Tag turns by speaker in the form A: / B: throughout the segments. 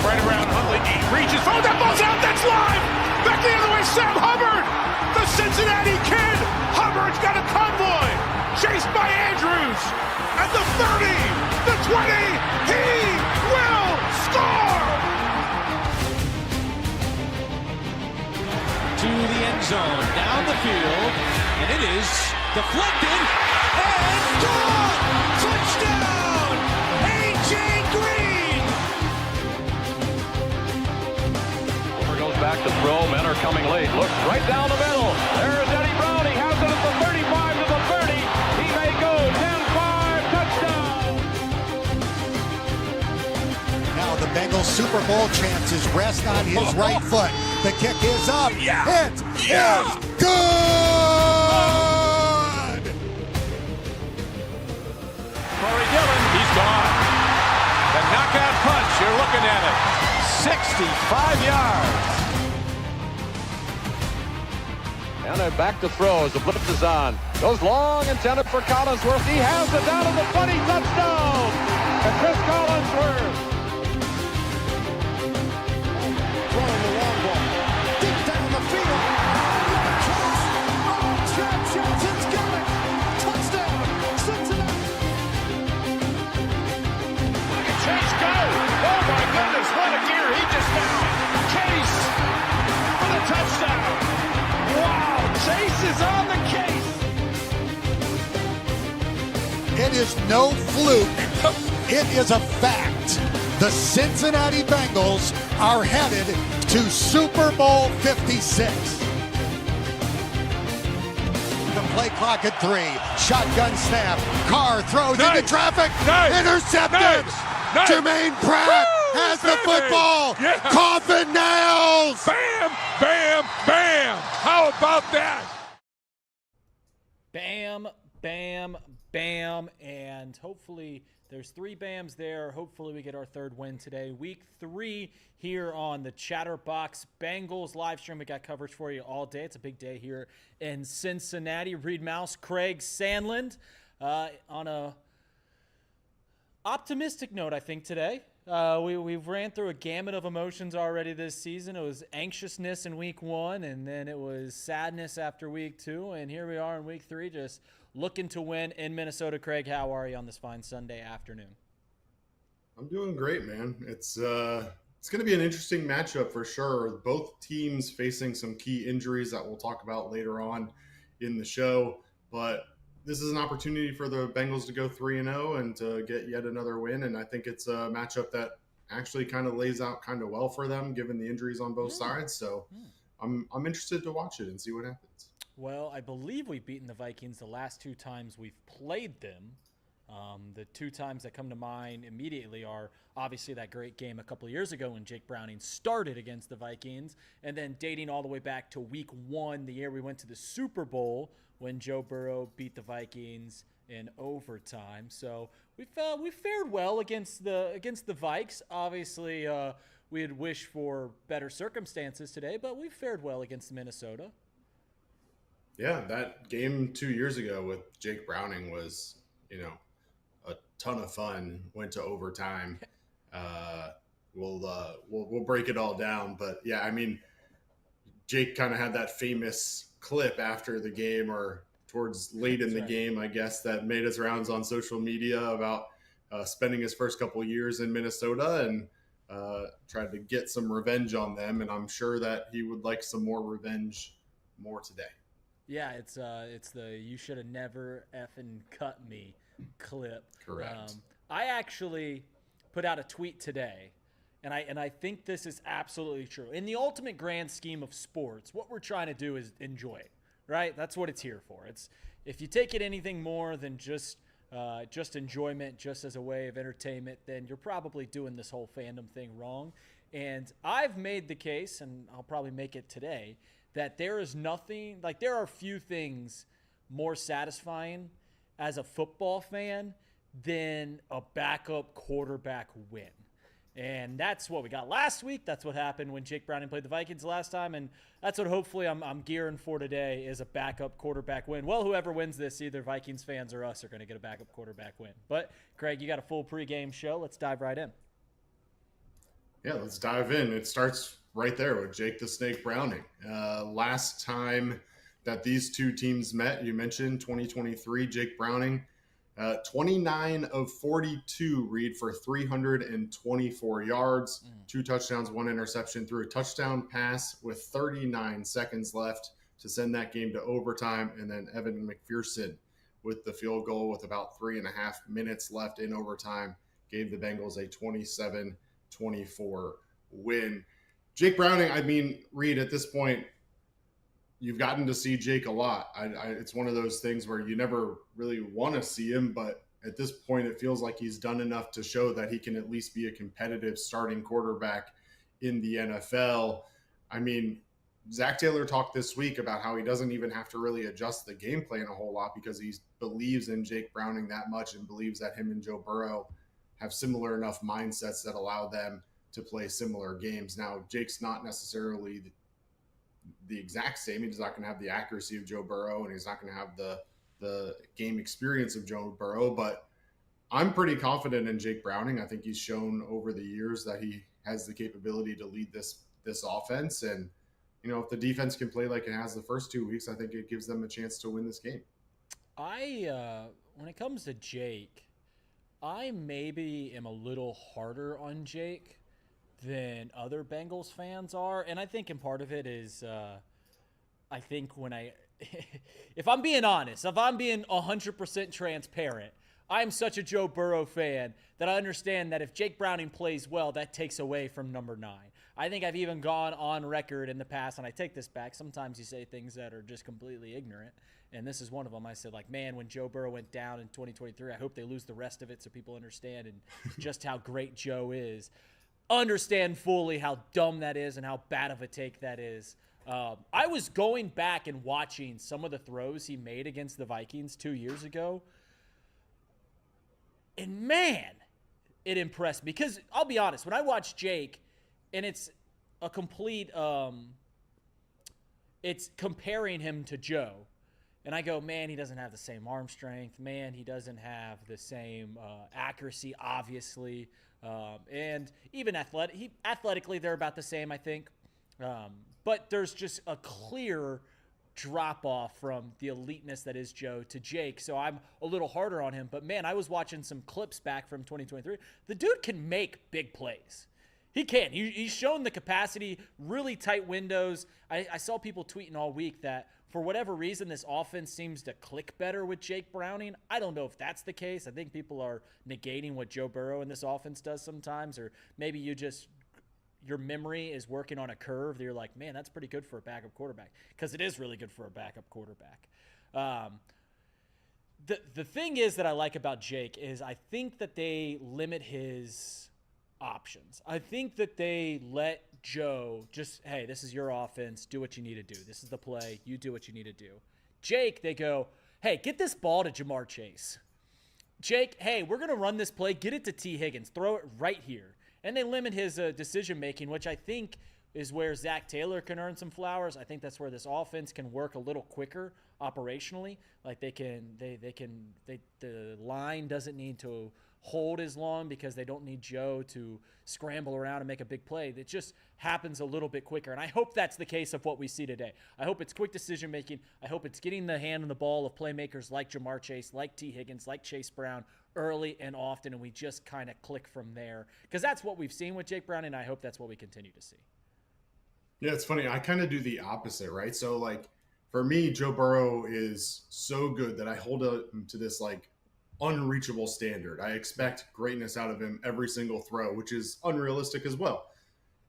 A: right around Huntley. He reaches. Oh, that ball's out. That's live. Back the other way. Sam Hubbard, the Cincinnati Kid. Hubbard's got a convoy. Chased by Andrews. At the 30, the 20. He will score.
B: To the end zone, down the field, and it is deflected and gone. Touchdown, A.J. Green.
C: Over goes back to throw. Men are coming late. Looks right down the middle. There's Eddie Brown. He has it at the 35 to the 30. He may go 10-5. Touchdown.
D: Now the Bengals Super Bowl chances rest on his right foot. The kick is up.
A: Yeah.
D: It is good.
A: Corey Dillon, he's gone. The knockout punch, you're looking at it. 65 yards.
C: And they're back to throw as the blitz is on. Goes long, intended for Collinsworth. He has it down to the 20. Touchdown. And Chris Collinsworth.
D: Throwing the long ball. Deep down the field. Chad Johnson's got it. Touchdown, Cincinnati.
A: Look at Chase go. Oh my goodness, what a gear he just found. Chase for the touchdown. Wow, Chase is on the case.
D: It is no fluke. It is a fact. The Cincinnati Bengals are headed to Super Bowl 56. The play clock at 3. Shotgun snap. Carr throws into traffic. Intercepted. Jermaine Pratt has the football.
A: Yeah.
D: Coffin nails.
A: Bam, bam, bam. How about that?
E: Bam, bam, bam, and hopefully there's 3 bams there. Hopefully we get our 3rd win today. Week 3 here on the Chatterbox Bengals live stream. We got coverage for you all day. It's a big day here in Cincinnati. Reid Maus, Craig, Sandlin on a optimistic note, I think, today. We've ran through a gamut of emotions already this season. It was anxiousness in week 1, and then it was sadness after week 2, and here we are in week 3 just looking to win in Minnesota. Craig, how are you on this fine Sunday afternoon?
F: I'm doing great, man. It's going to be an interesting matchup for sure. Both teams facing some key injuries that we'll talk about later on in the show, but this is an opportunity for the Bengals to go 3-0 and to get yet another win. And I think it's a matchup that actually kind of lays out kind of well for them, given the injuries on both sides. So I'm interested to watch it and see what happens.
E: Well, I believe we've beaten the Vikings the last 2 times we've played them. The 2 times that come to mind immediately are obviously that great game a couple of years ago when Jake Browning started against the Vikings, and then dating all the way back to week 1, the year we went to the Super Bowl when Joe Burrow beat the Vikings in overtime. So we fared well against the Vikes. Obviously, we had wished for better circumstances today, but we fared well against Minnesota.
F: Yeah, that game 2 years ago with Jake Browning was, a ton of fun. Went to overtime. We'll break it all down, but yeah, I mean, Jake kind of had that famous clip after the game or towards late in the game, I guess, that made his rounds on social media about spending his first couple of years in Minnesota and tried to get some revenge on them. And I'm sure that he would like some more revenge more today.
E: Yeah, it's the "you should have never effing cut me" clip.
F: Correct.
E: I actually put out a tweet today, and I think this is absolutely true. In the ultimate grand scheme of sports, what we're trying to do is enjoy it, right? That's what it's here for. It's if you take it anything more than just enjoyment, just as a way of entertainment, then you're probably doing this whole fandom thing wrong. And I've made the case, and I'll probably make it today, that there is nothing, like there are few things more satisfying as a football fan than a backup quarterback win. And that's what we got last week. That's what happened when Jake Browning played the Vikings last time. And that's what hopefully I'm gearing for today is a backup quarterback win. Well, whoever wins this, either Vikings fans or us are going to get a backup quarterback win. But, Craig, you got a full pregame show. Let's dive right in.
F: Yeah, let's dive in. It starts right there with Jake the Snake Browning. Last time that these two teams met, you mentioned 2023, Jake Browning, 29 of 42, Reid, for 324 yards, 2 touchdowns, 1 interception, threw a touchdown pass with 39 seconds left to send that game to overtime. And then Evan McPherson with the field goal with about 3.5 minutes left in overtime gave the Bengals a 27-24 win. Jake Browning, I mean, Reid, at this point, you've gotten to see Jake a lot. It's one of those things where you never really want to see him, but at this point, it feels like he's done enough to show that he can at least be a competitive starting quarterback in the NFL. I mean, Zach Taylor talked this week about how he doesn't even have to really adjust the game plan a whole lot because he believes in Jake Browning that much and believes that him and Joe Burrow have similar enough mindsets that allow them to play similar games. Now, Jake's not necessarily the exact same. He's not going to have the accuracy of Joe Burrow, and he's not going to have the game experience of Joe Burrow, but I'm pretty confident in Jake Browning. I think he's shown over the years that he has the capability to lead this offense. And, you know, if the defense can play like it has the first 2 weeks, I think it gives them a chance to win this game.
E: When it comes to Jake, I maybe am a little harder on Jake than other Bengals fans are. And I think in part of it is, I think if I'm being honest, if I'm being 100% transparent, I'm such a Joe Burrow fan that I understand that if Jake Browning plays well, that takes away from number 9. I think I've even gone on record in the past, and I take this back. Sometimes you say things that are just completely ignorant, and this is one of them. I said, like, man, when Joe Burrow went down in 2023, I hope they lose the rest of it so people understand and just how great Joe is. Understand fully how dumb that is and how bad of a take that is. I was going back and watching some of the throws he made against the Vikings 2 years ago. And, man, it impressed me. Because I'll be honest, when I watch Jake, and it's a complete it's comparing him to Joe. And I go, man, he doesn't have the same arm strength. Man, he doesn't have the same accuracy, obviously. And even athletically, they're about the same, I think. But there's just a clear drop-off from the eliteness that is Joe to Jake. So I'm a little harder on him. But, man, I was watching some clips back from 2023. The dude can make big plays. He can. He's shown the capacity, really tight windows. I saw people tweeting all week that for whatever reason, this offense seems to click better with Jake Browning. I don't know if that's the case. I think people are negating what Joe Burrow in this offense does sometimes, or maybe your memory is working on a curve that you're like, man, that's pretty good for a backup quarterback, because it is really good for a backup quarterback. The thing is that I like about Jake is I think that they limit his options. I think that they let Joe just, hey, this is your offense. Do what you need to do. This is the play. You do what you need to do. Jake, they go, hey, get this ball to Jamar Chase. Jake, hey, we're going to run this play. Get it to T. Higgins. Throw it right here. And they limit his decision-making, which I think is where Zach Taylor can earn some flowers. I think that's where this offense can work a little quicker operationally. Like the line doesn't need to hold as long because they don't need Joe to scramble around and make a big play. It just happens a little bit quicker. And I hope that's the case of what we see today. I hope it's quick decision making. I hope it's getting the hand on the ball of playmakers like Jamar Chase, like T. Higgins, like Chase Brown early and often, and we just kind of click from there. Because that's what we've seen with Jake Brown, and I hope that's what we continue to see.
F: Yeah, it's funny. I kind of do the opposite, right? So, like, for me, Joe Burrow is so good that I hold him to this, like, unreachable standard. I expect greatness out of him every single throw, which is unrealistic as well.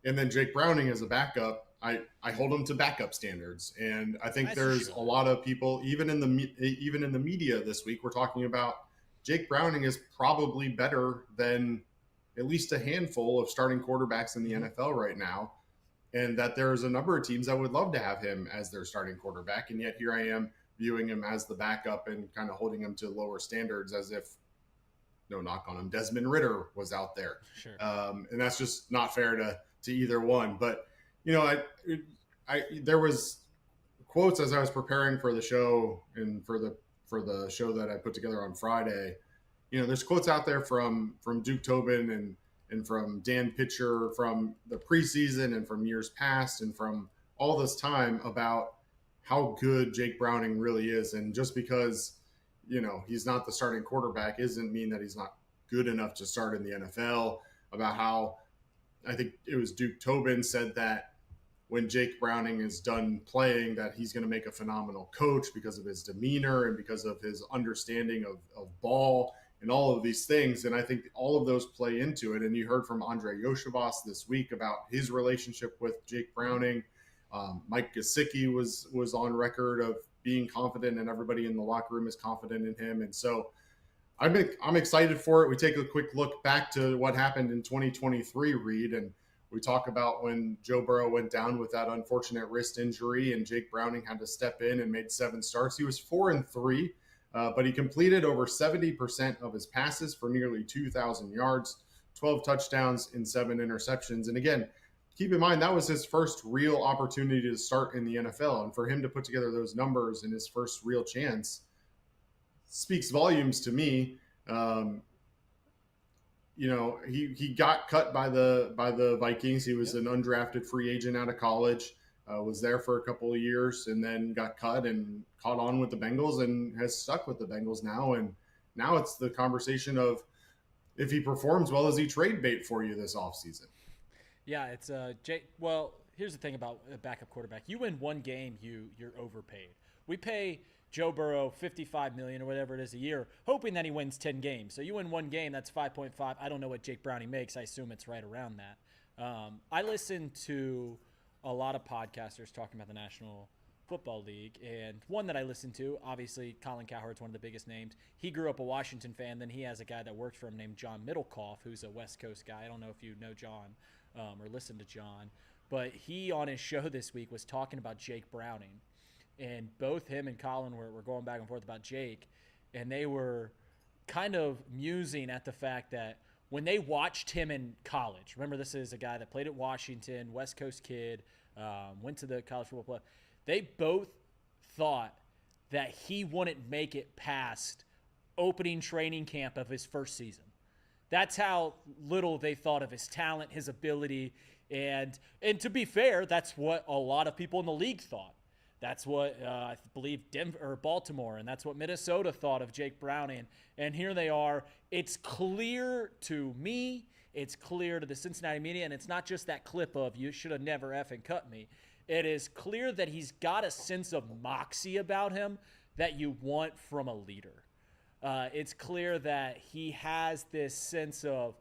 F: And then Jake Browning as a backup, I hold him to backup standards. And I think there's a lot of people, even in the media this week, we're talking about Jake Browning is probably better than at least a handful of starting quarterbacks in the NFL right now. And that there's a number of teams that would love to have him as their starting quarterback. And yet here I am viewing him as the backup and kind of holding him to lower standards as if, no knock on him, Desmond Ridder was out there.
E: Sure.
F: And that's just not fair to either one. But, you know, there was quotes as I was preparing for the show and for the show that I put together on Friday. You know, there's quotes out there from Duke Tobin and from Dan Pitcher from the preseason and from years past and from all this time about how good Jake Browning really is. And just because, he's not the starting quarterback isn't mean that he's not good enough to start in the NFL. About how I think it was Duke Tobin said that when Jake Browning is done playing, that he's going to make a phenomenal coach because of his demeanor and because of his understanding of ball and all of these things. And I think all of those play into it. And you heard from Andre Yoshibas this week about his relationship with Jake Browning. Mike Gesicki was on record of being confident, and everybody in the locker room is confident in him. And so I'm excited for it. We take a quick look back to what happened in 2023, Reid, and we talk about when Joe Burrow went down with that unfortunate wrist injury and Jake Browning had to step in and made 7 starts. He was 4-3, but he completed over 70% of his passes for nearly 2,000 yards, 12 touchdowns, and 7 interceptions. And again, keep in mind, that was his first real opportunity to start in the NFL. And for him to put together those numbers in his first real chance speaks volumes to me. He got cut by the Vikings. He was an undrafted free agent out of college, was there for a couple of years, and then got cut and caught on with the Bengals and has stuck with the Bengals now. And now it's the conversation of, if he performs well, is he trade bait for you this offseason?
E: Yeah, it's Jake. Well, here's the thing about a backup quarterback. You win one game, you're overpaid. We pay Joe Burrow $55 million or whatever it is a year, hoping that he wins 10 games. So you win one game, that's 5.5. I don't know what Jake Browning makes. I assume it's right around that. I listen to a lot of podcasters talking about the National Football League, and one that I listen to, obviously Colin Cowherd's one of the biggest names. He grew up a Washington fan. Then he has a guy that works for him named John Middlecoff, who's a West Coast guy. I don't know if you know John or listen to John, but he on his show this week was talking about Jake Browning. And both him and Colin were going back and forth about Jake, and they were kind of musing at the fact that when they watched him in college, remember this is a guy that played at Washington, West Coast kid, went to the college football playoff. They both thought that he wouldn't make it past opening training camp of his first season. That's how little they thought of his talent, his ability, and to be fair, that's what a lot of people in the league thought. That's what I believe Denver or Baltimore, and that's what Minnesota thought of Jake Browning. And here they are. It's clear to me, it's clear to the Cincinnati media, and it's not just that clip of "you should have never effing cut me." It is clear that he's got a sense of moxie about him that you want from a leader. It's clear that he has this sense of,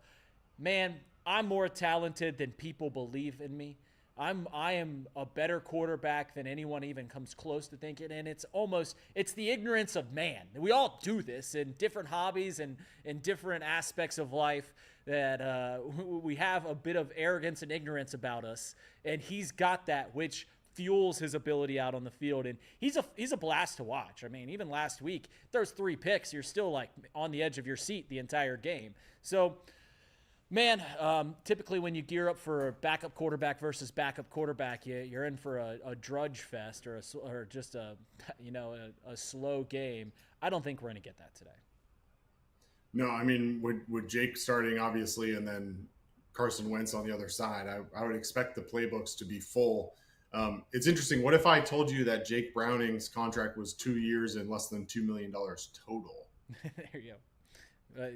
E: man, I'm more talented than people believe in me. I am a better quarterback than anyone even comes close to thinking, and it's the ignorance of man. We all do this in different hobbies and in different aspects of life, that we have a bit of arrogance and ignorance about us, and he's got that, which fuels his ability out on the field, and he's a blast to watch. I mean, even last week, there's 3 picks. You're still like on the edge of your seat the entire game. So, man, typically when you gear up for a backup quarterback versus backup quarterback, you're in for a drudge fest or just a slow game. I don't think we're going to get that today.
F: No, I mean, with Jake starting, obviously, and then Carson Wentz on the other side, I would expect the playbooks to be full. It's interesting. What if I told you that Jake Browning's contract was 2 years and less than $2 million total?
E: There you go.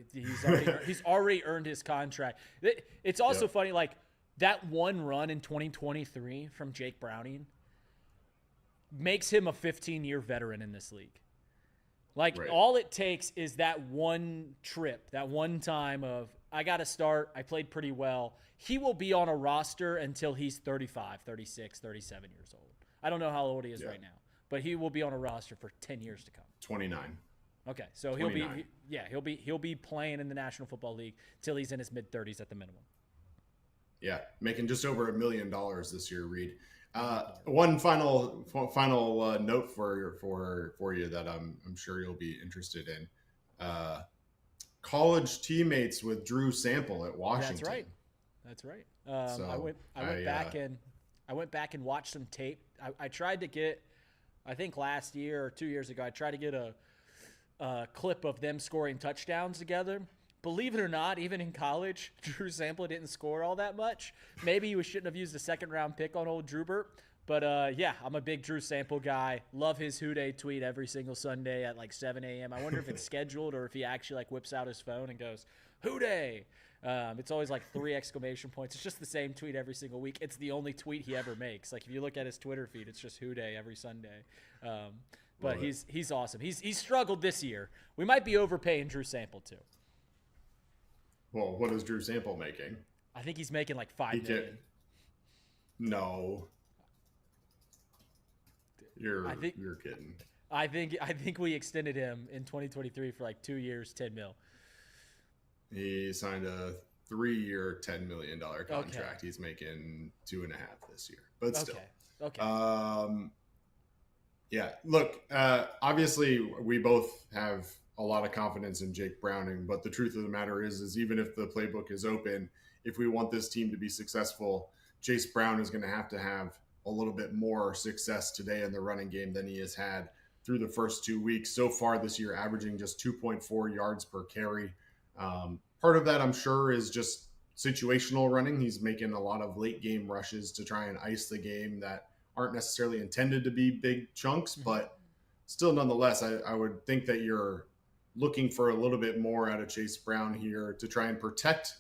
E: He's already earned his contract. It's also funny, like that one run in 2023 from Jake Browning makes him a 15-year veteran in this league. Like, right. All it takes is that one trip, that one time of, I got to start, I played pretty well. He will be on a roster until he's 35, 36, 37 years old. I don't know how old he is right now, but he will be on a roster for 10 years to come. 29. Okay, so 29. he'll be playing in the National Football League till he's in his mid-30s at the minimum. Yeah, making just over $1 million this year, Reid. One final note for you that I'm sure you'll be interested in. College teammates with Drew Sample at Washington. That's right. I went back and watched some tape. I tried to get, I think last year or 2 years ago, I tried to get a clip of them scoring touchdowns together, believe it or not, even in college, Drew Sample didn't score all that much. Maybe we shouldn't have used a second-round pick on old Drubert. But, yeah, I'm a big Drew Sample guy. Love his Who Dey tweet every single Sunday at like 7 a.m. I wonder if it's scheduled or if he actually like whips out his phone and goes, Who Dey? It's always like 3 exclamation points. It's just the same tweet every single week. It's the only tweet he ever makes. Like if you look at his Twitter feed, it's just Who Dey every Sunday. But he's awesome. He's struggled this year. We might be overpaying Drew Sample too.
F: Well, what is Drew Sample making?
E: I think he's making like $5 million.
F: No. You're kidding.
E: I think we extended him in 2023 for like 2 years, $10 million.
F: He signed a 3-year, $10 million contract.
E: Okay.
F: He's making 2.5 this year, but still.
E: Okay.
F: Yeah. Look, obviously, we both have a lot of confidence in Jake Browning, but the truth of the matter is even if the playbook is open, if we want this team to be successful, Chase Brown is going to have a little bit more success today in the running game than he has had through the first 2 weeks so far this year, averaging just 2.4 yards per carry. Part of that, I'm sure, is just situational running. He's making a lot of late game rushes to try and ice the game that aren't necessarily intended to be big chunks, but still, nonetheless, I would think that you're looking for a little bit more out of Chase Brown here to try and protect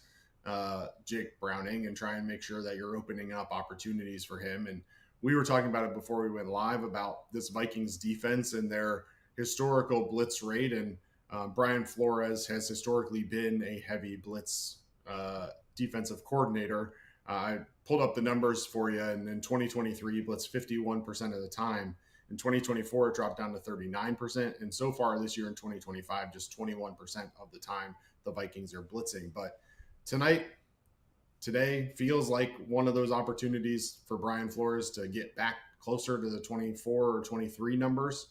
F: Jake Browning and try and make sure that you're opening up opportunities for him. And we were talking about it before we went live about this Vikings defense and their historical blitz rate. And Brian Flores has historically been a heavy blitz defensive coordinator. I pulled up the numbers for you, and in 2023, he blitzed 51% of the time. In 2024, it dropped down to 39%. And so far this year in 2025, just 21% of the time the Vikings are blitzing. But today feels like one of those opportunities for Brian Flores to get back closer to the 24 or 23 numbers,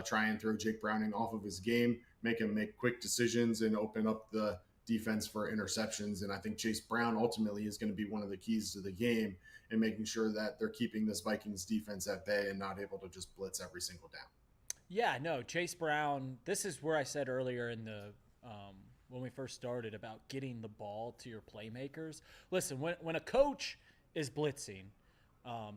F: try and throw Jake Browning off of his game, make him make quick decisions and open up the defense for interceptions. And I think Chase Brown ultimately is going to be one of the keys to the game and making sure that they're keeping this Vikings defense at bay and not able to just blitz every single down.
E: Yeah, no, Chase Brown, this is where I said earlier in the when we first started about getting the ball to your playmakers. Listen, when a coach is blitzing,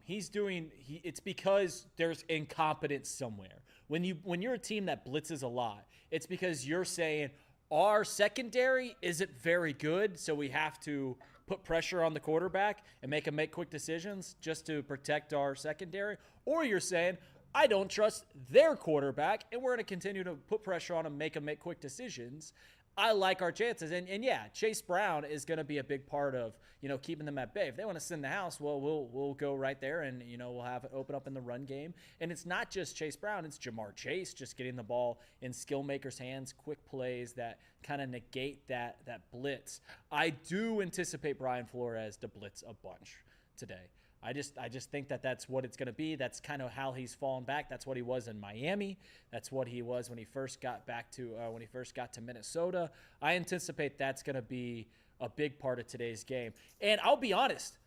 E: it's because there's incompetence somewhere. When you're a team that blitzes a lot, it's because you're saying our secondary isn't very good, so we have to put pressure on the quarterback and make him make quick decisions just to protect our secondary. Or you're saying, I don't trust their quarterback, and we're going to continue to put pressure on him, make him make quick decisions. I like our chances. And yeah, Chase Brown is going to be a big part of, keeping them at bay. If they want to send the house, well, we'll go right there and, we'll have it open up in the run game. And it's not just Chase Brown. It's Jamar Chase just getting the ball in skill makers' hands, quick plays that kind of negate that blitz. I do anticipate Brian Flores to blitz a bunch today. I just think that that's what it's going to be. That's kind of how he's fallen back. That's what he was in Miami. That's what he was when he first got to Minnesota. I anticipate that's going to be a big part of today's game. And I'll be honest,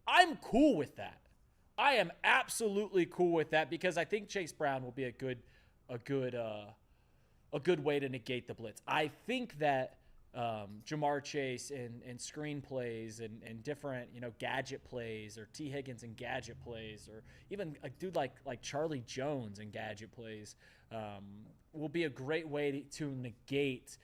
E: I'm cool with that. I am absolutely cool with that because I think Chase Brown will be a good way to negate the blitz. I think that Jamar Chase and screen plays and different, gadget plays, or T. Higgins and gadget plays, or even a dude like Charlie Jones and gadget plays will be a great way to negate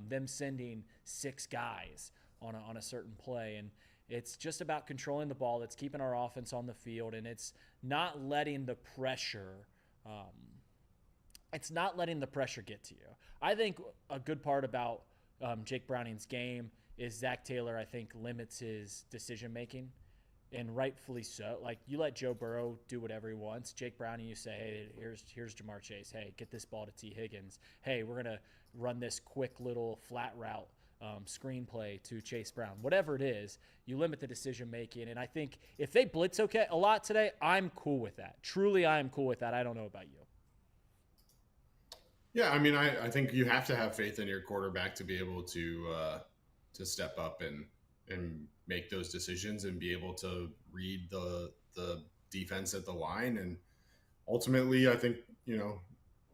E: them sending 6 guys on a certain play. And it's just about controlling the ball. It's keeping our offense on the field, and it's not letting the pressure get to you. I think a good part about Jake Browning's game is Zach Taylor, I think, limits his decision-making, and rightfully so. Like, you let Joe Burrow do whatever he wants. Jake Browning, you say, hey, here's Jamar Chase. Hey, get this ball to T. Higgins. Hey, we're going to run this quick little flat route screenplay to Chase Brown. Whatever it is, you limit the decision-making, and I think if they blitz a lot today, I'm cool with that. Truly, I am cool with that. I don't know about you.
F: Yeah, I mean, I think you have to have faith in your quarterback to be able to step up and make those decisions and be able to read the defense at the line. And ultimately, I think,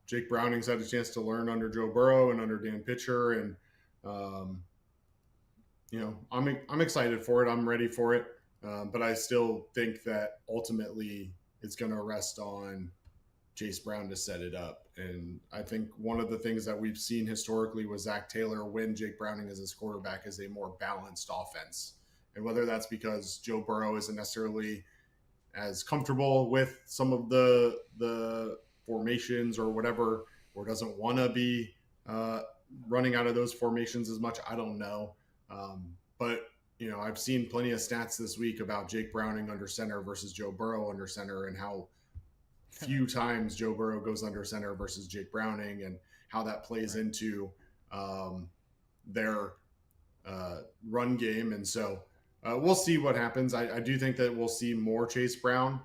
F: Jake Browning's had a chance to learn under Joe Burrow and under Dan Pitcher. And, I'm excited for it. I'm ready for it. But I still think that ultimately it's going to rest on Chase Brown to set it up. And I think one of the things that we've seen historically with Zach Taylor when Jake Browning is his quarterback is a more balanced offense. And whether that's because Joe Burrow isn't necessarily as comfortable with some of the formations or whatever, or doesn't want to be running out of those formations as much, I don't know. But I've seen plenty of stats this week about Jake Browning under center versus Joe Burrow under center, and how few times Joe Burrow goes under center versus Jake Browning, and how that plays into their run game. And so we'll see what happens. I do think that we'll see more Chase Brown.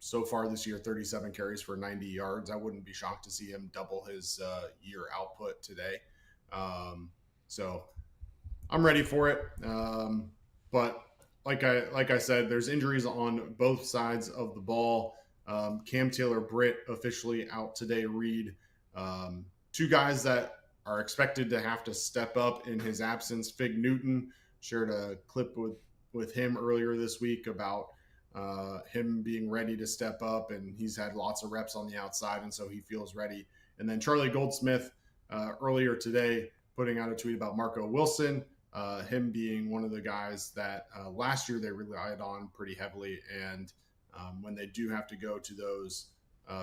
F: So far this year, 37 carries for 90 yards. I wouldn't be shocked to see him double his year output today. So I'm ready for it. But like I said, there's injuries on both sides of the ball. Cam Taylor-Britt officially out today. Reid, two guys that are expected to have to step up in his absence. Fig Newton shared a clip with him earlier this week about him being ready to step up, and he's had lots of reps on the outside, and so he feels ready. And then Charlie Goldsmith earlier today putting out a tweet about Marco Wilson, him being one of the guys that last year they relied on pretty heavily, and when they do have to go to those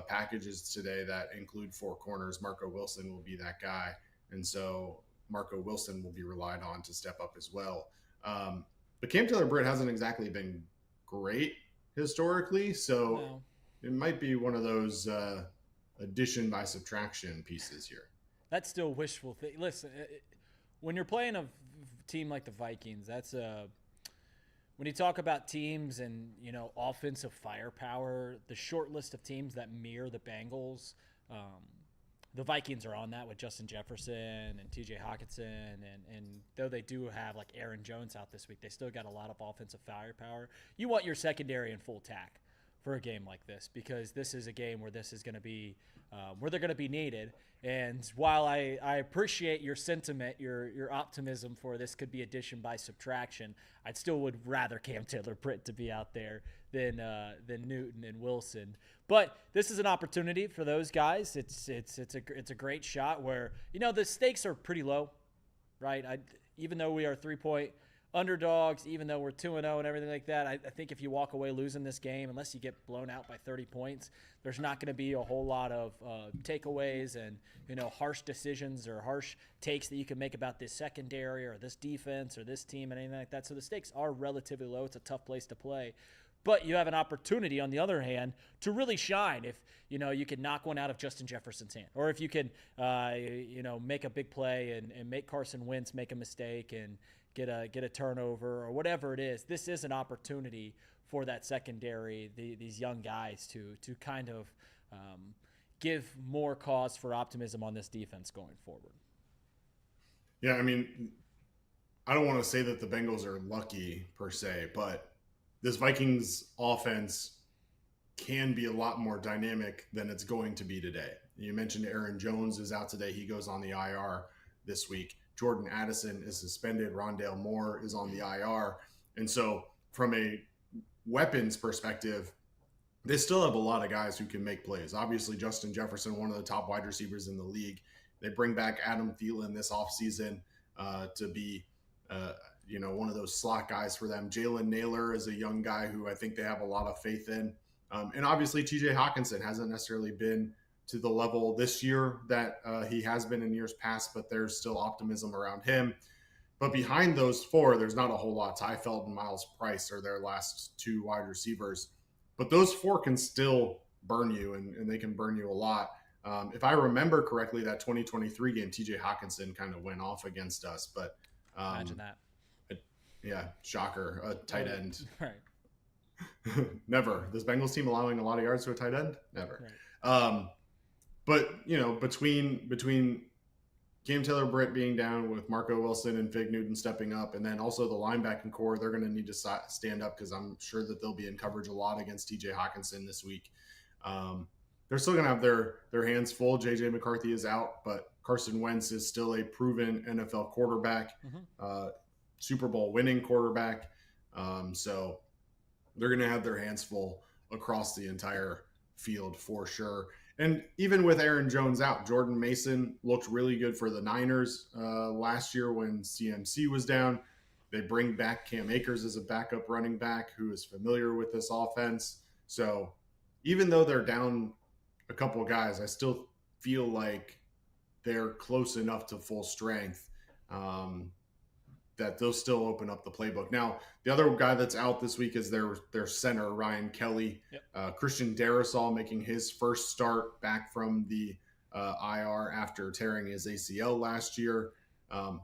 F: packages today that include four corners, Marco Wilson will be that guy. And so Marco Wilson will be relied on to step up as well. But Cam Taylor-Britt hasn't exactly been great historically, so it might be one of those addition by subtraction pieces here.
E: That's still wishful thinking. Listen, when you're playing a team like the Vikings, that's when you talk about teams and, offensive firepower, the short list of teams that mirror the Bengals, the Vikings are on that with Justin Jefferson and TJ Hawkinson. And though they do have like Aaron Jones out this week, they still got a lot of offensive firepower. You want your secondary in full tack for a game like this, because this is a game where this is going to be where they're going to be needed. And while I appreciate your sentiment, your optimism for this could be addition by subtraction, I still would rather Cam Taylor-Britt to be out there than Newton and Wilson. But this is an opportunity for those guys. It's a great shot where the stakes are pretty low, right? Even though we are 3-point underdogs, even though we're 2-0 and everything like that, I think if you walk away losing this game, unless you get blown out by 30 points, there's not going to be a whole lot of takeaways and harsh decisions or harsh takes that you can make about this secondary or this defense or this team and anything like that. So the stakes are relatively low. It's a tough place to play. But you have an opportunity, on the other hand, to really shine if you can knock one out of Justin Jefferson's hand, or if you can make a big play and make Carson Wentz make a mistake and get a turnover or whatever it is. This is an opportunity for that secondary, these young guys to kind of give more cause for optimism on this defense going forward.
F: Yeah, I mean, I don't want to say that the Bengals are lucky per se, but this Vikings offense can be a lot more dynamic than it's going to be today. You mentioned Aaron Jones is out today. He goes on the IR this week. Jordan Addison is suspended. Rondale Moore is on the IR. And so from a weapons perspective, they still have a lot of guys who can make plays. Obviously, Justin Jefferson, one of the top wide receivers in the league. They bring back Adam Thielen this offseason to be one of those slot guys for them. Jalen Naylor is a young guy who I think they have a lot of faith in. And obviously, TJ Hawkinson hasn't necessarily been to the level this year that he has been in years past, but there's still optimism around him. But behind those four, there's not a whole lot. Ty Feld and Miles Price are their last two wide receivers. But those four can still burn you, and they can burn you a lot. If I remember correctly, that 2023 game, TJ Hawkinson kind of went off against us. But
E: imagine that.
F: Yeah, shocker. A tight end.
E: Right.
F: Never. This Bengals team allowing a lot of yards to a tight end? Never.
E: Right.
F: But, between Cam Taylor-Britt being down with Marco Wilson and Fig Newton stepping up, and then also the linebacking core, they're going to need to stand up because I'm sure that they'll be in coverage a lot against TJ Hawkinson this week. They're still going to have their hands full. J.J. McCarthy is out, but Carson Wentz is still a proven NFL quarterback. Super Bowl winning quarterback. So they're going to have their hands full across the entire field for sure. And even with Aaron Jones out, Jordan Mason looked really good for the Niners last year when CMC was down. They bring back Cam Akers as a backup running back who is familiar with this offense. So even though they're down a couple of guys, I still feel like they're close enough to full strength that they'll still open up the playbook. Now, the other guy that's out this week is their center, Ryan Kelly.
E: Yep.
F: Christian Darrisaw making his first start back from the IR after tearing his ACL last year.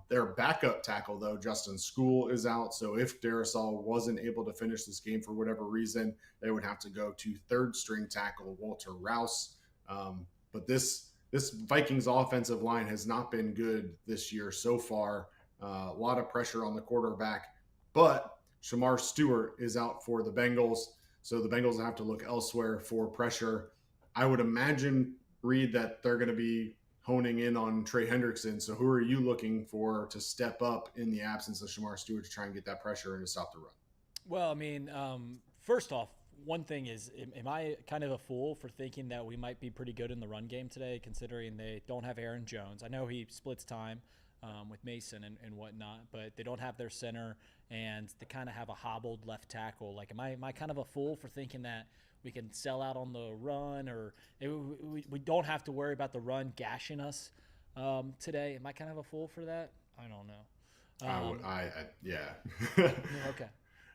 F: Their backup tackle, though, Justin School, is out. So if Darrisaw wasn't able to finish this game for whatever reason, they would have to go to third-string tackle Walter Rouse. But this Vikings offensive line has not been good this year so far. A lot of pressure on the quarterback, but Shamar Stewart is out for the Bengals, so the Bengals have to look elsewhere for pressure. I would imagine, Reid, that they're going to be honing in on Trey Hendrickson. So who are you looking for to step up in the absence of Shamar Stewart to try and get that pressure and to stop the run?
E: Well, I mean, first off, one thing is, am I kind of a fool for thinking that we might be pretty good in the run game today, considering they don't have Aaron Jones? I know he splits time with Mason and whatnot, but they don't have their center, and they kind of have a hobbled left tackle. Like, am I kind of a fool for thinking that we can sell out on the run, or we don't have to worry about the run gashing us today? Am I kind of a fool for that? I don't know.
F: Yeah.
E: Okay,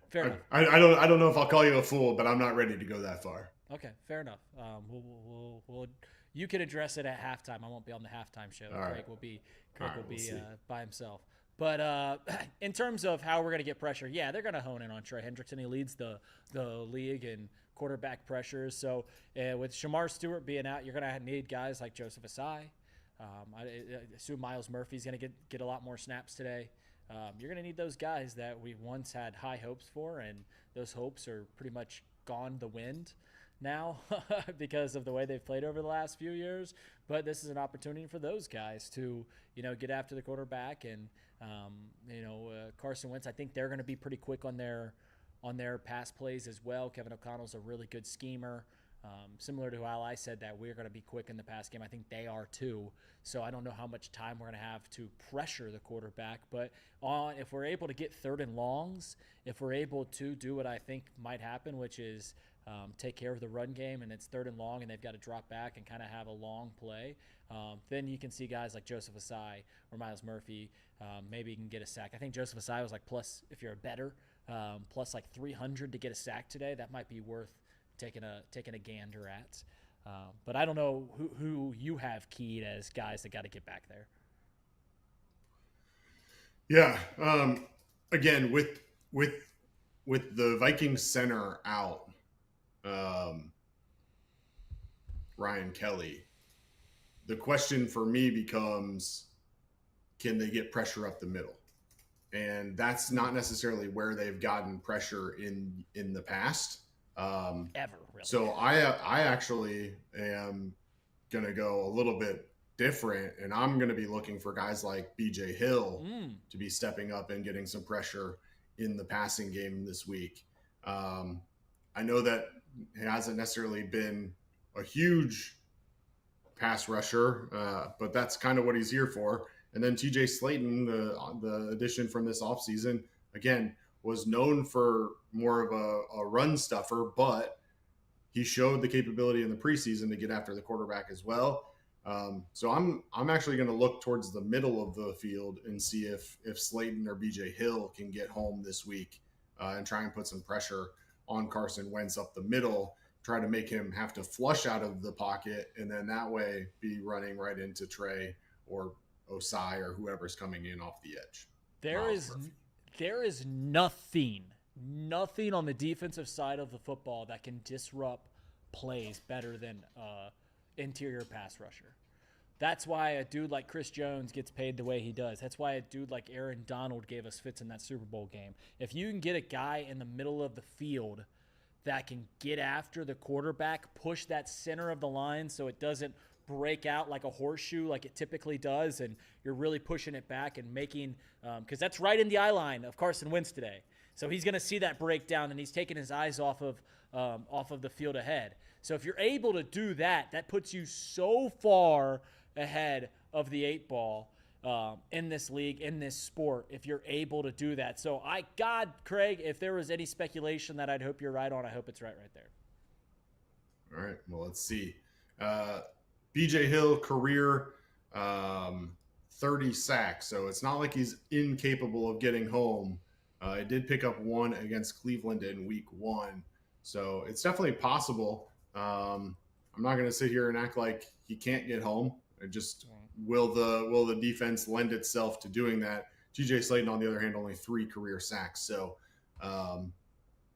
E: fair enough.
F: I don't know if I'll call you a fool, but I'm not ready to go that far.
E: Okay, fair enough. We'll you can address it at halftime. I won't be on the halftime show.
F: All
E: Craig
F: right.
E: will be
F: We'll
E: by himself. But in terms of how we're going to get pressure, yeah, they're going to hone in on Trey Hendrickson. He leads the league in quarterback pressures. So with Shamar Stewart being out, you're going to need guys like Joseph Asai. I assume Miles Murphy's going to get a lot more snaps today. You're going to need those guys that we once had high hopes for, and those hopes are pretty much gone the wind now because of the way they've played over the last few years. But this is an opportunity for those guys to, get after the quarterback. And, Carson Wentz, I think they're going to be pretty quick on their pass plays as well. Kevin O'Connell's a really good schemer. Similar to how I said that we're going to be quick in the pass game, I think they are too. So I don't know how much time we're going to have to pressure the quarterback. But if we're able to get third and longs, if we're able to do what I think might happen, which is take care of the run game, and it's third and long, and they've got to drop back and kind of have a long play, then you can see guys like Joseph Asai or Miles Murphy. Maybe you can get a sack. I think Joseph Asai was like plus, if you're a better, plus like 300 to get a sack today. That might be worth taking a gander at. But I don't know who you have keyed as guys that got to get back there.
F: Yeah. Again, with the Vikings center out, Ryan Kelly, the question for me becomes, can they get pressure up the middle? And that's not necessarily where they've gotten pressure in the past.
E: Ever, really.
F: So I actually am going to go a little bit different, and I'm going to be looking for guys like BJ Hill to be stepping up and getting some pressure in the passing game this week. I know that he hasn't necessarily been a huge pass rusher, but that's kind of what he's here for. And then TJ Slayton, the addition from this offseason, again, was known for more of a run stuffer, but he showed the capability in the preseason to get after the quarterback as well. So I'm actually going to look towards the middle of the field and see if Slayton or BJ Hill can get home this week and try and put some pressure on Carson Wentz up the middle, try to make him have to flush out of the pocket, and then that way be running right into Trey or Osai or whoever's coming in off the edge.
E: There is nothing on the defensive side of the football that can disrupt plays better than interior pass rusher. That's why a dude like Chris Jones gets paid the way he does. That's why a dude like Aaron Donald gave us fits in that Super Bowl game. If you can get a guy in the middle of the field that can get after the quarterback, push that center of the line so it doesn't break out like a horseshoe like it typically does, and you're really pushing it back and making because that's right in the eye line of Carson Wentz today. So he's going to see that breakdown, and he's taking his eyes off of the field ahead. So if you're able to do that, that puts you so far ahead of the 8 ball in this league, in this sport, if you're able to do that. So Craig, if there was any speculation that I'd hope you're right on, I hope it's right there.
F: All right, well, let's see. BJ Hill, career 30 sacks, so it's not like he's incapable of getting home. He did pick up 1 against Cleveland in week 1, so it's definitely possible. I'm not going to sit here and act like he can't get home. It just will the defense lend itself to doing that? TJ Slaton, on the other hand, only 3 career sacks, so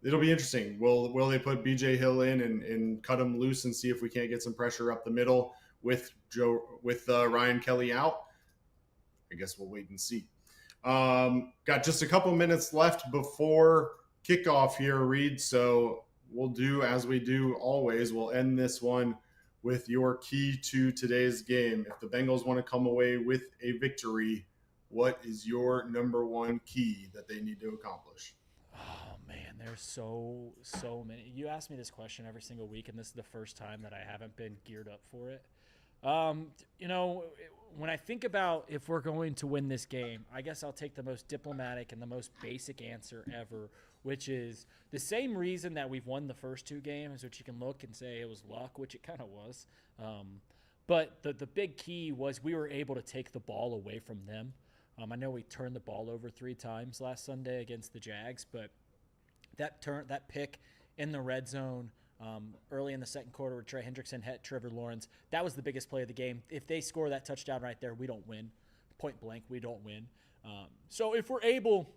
F: it'll be interesting. Will they put BJ Hill in and cut him loose and see if we can't get some pressure up the middle with Ryan Kelly out? I guess we'll wait and see. Got just a couple minutes left before kickoff here, Reid. So we'll do as we do always. We'll end this one with your key to today's game. If the Bengals want to come away with a victory, what is your number 1 key that they need to accomplish?
E: Oh man, there's so many. You ask me this question every single week, and this is the first time that I haven't been geared up for it. When I think about if we're going to win this game, I guess I'll take the most diplomatic and the most basic answer ever, which is the same reason that we've won the first 2 games, which you can look and say it was luck, which it kind of was. But the big key was we were able to take the ball away from them. I know we turned the ball over 3 times last Sunday against the Jags, but that pick in the red zone early in the second quarter where Trey Hendrickson hit Trevor Lawrence, that was the biggest play of the game. If they score that touchdown right there, we don't win. Point blank, we don't win. So if we're able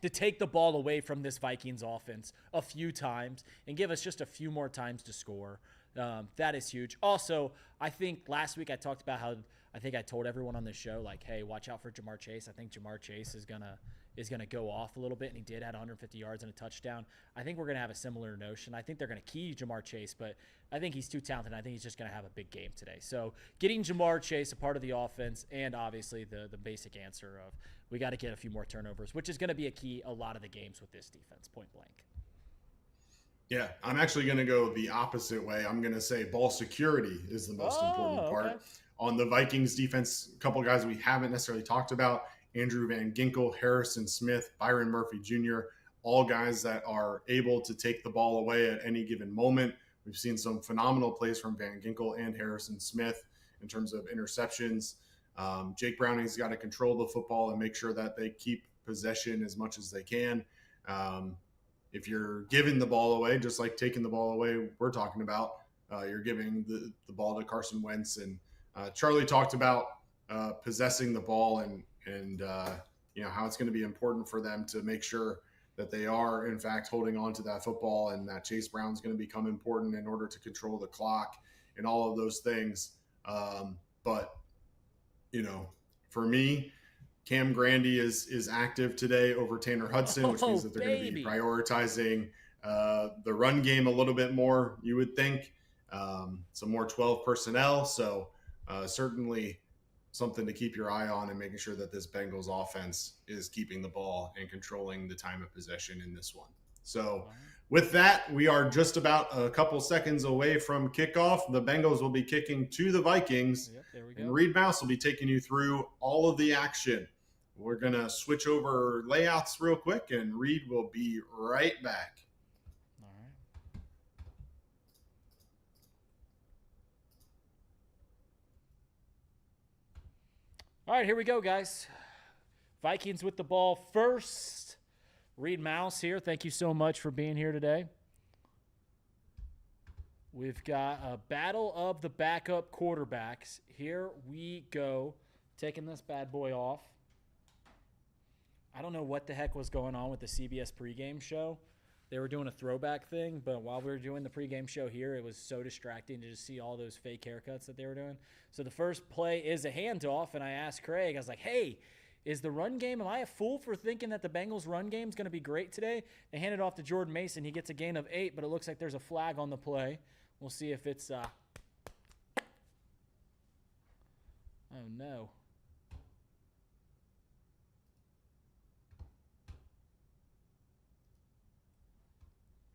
E: to take the ball away from this Vikings offense a few times and give us just a few more times to score, that is huge. Also, I think last week I talked about how I think I told everyone on the show, like, hey, watch out for Jamar Chase. I think Jamar Chase is gonna go off a little bit, and he did, had 150 yards and a touchdown. I think we're gonna have a similar notion. I think they're gonna key Jamar Chase, but I think he's too talented. I think he's just gonna have a big game today. So getting Jamar Chase a part of the offense, and obviously the basic answer of we got to get a few more turnovers, which is gonna be a key a lot of the games with this defense, point blank.
F: Yeah, I'm actually going to go the opposite way. I'm going to say ball security is the most important part.
E: Okay.
F: On the Vikings defense, a couple of guys we haven't necessarily talked about, Andrew Van Ginkel, Harrison Smith, Byron Murphy Jr., all guys that are able to take the ball away at any given moment. We've seen some phenomenal plays from Van Ginkel and Harrison Smith in terms of interceptions. Jake Browning's got to control the football and make sure that they keep possession as much as they can. If you're giving the ball away, just like taking the ball away we're talking about, you're giving the ball to Carson Wentz. And Charlie talked about possessing the ball and how it's going to be important for them to make sure that they are, in fact, holding on to that football, and that Chase Brown's going to become important in order to control the clock and all of those things. But for me, Cam Grandy is active today over Tanner Hudson, which means that they're going to be prioritizing the run game a little bit more, you would think. Some more 12 personnel. So certainly something to keep your eye on and making sure that this Bengals offense is keeping the ball and controlling the time of possession in this one. So with that, we are just about a couple seconds away from kickoff. The Bengals will be kicking to the Vikings.
E: Yep, there we go.
F: And Reid Maus will be taking you through all of the action. We're going to switch over layouts real quick, and Reid will be right back.
E: All right. All right, here we go, guys. Vikings with the ball first. Reid Maus here. Thank you so much for being here today. We've got a battle of the backup quarterbacks. Here we go. Taking this bad boy off. I don't know what the heck was going on with the CBS pregame show. They were doing a throwback thing, but while we were doing the pregame show here, it was so distracting to just see all those fake haircuts that they were doing. So the first play is a handoff, and I asked Craig, I was like, hey, is the run game, am I a fool for thinking that the Bengals run game is going to be great today? They hand it off to Jordan Mason. He gets a gain of 8, but it looks like there's a flag on the play. We'll see if it's Oh, no.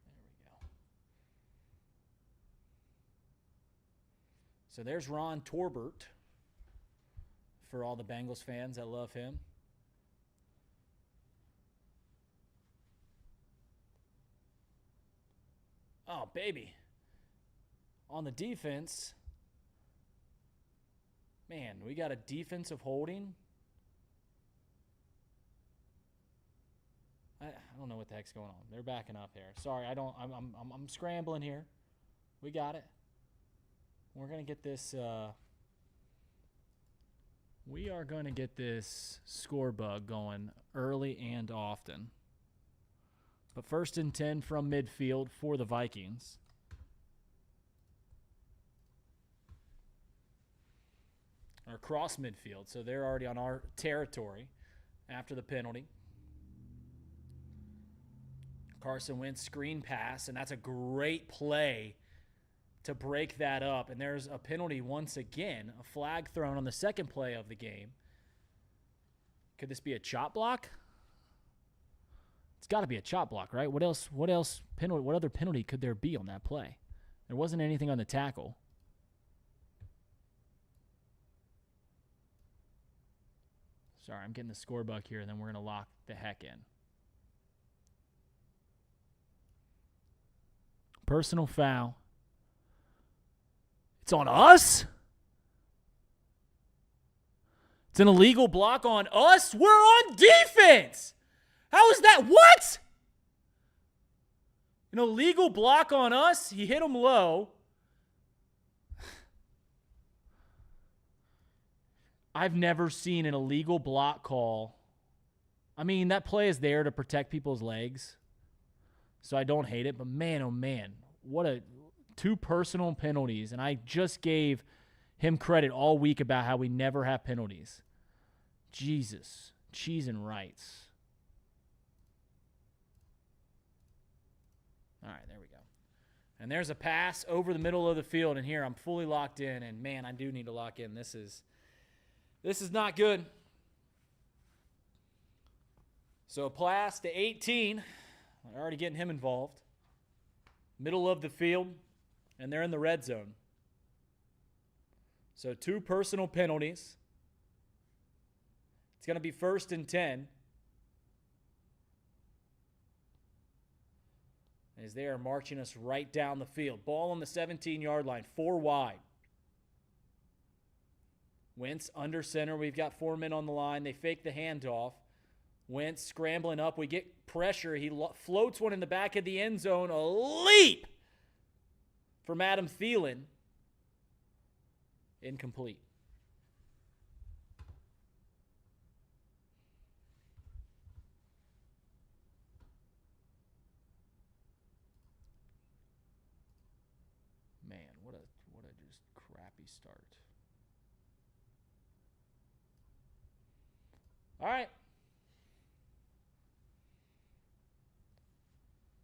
E: There we go. So there's Ron Torbert for all the Bengals fans that love him. Oh, baby. On the defense, man, we got a defensive holding. I don't know what the heck's going on. They're backing up here. Sorry, I'm scrambling here. We got it. We're going to get this we are going to get this score bug going early and often. But 1st and 10 from midfield for the Vikings. Or across midfield, so they're already on our territory after the penalty. Carson Wentz screen pass, and that's a great play to break that up. And there's a penalty once again, a flag thrown on the second play of the game. Could this be a chop block? It's got to be a chop block, right? What other penalty could there be on that play? There wasn't anything on the tackle. Sorry, I'm getting the score bug here, and then we're going to lock the heck in. Personal foul. It's on us? It's an illegal block on us? We're on defense! How is that? What? An illegal block on us? He hit him low. I've never seen an illegal block call. I mean, that play is there to protect people's legs, so I don't hate it. But man, oh man, what two personal penalties. And I just gave him credit all week about how we never have penalties. Jesus, cheese and rights. All right, there we go. And there's a pass over the middle of the field, and here I'm fully locked in, and man, I do need to lock in. This is not good. So a pass to 18. They're already getting him involved. Middle of the field, and they're in the red zone. So 2 personal penalties. It's going to be 1st and 10. As they are marching us right down the field. Ball on the 17-yard line, 4 wide. Wentz under center. We've got 4 men on the line. They fake the handoff. Wentz scrambling up. We get pressure. He floats one in the back of the end zone. A leap from Adam Thielen. Incomplete. Man, what a just crappy start. All right.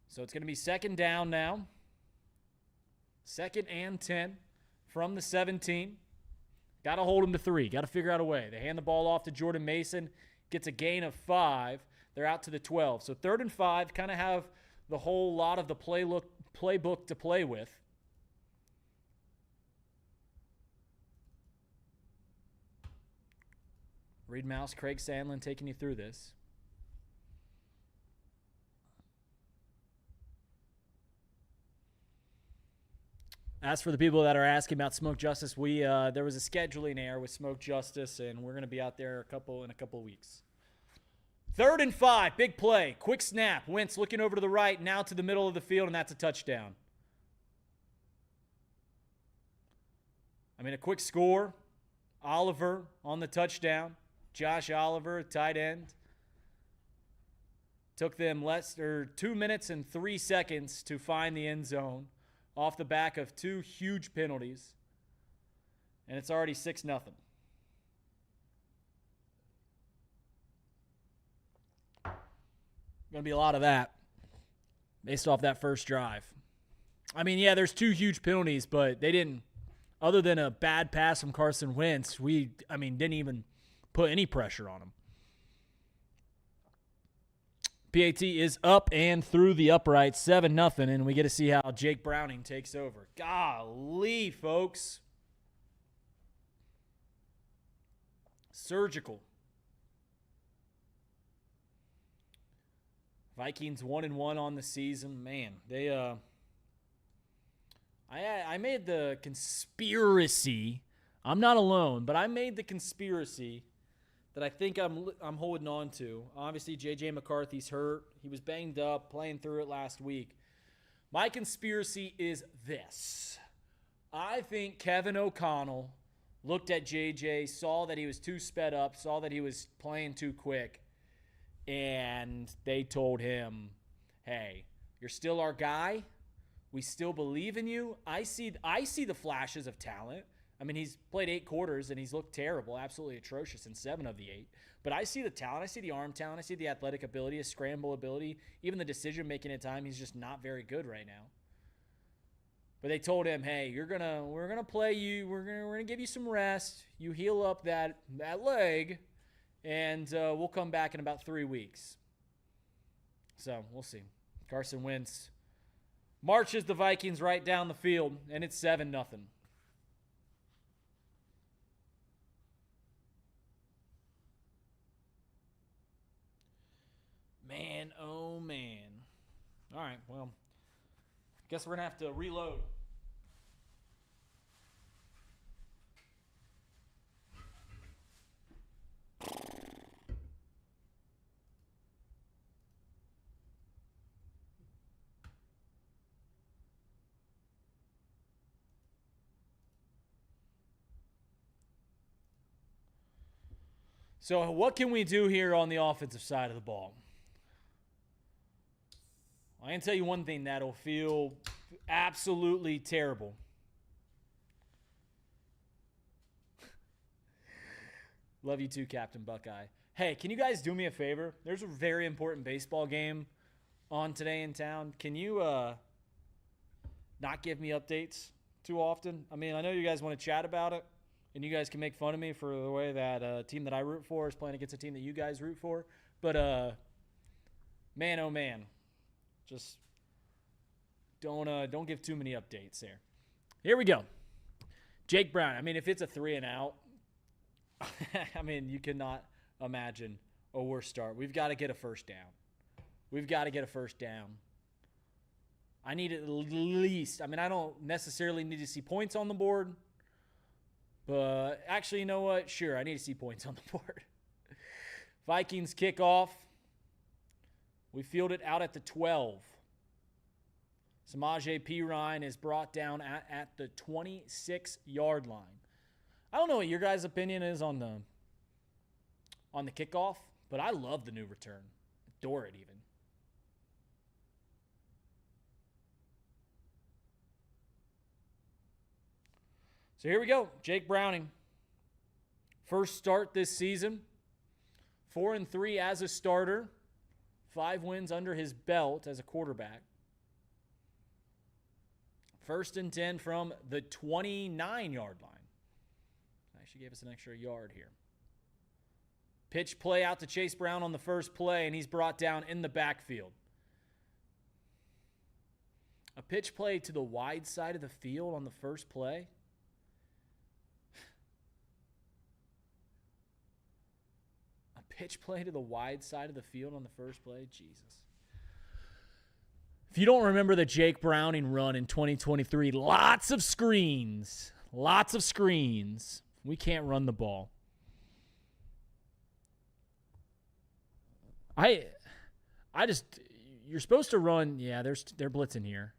E: So it's going to be 2nd down now. 2nd and 10 from the 17. Got to hold them to 3. Got to figure out a way. They hand the ball off to Jordan Mason. Gets a gain of 5. They're out to the 12. So 3rd and 5, kind of have the whole lot of the playbook to play with. Reid Maus, Craig Sandlin taking you through this. As for the people that are asking about Smoke Justice, there was a scheduling error with Smoke Justice, and we're going to be out there in a couple weeks. 3rd and 5, big play, quick snap. Wentz looking over to the right, now to the middle of the field, and that's a touchdown. I mean, a quick score. Oliver on the touchdown. Josh Oliver, tight end. Took them 2 minutes and 3 seconds to find the end zone off the back of 2 huge penalties. And it's already 6-0. Going to be a lot of that based off that first drive. I mean, yeah, there's 2 huge penalties, but they didn't other than a bad pass from Carson Wentz, didn't even put any pressure on him. PAT is up and through the upright, 7-0, and we get to see how Jake Browning takes over. Golly, folks. Surgical. Vikings 1-1 on the season. Man, they I made the conspiracy. I'm not alone, but I made the conspiracy that I think I'm holding on to. Obviously, J.J. McCarthy's hurt. He was banged up, playing through it last week. My conspiracy is this. I think Kevin O'Connell looked at J.J., saw that he was too sped up, saw that he was playing too quick, and they told him, hey, you're still our guy. We still believe in you. I see the flashes of talent. I mean, he's played 8 quarters, and he's looked terrible, absolutely atrocious in 7 of the 8. But I see the talent. I see the arm talent. I see the athletic ability, his scramble ability, even the decision-making at time. He's just not very good right now. But they told him, hey, we're gonna play you. We're gonna give you some rest. You heal up that leg, and we'll come back in about 3 weeks. So we'll see. Carson Wentz marches the Vikings right down the field, and it's 7-0. Man, oh man. All right, well, I guess we're going to have to reload. So what can we do here on the offensive side of the ball? I can tell you one thing that'll feel absolutely terrible. Love you too, Captain Buckeye. Hey, can you guys do me a favor? There's a very important baseball game on today in town. Can you not give me updates too often? I mean, I know you guys want to chat about it, and you guys can make fun of me for the way that team that I root for is playing against a team that you guys root for. But, man, oh, man. Just don't give too many updates there. Here we go. Jake Brown. I mean, if it's a 3-and-out, I mean, you cannot imagine a worse start. We've got to get a first down. I need at least, I mean, I don't necessarily need to see points on the board, but actually, you know what? Sure, I need to see points on the board. Vikings kickoff. We field it out at the 12. Samaje Perine is brought down at the 26-yard line. I don't know what your guys' opinion is on the kickoff, but I love the new return. Adore it even. So here we go. Jake Browning. First start this season. 4-3 as a starter. 5 wins under his belt as a quarterback. 1st and 10 from the 29-yard line. Actually gave us an extra yard here. Pitch play out to Chase Brown on the first play, and he's brought down in the backfield. A pitch play to the wide side of the field on the first play. Pitch play to the wide side of the field on the first play? Jesus. If you don't remember the Jake Browning run in 2023, lots of screens. We can't run the ball. You're supposed to run, yeah, they're blitzing here.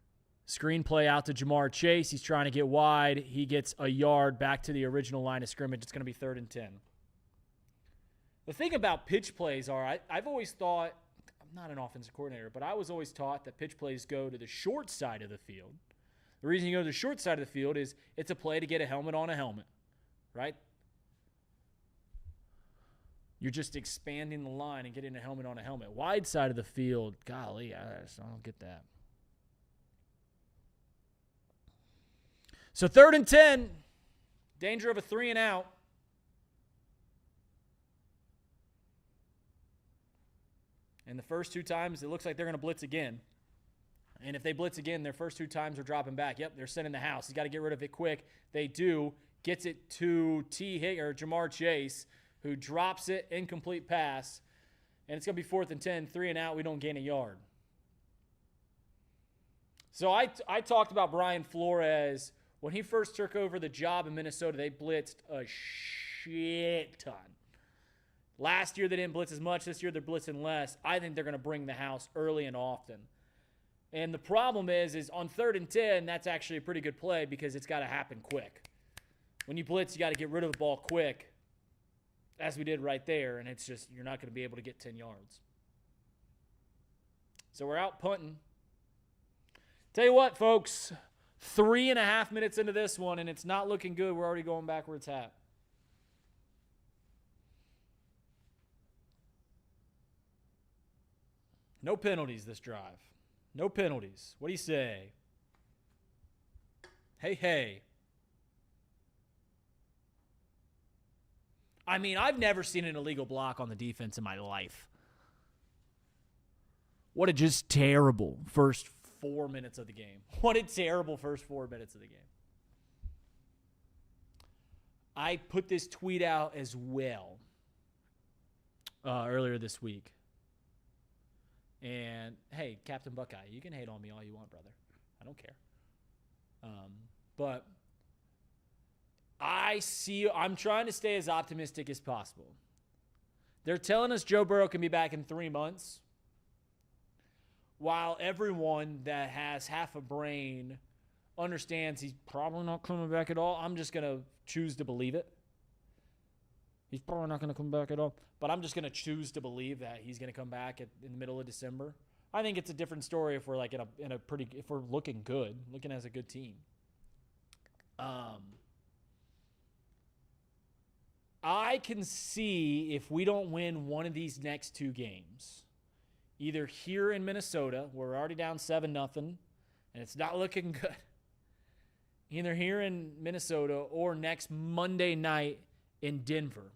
E: Screen play out to Jamar Chase. He's trying to get wide. He gets a yard back to the original line of scrimmage. It's going to be 3rd and 10. The thing about pitch plays are, I've always thought, I'm not an offensive coordinator, but I was always taught that pitch plays go to the short side of the field. The reason you go to the short side of the field is it's a play to get a helmet on a helmet, right? You're just expanding the line and getting a helmet on a helmet. Wide side of the field, golly, I don't get that. So 3rd and 10, Danger of a 3 and out. And the first 2 times, it looks like they're going to blitz again. And if they blitz again, their first 2 times are dropping back. Yep, they're sending the house. He's got to get rid of it quick. They do. Gets it to Jamar Chase, who drops it, incomplete pass. And it's going to be 4th and 10, 3 and out. We don't gain a yard. So I talked about Brian Flores. When he first took over the job in Minnesota, they blitzed a shit ton. Last year, they didn't blitz as much. This year, they're blitzing less. I think they're going to bring the house early and often. And the problem is on 3rd and 10, that's actually a pretty good play because it's got to happen quick. When you blitz, you got to get rid of the ball quick, as we did right there, and it's just you're not going to be able to get 10 yards. So we're out punting. Tell you what, folks, 3.5 minutes into this one, and it's not looking good. We're already going backwards half. No penalties this drive. No penalties. What do you say? Hey. I mean, I've never seen an illegal block on the defense in my life. What a just terrible first 4 minutes of the game. What a terrible first 4 minutes of the game. I put this tweet out as well earlier this week. And, hey, Captain Buckeye, you can hate on me all you want, brother. I don't care. But I'm trying to stay as optimistic as possible. They're telling us Joe Burrow can be back in 3 months, while everyone that has half a brain understands he's probably not coming back at all. I'm just going to choose to believe it. He's probably not going to come back at all. But I'm just going to choose to believe that he's going to come back in the middle of December. I think it's a different story if we're like if we're looking good, looking as a good team. I can see if we don't win one of these next 2 games, either here in Minnesota, where we're already down 7-0, and it's not looking good, either here in Minnesota or next Monday night in Denver.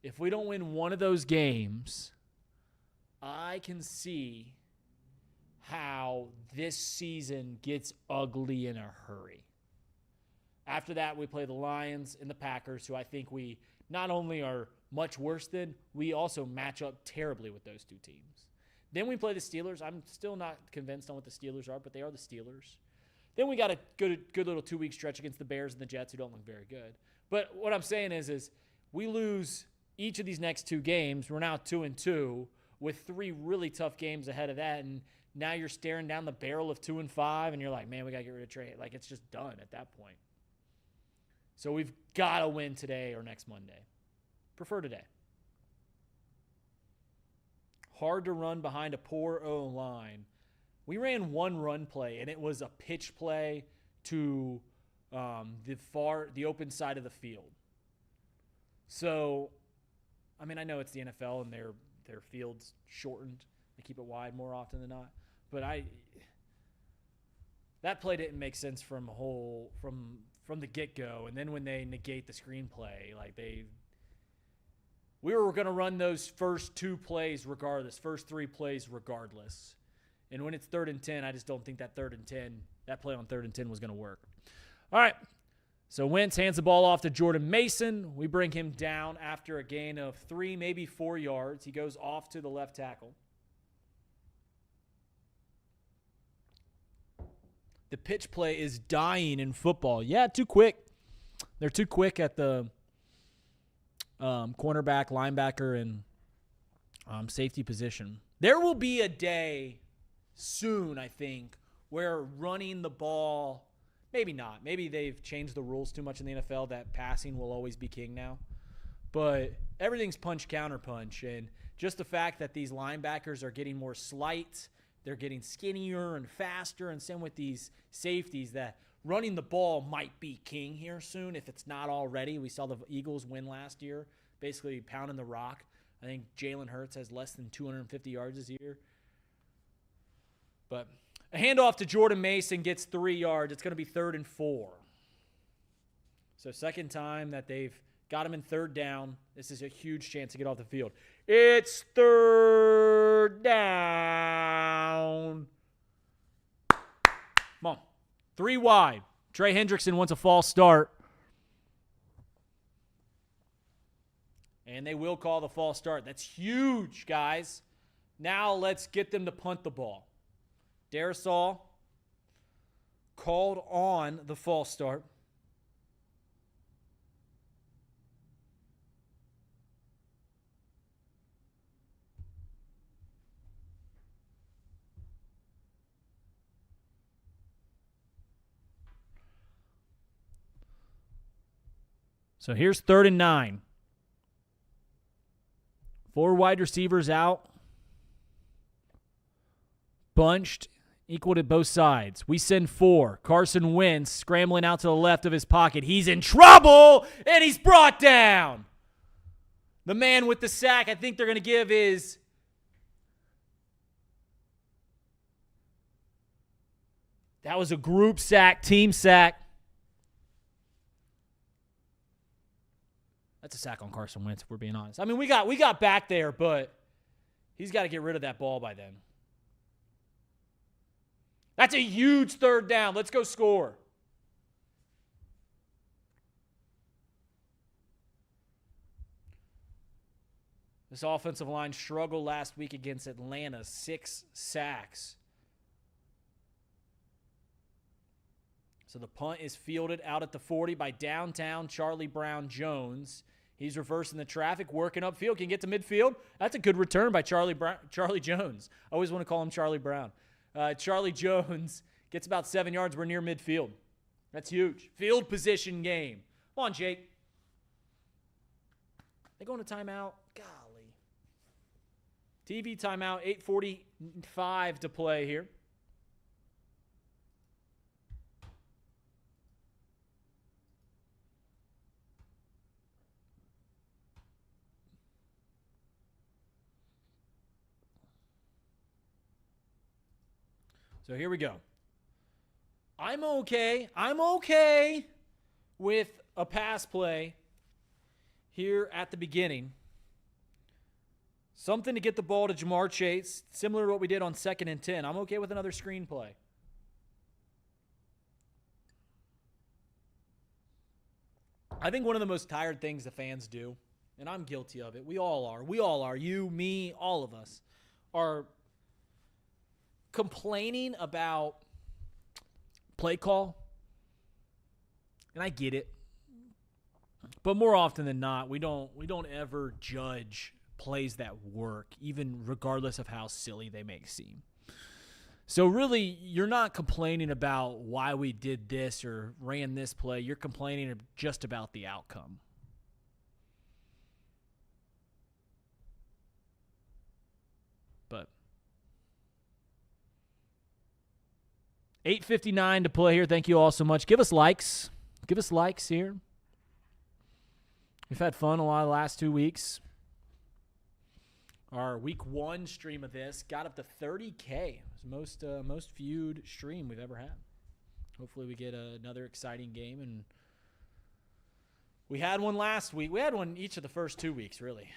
E: If we don't win one of those games, I can see how this season gets ugly in a hurry. After that, we play the Lions and the Packers, who I think we not only are much worse than, we also match up terribly with those 2 teams. Then we play the Steelers. I'm still not convinced on what the Steelers are, but they are the Steelers. Then we got a good little 2-week stretch against the Bears and the Jets, who don't look very good. But what I'm saying is we lose each of these next 2 games. We're now 2-2 with 3 really tough games ahead of that, and now you're staring down the barrel of 2-5, and you're like, man, we got to get rid of Trey. Like, it's just done at that point. So we've got to win today or next Monday. Prefer today. Hard to run behind a poor O-line. We ran 1 run play, and it was a pitch play to the open side of the field. So, I mean, I know it's the NFL and their field's shortened. They keep it wide more often than not. But that play didn't make sense from the get-go. And then when they negate the screenplay, we were going to run those first 2 plays regardless, first 3 plays regardless. And when it's 3rd and 10, I just don't think that play on 3rd and 10 was going to work. All right. So Wentz hands the ball off to Jordan Mason. We bring him down after a gain of 3, maybe 4 yards. He goes off to the left tackle. The pitch play is dying in football. Yeah, too quick. They're too quick at the cornerback, linebacker, and safety position. There will be a day soon, I think, where running the ball, maybe not. Maybe they've changed the rules too much in the NFL that passing will always be king now. But everything's punch, counter punch. And just the fact that these linebackers are getting more slight, they're getting skinnier and faster, and same with these safeties, that running the ball might be king here soon if it's not already. We saw the Eagles win last year, basically pounding the rock. I think Jalen Hurts has less than 250 yards this year. But a handoff to Jordan Mason gets 3 yards. It's going to be 3rd and 4. So second time that they've got him in third down. This is a huge chance to get off the field. It's third down. Come on. 3 wide. Trey Hendrickson wants a false start. And they will call the false start. That's huge, guys. Now let's get them to punt the ball. Darrisaw called on the false start. So here's 3rd and 9. 4 wide receivers out. Bunched, equal to both sides. We send 4. Carson Wentz scrambling out to the left of his pocket. He's in trouble, and he's brought down. The man with the sack, I think they're going to give is that was a group sack, team sack. That's a sack on Carson Wentz, if we're being honest. I mean, we got back there, but he's got to get rid of that ball by then. That's a huge 3rd down. Let's go score. This offensive line struggled last week against Atlanta. 6 sacks. So the punt is fielded out at the 40 by downtown Charlie Brown Jones. He's reversing the traffic, working upfield, can get to midfield. That's a good return by Charlie Jones. I always want to call him Charlie Brown. Charlie Jones gets about 7 yards. We're near midfield. That's huge. Field position game. Come on, Jake. They going to timeout? Golly. TV timeout, 8:45 to play here. So here we go. I'm okay with a pass play here at the beginning. Something to get the ball to Jamar Chase, similar to what we did on 2nd and 10. I'm okay with another screen play. I think one of the most tired things the fans do, and I'm guilty of it, we all are, you, me, all of us, are complaining about play call, and I get it, but more often than not, we don't ever judge plays that work, even regardless of how silly they may seem. So really, you're not complaining about why we did this or ran this play. You're complaining just about the outcome. But 8:59 to play here. Thank you all so much. Give us likes. Give us likes here. We've had fun a lot of the last 2 weeks. Our week 1 stream of this got up to 30K. It was the most viewed stream we've ever had. Hopefully we get another exciting game. And we had one last week. We had one each of the first 2 weeks, really.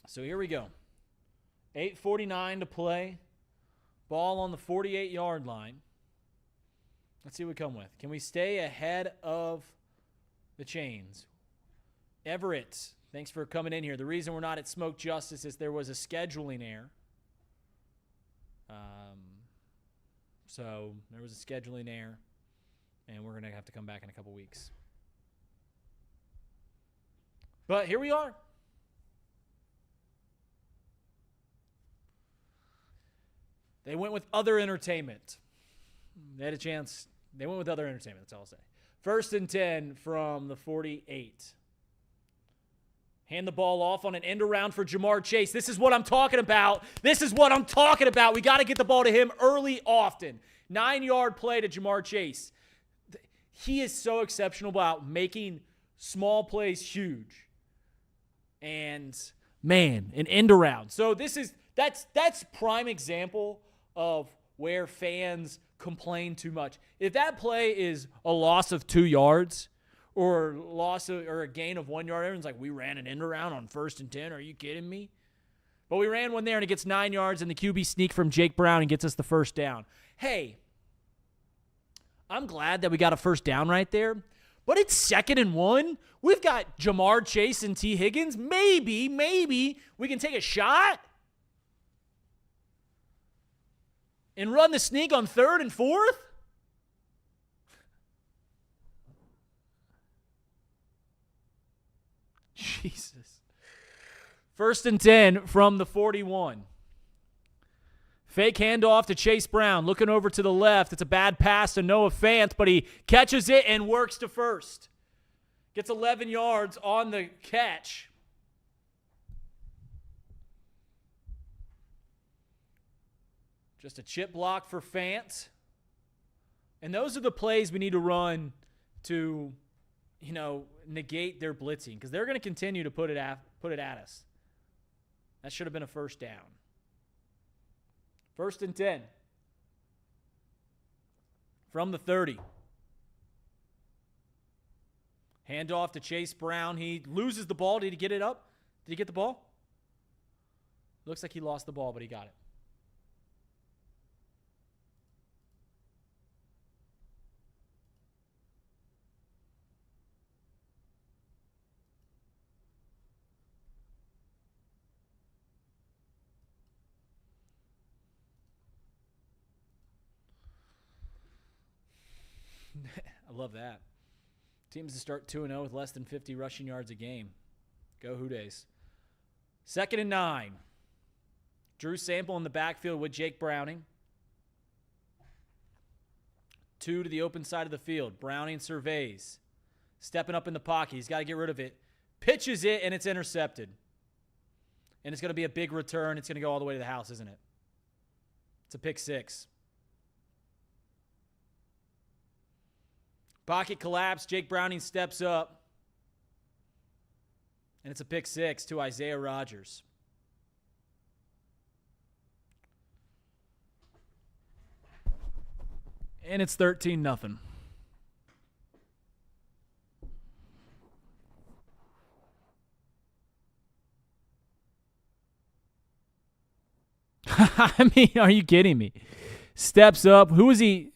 E: So here we go. 8:49 to play. Ball on the 48-yard line. Let's see what we come with. Can we stay ahead of the chains? Everett, thanks for coming in here. The reason we're not at Smoke Justice is there was a scheduling error. So there was a scheduling error, and we're going to have to come back in a couple weeks. But here we are. They went with other entertainment. They had a chance. They went with other entertainment. That's all I'll say. 1st and 10 from the 48. Hand the ball off on an end around for Jamar Chase. This is what I'm talking about. This is what I'm talking about. We got to get the ball to him early, often. 9-yard play to Jamar Chase. He is so exceptional about making small plays huge. And Man, an end around. So that's prime example of where fans complain too much. If that play is a loss of 2 yards or a gain of 1 yard, everyone's like, we ran an end around on 1st and 10. Are you kidding me? But we ran one there and it gets 9 yards and the QB sneak from Jake Brown and gets us the first down. Hey, I'm glad that we got a first down right there. But it's 2nd and 1. We've got Jamar Chase and T. Higgins. Maybe we can take a shot and run the sneak on 3rd and 4th. Jesus. 1st and 10 from the 41. Fake handoff to Chase Brown. Looking over to the left. It's a bad pass to Noah Fant, but he catches it and works to first. Gets 11 yards on the catch. Just a chip block for Fant. And those are the plays we need to run to, negate their blitzing, because they're going to continue to put it at us. That should have been a first down. 1st and 10 from the 30. Handoff to Chase Brown. He loses the ball. Did he get it up? Did he get the ball? Looks like he lost the ball, but he got it. I love that. Teams to start 2-0 with less than 50 rushing yards a game. Go Who Days. 2nd and 9. Drew Sample in the backfield with Jake Browning. 2 to the open side of the field. Browning surveys. Stepping up in the pocket. He's got to get rid of it. Pitches it, and it's intercepted. And it's going to be a big return. It's going to go all the way to the house, isn't it? It's a pick 6. Pocket collapse. Jake Browning steps up. And it's a pick 6 to Isaiah Rodgers. And it's 13-0. I mean, are you kidding me? Steps up. Who is he?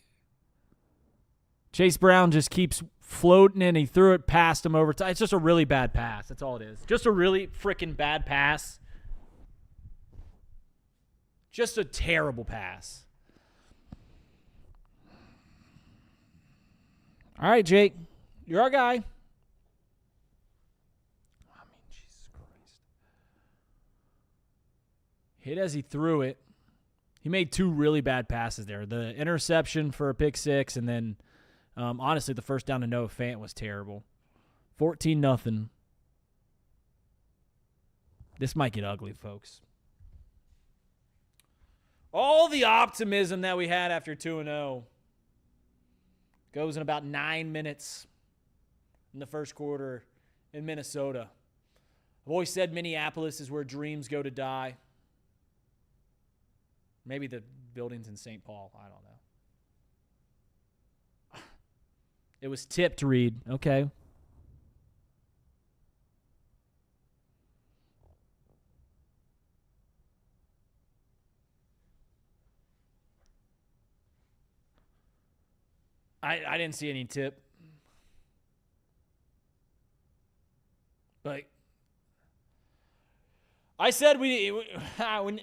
E: Chase Brown just keeps floating and he threw it past him over time. It's just a really bad pass. That's all it is. Just a really freaking bad pass. Just a terrible pass. All right, Jake. You're our guy. I mean, Jesus Christ. Hit as he threw it. He made 2 really bad passes there. The interception for a pick 6, and then, honestly, the first down to Noah Fant was terrible. 14-0. This might get ugly, folks. All the optimism that we had after 2-0 goes in about 9 minutes in the first quarter in Minnesota. I've always said Minneapolis is where dreams go to die. Maybe the building's in St. Paul. I don't know. It was tipped, Reid. Okay. I didn't see any tip. But I said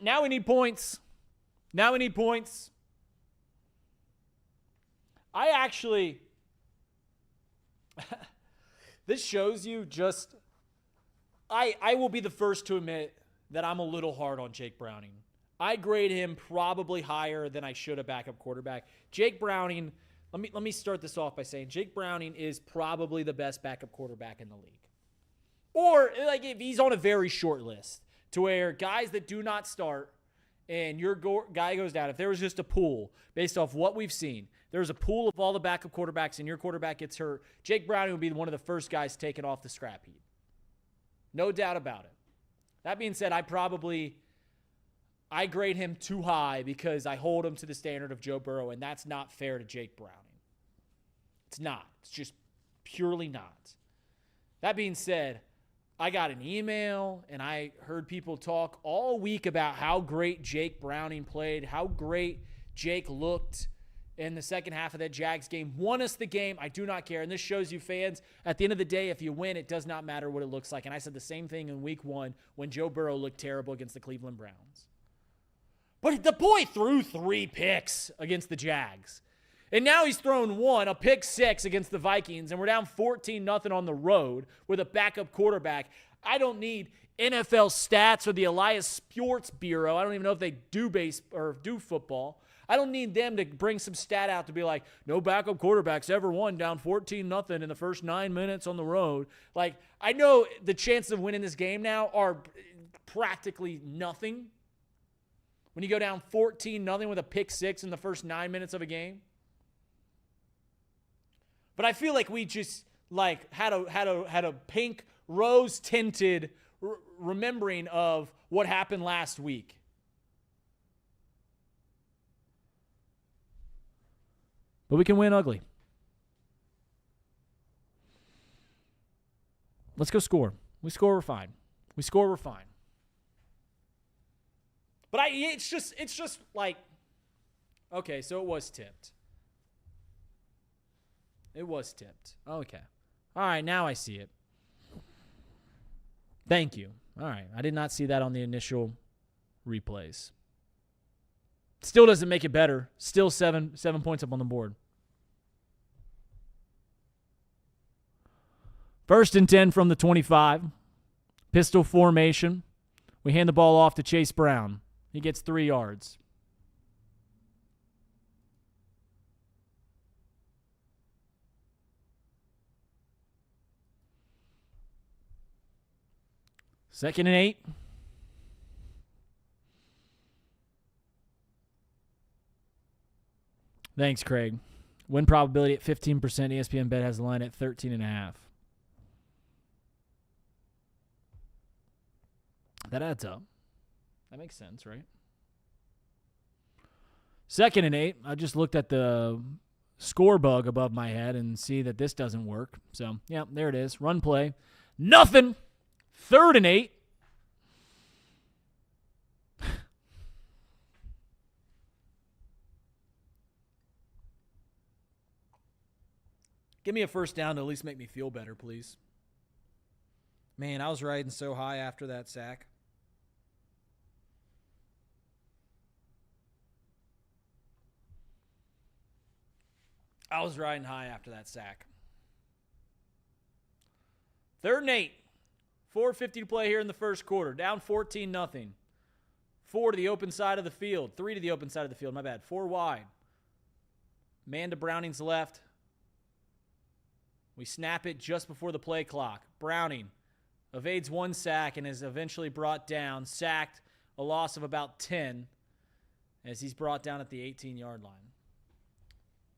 E: now we need points. Now we need points. I actually this shows you just I will be the first to admit that I'm a little hard on Jake Browning. I grade him probably higher than I should a backup quarterback. Jake Browning, let me start this off by saying Jake Browning is probably the best backup quarterback in the league. Or like if he's on a very short list to where guys that do not start and your guy goes down, if there was just a pool based off what we've seen, there's a pool of all the backup quarterbacks and your quarterback gets hurt, Jake Browning would be one of the first guys taken off the scrap heap. No doubt about it. That being said, I grade him too high because I hold him to the standard of Joe Burrow, and that's not fair to Jake Browning. It's not. It's just purely not. That being said, I got an email, and I heard people talk all week about how great Jake Browning played, how great Jake looked in the second half of that Jags game. Won us the game. I do not care. And this shows you fans, at the end of the day, if you win, it does not matter what it looks like. And I said the same thing in week 1 when Joe Burrow looked terrible against the Cleveland Browns. But the boy threw 3 picks against the Jags. And now he's thrown 1, a pick 6 against the Vikings, and we're down 14-0 on the road with a backup quarterback. I don't need NFL stats or the Elias Sports Bureau. I don't even know if they do do football. I don't need them to bring some stat out to be like, no backup quarterbacks ever won down 14-0 in the first 9 minutes on the road. Like, I know the chances of winning this game now are practically nothing. When you go down 14-0 with a pick 6 in the first 9 minutes of a game. But I feel like we just had a pink rose tinted remembering of what happened last week. But we can win ugly. Let's go score. We score, we're fine. We score, we're fine. But it's just like, okay, so it was tipped. It was tipped. Okay. All right, now I see it. Thank you. All right, I did not see that on the initial replays. Still doesn't make it better. Still 7 points up on the board. 1st and 10 from the 25. Pistol formation. We hand the ball off to Chase Brown. He gets 3 yards. Second and 8. Thanks, Craig. Win probability at 15%. ESPN Bet has the line at 13.5. That adds up. That makes sense, right? Second and 8. I just looked at the score bug above my head and see that this doesn't work. So, yeah, there it is. Run play. Nothing. 3rd and 8. Give me a first down to at least make me feel better, please. Man, I was riding so high after that sack. I was riding high after that sack. 3rd and 8. 4:50 to play here in the first quarter. Down 14-0. 4 to the open side of the field. 3 to the open side of the field. My bad. 4 wide. Man to Browning's left. We snap it just before the play clock. Browning evades 1 sack and is eventually brought down. Sacked, a loss of about 10 as he's brought down at the 18-yard line.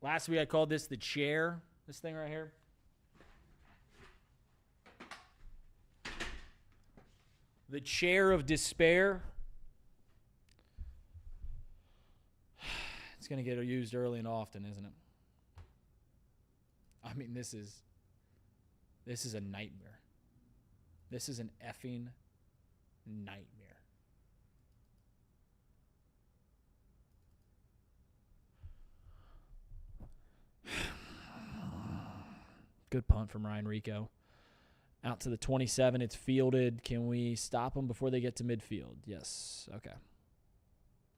E: Last week I called this the chair, this thing right here. The chair of despair. It's going to get used early and often, isn't it? I mean, this is a nightmare. This is an effing nightmare. Good punt from Ryan Rico. Out to the 27. It's fielded. Can we stop them before they get to midfield? Yes. Okay.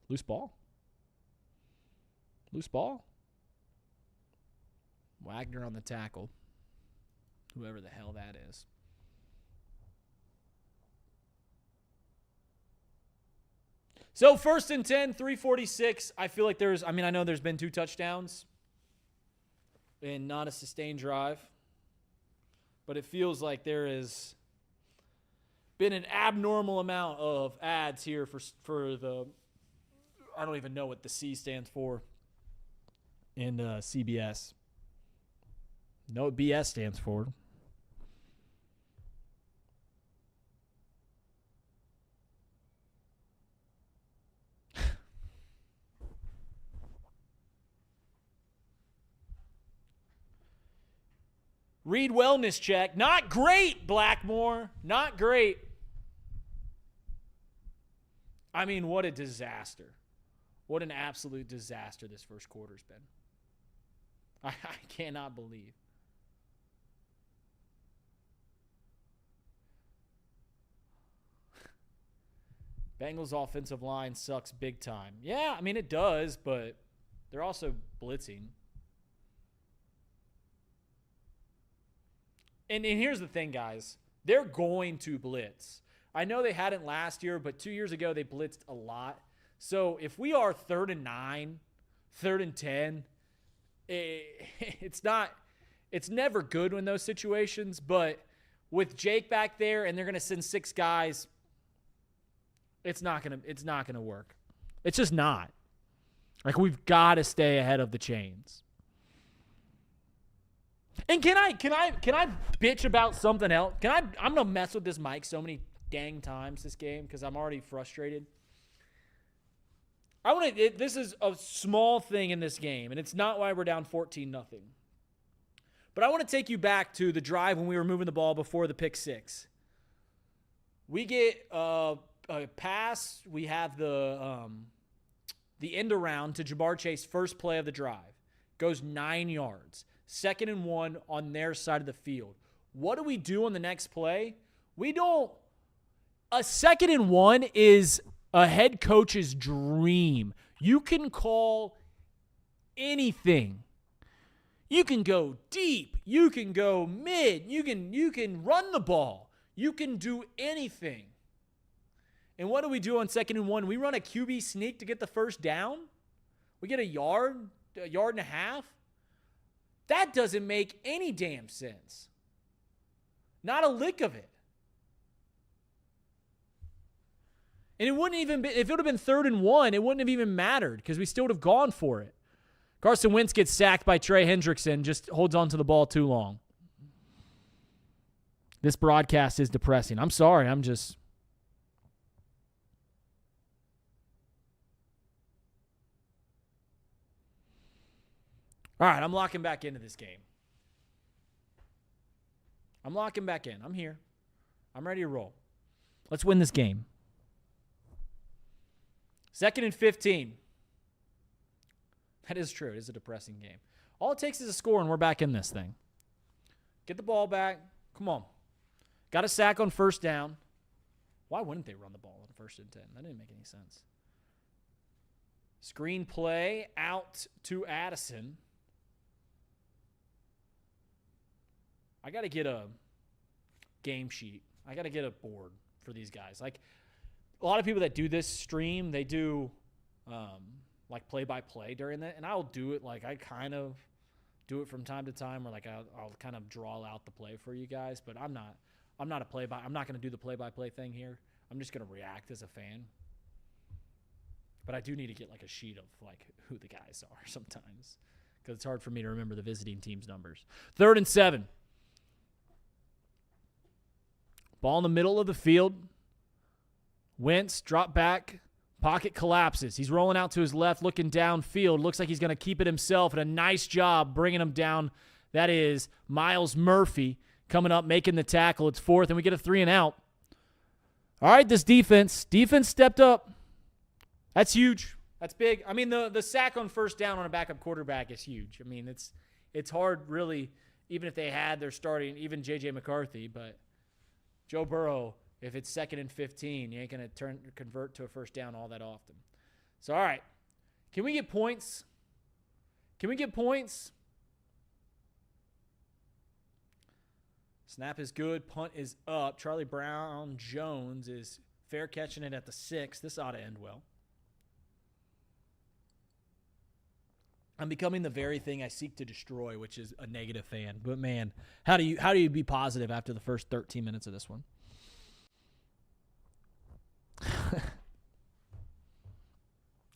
E: Loose ball. Loose ball. Wagner on the tackle. Whoever the hell that is. So 1st and 10, 3:46. I feel like I know there's been 2 touchdowns and not a sustained drive. But it feels like there has been an abnormal amount of ads here for the, I don't even know what the C stands for in CBS. No, what BS stands for. Reid wellness check. Not great, Blackmore. Not great. I mean, what a disaster. What an absolute disaster this first quarter's been. I cannot believe. Bengals offensive line sucks big time. Yeah, I mean, it does, but they're also blitzing. And here's the thing, guys. They're going to blitz. I know they hadn't last year, but 2 years ago they blitzed a lot. So if we are 3rd and 9, 3rd and 10, it's never good in those situations. But with Jake back there and they're going to send 6 guys, it's not gonna work. It's just not. Like, we've got to stay ahead of the chains. And can I bitch about something else? I'm gonna mess with this mic so many dang times this game because I'm already frustrated. This is a small thing in this game, and it's not why we're down 14-0. But I want to take you back to the drive when we were moving the ball before the pick 6. We get a pass. We have the end around to Ja'Marr Chase, first play of the drive. Goes 9 yards. 2nd and 1 on their side of the field. What do we do on the next play? We don't. A 2nd and 1 is a head coach's dream. You can call anything. You can go deep. You can go mid. You can run the ball. You can do anything. And what do we do on 2nd and 1? We run a QB sneak to get the first down. We get a yard and a half. That doesn't make any damn sense. Not a lick of it. And it wouldn't even be, if it would have been 3rd and 1, it wouldn't have even mattered because we still would have gone for it. Carson Wentz gets sacked by Trey Hendrickson, just holds on to the ball too long. This broadcast is depressing. I'm sorry. I'm just... All right, I'm locking back into this game. I'm locking back in. I'm here. I'm ready to roll. Let's win this game. 2nd and 15. That is true. It is a depressing game. All it takes is a score, and we're back in this thing. Get the ball back. Come on. Got a sack on 1st down. Why wouldn't they run the ball on 1st and 10? That didn't make any sense. Screen play out to Addison. I got to get a game sheet. I got to get a board for these guys. Like, a lot of people that do this stream, they do like play-by-play during that, and I'll do it. Like, I kind of do it from time to time, or like I'll kind of draw out the play for you guys. But I'm not I'm not going to do the play-by-play thing here. I'm just going to react as a fan. But I do need to get like a sheet of like who the guys are sometimes, because it's hard for me to remember the visiting team's numbers. 3rd and 7. Ball in the middle of the field. Wentz, drop back. Pocket collapses. He's rolling out to his left, looking downfield. Looks like he's going to keep it himself, and a nice job bringing him down. That is Myles Murphy coming up, making the tackle. It's 4th, and we get a 3 and out. All right, this defense stepped up. That's huge. That's big. I mean, the sack on 1st down on a backup quarterback is huge. I mean, it's hard, really, even if they had their starting, even J.J. McCarthy, but Joe Burrow, if it's 2nd and 15, you ain't going to convert to a 1st down all that often. So, all right. Can we get points? Snap is good. Punt is up. Charlie Brown Jones is fair catching it at the 6. This ought to end well. I'm becoming the very thing I seek to destroy, which is a negative fan. But man, how do you be positive after the first 13 minutes of this one?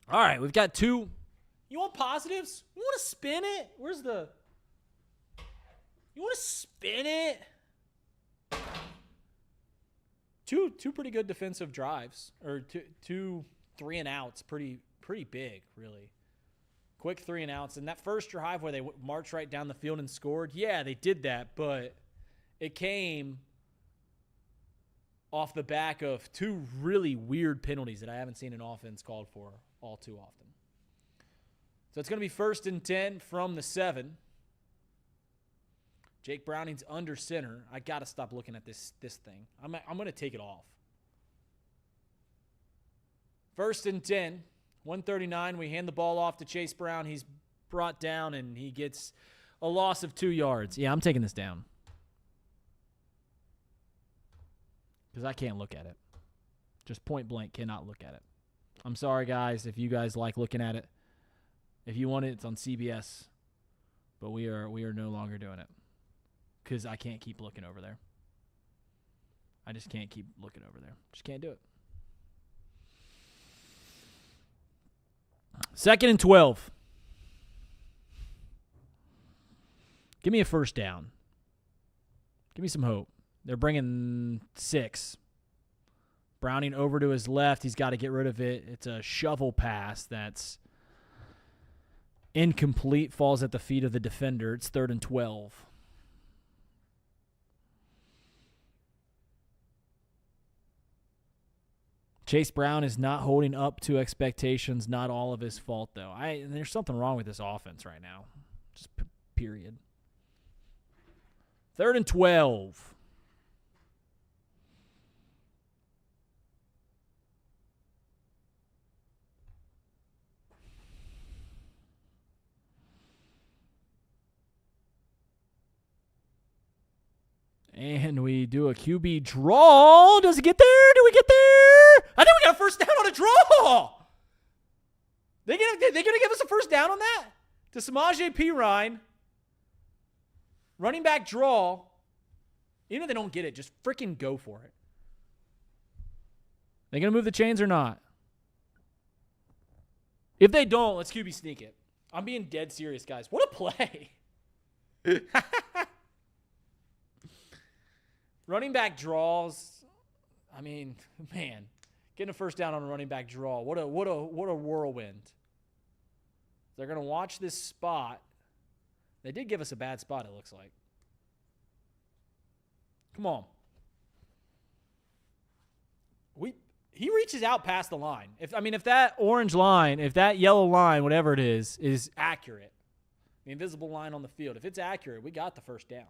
E: All right, we've got 2. You want positives? You want to spin it? You want to spin it? 2 pretty good defensive drives, or two 3 and outs, pretty big, really. quick 3 and outs. And that first drive where they marched right down the field and scored, yeah, they did that, but it came off the back of 2 really weird penalties that I haven't seen an offense called for all too often. So it's going to be 1st and 10 from the 7. Jake Browning's under center. I got to stop looking at this thing. I'm going to take it off. 1st and 10, 139. We hand the ball off to Chase Brown. He's brought down, and he gets a loss of 2 yards. Yeah, I'm taking this down because I can't look at it. Just point blank, cannot look at it. I'm sorry, guys, if you guys like looking at it. If you want it, it's on CBS. But we are no longer doing it because I can't keep looking over there. I just can't keep looking over there. Just can't do it. 2nd and 12. Give me a first down. Give me some hope. They're bringing 6. Browning over to his left. He's got to get rid of it. It's a shovel pass that's incomplete, falls at the feet of the defender. It's 3rd and 12. Chase Brown is not holding up to expectations. Not all of his fault, though. There's something wrong with this offense right now. Just period. 3rd and 12. And we do a QB draw. Does it get there? Do we get there? I think we got a first down on a draw. They gonna give us a first down on that? To Samaje Perine. Running back draw. Even if they don't get it, just freaking go for it. They going to move the chains or not? If they don't, let's QB sneak it. I'm being dead serious, guys. What a play. Running back draws. I mean, man, getting a first down on a running back draw. What a whirlwind. They're going to watch this spot. They did give us a bad spot, it looks like. Come on. He reaches out past the line. If that orange line, if that yellow line, whatever it is accurate, the invisible line on the field, if it's accurate, we got the first down.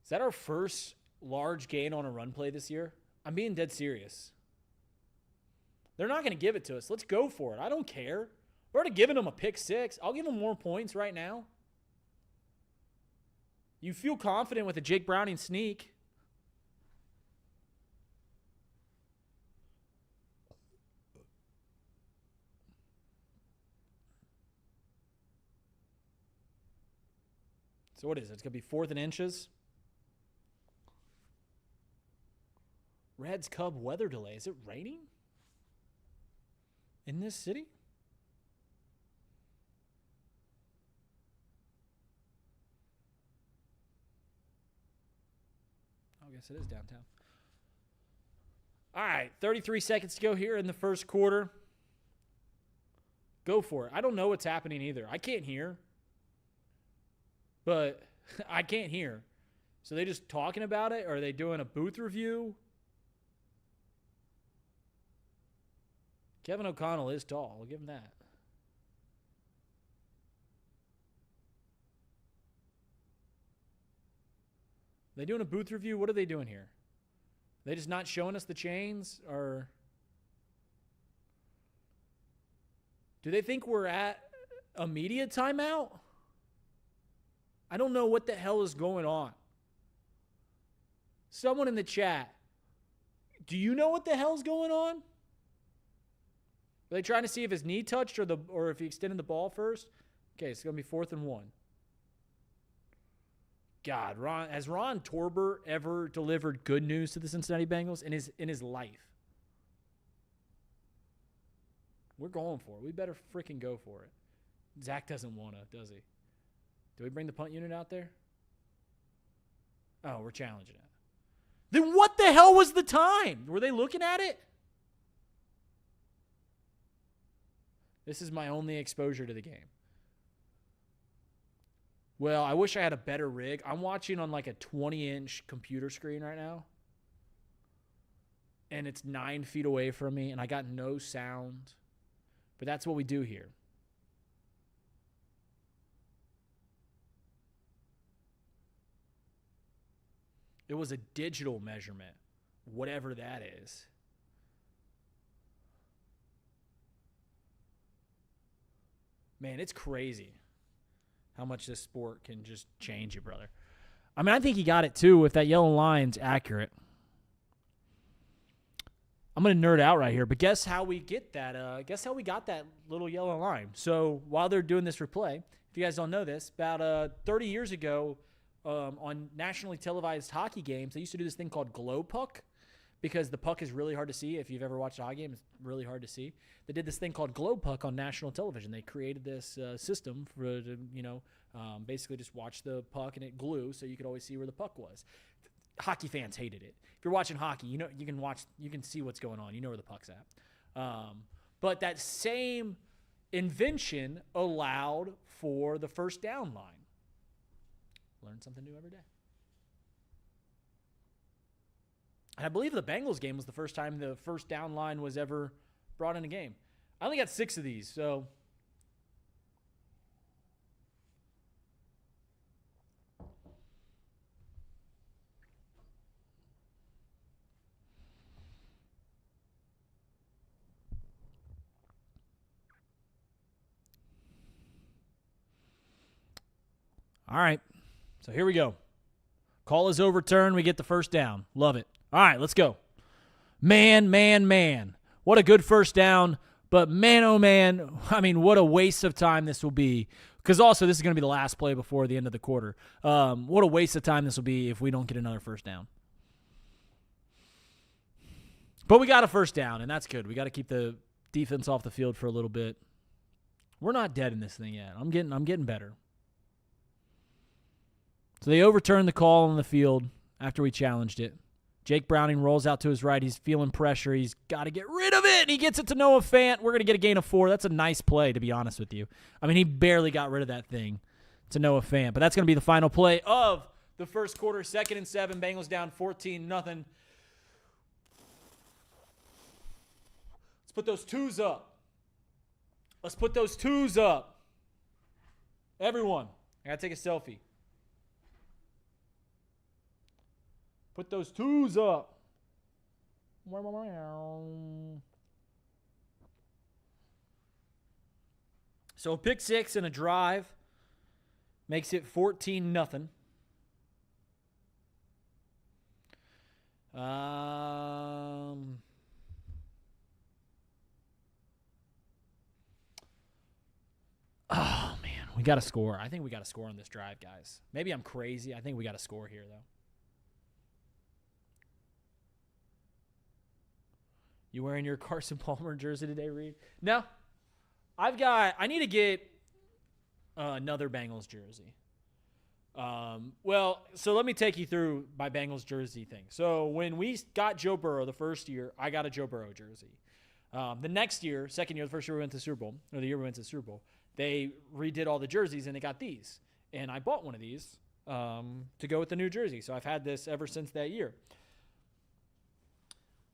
E: Is that our first large gain on a run play this year? I'm being dead serious. They're not going to give it to us. Let's go for it. I don't care. We're already giving them a pick 6. I'll give them more points right now. You feel confident with a Jake Browning sneak. So what is it? It's going to be 4th and inches. Reds Cub weather delay. Is it raining in this city? I guess it is downtown. All right, 33 seconds to go here in the first quarter. Go for it. I don't know what's happening either. I can't hear. But I can't hear. So they just talking about it? Or are they doing a booth review? Kevin O'Connell is tall. We'll give him that. They doing a booth review? What are they doing here? They just not showing us the chains? Or do they think we're at a media timeout? I don't know what the hell is going on. Someone in the chat, do you know what the hell's going on? Are they trying to see if his knee touched or if he extended the ball first? Okay, it's going to be 4th and 1. God, has Ron Torbert ever delivered good news to the Cincinnati Bengals in his life? We're going for it. We better freaking go for it. Zach doesn't want to, does he? Do we bring the punt unit out there? Oh, we're challenging it. Then what the hell was the time? Were they looking at it? This is my only exposure to the game. Well, I wish I had a better rig. I'm watching on like a 20-inch computer screen right now. And it's 9 feet away from me, and I got no sound. But that's what we do here. It was a digital measurement, whatever that is. Man, it's crazy how much this sport can just change you, brother. I mean, I think he got it too if that yellow line's accurate. I'm going to nerd out right here, but guess how we get that? Guess how we got that little yellow line? So while they're doing this replay, if you guys don't know this, about 30 years ago on nationally televised hockey games, they used to do this thing called glow puck because the puck is really hard to see. If you've ever watched a hockey game, it's really hard to see. They did this thing called glow puck on national television. They created this system for, basically just watch the puck and it glue so you could always see where the puck was. Hockey fans hated it. If you're watching hockey, you can see what's going on. You know where the puck's at. But that same invention allowed for the first down line. Learn something new every day. And I believe the Bengals game was the first time the first down line was ever brought in a game. I only got 6 of these, so all right. So here we go. Call is overturned. We get the first down. Love it. All right, let's go. Man. What a good first down. But man, oh man, I mean, what a waste of time this will be. Because also, this is going to be the last play before the end of the quarter. What a waste of time this will be if we don't get another first down. But we got a first down, and that's good. We got to keep the defense off the field for a little bit. We're not dead in this thing yet. I'm getting better. So they overturned the call on the field after we challenged it. Jake Browning rolls out to his right. He's feeling pressure. He's got to get rid of it, and he gets it to Noah Fant. We're going to get a gain of 4. That's a nice play, to be honest with you. I mean, he barely got rid of that thing to Noah Fant, but that's going to be the final play of the first quarter. 2nd and 7. Bengals down 14-0. Let's put those twos up. Everyone, I got to take a selfie. Put those twos up. So a pick 6 and a drive makes it 14-0. Oh, man. We got to score. I think we got to score on this drive, guys. Maybe I'm crazy. I think we got to score here, though. You wearing your Carson Palmer jersey today, Reid? No. I need to get another Bengals jersey. So let me take you through my Bengals jersey thing. So when we got Joe Burrow the first year, I got a Joe Burrow jersey. The next year, second year, the first year we went to the Super Bowl, or the year we went to the Super Bowl, they redid all the jerseys and they got these. And I bought one of these to go with the new jersey. So I've had this ever since that year.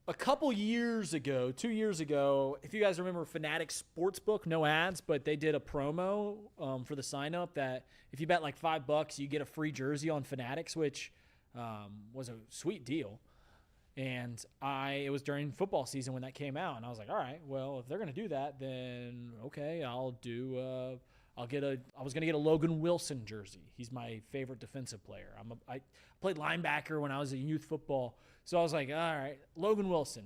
E: A couple years ago, 2 years ago, if you guys remember Fanatics Sportsbook, no ads, but they did a promo for the sign-up that if you bet like $5, you get a free jersey on Fanatics, which was a sweet deal. And it was during football season when that came out, and I was like, all right, well, if they're going to do that, then okay, I was going to get a Logan Wilson jersey. He's my favorite defensive player. I played linebacker when I was in youth football. So I was like, all right, Logan Wilson.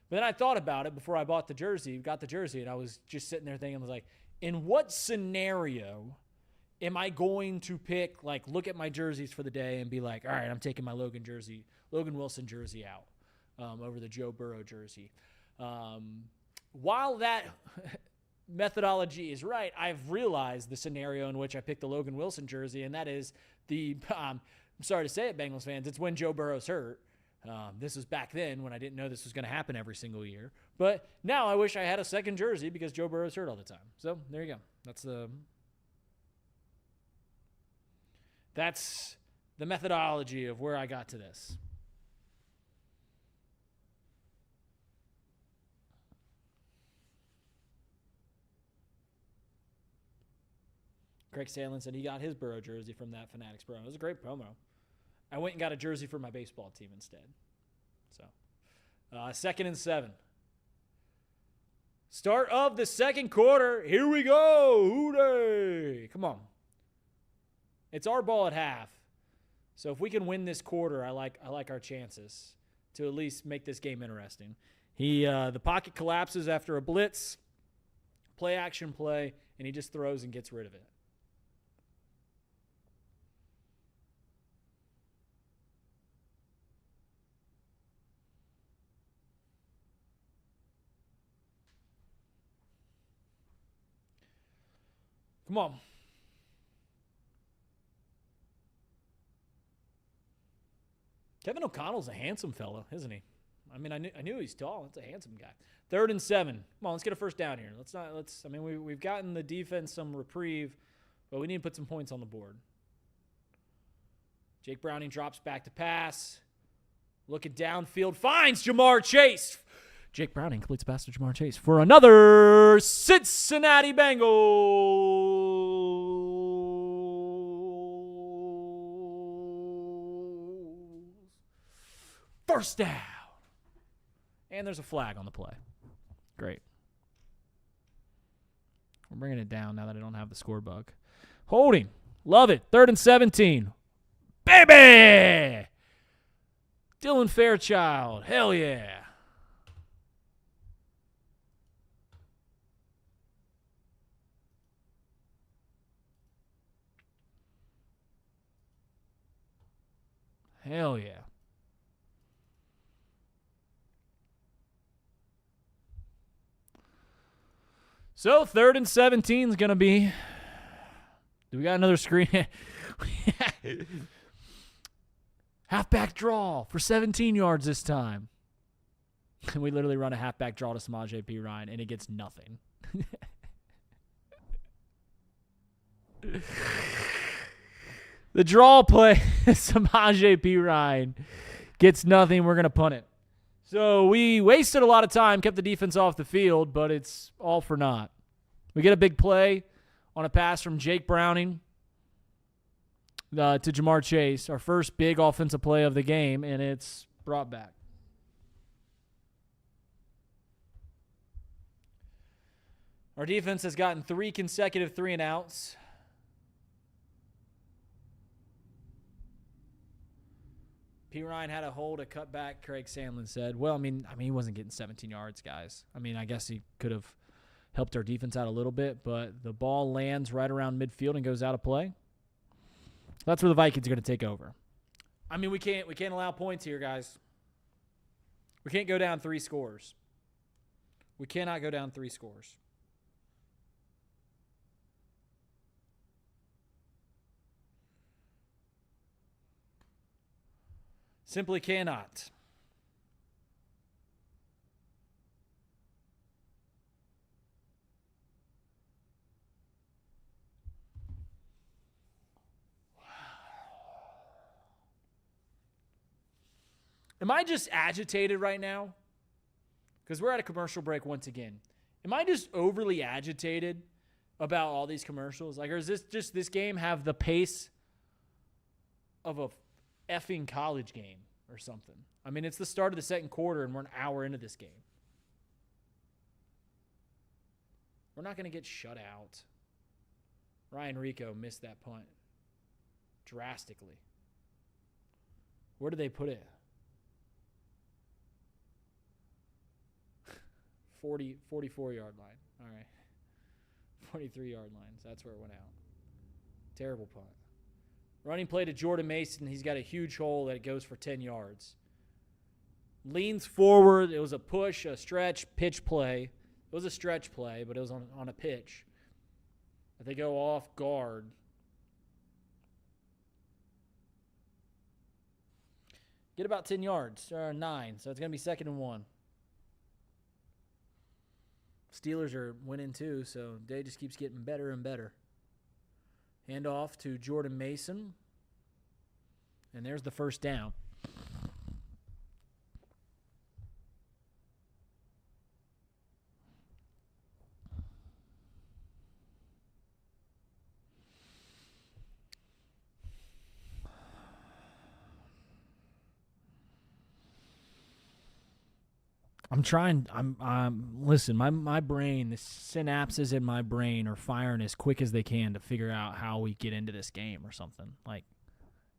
E: But then I thought about it before I got the jersey, and I was just sitting there thinking, I was like, in what scenario am I going to pick, like, look at my jerseys for the day and be like, all right, I'm taking my Logan Wilson jersey out over the Joe Burrow jersey. While that methodology is right, I've realized the scenario in which I picked the Logan Wilson jersey, and that is I'm sorry to say it, Bengals fans, it's when Joe Burrow's hurt. This was back then when I didn't know this was going to happen every single year. But now I wish I had a second jersey because Joe Burrow's hurt all the time. So there you go. That's the methodology of where I got to this. Craig Sandlin said he got his Burrow jersey from that Fanatics promo. It was a great promo. I went and got a jersey for my baseball team instead. So, 2nd and 7. Start of the second quarter. Here we go. Hooray. Come on. It's our ball at half. So if we can win this quarter, I like our chances to at least make this game interesting. The pocket collapses after a blitz, play action play, and he just throws and gets rid of it. Come on. Kevin O'Connell's a handsome fellow, isn't he? I mean, I knew he's tall. That's a handsome guy. 3rd and 7. Come on, let's get a first down here. We've gotten the defense some reprieve, but we need to put some points on the board. Jake Browning drops back to pass. Looking downfield, finds Jamar Chase. Jake Browning completes pass to Jamar Chase for another Cincinnati Bengals first down. And there's a flag on the play. Great. We're bringing it down now that I don't have the score bug. Holding. Love it. 3rd and 17. Baby! Dylan Fairchild. Hell yeah. Hell yeah. So 3rd and 17 is going to be. Do we got another screen? Halfback draw for 17 yards this time. And we literally run a halfback draw to Samaje P. Ryan, and it gets nothing. The draw play, Samaje P. Ryan gets nothing. We're going to punt it. So we wasted a lot of time, kept the defense off the field, but it's all for naught. We get a big play on a pass from Jake Browning to Jamar Chase, our first big offensive play of the game, and it's brought back. Our defense has gotten 3 consecutive 3-and-outs. P. Ryan had a hold, a cutback, Craig Sandlin said. Well, I mean, he wasn't getting 17 yards, guys. I mean, I guess he could have helped our defense out a little bit, but the ball lands right around midfield and goes out of play. That's where the Vikings are going to take over. I mean, we can't allow points here, guys. We can't go down 3 scores. We cannot go down 3 scores. Simply cannot. Am I just agitated right now? Because we're at a commercial break once again. Am I just overly agitated about all these commercials? Like, or is this game have the pace of a effing college game or something? I mean, it's the start of the second quarter and we're an hour into this game. We're not going to get shut out. Ryan Rico missed that punt drastically. Where did they put it? 44-yard line. All right. 43-yard lines. That's where it went out. Terrible punt. Running play to Jordan Mason. He's got a huge hole that goes for 10 yards. Leans forward. It was a push, a stretch, pitch play. It was a stretch play, but it was on a pitch. If they go off guard, get about 10 yards, or 9. So it's going to be 2nd and 1. Steelers are winning too, so day just keeps getting better and better. Hand off to Jordan Mason. And there's the first down. Listen, my brain, the synapses in my brain are firing as quick as they can to figure out how we get into this game or something.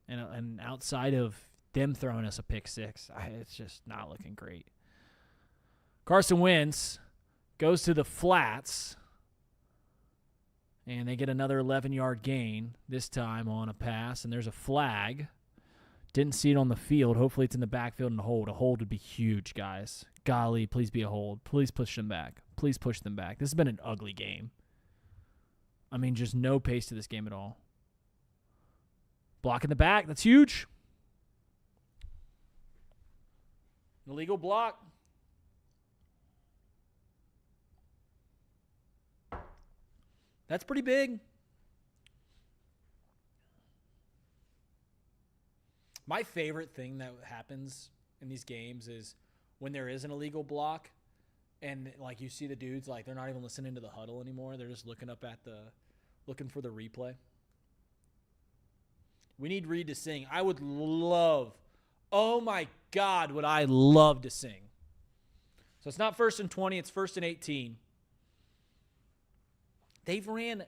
E: And outside of them throwing us a pick 6, it's just not looking great. Carson Wentz goes to the flats, and they get another 11-yard gain, this time on a pass, and there's a flag. Didn't see it on the field. Hopefully it's in the backfield and a hold. A hold would be huge, guys. Golly, please be a hold. Please push them back. Please push them back. This has been an ugly game. I mean, just no pace to this game at all. Block in the back. That's huge. Illegal block. That's pretty big. My favorite thing that happens in these games is when there is an illegal block and like you see the dudes, like they're not even listening to the huddle anymore. They're just looking for the replay. We need Reid to sing. I would love, oh my God, would I love to sing. So it's not 1st and 20, it's 1st and 18. They've ran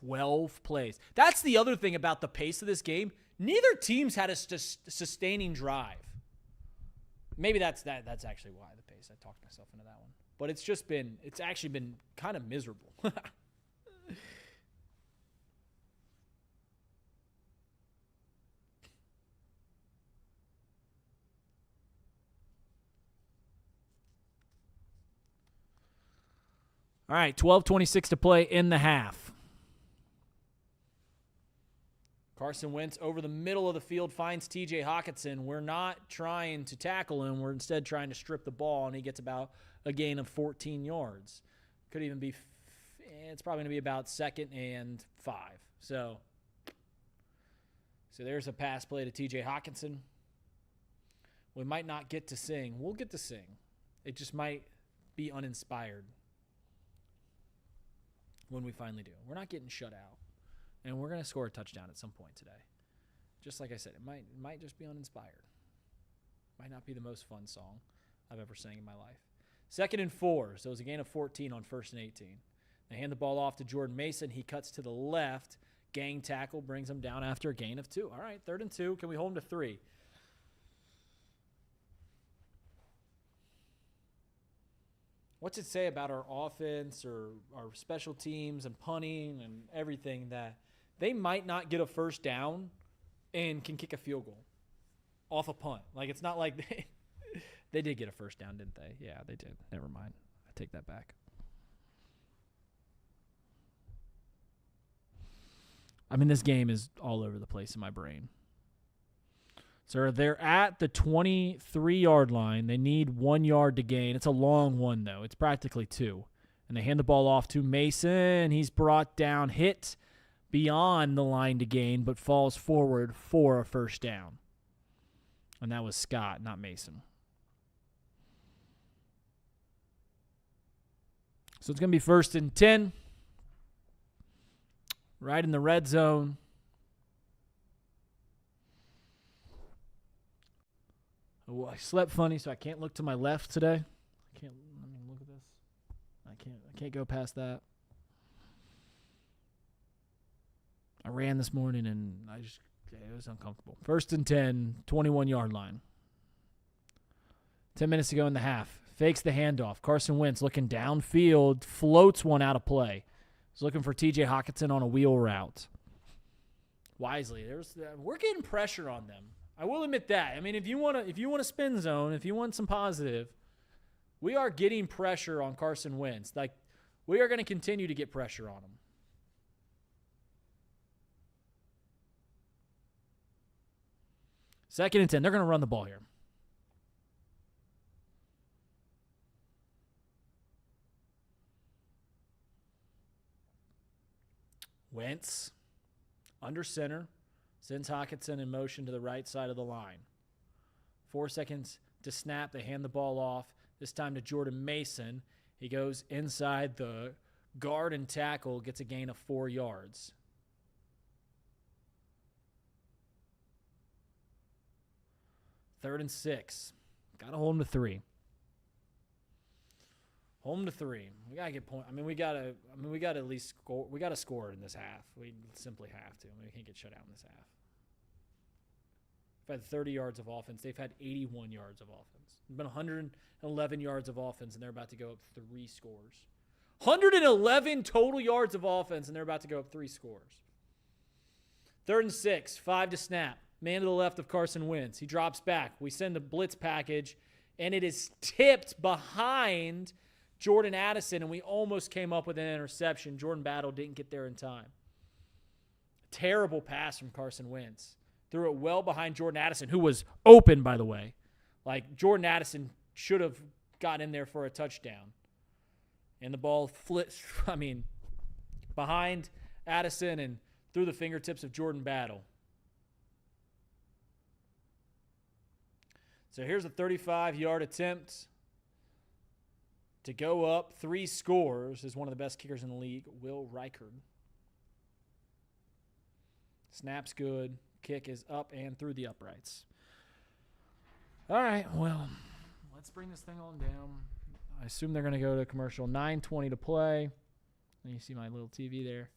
E: 12 plays. That's the other thing about the pace of this game. Neither team's had a sustaining drive. Maybe that's actually why the pace. I talked myself into that one. But it's actually been kind of miserable. All right, 12:26 to play in the half. Carson Wentz over the middle of the field finds T.J. Hockenson. We're not trying to tackle him. We're instead trying to strip the ball, and he gets about a gain of 14 yards. Could even be it's probably going to be about 2nd and 5. So there's a pass play to T.J. Hockenson. We might not get to sing. We'll get to sing. It just might be uninspired when we finally do. We're not getting shut out. And we're going to score a touchdown at some point today. Just like I said, it might just be uninspired. Might not be the most fun song I've ever sang in my life. 2nd and 4, so it was a gain of 14 on 1st and 18. They hand the ball off to Jordan Mason. He cuts to the left. Gang tackle brings him down after a gain of 2. All right, 3rd and 2. Can we hold him to 3? What's it say about our offense or our special teams and punting and everything that they might not get a first down and can kick a field goal off a punt? Like, it's not like they did get a first down, didn't they? Yeah, they did. Never mind. I take that back. I mean, this game is all over the place in my brain. So they're at the 23-yard line. They need 1 yard to gain. It's a long one, though. It's practically 2. And they hand the ball off to Mason. He's brought down, hit beyond the line to gain, but falls forward for a first down. And that was Scott, not Mason. So it's going to be 1st and 10. Right in the red zone. Oh, I slept funny, so I can't look to my left today. Let me look at this. I can't go past that. I ran this morning, and it was uncomfortable. 1st and 10, 21-yard line. 10 minutes to go in the half. Fakes the handoff. Carson Wentz looking downfield, floats one out of play. He's looking for T.J. Hockenson on a wheel route. Wisely, we're getting pressure on them. I will admit that. I mean, if you want to spin zone, if you want some positive, We are getting pressure on Carson Wentz. Like, we are going to continue to get pressure on him. Second and 10. They're going to run the ball here. Wentz, under center, sends Hockenson in motion to the right side of the line. 4 seconds to snap. They hand the ball off, this time to Jordan Mason. He goes inside the guard and tackle, gets a gain of 4 yards. Third and 6. Got to hold him to 3. Hold him to 3. We gotta get point. We gotta at least score. We gotta score in this half. We simply have to. We can't get shut out in this half. We've had 30 yards of offense. They've had 81 yards of offense. It's been 111 yards of offense, and they're about to go up 3 scores. 111 total yards of offense, and they're about to go up 3 scores. Third and 6. 5 to snap. Man to the left of Carson Wentz. He drops back. We send a blitz package, and it is tipped behind Jordan Addison, and we almost came up with an interception. Jordan Battle didn't get there in time. Terrible pass from Carson Wentz. Threw it well behind Jordan Addison, who was open, by the way. Like, Jordan Addison should have got in there for a touchdown. And the ball flips, behind Addison and through the fingertips of Jordan Battle. So here's a 35-yard attempt to go up 3 scores is one of the best kickers in the league, Will Reichard. Snap's good. Kick is up and through the uprights. All right, well, let's bring this thing on down. I assume they're going to go to commercial. 9:20 to play. And you see my little TV there.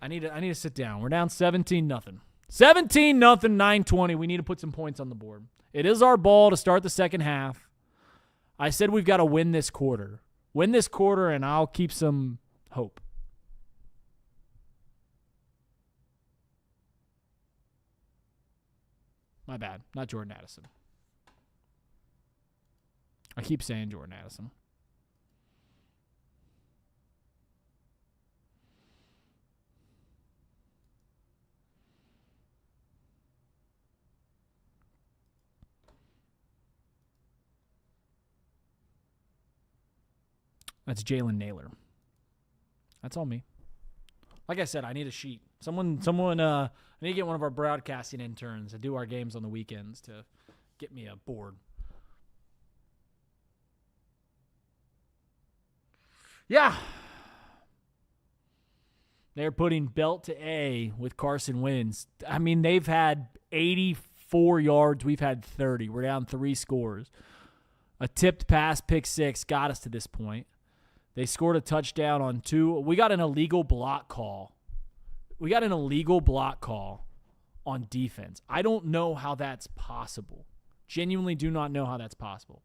E: I need to sit down. We're down 17-0. 17-0, 9:20. We need to put some points on the board. It is our ball to start the second half. I said we've got to win this quarter. Win this quarter, and I'll keep some hope. My bad. Not Jordan Addison. I keep saying Jordan Addison. That's Jalen Naylor. That's all me. Like I said, I need a sheet. Someone. I need to get one of our broadcasting interns to do our games on the weekends to get me a board. Yeah. They're putting belt to A with Carson Wentz. They've had 84 yards. We've had 30. We're down 3 scores. A tipped pass, pick 6, got us to this point. They scored a touchdown on 2. We got an illegal block call. On defense. I don't know how that's possible. Genuinely do not know how that's possible.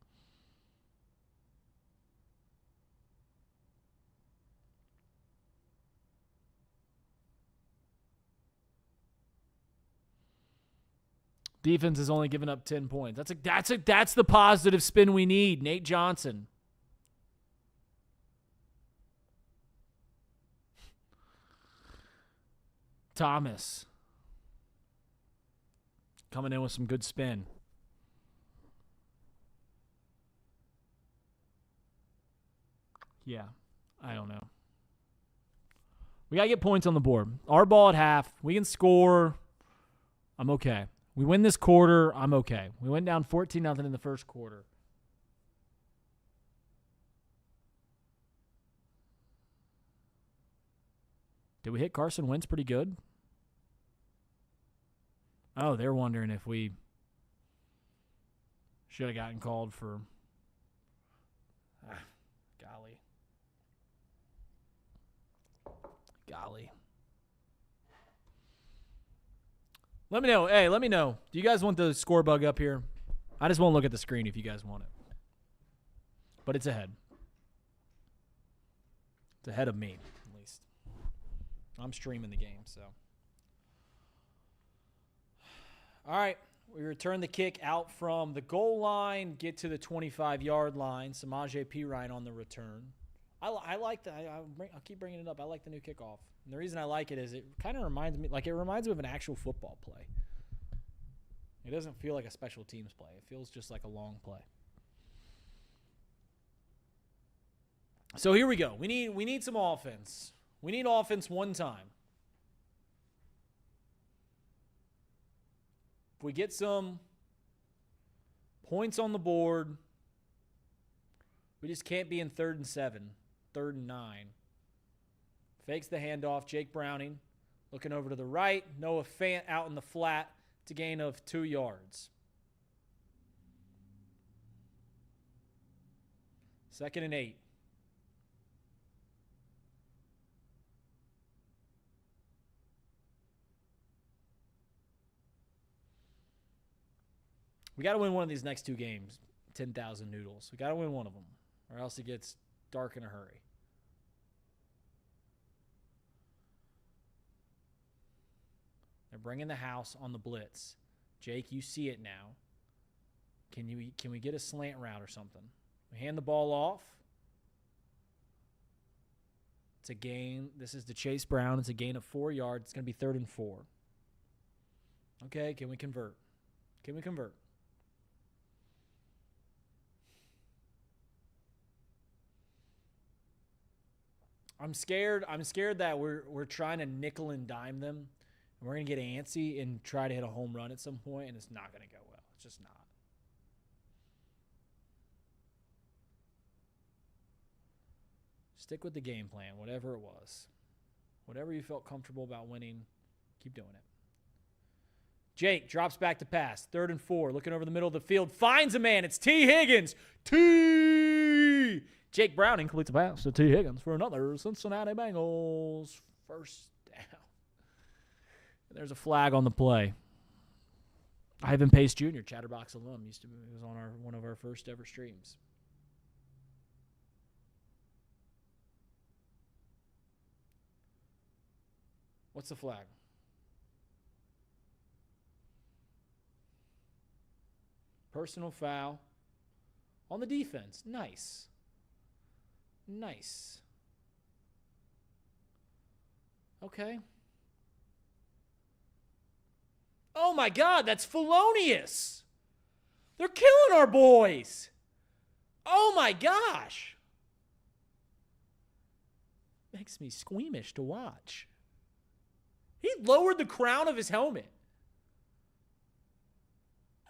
E: Defense has only given up 10 points. That's the positive spin we need. Nate Johnson. Thomas. Coming in with some good spin. Yeah, I don't know. We got to get points on the board. Our ball at half. We can score. I'm okay. We win this quarter. I'm okay. We went down 14-0 in the first quarter. Did we hit Carson Wentz pretty good? Oh, they're wondering if we should have gotten called for. Golly. Let me know. Hey, let me know. Do you guys want the score bug up here? I just won't look at the screen if you guys want it. But it's ahead. It's ahead of me, at least. I'm streaming the game, so. All right. We return the kick out from the goal line, get to the 25-yard line. Samaje Perine on the return. I like that. I'll keep bringing it up. I like the new kickoff. And the reason I like it is it kind of reminds me, it reminds me of an actual football play. It doesn't feel like a special teams play. It feels just like a long play. So here we go. We need some offense. We need offense one time. If we get some points on the board, we just can't be in 3rd and 7, 3rd and 9. Fakes the handoff. Jake Browning looking over to the right. Noah Fant out in the flat to gain of 2 yards. 2nd and 8. We got to win one of these next 2 games. 10,000 noodles. We got to win one of them, or else it gets dark in a hurry. They're bringing the house on the blitz. Jake, you see it now. Can we get a slant route or something? We hand the ball off. It's a gain. This is to Chase Brown. It's a gain of 4 yards. It's going to be 3rd and 4. Okay, can we convert? Can we convert? I'm scared that we're trying to nickel and dime them, and we're going to get antsy and try to hit a home run at some point, and it's not going to go well. It's just not. Stick with the game plan, whatever it was. Whatever you felt comfortable about winning, keep doing it. Jake drops back to pass. 3rd and 4, looking over the middle of the field. Finds a man. It's T. Higgins. Jake Browning completes a pass to T. Higgins for another Cincinnati Bengals first down. And there's a flag on the play. Ivan Pace Jr., Chatterbox alum, was on one of our first ever streams. What's the flag? Personal foul on the defense. Nice. Nice. Okay. Oh my God, that's felonious. They're killing our boys. Oh my gosh. Makes me squeamish to watch. He lowered the crown of his helmet.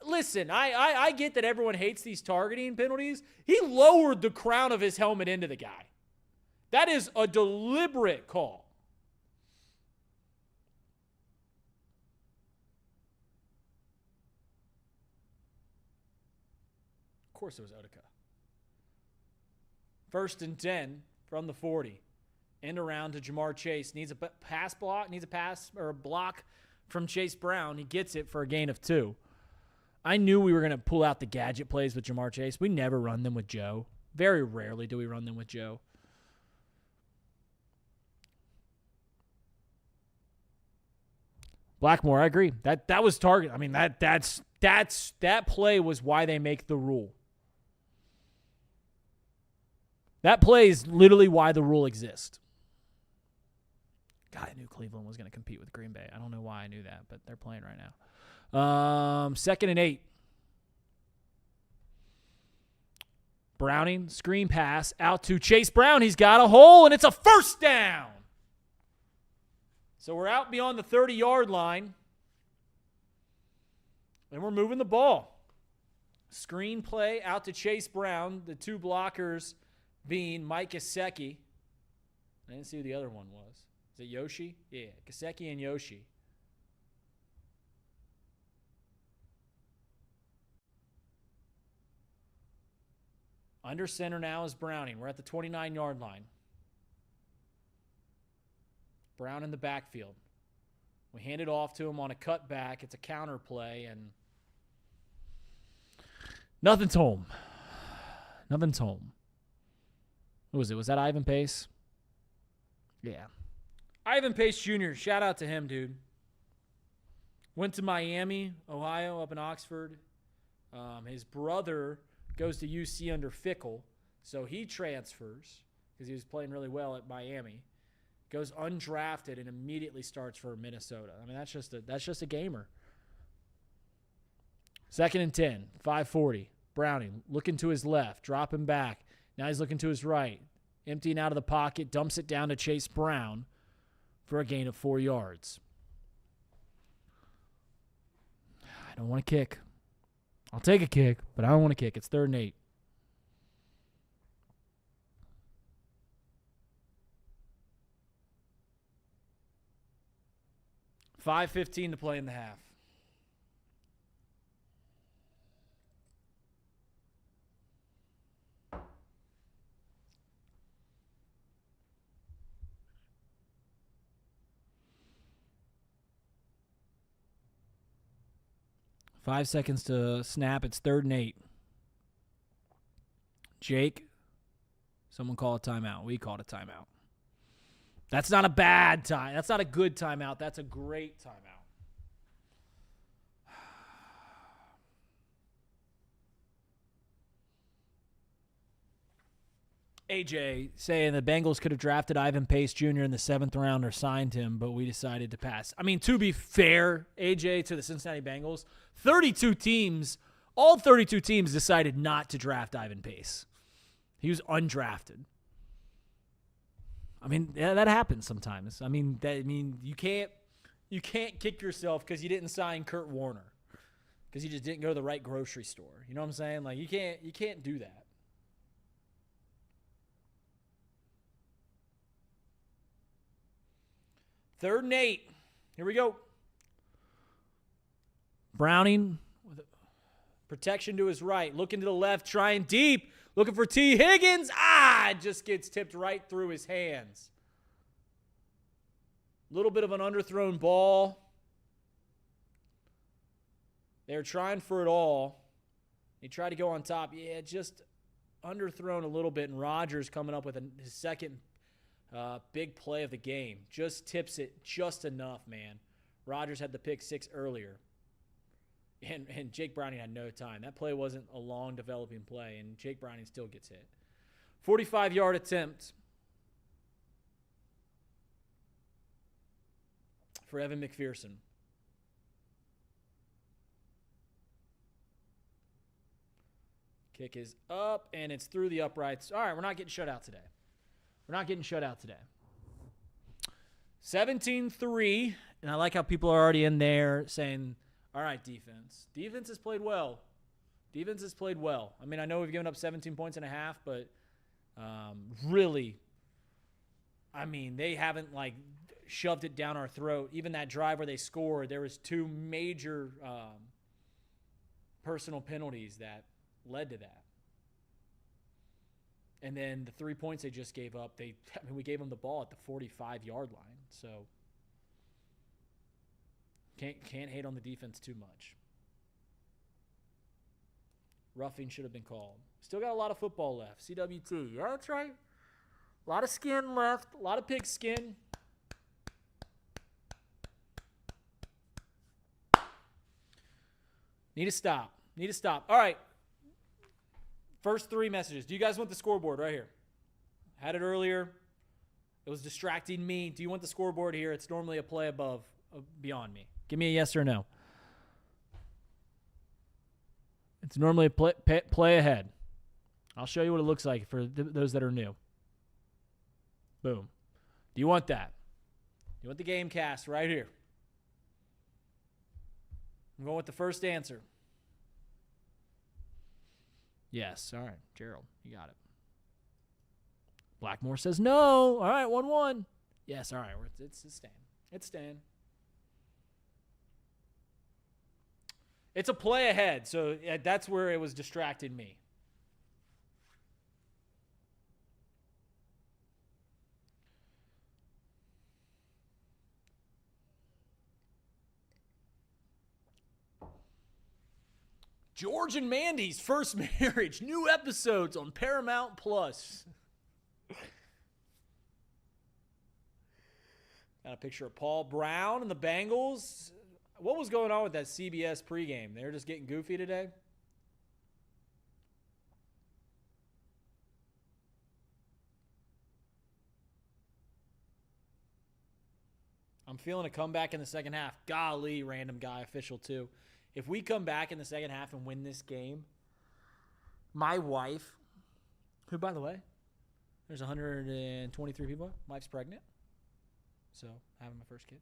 E: Listen, I get that everyone hates these targeting penalties. He lowered the crown of his helmet into the guy. That is a deliberate call. Of course it was Otica. 1st and 10 from the 40. End around to Jamar Chase. Needs a pass block. Needs a pass or a block from Chase Brown. He gets it for a gain of 2. I knew we were going to pull out the gadget plays with Jamar Chase. We never run them with Joe. Very rarely do we run them with Joe. Blackmore, I agree. That was target. I mean, that play was why they make the rule. That play is literally why the rule exists. God, I knew Cleveland was going to compete with Green Bay. I don't know why I knew that, but they're playing right now. 2nd and 8. Browning, screen pass out to Chase Brown. He's got a hole, and it's a first down. So we're out beyond the 30-yard line, and we're moving the ball. Screen play out to Chase Brown. The 2 blockers being Mike Gesicki. I didn't see who the other one was. Is it Yoshi? Yeah, Gesicki and Yoshi. Under center now is Browning. We're at the 29-yard line. Brown in the backfield. We hand it off to him on a cutback. It's a counter play, and nothing's home. Nothing's home. Who was it? Was that Ivan Pace? Yeah. Ivan Pace Jr., shout out to him, dude. Went to Miami, Ohio, up in Oxford. His brother goes to UC under Fickle, so he transfers because he was playing really well at Miami. Goes undrafted and immediately starts for Minnesota. I mean, that's just a gamer. 2nd and 10, 5:40. Browning looking to his left, dropping back. Now he's looking to his right, emptying out of the pocket, dumps it down to Chase Brown for a gain of 4 yards. I don't want to kick. I'll take a kick, but I don't want to kick. It's 3rd and 8. $5:15 to play in the half. Five seconds to snap. It's 3rd and 8. Jake, someone call a timeout. We called a timeout. That's not a bad time. That's not a good timeout. That's a great timeout. AJ saying the Bengals could have drafted Ivan Pace Jr. in the 7th round or signed him, but we decided to pass. I mean, to be fair, AJ, to the Cincinnati Bengals, 32 teams, all 32 teams decided not to draft Ivan Pace. He was undrafted. I mean, yeah, that happens sometimes. I mean, you can't kick yourself because you didn't sign Kurt Warner because you just didn't go to the right grocery store. You know what I'm saying? Like you can't do that. Third and 8. Here we go. Browning with protection to his right, looking to the left, trying deep, looking for T. Higgins. It just gets tipped right through his hands. A little bit of an underthrown ball. They're trying for it all. He tried to go on top. Yeah, just underthrown a little bit, and Rodgers coming up with his second big play of the game. Just tips it just enough, man. Rodgers had the pick 6 earlier. And Jake Browning had no time. That play wasn't a long developing play, and Jake Browning still gets hit. 45-yard attempt for Evan McPherson. Kick is up, and it's through the uprights. All right, we're not getting shut out today. 17-3, and I like how people are already in there saying, all right, defense. Defense has played well. I mean, I know we've given up 17 points and a half, but really, I mean, they haven't, shoved it down our throat. Even that drive where they scored, there was 2 major personal penalties that led to that. And then the 3 points they just gave up, we gave them the ball at the 45-yard line. So can't hate on the defense too much. Roughing should have been called. Still got a lot of football left. CWT. Yeah, that's right. A lot of skin left. A lot of pig skin. Need to stop. All right. First 3 messages. Do you guys want the scoreboard right here? Had it earlier. It was distracting me. Do you want the scoreboard here? It's normally a play beyond me. Give me a yes or no. It's normally a play ahead. I'll show you what it looks like for those that are new. Boom. Do you want that? You want the game cast right here? I'm going with the first answer. Yes. All right, Gerald, you got it. Blackmore says no. All right, 1-1. Yes, all right. It's staying. It's a play ahead, so that's where it was distracting me. George and Mandy's first marriage. New episodes on Paramount Plus. Got a picture of Paul Brown and the Bengals What was going on with that CBS pregame? They were just getting goofy today? I'm feeling a comeback in the second half. Golly, random guy, official too. If we come back in the second half and win this game, my wife, who, by the way, there's 123 people. Wife's pregnant. So, having my first kid.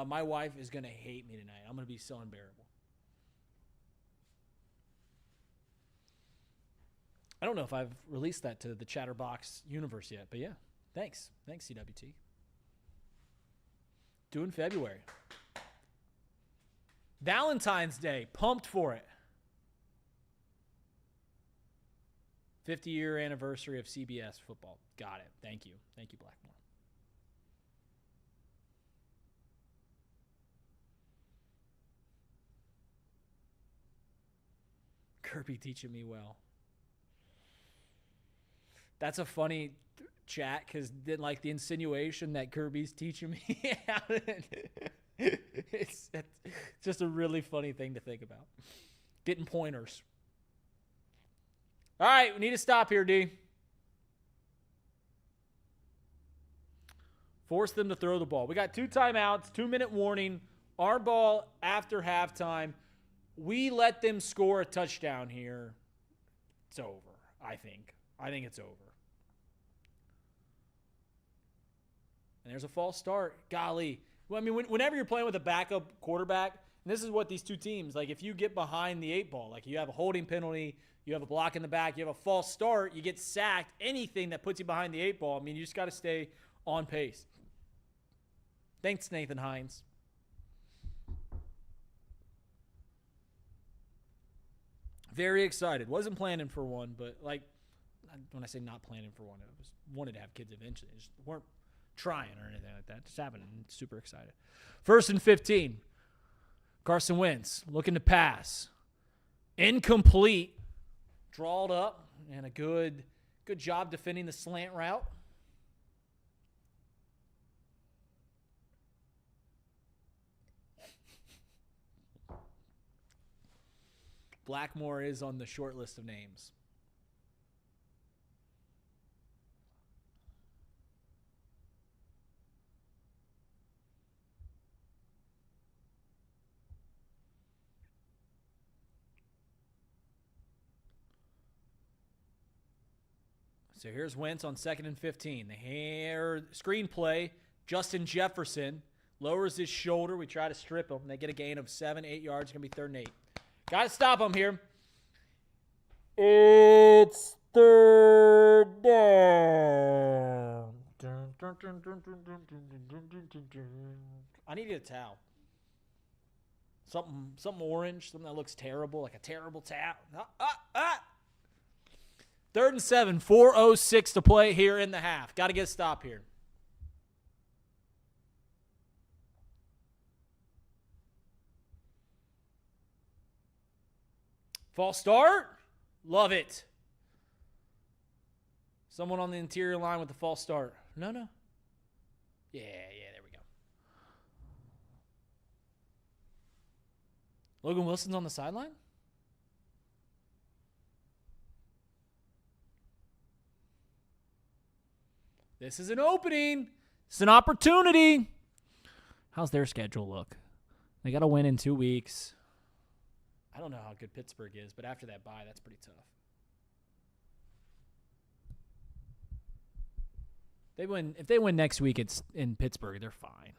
E: My wife is going to hate me tonight. I'm going to be so unbearable. I don't know if I've released that to the Chatterbox universe yet, but yeah. Thanks. Thanks, CWT. Due in February. Valentine's Day. Pumped for it. 50-year anniversary of CBS football. Got it. Thank you. Thank you, Blackmore. Kirby teaching me well. That's a funny chat because didn't like the insinuation that Kirby's teaching me. It's just a really funny thing to think about. Getting pointers. All right, we need to stop here, D. Force them to throw the ball. We got 2 timeouts, 2-minute warning, our ball after halftime. We let them score a touchdown here. It's over, I think. I think it's over. And there's a false start. Golly. Well, I mean, whenever you're playing with a backup quarterback, and this is what these two teams, like if you get behind the 8 ball, like you have a holding penalty, you have a block in the back, you have a false start, you get sacked, anything that puts you behind the 8 ball, I mean, you just got to stay on pace. Thanks, Nathan Hines. Very excited. Wasn't planning for one, but like when I say not planning for one, I was wanted to have kids eventually. Just weren't trying or anything like that. Just happening. Super excited. 1st and 15. Carson Wentz looking to pass. Incomplete. Drawed up and a good job defending the slant route. Blackmore is on the short list of names. So here's Wentz on 2nd and 15. The screenplay, Justin Jefferson lowers his shoulder. We try to strip him. They get a gain of 7-8 yards. It's going to be 3rd and 8. Got to stop him here. It's 3rd down. I need a towel. Something orange, something that looks terrible, like a terrible towel. 3rd and 7, 4:06 to play here in the half. Got to get a stop here. False start. Love it. Someone on the interior line with the false start. No. Yeah, there we go. Logan Wilson's on the sideline? This is an opening. It's an opportunity. How's their schedule look? They got to win in 2 weeks. I don't know how good Pittsburgh is, but after that bye, that's pretty tough. If they win next week, it's in Pittsburgh, they're fine.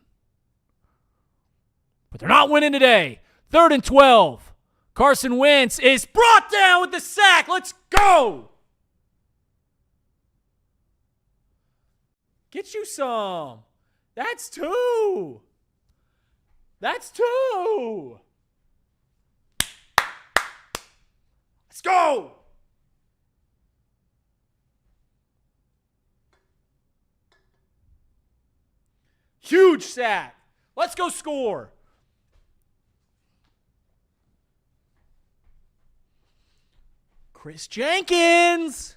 E: But they're not winning today. 3rd and 12. Carson Wentz is brought down with the sack. Let's go. Get you some. That's 2. That's 2. Let's go. Huge sack. Let's go score. Chris Jenkins.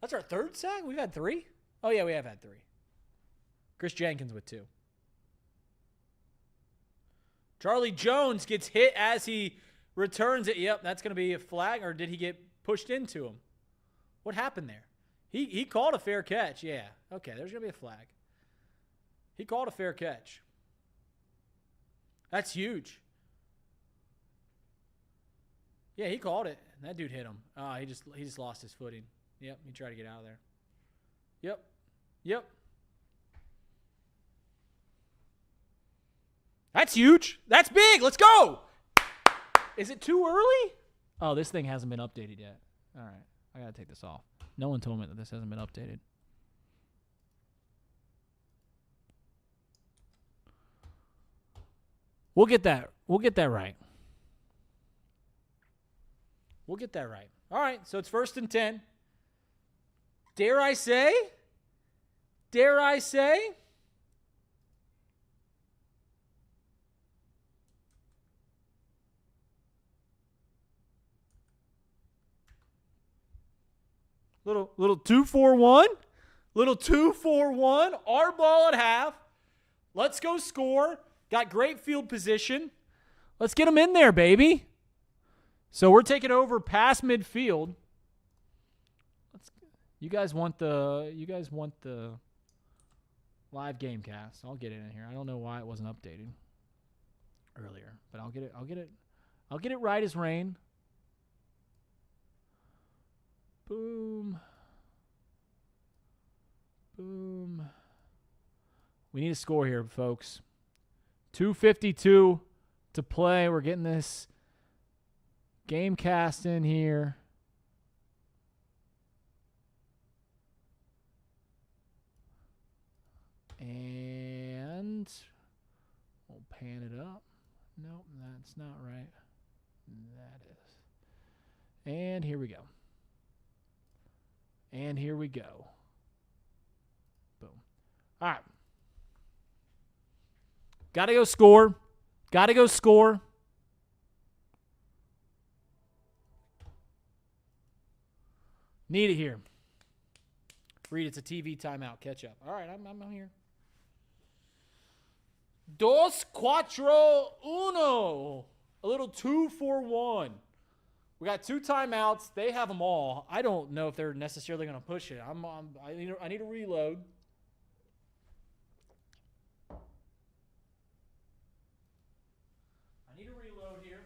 E: That's our 3rd sack? We've had 3? Oh, yeah, we have had 3. Chris Jenkins with 2. Charlie Jones gets hit as he returns it. Yep, that's going to be a flag, or did he get pushed into him? What happened there? He called a fair catch. Yeah. Okay, there's going to be a flag. He called a fair catch. That's huge. Yeah, he called it. That dude hit him. He just lost his footing. Yep, he tried to get out of there. Yep. That's huge. That's big. Let's go. Is it too early? Oh, this thing hasn't been updated yet. All right. I got to take this off. No one told me that this hasn't been updated. We'll get that. We'll get that right. We'll get that right. All right, so it's 1st and 10. Dare I say? Little 2-4-1. Little 2-4-1. Our ball at half. Let's go score. Got great field position. Let's get them in there, baby. So we're taking over past midfield. You guys want the live game cast. I'll get it in here. I don't know why it wasn't updated earlier, but I'll get it right as rain. Boom. We need a score here, folks. 2:52 to play. We're getting this game cast in here. And we'll pan it up. Nope, that's not right. That is. And here we go. Boom. All right. Gotta go score. Need it here. Reid, it's a TV timeout. Catch up. All right, I'm here. 2-4-1. A little 2-4-1. We got 2 timeouts. They have them all. I don't know if they're necessarily going to push it. I need to reload. Here.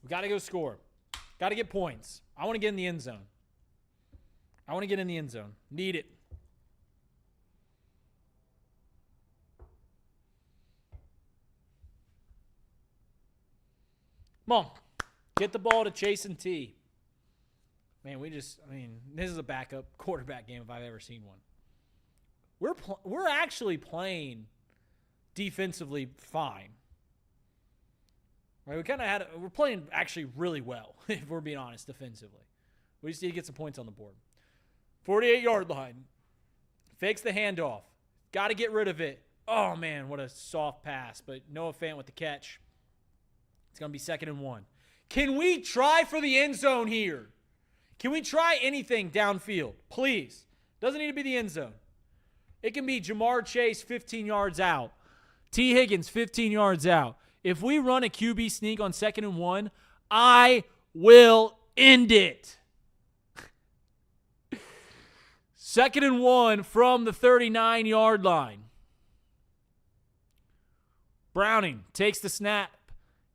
E: We got to go score. Got to get points. I want to get in the end zone. Need it. Come on. Get the ball to Chase and T. Man, this is a backup quarterback game if I've ever seen one. We're actually playing defensively fine. Right? We're playing actually really well, if we're being honest, defensively. We just need to get some points on the board. 48-yard line. Fakes the handoff. Got to get rid of it. Oh, man, what a soft pass. But Noah Fant with the catch. It's going to be 2nd and 1. Can we try for the end zone here? Can we try anything downfield? Please. Doesn't need to be the end zone. It can be Jamar Chase 15 yards out. T. Higgins 15 yards out. If we run a QB sneak on 2nd and 1, I will end it. 2nd and 1 from the 39-yard line. Browning takes the snap,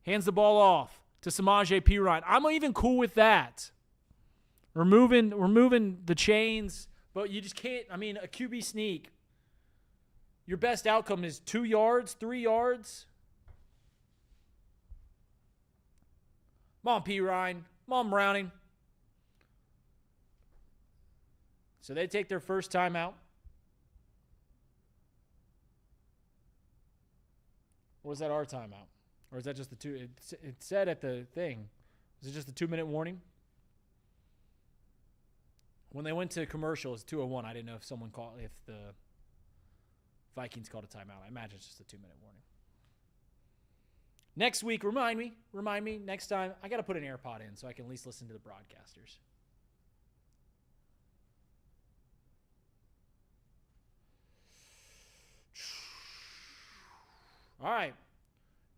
E: hands the ball off to Samaje Perine. I'm even cool with that. We're moving the chains, but you just can't. A QB sneak, your best outcome is 2 yards, 3 yards. Come on, Perine. Come on, Browning. So they take their first timeout. Or was that our timeout? Or is that just the 2? It said at the thing. Was it just the 2-minute warning? When they went to commercial, it's 2:01. I didn't know if the Vikings called a timeout. I imagine it's just a 2-minute warning. Next week, remind me, next time, I got to put an AirPod in so I can at least listen to the broadcasters. All right.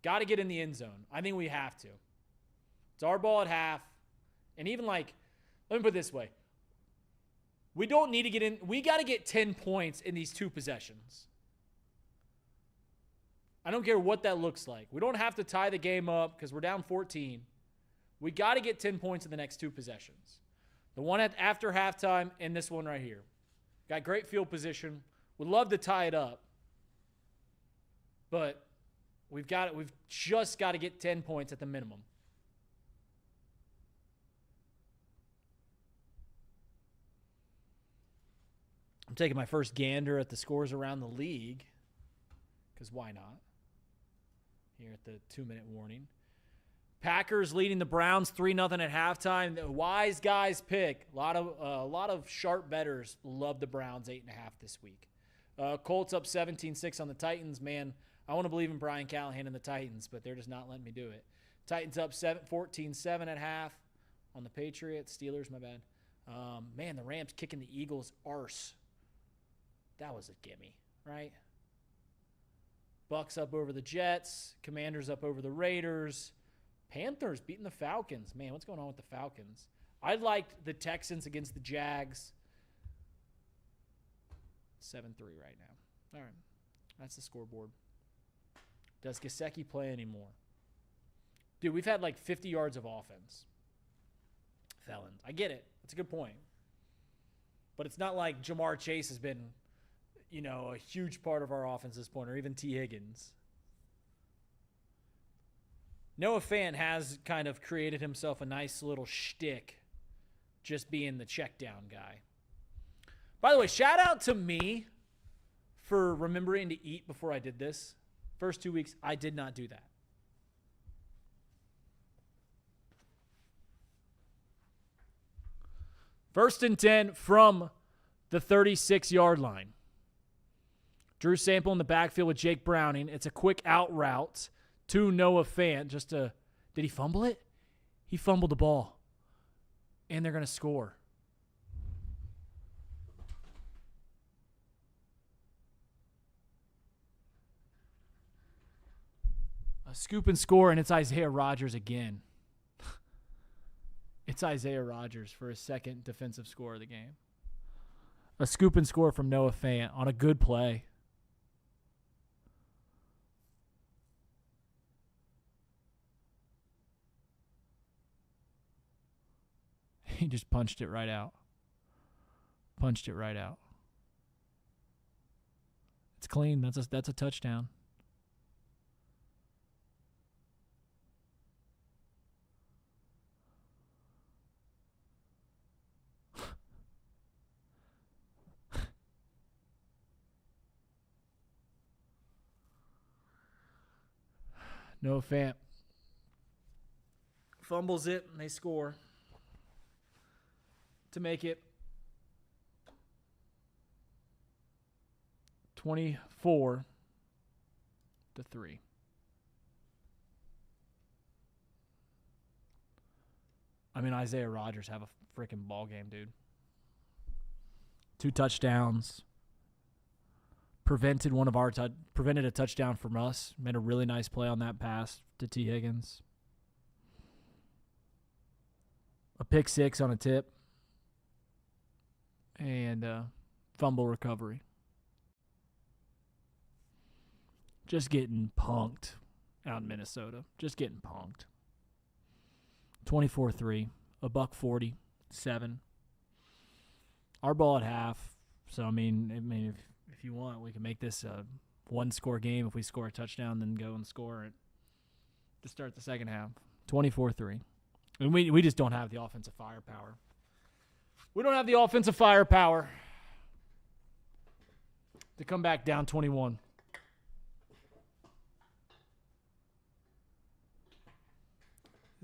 E: Got to get in the end zone. I think we have to. It's our ball at half. And even let me put it this way. We don't need to get in. We got to get 10 points in these 2 possessions. I don't care what that looks like. We don't have to tie the game up because we're down 14. We got to get 10 points in the next 2 possessions. The one after halftime and this one right here. Got great field position. Would love to tie it up. But we've just got to get 10 points at the minimum. I'm taking my first gander at the scores around the league, because why not? Here at the 2-minute warning. Packers leading the Browns 3-0 at halftime. The wise guys pick. A lot of sharp bettors love the Browns 8.5 this week. Colts up 17-6 on the Titans. Man, I want to believe in Brian Callahan and the Titans, but they're just not letting me do it. Titans up 14-7 at half on the Patriots. Steelers, my bad. Man, the Rams kicking the Eagles' arse. That was a gimme, right? Bucks up over the Jets. Commanders up over the Raiders. Panthers beating the Falcons. Man, what's going on with the Falcons? I liked the Texans against the Jags. 7-3 right now. All right. That's the scoreboard. Does Gesicki play anymore? Dude, we've had 50 yards of offense. Felons. I get it. That's a good point. But it's not like Jamar Chase has been, a huge part of our offense at this point, or even T. Higgins. Noah Fant has kind of created himself a nice little shtick just being the check down guy. By the way, shout out to me for remembering to eat before I did this. First 2 weeks, I did not do that. First and 10 from the 36-yard line. Drew Sample in the backfield with Jake Browning. It's a quick out route to Noah Fant. Did he fumble it? He fumbled the ball. And they're going to score. A scoop and score, and it's Isaiah Rodgers again. It's Isaiah Rodgers for his second defensive score of the game. A scoop and score from Noah Fant on a good play. He just punched it right out. It's clean. That's a touchdown. Noah Fant fumbles it, and they score to make it 24-3. I mean, Isaiah Rodgers have a freaking ball game, dude. 2 touchdowns. Prevented a touchdown from us. Made a really nice play on that pass to T. Higgins. A pick 6 on a tip. And fumble recovery. Just getting punked out in Minnesota. Just getting punked. 24-3. $1.47. Our ball at half. So, I mean, if you want, we can make this a 1-score game. If we score a touchdown, then go and score it to start the second half. 24-3. And we just don't have the offensive firepower. We don't have the offensive firepower to come back down 21.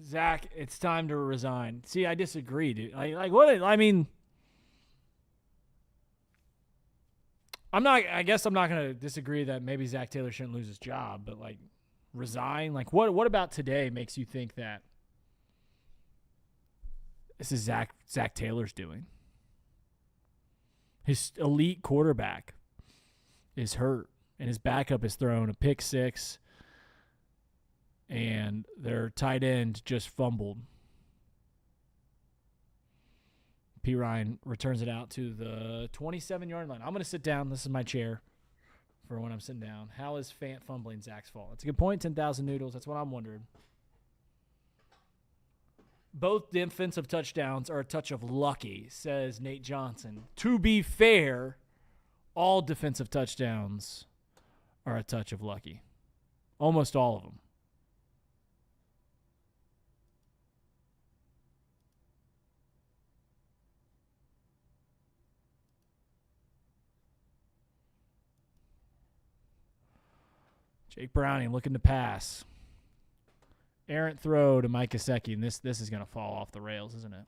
E: Zach, it's time to resign. See, I disagree, dude. I guess I'm not going to disagree that maybe Zach Taylor shouldn't lose his job, but resign? What about today makes you think that this is Zach Taylor's doing? His elite quarterback is hurt, and his backup has thrown a pick 6, and their tight end just fumbled. P. Ryan returns it out to the 27-yard line. I'm going to sit down. This is my chair for when I'm sitting down. How is Fant fumbling Zach's fault? That's a good point. 10,000 noodles. That's what I'm wondering. Both defensive touchdowns are a touch of lucky, says Nate Johnson. To be fair, all defensive touchdowns are a touch of lucky. Almost all of them. Jake Browning looking to pass. Errant throw to Mike Gesicki, and this is going to fall off the rails, isn't it?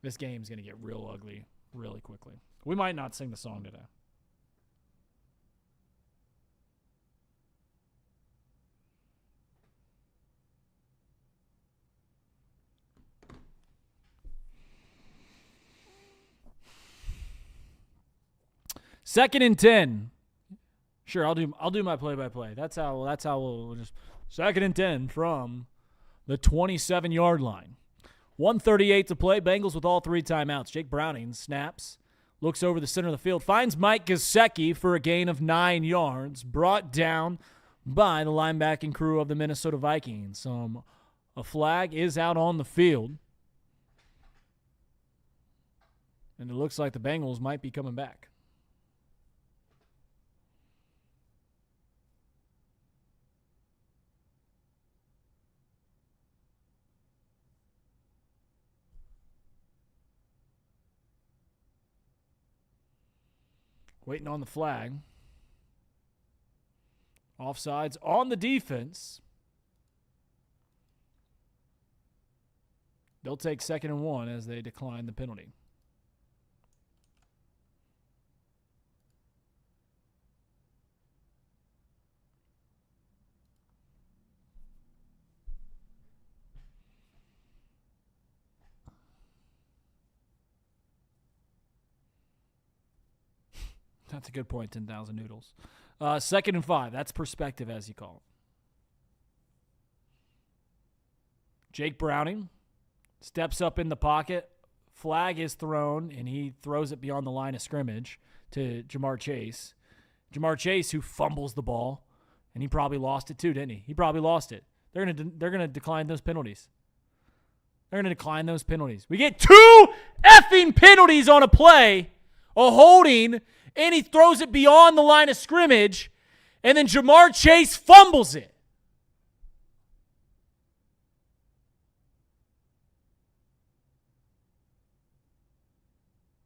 E: This game's going to get real ugly really quickly. We might not sing the song today. Second and 10. Sure, I'll do my play-by-play. That's how we'll just second and 10 from the 27-yard line. 1:38 to play. Bengals with all 3 timeouts. Jake Browning snaps, looks over the center of the field, finds Mike Gesicki for a gain of 9 yards, brought down by the linebacking crew of the Minnesota Vikings. A flag is out on the field, and it looks like the Bengals might be coming back. Waiting on the flag. Offsides on the defense. They'll take 2nd and 1 as they decline the penalty. That's a good point, 10,000 noodles. 2nd and 5. That's perspective, as you call it. Jake Browning steps up in the pocket. Flag is thrown, and he throws it beyond the line of scrimmage to Jamar Chase. Jamar Chase, who fumbles the ball, and he probably lost it too, didn't he? He probably lost it. They're gonna decline those penalties. They're gonna decline those penalties. We get 2 effing penalties on a play, a holding, and he throws it beyond the line of scrimmage, and then Jamar Chase fumbles it.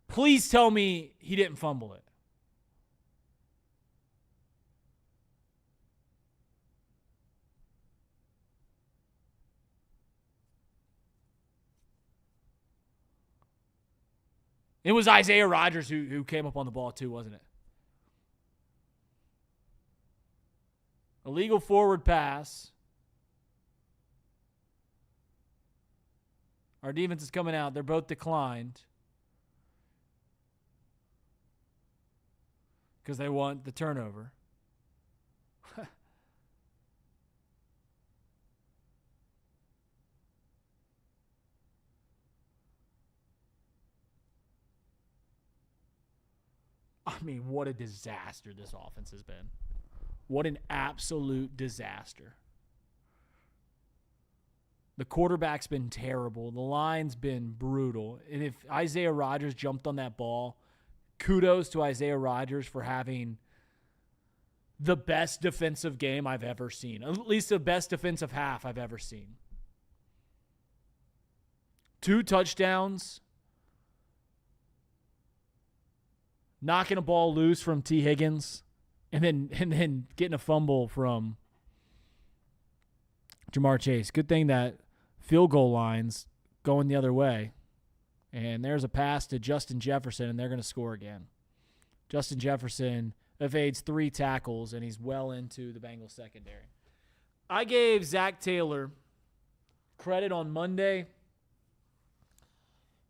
E: Please tell me he didn't fumble it. It was Isaiah Rodgers who came up on the ball too, wasn't it? Illegal forward pass. Our defense is coming out. They're both declined because they want the turnover. I mean, what a disaster this offense has been. What an absolute disaster. The quarterback's been terrible. The line's been brutal. And if Isaiah Rodgers jumped on that ball, kudos to Isaiah Rodgers for having the best defensive game I've ever seen. At least the best defensive half I've ever seen. 2 touchdowns. Knocking a ball loose from T. Higgins, and then getting a fumble from Jamar Chase. Good thing that field goal line's going the other way. And there's a pass to Justin Jefferson, and they're going to score again. Justin Jefferson evades 3 tackles, and he's well into the Bengals secondary. I gave Zach Taylor credit on Monday,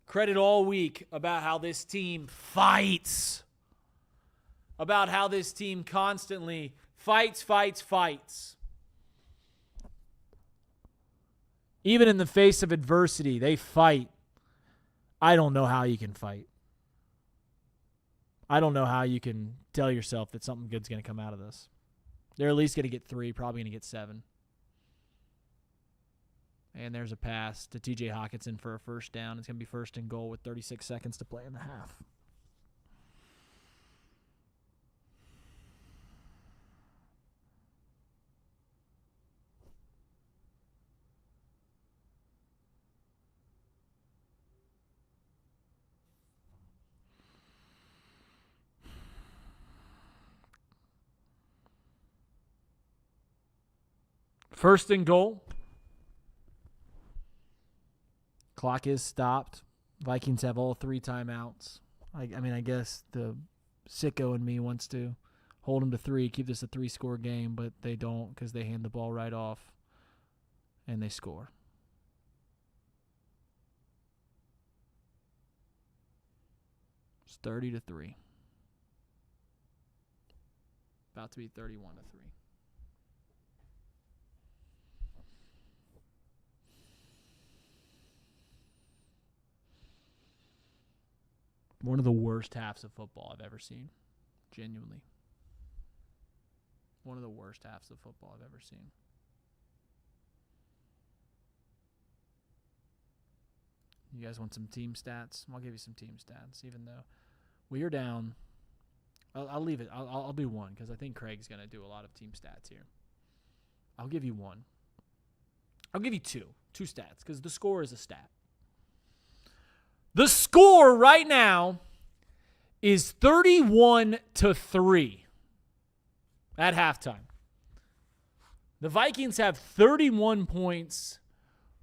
E: credit all week about how this team fights, about how this team constantly fights. Even in the face of adversity, they fight. I don't know how you can fight. I don't know how you can tell yourself that something good's going to come out of this. They're at least going to get 3, probably going to get 7. And there's a pass to TJ Hawkinson for a first down. It's going to be first and goal with 36 seconds to play in the half. First and goal. Clock is stopped. Vikings have all 3 timeouts. I mean, I guess the sicko in me wants to hold them to 3, keep this a 3-score game, but they don't because they hand the ball right off and they score. It's 30-3. About to be 31-3. One of the worst halves of football I've ever seen. Genuinely. One of the worst halves of football I've ever seen. You guys want some team stats? I'll give you some team stats, even though we are down. I'll leave it. I'll do one because I think Craig's going to do a lot of team stats here. I'll give you one. I'll give you two. 2 stats because the score is a stat. The score right now is 31-3 at halftime. The Vikings have 31 points.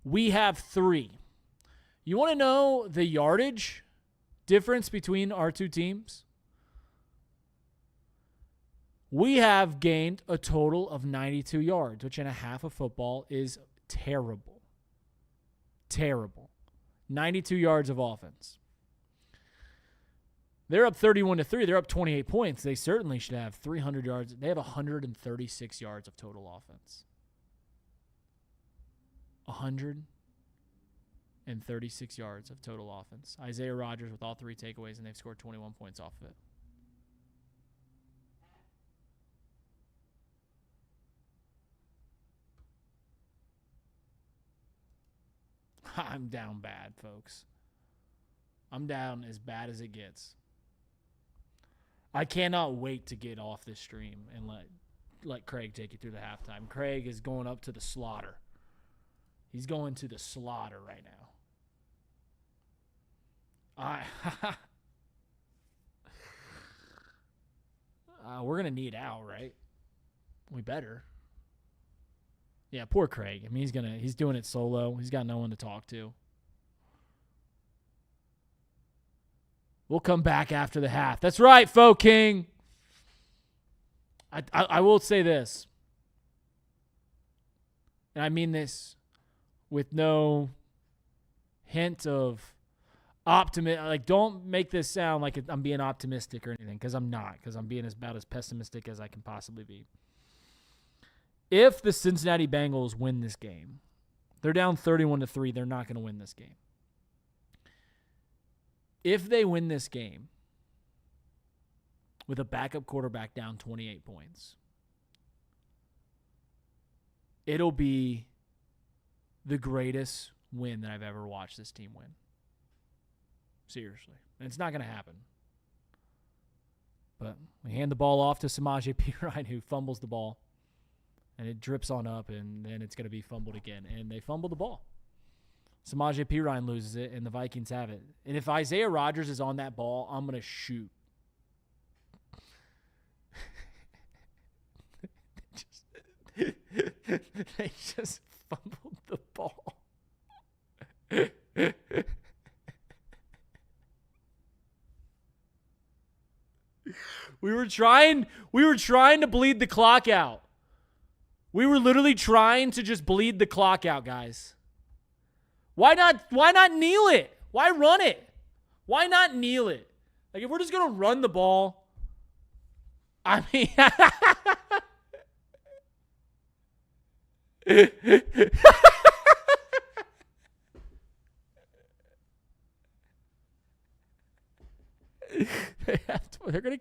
E: We have 3. You want to know the yardage difference between our 2 teams? We have gained a total of 92 yards, which in a half of football is terrible. Terrible. 92 yards of offense. They're up 31-3. They're up 28 points. They certainly should have 300 yards. They have 136 yards of total offense. 136 yards of total offense. Isaiah Rodgers with all 3 takeaways, and they've scored 21 points off of it. I'm down bad, folks. I'm down as bad as it gets. I cannot wait to get off this stream and let Craig take you through the halftime. Craig is going up to the slaughter. He's going to the slaughter right now. We're going to need Al, right? We better. Yeah, poor Craig. I mean, he's doing it solo. He's got no one to talk to. We'll come back after the half. That's right, Faux King. I will say this, and I mean this with no hint of optimism. Like, don't make this sound like I'm being optimistic or anything, because I'm not, because I'm being about as pessimistic as I can possibly be. If the Cincinnati Bengals win this game, they're down 31-3. They're not going to win this game. If they win this game with a backup quarterback down 28 points, it'll be the greatest win that I've ever watched this team win. Seriously. And it's not going to happen. But we hand the ball off to Samaje Perine, who fumbles the ball. And it drips on up, and then it's going to be fumbled again. And they fumble the ball. Samaje Perine loses it, and the Vikings have it. And if Isaiah Rodgers is on that ball, I'm going to shoot. They just fumbled the ball. We were trying to bleed the clock out. We were literally trying to just bleed the clock out, guys. Why not kneel it? Why run it? Why not kneel it? Like, if we're just going to run the ball, I mean,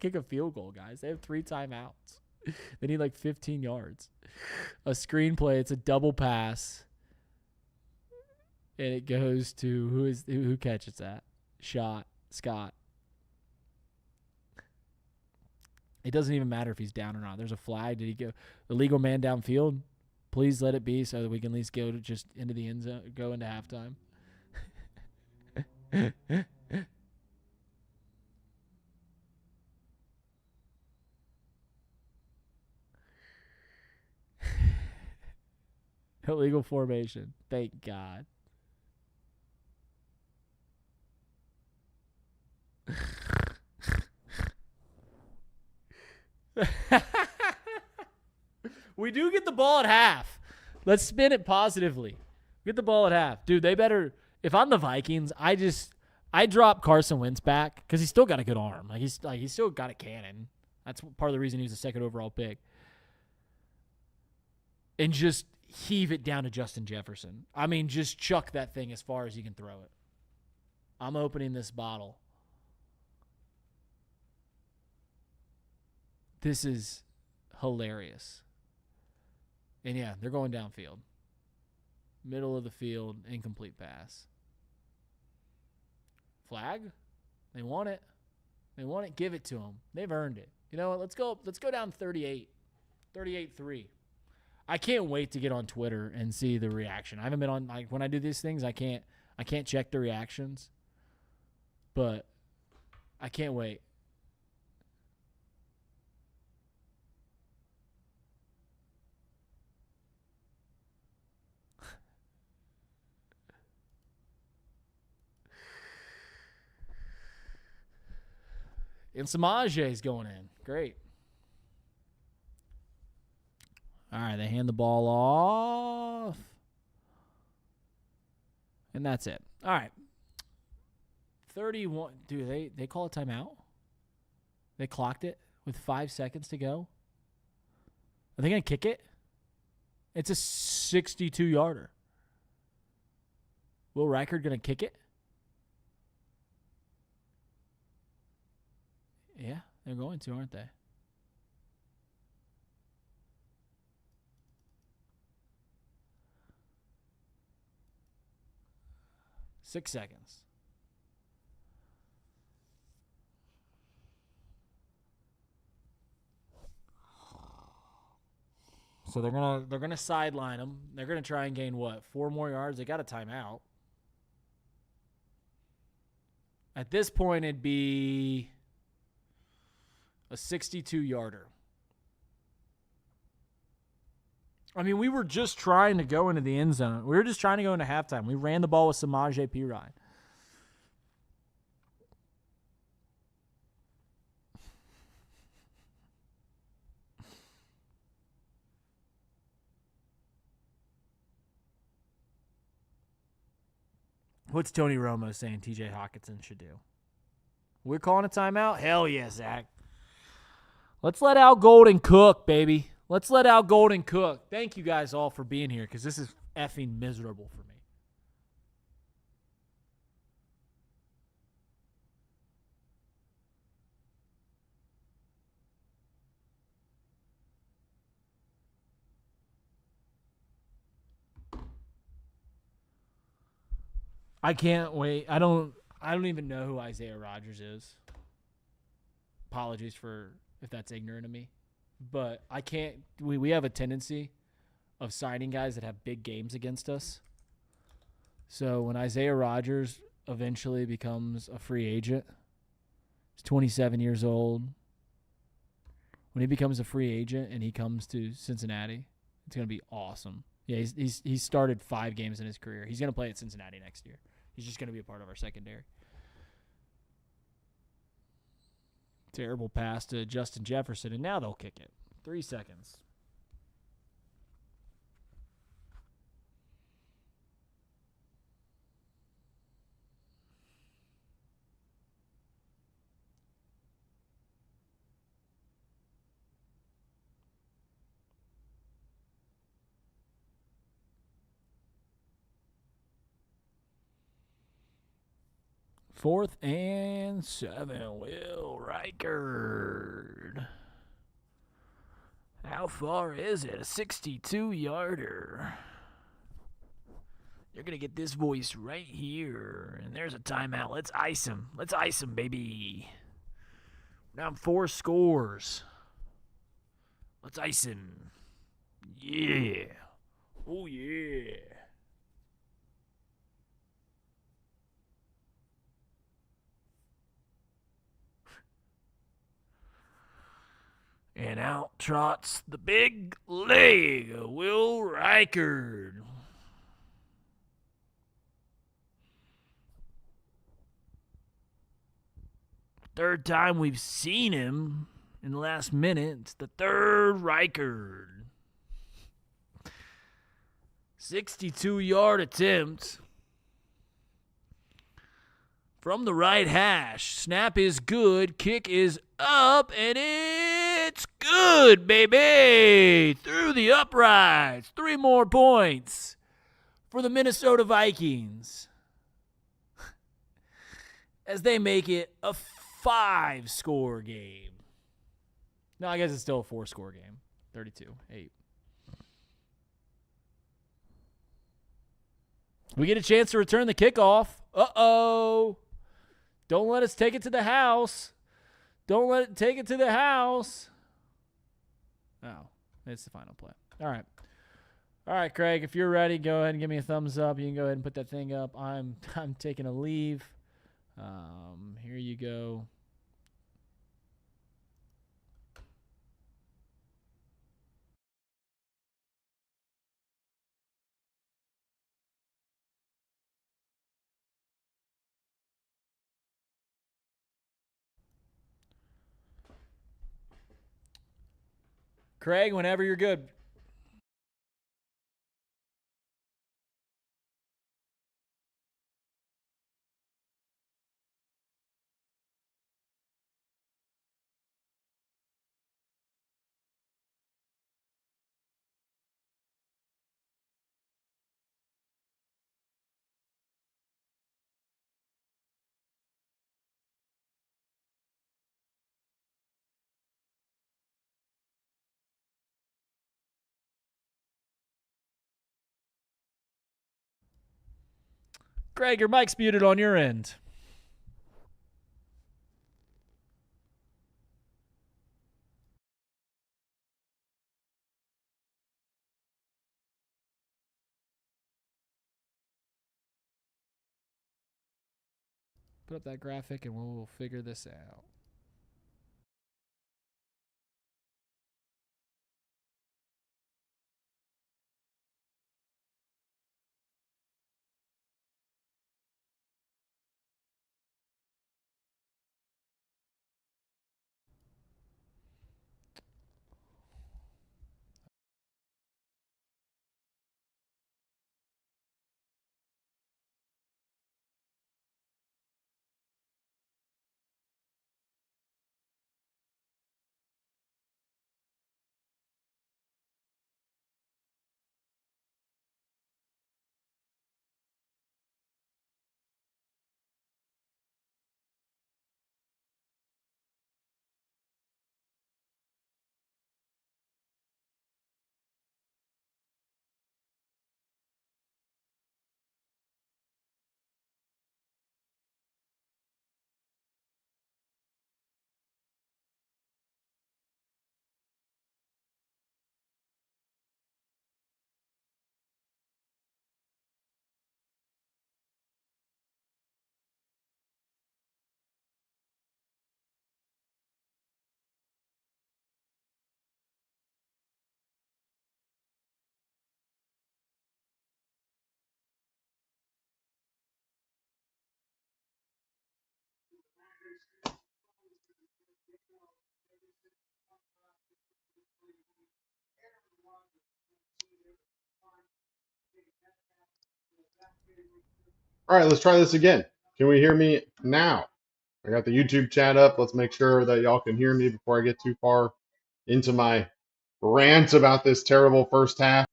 E: kick a field goal, guys. They have 3 timeouts. They need like 15 yards. A screenplay. It's a double pass. And it goes to who catches that? Scott. It doesn't even matter if he's down or not. There's a flag. Did he go illegal man downfield? Please let it be so that we can at least go to just into the end zone, go into halftime. Illegal formation. Thank God. We do get the ball at half. Let's spin it positively. Get the ball at half. Dude, they better. If I'm the Vikings, I drop Carson Wentz back because he's still got a good arm. He's still got a cannon. That's part of the reason he was the second overall pick. And just heave it down to Justin Jefferson. I mean, just chuck that thing as far as you can throw it. I'm opening this bottle. This is hilarious. And yeah, they're going downfield. Middle of the field, incomplete pass. Flag? They want it. They want it. Give it to them. They've earned it. You know what? Let's go down 38. 38-3. I can't wait to get on Twitter and see the reaction. I haven't been on, like, when I do these things, I can't check the reactions. But I can't wait. And Samaje is going in. Great. All right, they hand the ball off. And that's it. All right. 31. Dude, they call a timeout? They clocked it with 5 seconds to go? Are they going to kick it? It's a 62-yarder. Will Reichard going to kick it? Yeah, they're going to, aren't they? Six seconds. So they're gonna sideline them. They're gonna try and gain what? 4 more yards. They got a timeout. At this point, it'd be a 62-yarder. I mean, we were just trying to go into the end zone. We were just trying to go into halftime. We ran the ball with Samaje Perine. What's Tony Romo saying TJ Hawkinson should do? We're calling a timeout? Hell yeah, Zach. Let's let Al Golden cook, baby. Let's let Al Golden cook. Thank you guys all for being here because this is effing miserable for me. I can't wait. I don't even know who Isaiah Rodgers is. Apologies for if that's ignorant of me. But I can't – we have a tendency of signing guys that have big games against us. So when Isaiah Rodgers eventually becomes a free agent, he's 27 years old. When he becomes a free agent and he comes to Cincinnati, it's going to be awesome. Yeah, he's started 5 games in his career. He's going to play at Cincinnati next year. He's just going to be a part of our secondary. Terrible pass to Justin Jefferson, and now they'll kick it. 3 seconds. 4th and 7. Will Reichard. How far is it? A 62-yarder. You're going to get this voice right here. And there's a timeout. Let's ice him. Let's ice him, baby. Down 4 scores. Let's ice him. Yeah. Oh, yeah. And out trots the big leg of Will Reichard. Third time we've seen him in the last minute. It's the third Reichard. 62-yard attempt. From the right hash. Snap is good. Kick is up. And it's good, baby. Through the uprights. 3 more points for the Minnesota Vikings. As they make it a 5-score game. No, I guess it's still a 4-score game. 32-8. We get a chance to return the kickoff. Uh-oh. Don't let us take it to the house. Don't let it take it to the house. Oh, it's the final play. All right. All right, Craig, if you're ready, go ahead and give me a thumbs up. You can go ahead and put that thing up. I'm taking a leave. Here you go. Craig, whenever you're good. Craig, your mic's muted on your end. Put up that graphic and we'll figure this out.
F: All right, let's try this again. Can we hear me now? I got the YouTube chat up. Let's make sure that y'all can hear me before I get too far into my rant about this terrible first half.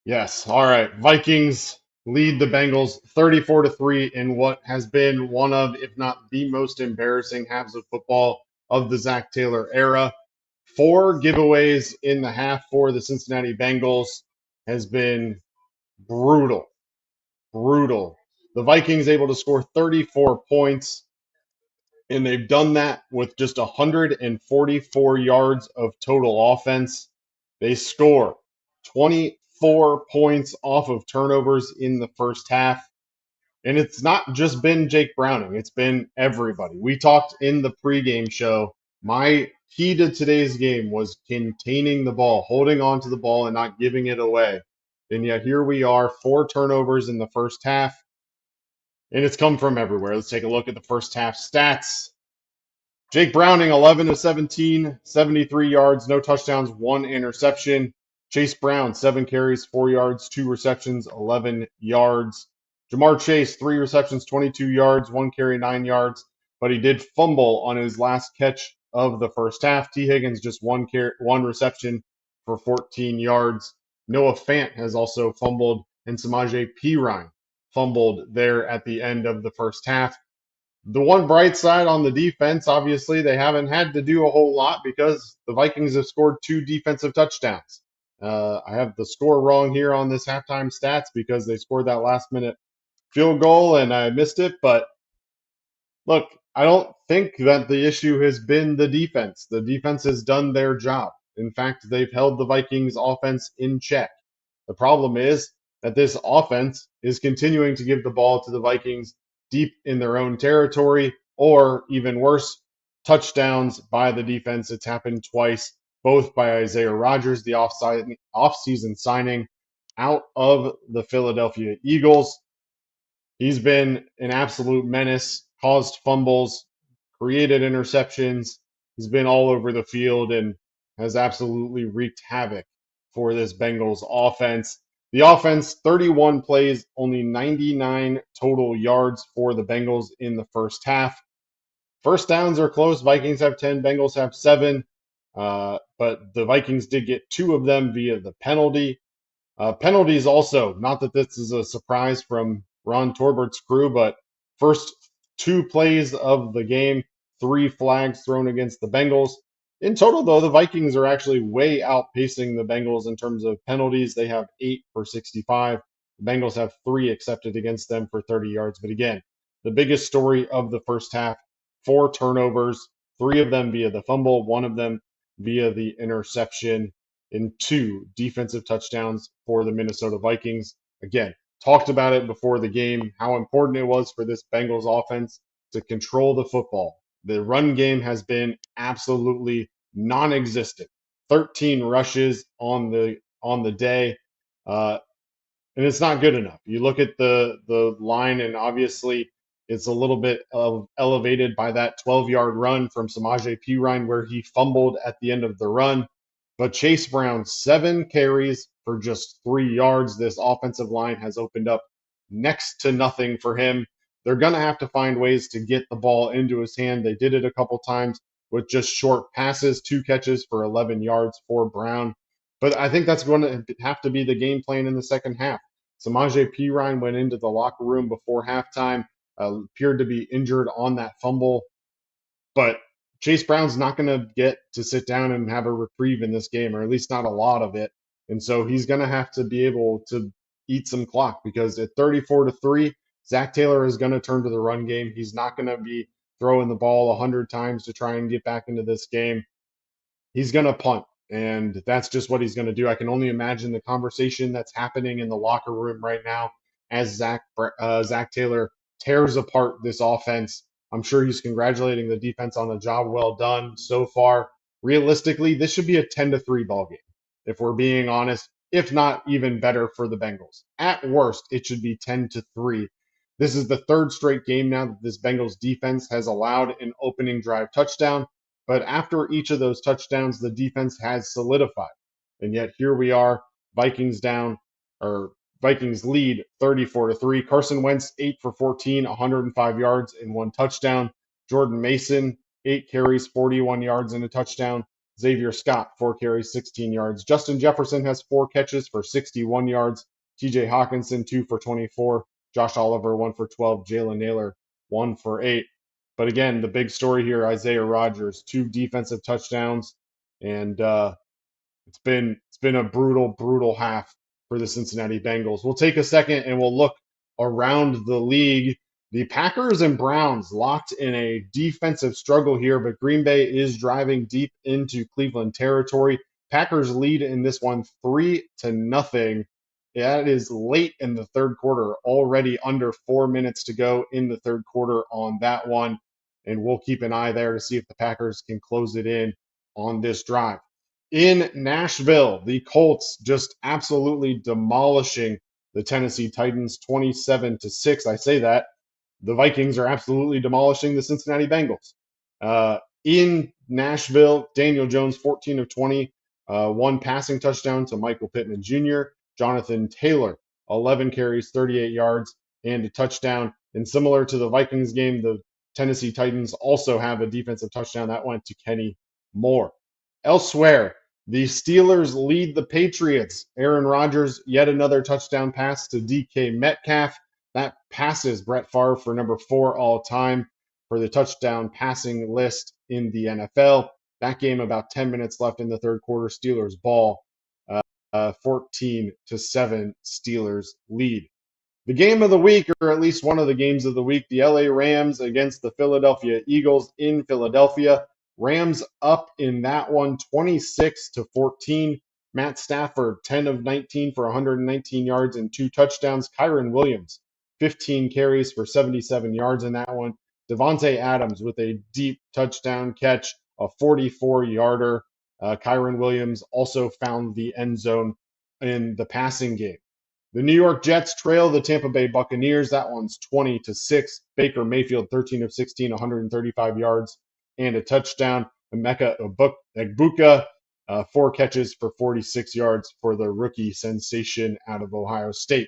F: Yes. All right. Vikings
G: lead the Bengals 34-3 in what has been one of, if not the most embarrassing halves of football of the Zach Taylor era. 4 giveaways in the half for the Cincinnati Bengals has been brutal. Brutal. The Vikings able to score 34 points, and they've done that with just 144 yards of total offense. They score 24 points off of turnovers in the first half. And it's not just been Jake Browning, it's been everybody. We talked in the pregame show. My key to today's game was containing the ball, holding on to the ball and not giving it away. And yet here we are, 4 turnovers in the first half. And it's come from everywhere. Let's take a look at the first half stats. Jake Browning, 11 of 17, 73 yards, no touchdowns, 1 interception. Chase Brown, 7 carries, 4 yards, 2 receptions, 11 yards. Jamar Chase, 3 receptions, 22 yards, 1 carry, 9 yards, but he did fumble on his last catch of the first half. T. Higgins, just 1 reception for 14 yards. Noah Fant has also fumbled, and Samaje Perine fumbled there at the end of the first half. The one bright side on the defense, obviously, they haven't had to do a whole lot because the Vikings have scored 2 defensive touchdowns. I have the score wrong here on this halftime stats because they scored that last-minute field goal and I missed it. But look, I don't think that the issue has been the defense. The defense has done their job. In fact, they've held the Vikings offense in check. The problem is that this offense is continuing to give the ball to the Vikings deep in their own territory, or even worse, touchdowns by the defense. It's happened twice, both by Isaiah Rodgers, the off-season signing out of the Philadelphia Eagles. He's been an absolute menace, caused fumbles, created interceptions. He's been all over the field and has absolutely wreaked havoc for this Bengals offense. The offense, 31 plays, only 99 total yards for the Bengals in the first half. First downs are close. Vikings have 10, Bengals have 7. But the Vikings did get 2 of them via the penalty. Penalties also, not that this is a surprise from Ron Torbert's crew, but first 2 plays of the game, 3 flags thrown against the Bengals. In total, though, the Vikings are actually way outpacing the Bengals in terms of penalties. They have 8 for 65. The Bengals have 3 accepted against them for 30 yards. But again, the biggest story of the first half, 4 turnovers, 3 of them via the fumble, 1 of them via the interception, and 2 defensive touchdowns for the Minnesota Vikings. Again, talked about it before the game, how important it was for this Bengals offense to control the football. The run game has been absolutely non-existent. 13 rushes on the day, and it's not good enough. You look at the line, and obviously it's a little bit elevated by that 12-yard run from Samaje Perine where he fumbled at the end of the run. But Chase Brown, 7 carries for just 3 yards. This offensive line has opened up next to nothing for him. They're going to have to find ways to get the ball into his hand. They did it a couple times with just short passes, 2 catches for 11 yards for Brown. But I think that's going to have to be the game plan in the second half. Samaje Perine went into the locker room before halftime, appeared to be injured on that fumble. But Chase Brown's not going to get to sit down and have a reprieve in this game, or at least not a lot of it. And so he's going to have to be able to eat some clock because at 34-3, Zach Taylor is going to turn to the run game. He's not going to be throwing the ball 100 times to try and get back into this game. He's going to punt, and that's just what he's going to do. I can only imagine the conversation that's happening in the locker room right now as Zach Taylor tears apart this offense. I'm sure he's congratulating the defense on the job well done so far. Realistically, this should be a 10-3 ball game, if we're being honest, if not even better for the Bengals. At worst, it should be 10-3. This is the 3rd straight game now that this Bengals defense has allowed an opening drive touchdown. But after each of those touchdowns, the defense has solidified. And yet here we are, Vikings lead 34-3. Carson Wentz, 8 for 14, 105 yards and 1 touchdown. Jordan Mason, 8 carries, 41 yards and a touchdown. Xavier Scott, 4 carries, 16 yards. Justin Jefferson has 4 catches for 61 yards. TJ Hawkinson, 2 for 24. Josh Oliver, 1 for 12. Jalen Naylor, 1 for 8. But again, the big story here, Isaiah Rodgers, 2 defensive touchdowns. And it's been a brutal half for the Cincinnati Bengals. We'll take a second and we'll look around the league. The Packers and Browns locked in a defensive struggle here, but Green Bay is driving deep into Cleveland territory. Packers lead in this one 3-0. That is late in the third quarter, already under 4 minutes to go in the third quarter on that one. And we'll keep an eye there to see if the Packers can close it in on this drive. In Nashville, the Colts just absolutely demolishing the Tennessee Titans 27-6. I say that. The Vikings are absolutely demolishing the Cincinnati Bengals. In Nashville, Daniel Jones, 14 of 20, 1 passing touchdown to Michael Pittman Jr. Jonathan Taylor, 11 carries, 38 yards, and a touchdown. And similar to the Vikings game, the Tennessee Titans also have a defensive touchdown that went to Kenny Moore. Elsewhere, the Steelers lead the Patriots. Aaron Rodgers, yet another touchdown pass to DK Metcalf. That passes Brett Favre for number 4 all time for the touchdown passing list in the NFL. That game, about 10 minutes left in the third quarter, Steelers ball, 14-7 Steelers lead. The game of the week, or at least one of the games of the week, the LA Rams against the Philadelphia Eagles in Philadelphia. Rams up in that one, 26-14. Matt Stafford, 10 of 19 for 119 yards and 2 touchdowns. Kyren Williams, 15 carries for 77 yards in that one. Devontae Adams with a deep touchdown catch, a 44-yarder. Kyren Williams also found the end zone in the passing game. The New York Jets trail the Tampa Bay Buccaneers. That one's 20-6. Baker Mayfield, 13 of 16, 135 yards and a touchdown. Emeka Egbuka, 4 catches for 46 yards for the rookie sensation out of Ohio State.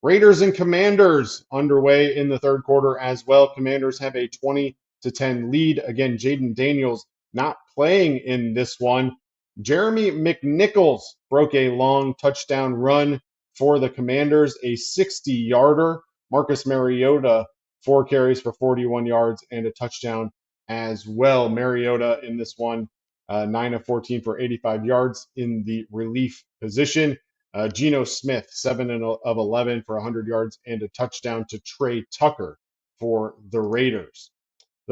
G: Raiders and Commanders underway in the third quarter as well. Commanders have a 20-10 lead. Again, Jaden Daniels not playing in this one. Jeremy McNichols broke a long touchdown run for the Commanders, a 60-yarder. Marcus Mariota, 4 carries for 41 yards and a touchdown as well. Mariota in this one, 9 of 14 for 85 yards in the relief position. Geno Smith, 7 of 11 for 100 yards and a touchdown to Trey Tucker for the Raiders.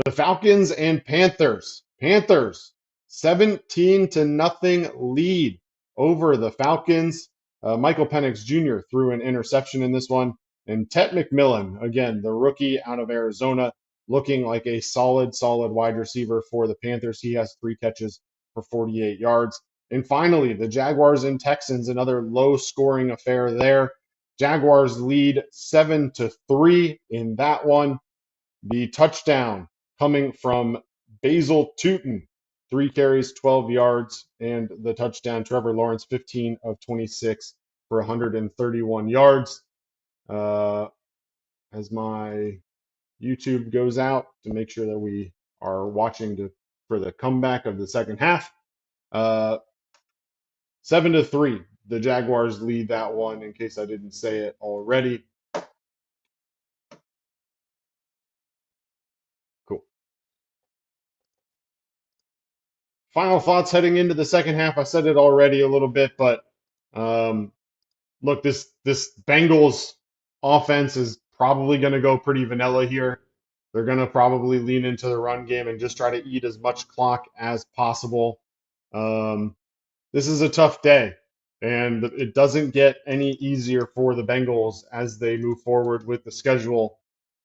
G: The Falcons and Panthers. Panthers, 17-0 lead over the Falcons. Michael Penix Jr. threw an interception in this one. And Tet McMillan, again, the rookie out of Arizona, looking like a solid wide receiver for the Panthers. He has 3 catches for 48 yards. And finally, the Jaguars and Texans, another low-scoring affair there. Jaguars lead 7-3 in that one. The touchdown coming from Basil Tootin, 3 carries, 12 yards, and the touchdown. Trevor Lawrence, 15 of 26 for 131 yards. As my YouTube goes out to make sure that we are watching for the comeback of the second half. 7-3. The Jaguars lead that one, in case I didn't say it already. Cool. Final thoughts heading into the second half. I said it already a little bit, but look, this Bengals offense is probably going to go pretty vanilla here. They're going to probably lean into the run game and just try to eat as much clock as possible. This is a tough day, and it doesn't get any easier for the Bengals as they move forward with the schedule.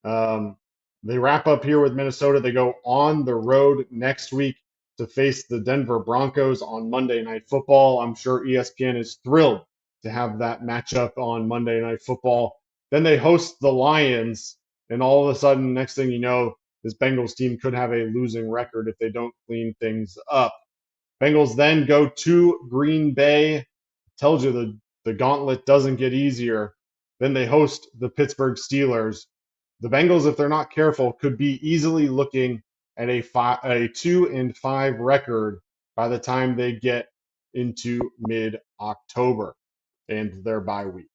G: They wrap up here with Minnesota. They go on the road next week to face the Denver Broncos on Monday Night Football. I'm sure ESPN is thrilled to have that matchup on Monday Night Football. Then they host the Lions, and all of a sudden, next thing you know, this Bengals team could have a losing record if they don't clean things up. Bengals then go to Green Bay. Tells you the gauntlet doesn't get easier. Then they host the Pittsburgh Steelers. The Bengals, if they're not careful, could be easily looking at a 2-5 record by the time they get into mid-October and their bye week.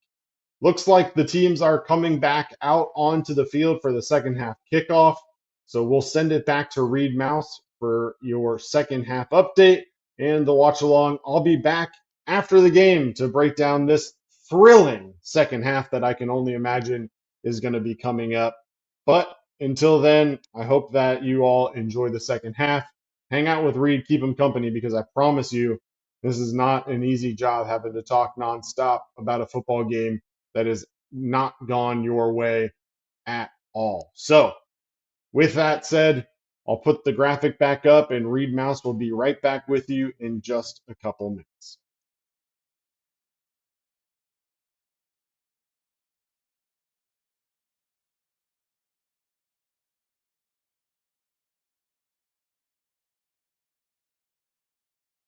G: Looks like the teams are coming back out onto the field for the second half kickoff. So we'll send it back to Reid Maus for your second half update and the watch along. I'll be back after the game to break down this thrilling second half that I can only imagine is going to be coming up. But until then, I hope that you all enjoy the second half. Hang out with Reid, keep him company, because I promise you, this is not an easy job having to talk nonstop about a football game that has not gone your way at all. So, with that said, I'll put the graphic back up, and Reid Maus will be right back with you in just a couple minutes.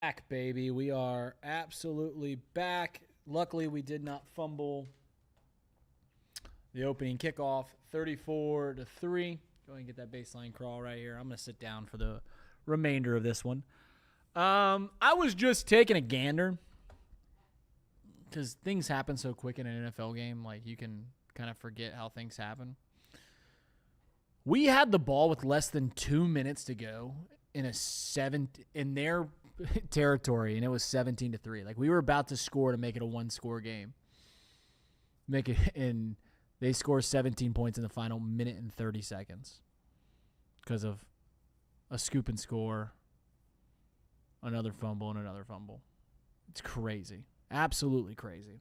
E: Back, baby. We are absolutely back. Luckily, we did not fumble the opening kickoff, 34-3. Go ahead and get that baseline crawl right here. I'm going to sit down for the remainder of this one. I was just taking a gander because things happen so quick in an NFL game. Like, you can kind of forget how things happen. We had the ball with less than 2 minutes to go in their territory, and it was 17-3. Like, we were about to score to make it a one-score game. And they score 17 points in the final minute and 30 seconds because of a scoop and score, another fumble, and another fumble. It's crazy. Absolutely crazy.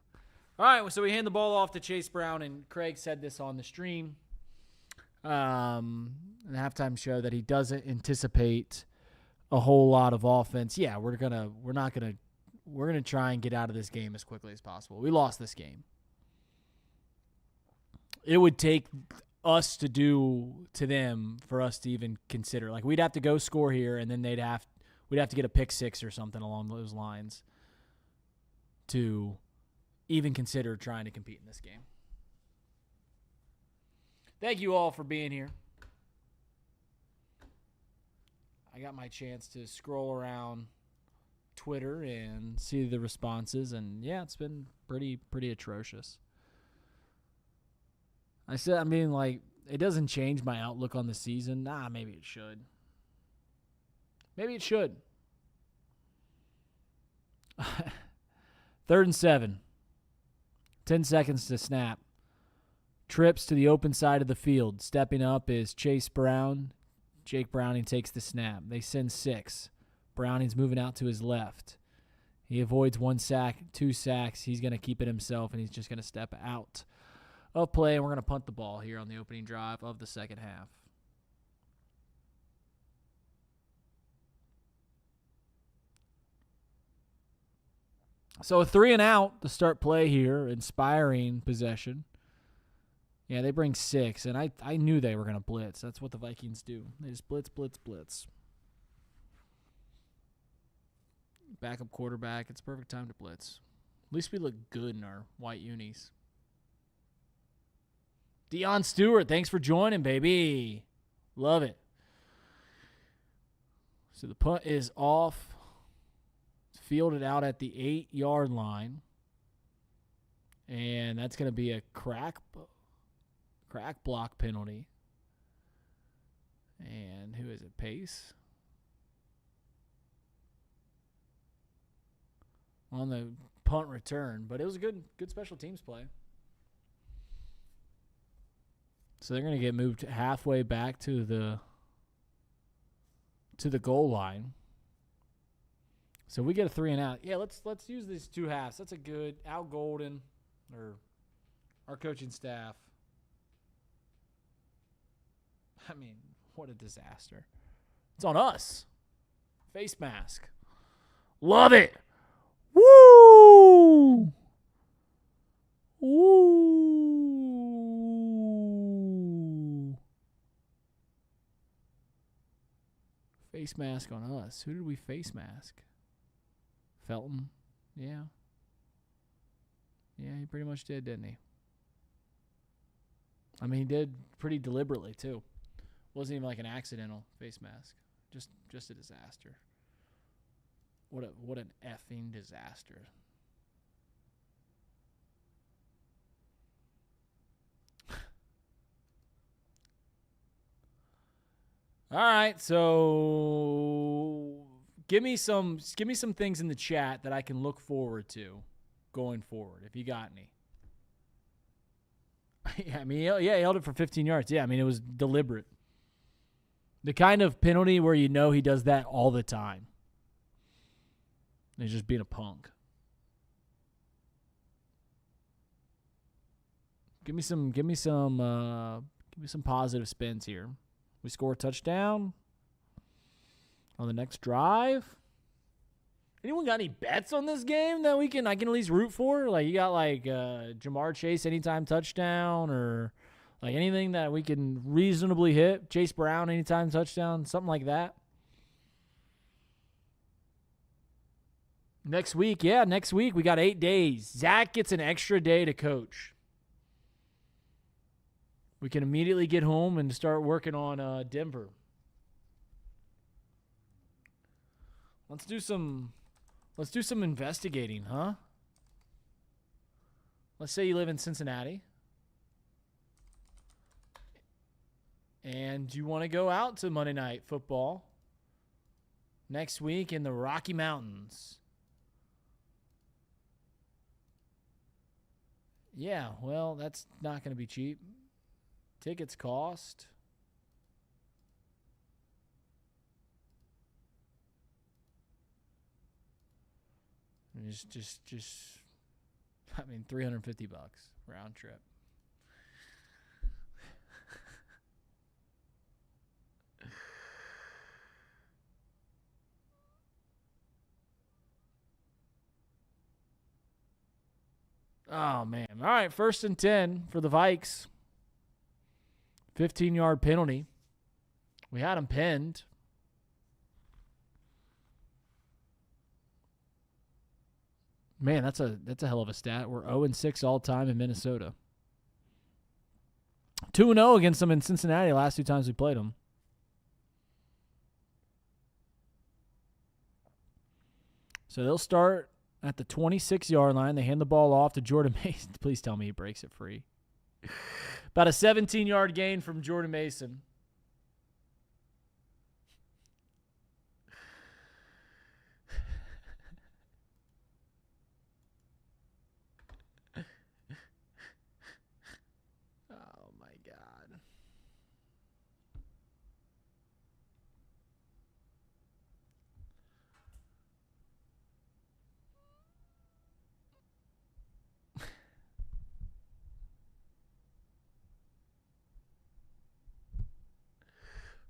E: All right, so we hand the ball off to Chase Brown, and Craig said this on the stream in the halftime show that he doesn't anticipate a whole lot of offense. Yeah, we're gonna try and get out of this game as quickly as possible. We lost this game. It would take us to do to them for us to even consider. Like, we'd have to go score here, and then we'd have to get a pick six or something along those lines to even consider trying to compete in this game. Thank you all for being here. I got my chance to scroll around Twitter and see the responses, and yeah, it's been pretty atrocious. It doesn't change my outlook on the season. Nah, maybe it should. Maybe it should. 3rd and 7. 10 seconds to snap. Trips to the open side of the field. Stepping up is Chase Brown. Jake Browning takes the snap. They send 6. Browning's moving out to his left. He avoids 1 sack, 2 sacks. He's going to keep it himself, and he's just going to step out of play, and we're going to punt the ball here on the opening drive of the second half. So a 3 and out to start play here, inspiring possession. Yeah, they bring 6, and I knew they were going to blitz. That's what the Vikings do. They just blitz. Backup quarterback. It's perfect time to blitz. At least we look good in our white unis. Deion Stewart, thanks for joining, baby. Love it. So the punt is off. It's fielded out at the 8-yard line. And that's going to be a crack block penalty. And who is it? Pace? On the punt return. But it was a good special teams play. So they're going to get moved halfway back to the goal line. So we get a 3 and out. Yeah, let's use these 2 halves. That's a good Al Golden or our coaching staff. I mean, what a disaster. It's on us. Face mask. Love it. Woo! Woo! Face mask on us. Who did we face mask? Felton? Yeah. Yeah, he pretty much did, didn't he? I mean, he did pretty deliberately, too. Wasn't even like an accidental face mask. Just a disaster. What an effing disaster. All right, so give me some things in the chat that I can look forward to going forward, if you got any. Yeah, I mean, he held it for 15 yards. Yeah, I mean, it was deliberate. The kind of penalty where you know he does that all the time. He's just being a punk. Give me some positive spins here. We score a touchdown on the next drive. Anyone got any bets on this game that I can at least root for? Like, you got Jamar Chase anytime touchdown, or like anything that we can reasonably hit? Chase Brown anytime touchdown, something like that. Next week we got 8 days. Zach gets an extra day to coach. We can immediately get home and start working on Denver. Let's do some investigating, huh? Let's say you live in Cincinnati and you want to go out to Monday Night Football next week in the Rocky Mountains. Yeah, well, that's not going to be cheap. Tickets cost. Just I mean, $350 round trip. Oh, man. All right, 1st and 10 for the Vikes. 15-yard penalty. We had him pinned. Man, that's a hell of a stat. We're 0-6 all time in Minnesota. 2-0 against them in Cincinnati last 2 times we played them. So they'll start at the 26-yard line. They hand the ball off to Jordan Mason. Please tell me he breaks it free. About a 17-yard gain from Jordan Mason. Oh, my God.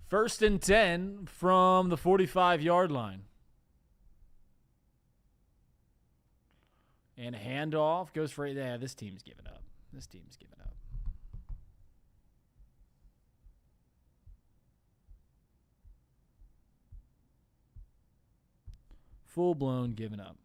E: First and 10 from the 45-yard line. And a handoff goes for it. Yeah, this team's giving up. Full-blown giving up.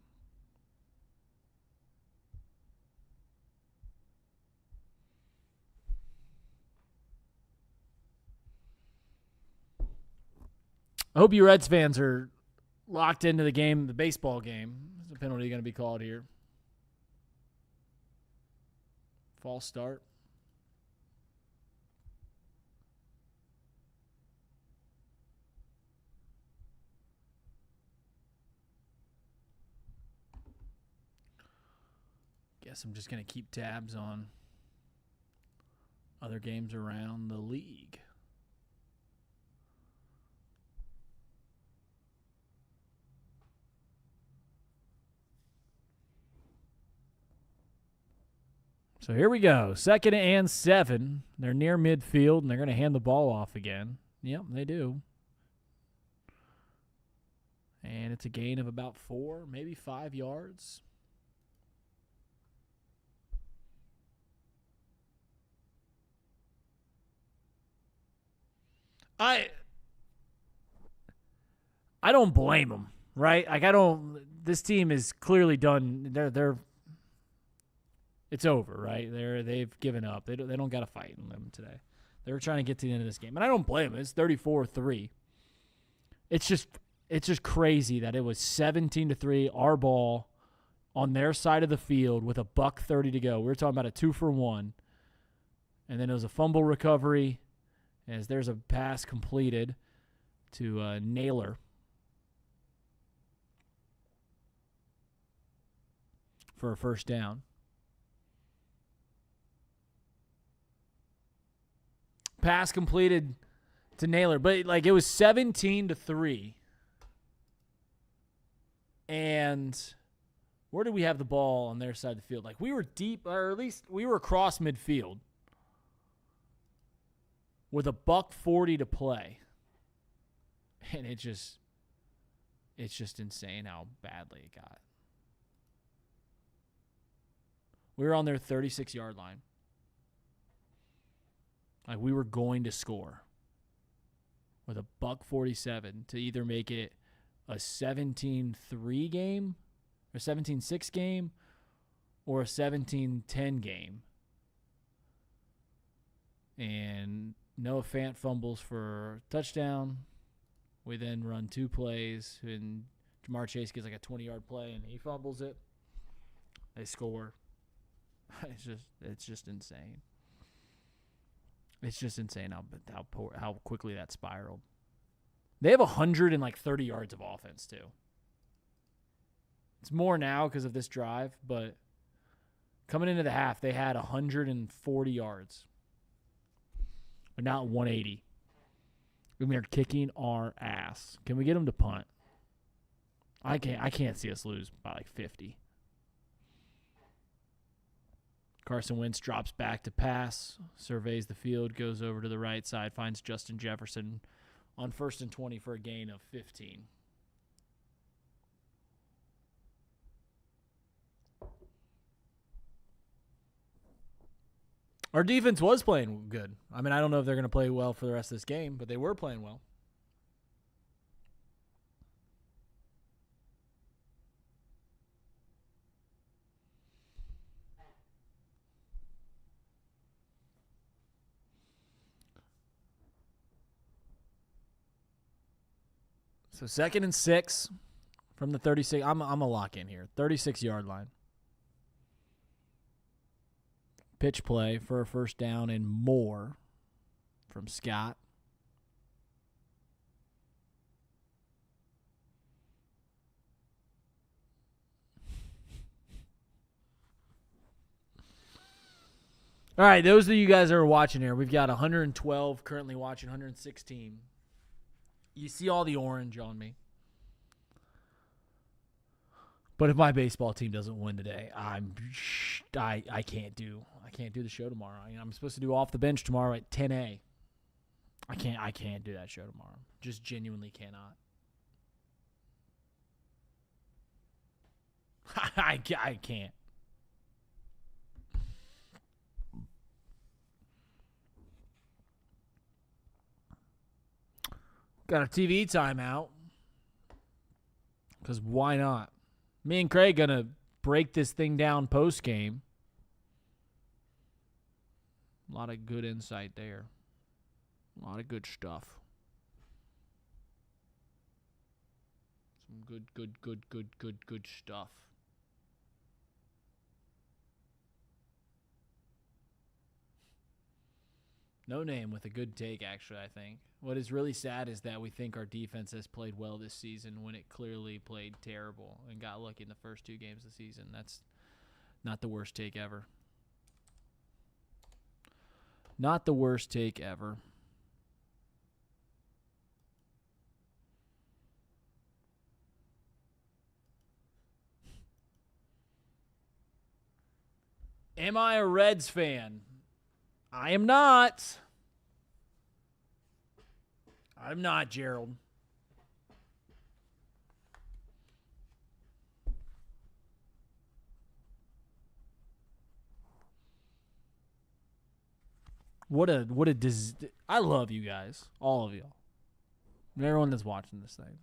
E: I hope you Reds fans are locked into the game, the baseball game. There's a penalty going to be called here. False start. Guess I'm just going to keep tabs on other games around the league. So here we go. 2nd and 7. They're near midfield, and they're going to hand the ball off again. Yep, they do. And it's a gain of about 4, maybe 5 yards. I don't blame them, right? Like, this team is clearly done. They're it's over, right? They've given up. They don't got to fight in them today. They were trying to get to the end of this game, and I don't blame them. It's 34-3. It's just crazy that it was 17-3, our ball on their side of the field with $1:30 to go. We were talking about a 2-for-1, and then it was a fumble recovery as there's a pass completed. to Naylor. For a first down. Pass completed to Naylor, but like it was 17-3. And where did we have the ball on their side of the field? Like we were deep, or at least we were across midfield with a $1:40 to play. And it's just insane how badly it got. We were on their 36-yard line. Like we were going to score with a $1:47 to either make it a 17-3 game or 17-6 game or a 17-10 game. And Noah Fant fumbles for touchdown. We then run 2 plays, and Jamar Chase gets like a 20-yard play, and he fumbles it. They score. It's just insane. It's just insane how quickly that spiraled. They have 130 yards of offense too. It's more now because of this drive, but coming into the half, they had 140 yards, but not 180. We are kicking our ass. Can we get them to punt? I can't see us lose by like 50. Carson Wentz drops back to pass, surveys the field, goes over to the right side, finds Justin Jefferson on 1st and 20 for a gain of 15. Our defense was playing good. I mean, I don't know if they're going to play well for the rest of this game, but they were playing well. So 2nd and 6 from the 36. I'm a lock in here. 36-yard line. Pitch play for a first down and more from Scott. All right, those of you guys that are watching here, we've got 112 currently watching, 116. You see all the orange on me. But if my baseball team doesn't win today, I can't do the show tomorrow. I'm supposed to do off the bench tomorrow at 10 I can't do that show tomorrow. Just genuinely cannot. I can't. Got a TV timeout. Because why not? Me and Craig going to break this thing down post-game. A lot of good insight there. A lot of good stuff. Some good stuff. No name with a good take, actually, I think. What is really sad is that we think our defense has played well this season when it clearly played terrible and got lucky in the first 2 games of the season. That's not the worst take ever. Not the worst take ever. Am I a Reds fan? I am not. I'm not, Gerald. I love you guys, all of y'all, and everyone that's watching this thing.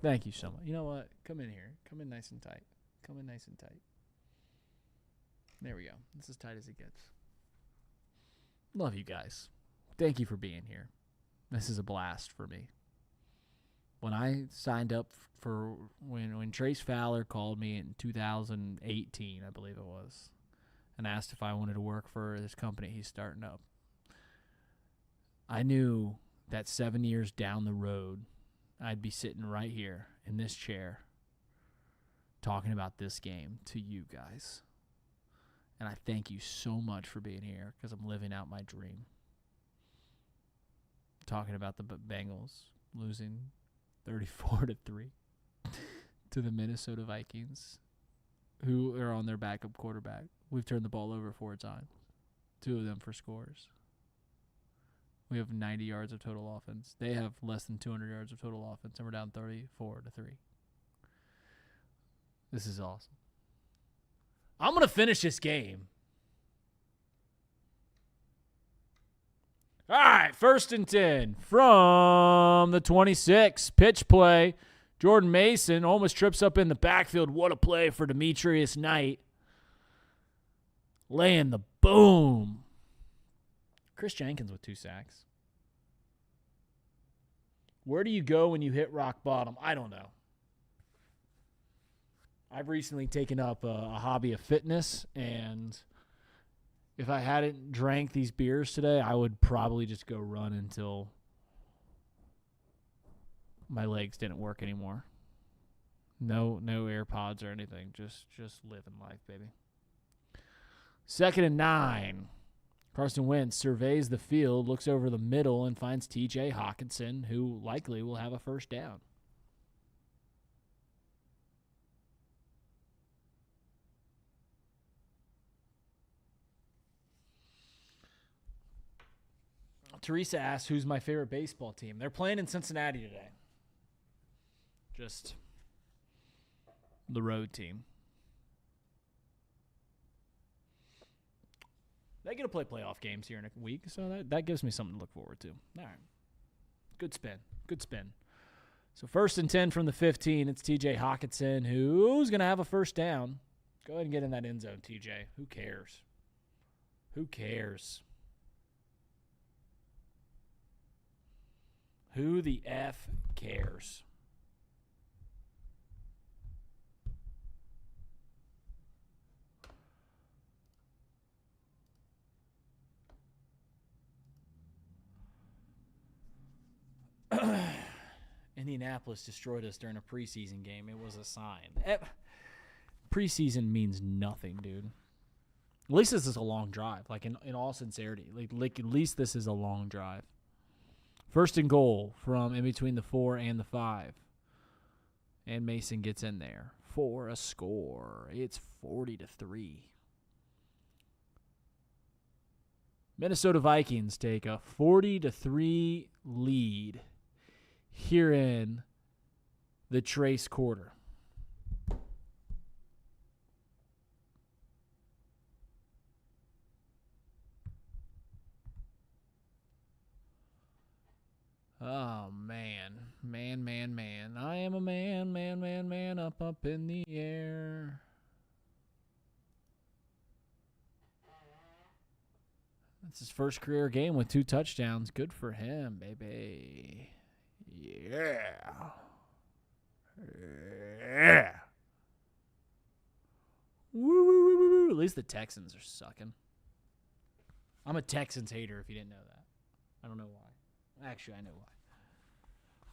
E: Thank you so much. You know what? Come in here. Come in nice and tight. Come in nice and tight. There we go. It's as tight as it gets. Love you guys. Thank you for being here. This is a blast for me. When I signed up for when Trace Fowler called me in 2018, I believe it was, and asked if I wanted to work for this company he's starting up, I knew that 7 years down the road, I'd be sitting right here in this chair talking about this game to you guys. And I thank you so much for being here because I'm living out my dream. Talking about the Bengals losing 34-3 to the Minnesota Vikings, who are on their backup quarterback. We've turned the ball over 4 times, 2 of them for scores. We have 90 yards of total offense. They have less than 200 yards of total offense, and we're down 34-3. This is awesome. I'm going to finish this game. All right, 1st and 10 from the 26. Pitch play. Jordan Mason almost trips up in the backfield. What a play for Demetrius Knight. Laying the boom. Chris Jenkins with 2 sacks. Where do you go when you hit rock bottom? I don't know. I've recently taken up a hobby of fitness, and if I hadn't drank these beers today, I would probably just go run until my legs didn't work anymore. No AirPods or anything. Just living life, baby. 2nd and 9. Carson Wentz surveys the field, looks over the middle, and finds T.J. Hawkinson, who likely will have a first down. Teresa asks, who's my favorite baseball team? They're playing in Cincinnati today. Just the road team. They get to play playoff games here in a week, so that gives me something to look forward to. All right. Good spin. Good spin. So 1st and 10 from the 15. It's T.J. Hawkinson, who's going to have a first down. Go ahead and get in that end zone, T.J. Who cares? Who cares? Who the F cares? Indianapolis destroyed us during a preseason game. It was a sign. Preseason means nothing, dude. At least this is a long drive. Like, in all sincerity. Like at least this is a long drive. 1st and goal from in between the 4 and the 5. And Mason gets in there for a score. It's 40-3. Minnesota Vikings take a 40-3 lead here in the Trace Quarter. Oh, man. Man. I am a man, up in the air. That's his first career game with 2 touchdowns. Good for him, baby. Yeah. Woo. At least the Texans are sucking. I'm a Texans hater if you didn't know that. I don't know why. Actually, I know why.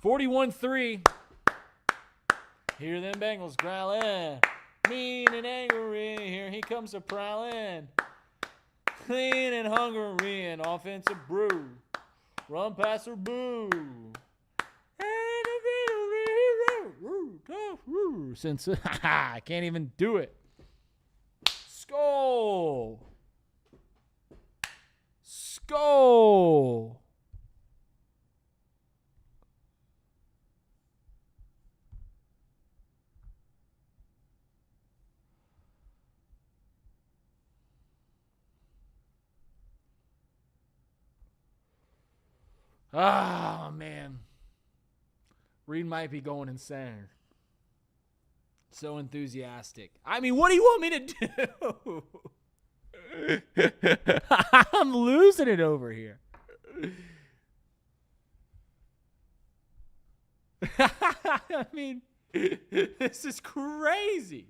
E: 41-3. Hear them Bengals growling. Mean and angry. Here he comes a prowling. Clean and hungry and offensive brew. Run, pass, or boo. Since I can't even do it. Skull. Oh, man. Reid might be going insane. So enthusiastic. I mean, what do you want me to do? I'm losing it over here. I mean, this is crazy.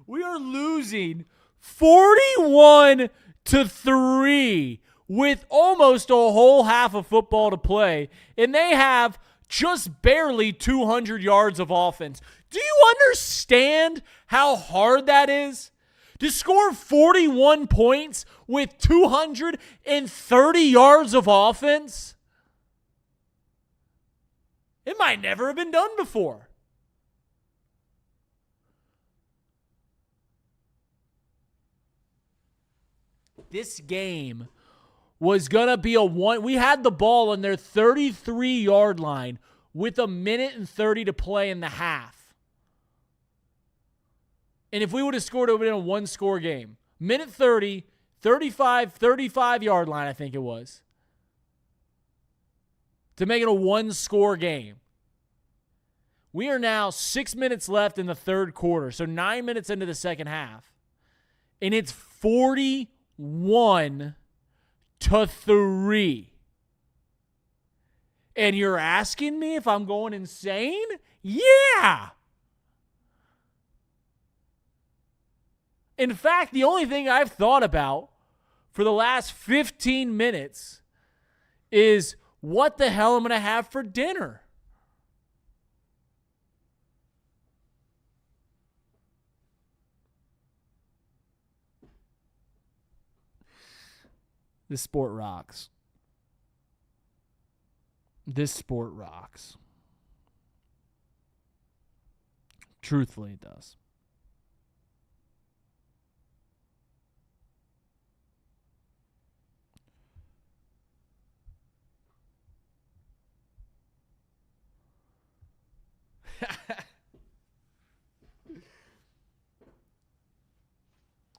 E: We are losing 41-3 with almost a whole half of football to play, and they have just barely 200 yards of offense. Do you understand how hard that is? To score 41 points with 230 yards of offense? It might never have been done before. This game was going to be a one. We had the ball on their 33-yard line with 1:30 to play in the half. And if we would have scored, it would have been a one-score game. 1:30, 35-yard line, I think it was, to make it a one-score game. We are now 6 minutes left in the third quarter, so 9 minutes into the second half. And it's 41-3. And you're asking me if I'm going insane? Yeah. In fact, the only thing I've thought about for the last 15 minutes is what the hell I'm going to have for dinner. This sport rocks. This sport rocks. Truthfully, it does.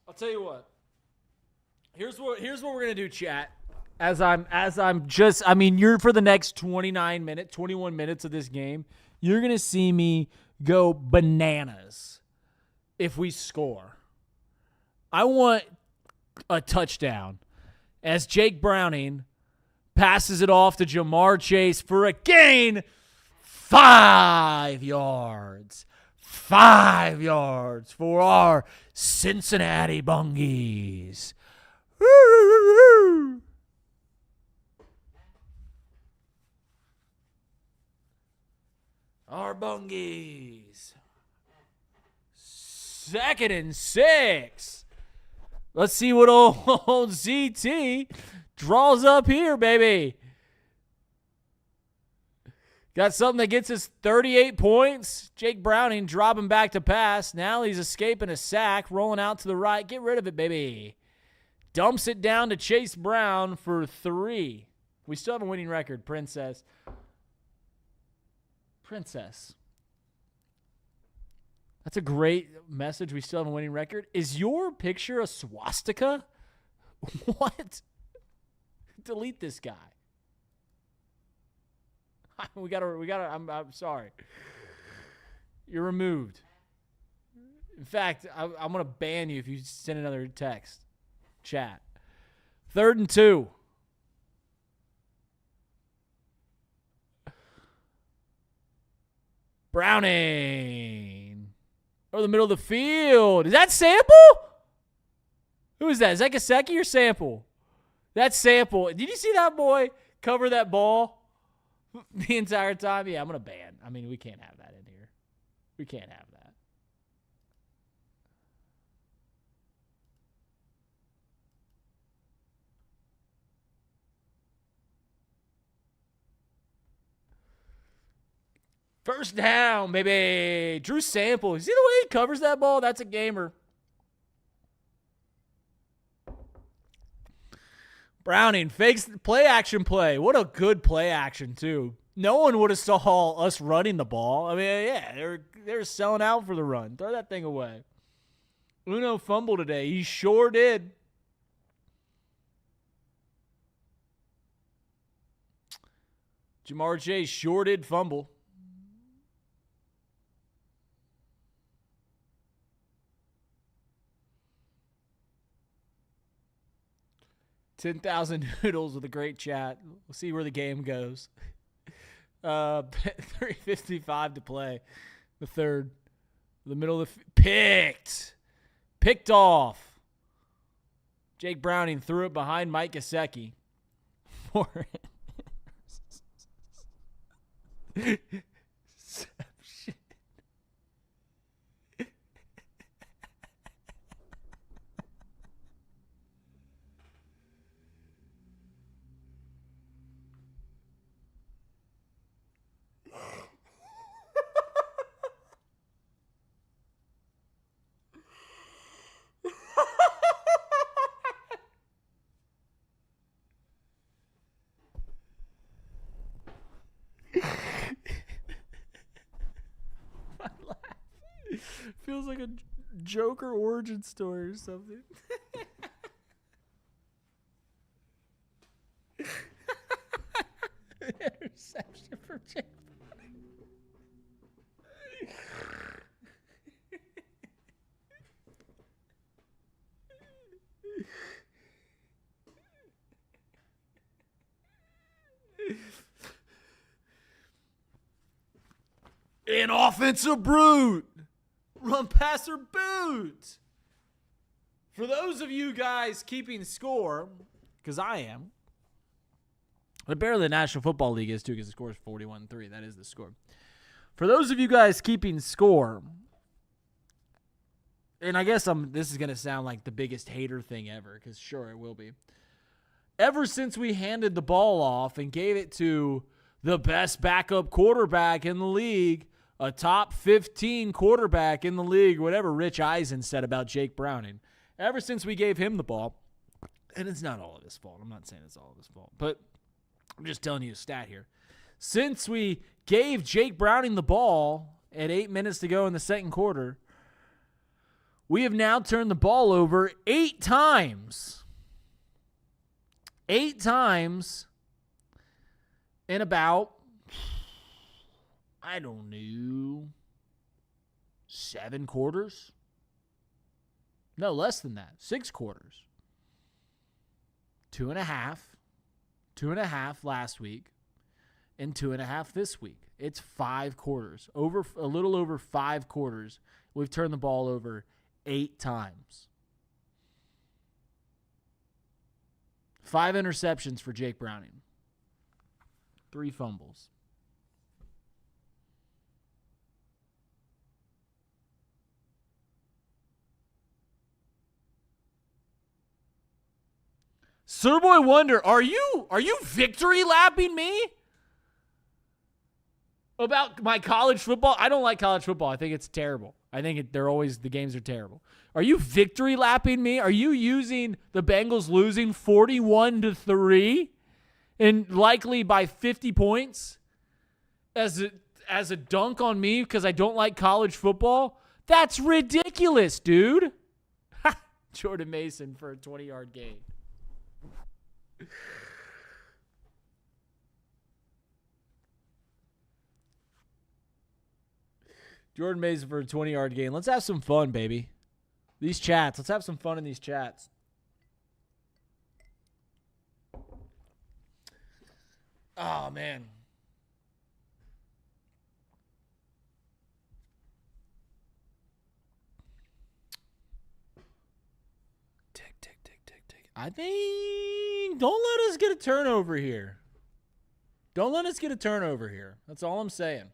E: I'll tell you what. Here's what we're gonna do, chat. You're for the next 21 minutes of this game, you're gonna see me go bananas if we score. I want a touchdown as Jake Browning passes it off to Jamar Chase for a gain 5 yards. 5 yards for our Cincinnati Bungies. Our Bungies. 2nd and 6. Let's see what old ZT draws up here, baby. Got something that gets us 38 points. Jake Browning dropping back to pass. Now he's escaping a sack, rolling out to the right. Get rid of it, baby. Dumps it down to Chase Brown for 3. We still have a winning record, Princess. That's a great message. We still have a winning record. Is your picture a swastika? What? Delete this guy. We gotta. I'm sorry. You're removed. In fact, I'm gonna ban you if you send another text. Chat. 3rd and 2. Browning. Over the middle of the field. Is that Sample? Who is that? Is that Gesicki or Sample? That's Sample. Did you see that boy cover that ball the entire time? Yeah, I'm going to ban. I mean, we can't have that in here. We can't have that. First down, baby. Drew Sample. You see the way he covers that ball? That's a gamer. Browning fakes the play action play. What a good play action, too. No one would have saw us running the ball. I mean, yeah, they're selling out for the run. Throw that thing away. Uno fumble today. He sure did. Jamar Chase sure did fumble. 10,000 noodles with a great chat. We'll see where the game goes. 3:55 to play. The third. The middle of the picked off. Jake Browning threw it behind Mike Gesicki. 4 interception. Feels like a Joker origin story or something. Interception for Jake. An offensive brute. Run passer boot. For those of you guys keeping score, because I am, but barely the National Football League is too, because the score is 41-3. That is the score. For those of you guys keeping score, and I guess this is going to sound like the biggest hater thing ever, because sure, it will be. Ever since we handed the ball off and gave it to the best backup quarterback in the league, a top 15 quarterback in the league, whatever Rich Eisen said about Jake Browning. Ever since we gave him the ball, and it's not all of his fault. I'm not saying it's all of his fault, but I'm just telling you a stat here. Since we gave Jake Browning the ball at 8 minutes to go in the second quarter, we have now turned the ball over 8 times. 8 times in about, I don't know, 7 quarters? No, less than that. 6 quarters. 2.5. 2.5 last week. And 2.5 this week. It's 5 quarters. A little over 5 quarters. We've turned the ball over 8 times. 5 interceptions for Jake Browning. 3 fumbles. Sirboy Wonder, are you victory lapping me about my college football? I don't like college football. I think it's terrible. I think the games are terrible. Are you victory lapping me? Are you using the Bengals losing 41-3 and likely by 50 points as a dunk on me because I don't like college football? That's ridiculous, dude. Jordan Mason for a 20-yard gain. Jordan Mason for a 20-yard gain. Let's have some fun, baby. These chats. Let's have some fun in these chats. Oh, man. Tick, tick, tick, tick, tick. I think don't let us get a turnover here. Don't let us get a turnover here. That's all I'm saying.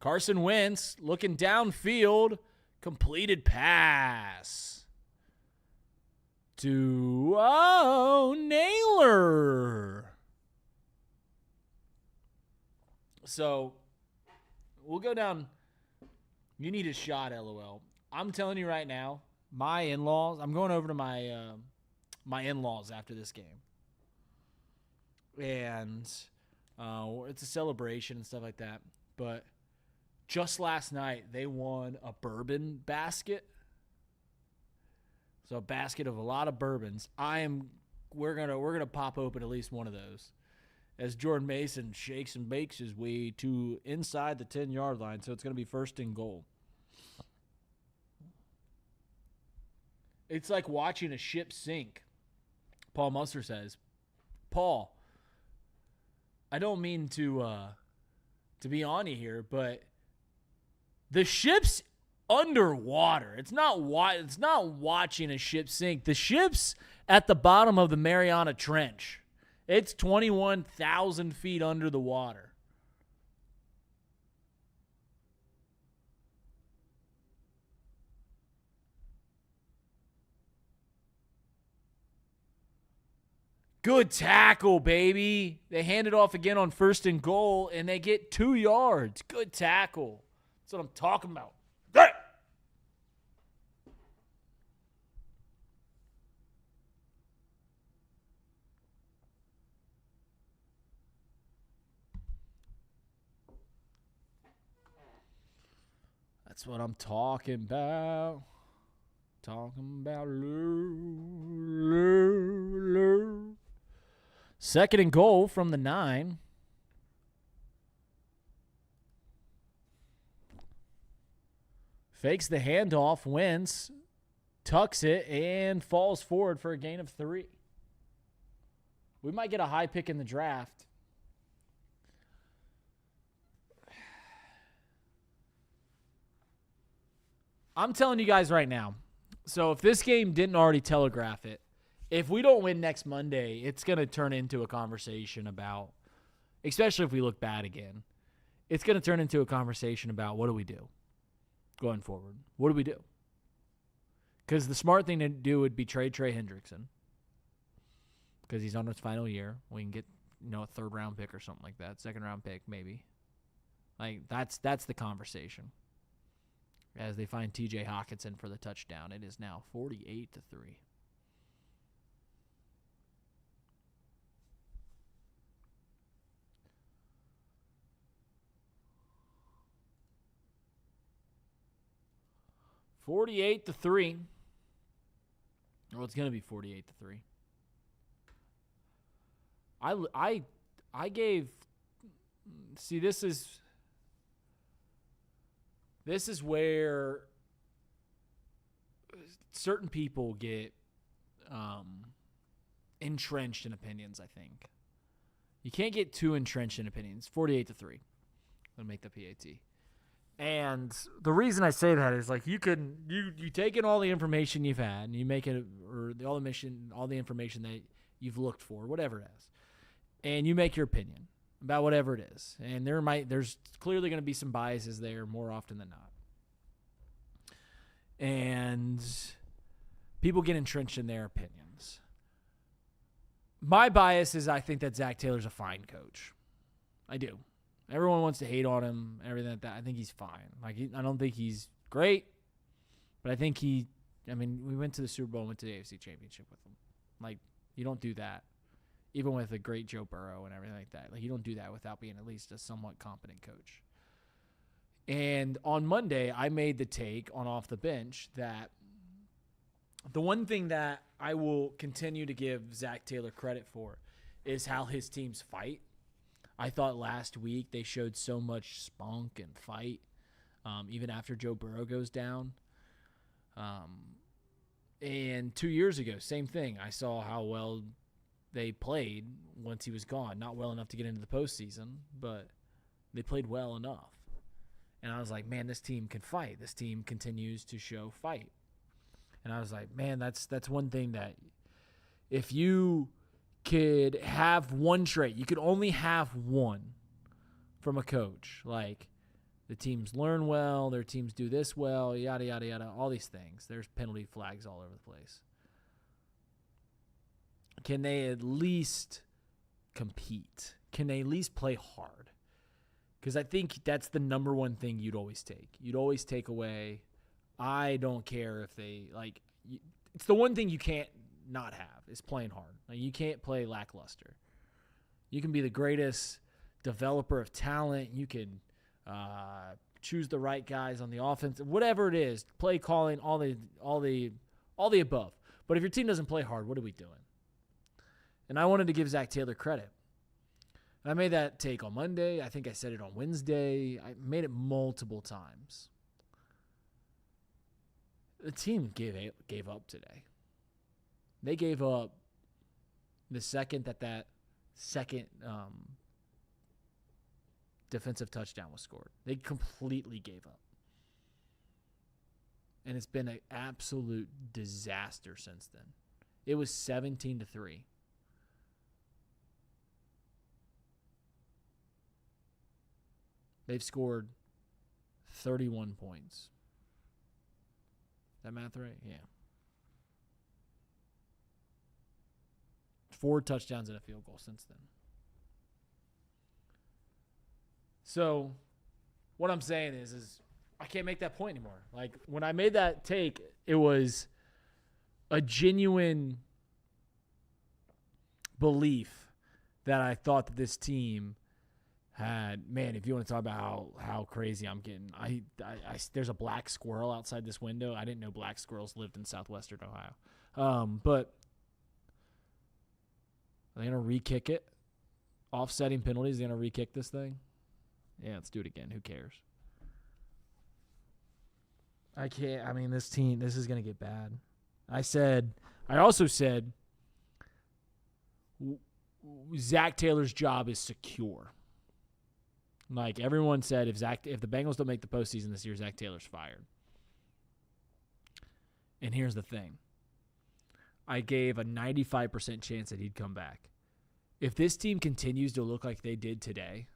E: Carson Wentz looking downfield. Completed pass to Naylor. So we'll go down. You need a shot, LOL. I'm telling you right now, my in-laws, I'm going over to my in-laws after this game. And it's a celebration and stuff like that. But just last night, they won a bourbon basket. So a basket of a lot of bourbons. We're gonna pop open at least one of those. As Jordan Mason shakes and bakes his way to inside the 10-yard line. So it's gonna be 1st and goal. It's like watching a ship sink. Paul Musser says, Paul, I don't mean to be on you here, but the ship's underwater. It's not watching a ship sink. The ship's at the bottom of the Mariana Trench. It's 21,000 feet under the water. Good tackle, baby. They hand it off again on 1st and goal, and they get 2 yards. Good tackle. That's what I'm talking about. That's what I'm talking about. Talking about Lou. 2nd and goal from the 9. Fakes the handoff, wins, tucks it, and falls forward for a gain of 3. We might get a high pick in the draft. I'm telling you guys right now, so if this game didn't already telegraph it, if we don't win next Monday, it's going to turn into a conversation about, especially if we look bad again, it's going to turn into a conversation about what do we do going forward? What do we do? Because the smart thing to do would be trade Trey Hendrickson because he's on his final year. We can get, a 3rd-round pick or something like that, 2nd-round pick maybe. Like that's the conversation. As they find T.J. Hawkinson for the touchdown, it is now 48-3. Well, it's going to be 48-3. I gave. See, this is where certain people get entrenched in opinions, I think. You can't get too entrenched in opinions. 48-3. I'll make the PAT. And the reason I say that is like you take in all the information you've had and you make it, or all the information that you've looked for, whatever it is, and you make your opinion about whatever it is. And there's clearly going to be some biases there more often than not. And people get entrenched in their opinions. My bias is I think that Zach Taylor's a fine coach. I do. Everyone wants to hate on him, everything like that. I think he's fine. I don't think he's great, but I think we went to the Super Bowl and went to the AFC Championship with him. Like, you don't do that, even with a great Joe Burrow and everything like that. Like, you don't do that without being at least a somewhat competent coach. And on Monday, I made the take on Off the Bench that the one thing that I will continue to give Zach Taylor credit for is how his teams fight. I thought last week they showed so much spunk and fight, even after Joe Burrow goes down. And 2 years ago, same thing. I saw how well they played once he was gone. Not well enough to get into the postseason, but they played well enough. And I was like, man, this team can fight. This team continues to show fight. And I was like, man, that's one thing that if you could have one trait, you could only have one from a coach. Like, the teams learn well, their teams do this well, yada, yada, yada, all these things. There's penalty flags all over the place. Can they at least compete? Can they at least play hard? Because I think that's the number one thing you'd always take. You'd always take away, I don't care if they, like, it's the one thing you can't not have is playing hard. Like, you can't play lackluster. You can be the greatest developer of talent. You can choose the right guys on the offense, whatever it is, play calling, all the above. But if your team doesn't play hard, what are we doing? And I wanted to give Zach Taylor credit. I made that take on Monday. I think I said it on Wednesday. I made it multiple times. The team gave up today. They gave up the second that second defensive touchdown was scored. They completely gave up. and it's been an absolute disaster since then. It was 17-3. They've scored 31 points. Is that math right? Yeah. 4 touchdowns and a field goal since then. So what I'm saying is I can't make that point anymore. Like, when I made that take, it was a genuine belief that I thought that this team had, man, if you want to talk about how crazy I'm getting, I there's a black squirrel outside this window. I didn't know black squirrels lived in southwestern Ohio. But are they going to re-kick it? Offsetting penalties, they're going to re-kick this thing? Yeah, let's do it again. Who cares? I can't. I mean, this team, this is going to get bad. I also said Zach Taylor's job is secure. Like, everyone said, if the Bengals don't make the postseason this year, Zach Taylor's fired. And here's the thing. I gave a 95% chance that he'd come back. If this team continues to look like they did today,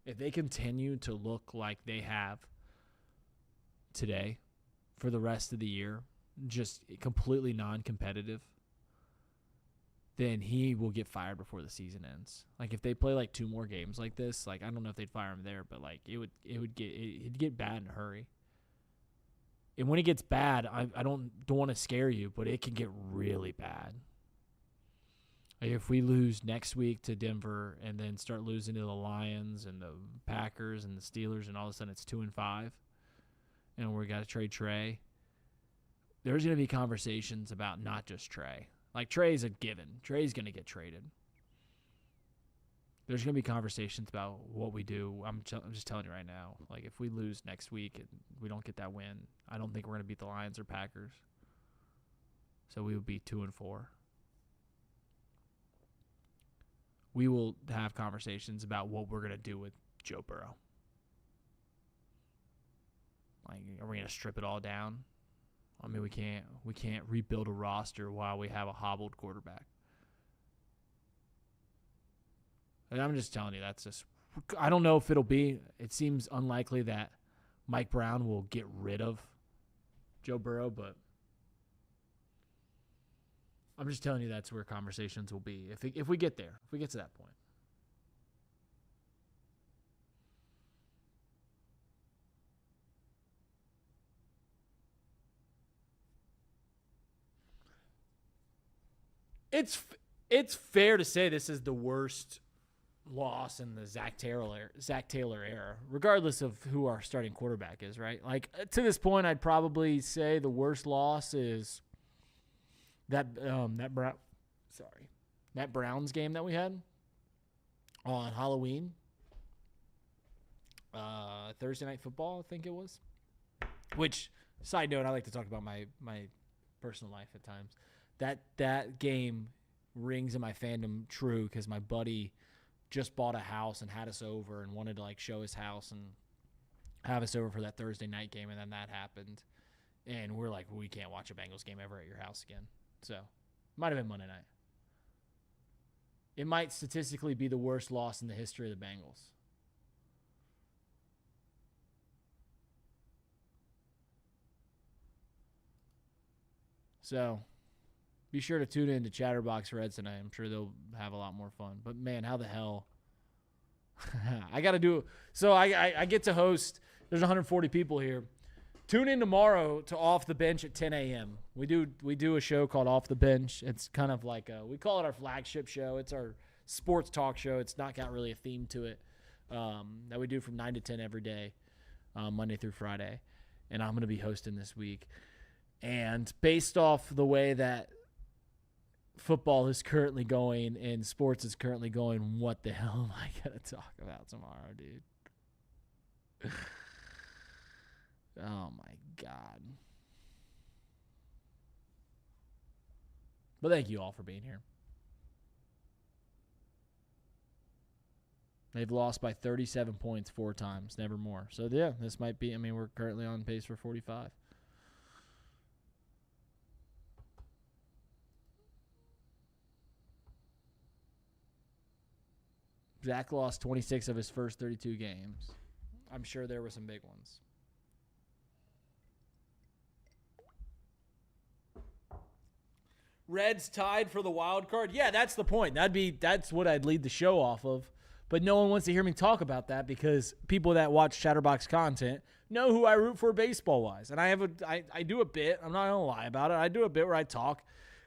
E: if they continue to look like they have today for the rest of the year, just completely non-competitive, then he will get fired before the season ends. Like, if they play like 2 more games like this, like, I don't know if they'd fire him there, but like it'd get bad in a hurry. And when it gets bad, I don't want to scare you, but it can get really bad. Like, if we lose next week to Denver and then start losing to the Lions and the Packers and the Steelers, and all of a sudden it's 2-5, and we got to trade Trey, there's going to be conversations about not just Trey. Like, Trey's a given. Trey's going to get traded. There's going to be conversations about what we do. I'm just telling you right now. Like, if we lose next week and we don't get that win, I don't think we're going to beat the Lions or Packers. So we would be 2-4. We will have conversations about what we're going to do with Joe Burrow. Like, are we going to strip it all down? I mean, we can't rebuild a roster while we have a hobbled quarterback. And I'm just telling you, that's just, I don't know if it'll be. It seems unlikely that Mike Brown will get rid of Joe Burrow, but I'm just telling you that's where conversations will be if we get there, if we get to that point. It's fair to say this is the worst loss in the Zach Taylor era, regardless of who our starting quarterback is, right? Like, to this point, I'd probably say the worst loss is that Browns game that we had on Halloween, Thursday Night Football, I think it was. Which, side note, I like to talk about my personal life at times. That game rings in my fandom true because my buddy just bought a house and had us over and wanted to like show his house and have us over for that Thursday night game, and then that happened. And we're like, we can't watch a Bengals game ever at your house again. So, might have been Monday night. It might statistically be the worst loss in the history of the Bengals. So, be sure to tune in to Chatterbox Reds tonight. I'm sure they'll have a lot more fun. But, man, how the hell? I got to do – so I get to host – there's 140 people here. Tune in tomorrow to Off the Bench at 10 a.m. We do a show called Off the Bench. It's kind of like we call it our flagship show. It's our sports talk show. It's not got really a theme to it that we do from 9 to 10 every day, Monday through Friday. And I'm going to be hosting this week. And based off the way that football is currently going and sports is currently going, what the hell am I going to talk about tomorrow, dude? Oh, my God. But thank you all for being here. They've lost by 37 points 4 times, never more. So, yeah, this might be, I mean, we're currently on pace for 45. Zach lost 26 of his first 32 games. I'm sure there were some big ones. Reds tied for the wild card. Yeah, that's the point. That's what I'd lead the show off of. But no one wants to hear me talk about that because people that watch Chatterbox content know who I root for baseball-wise. And I do a bit. I'm not going to lie about it. I do a bit where I talk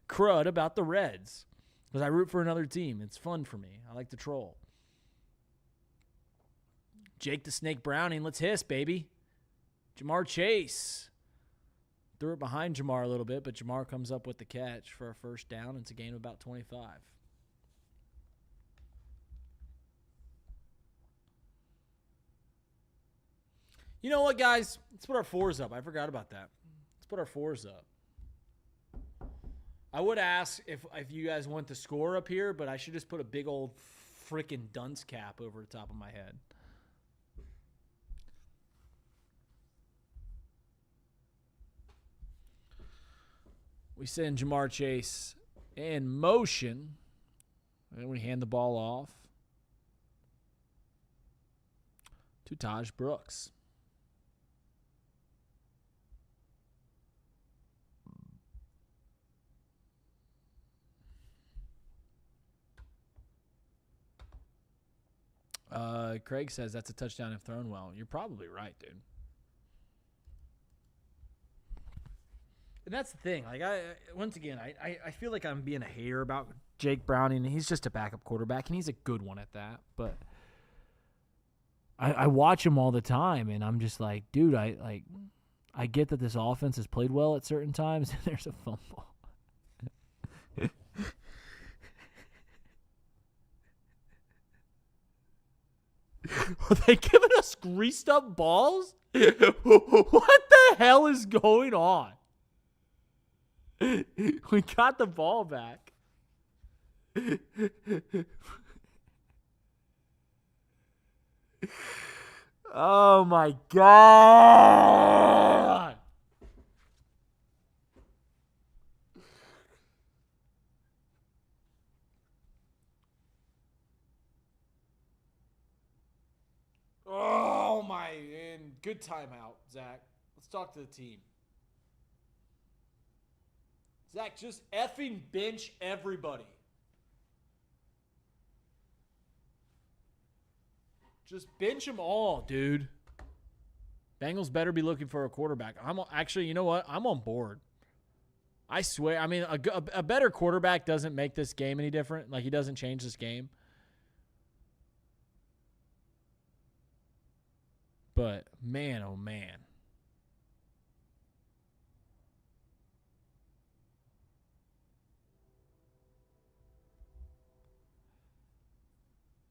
E: crud about the Reds because I root for another team. It's fun for me. I like to troll. Jake the Snake Browning. Let's hiss, baby. Jamar Chase. Threw it behind Jamar a little bit, but Jamar comes up with the catch for a first down. It's a gain of about 25. You know what, guys? Let's put our 4s up. I forgot about that. Let's put our 4s up. I would ask if you guys want the score up here, but I should just put a big old freaking dunce cap over the top of my head. We send Jamar Chase in motion. And we hand the ball off to Taj Brooks. Craig says that's a touchdown if thrown well. You're probably right, dude. And that's the thing. Like I feel like I'm being a hater about Jake Browning. He's just a backup quarterback, and he's a good one at that. But I watch him all the time, and I'm just like, dude, I get that this offense has played well at certain times, and there's a fumble. Are they giving us greased up balls? What the hell is going on? We got the ball back. Oh my God. Oh my, and good timeout, Zach. Let's talk to the team. Zach, just effing bench everybody. Just bench them all, dude. Bengals better be looking for a quarterback. Actually, you know what? I'm on board. I swear. I mean, a better quarterback doesn't make this game any different. Like, he doesn't change this game. But, man, oh, man.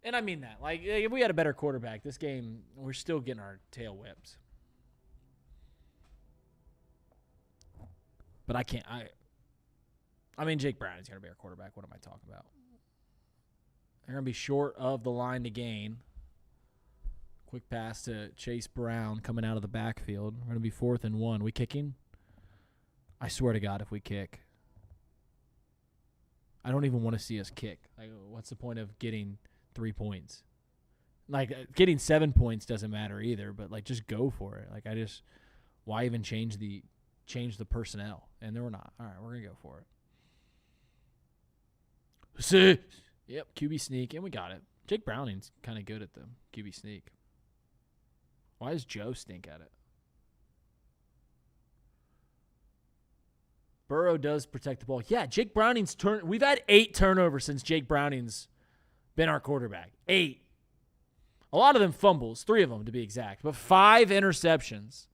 E: And I mean that. Like, if we had a better quarterback, this game, we're still getting our tail whipped. But I can't. I mean, Jake Brown is going to be our quarterback. What am I talking about? They're going to be short of the line to gain. Quick pass to Chase Brown coming out of the backfield. We're going to be 4th and 1. We kicking? I swear to God, if we kick. I don't even want to see us kick. Like, what's the point of getting 3 points? Like, getting 7 points doesn't matter either, but, like, just go for it. Like, why even change the personnel? And then we're not. All right, we're going to go for it. Yep, QB sneak, and we got it. Jake Browning's kind of good at the QB sneak. Why does Joe stink at it? Burrow does protect the ball. Yeah, Jake Browning's turn. We've had 8 turnovers since Jake Browning's been our quarterback. 8. A lot of them fumbles. 3 of them, to be exact. But 5 interceptions.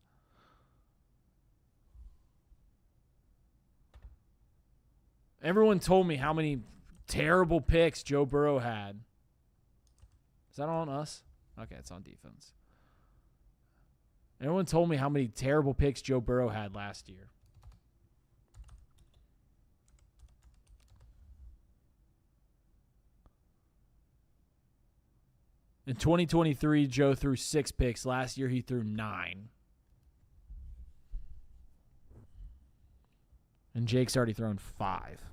E: Everyone told me how many terrible picks Joe Burrow had. Is that on us? Okay, it's on defense. Everyone told me how many terrible picks Joe Burrow had last year. In 2023, Joe threw 6 picks. Last year, he threw 9. And Jake's already thrown 5. . .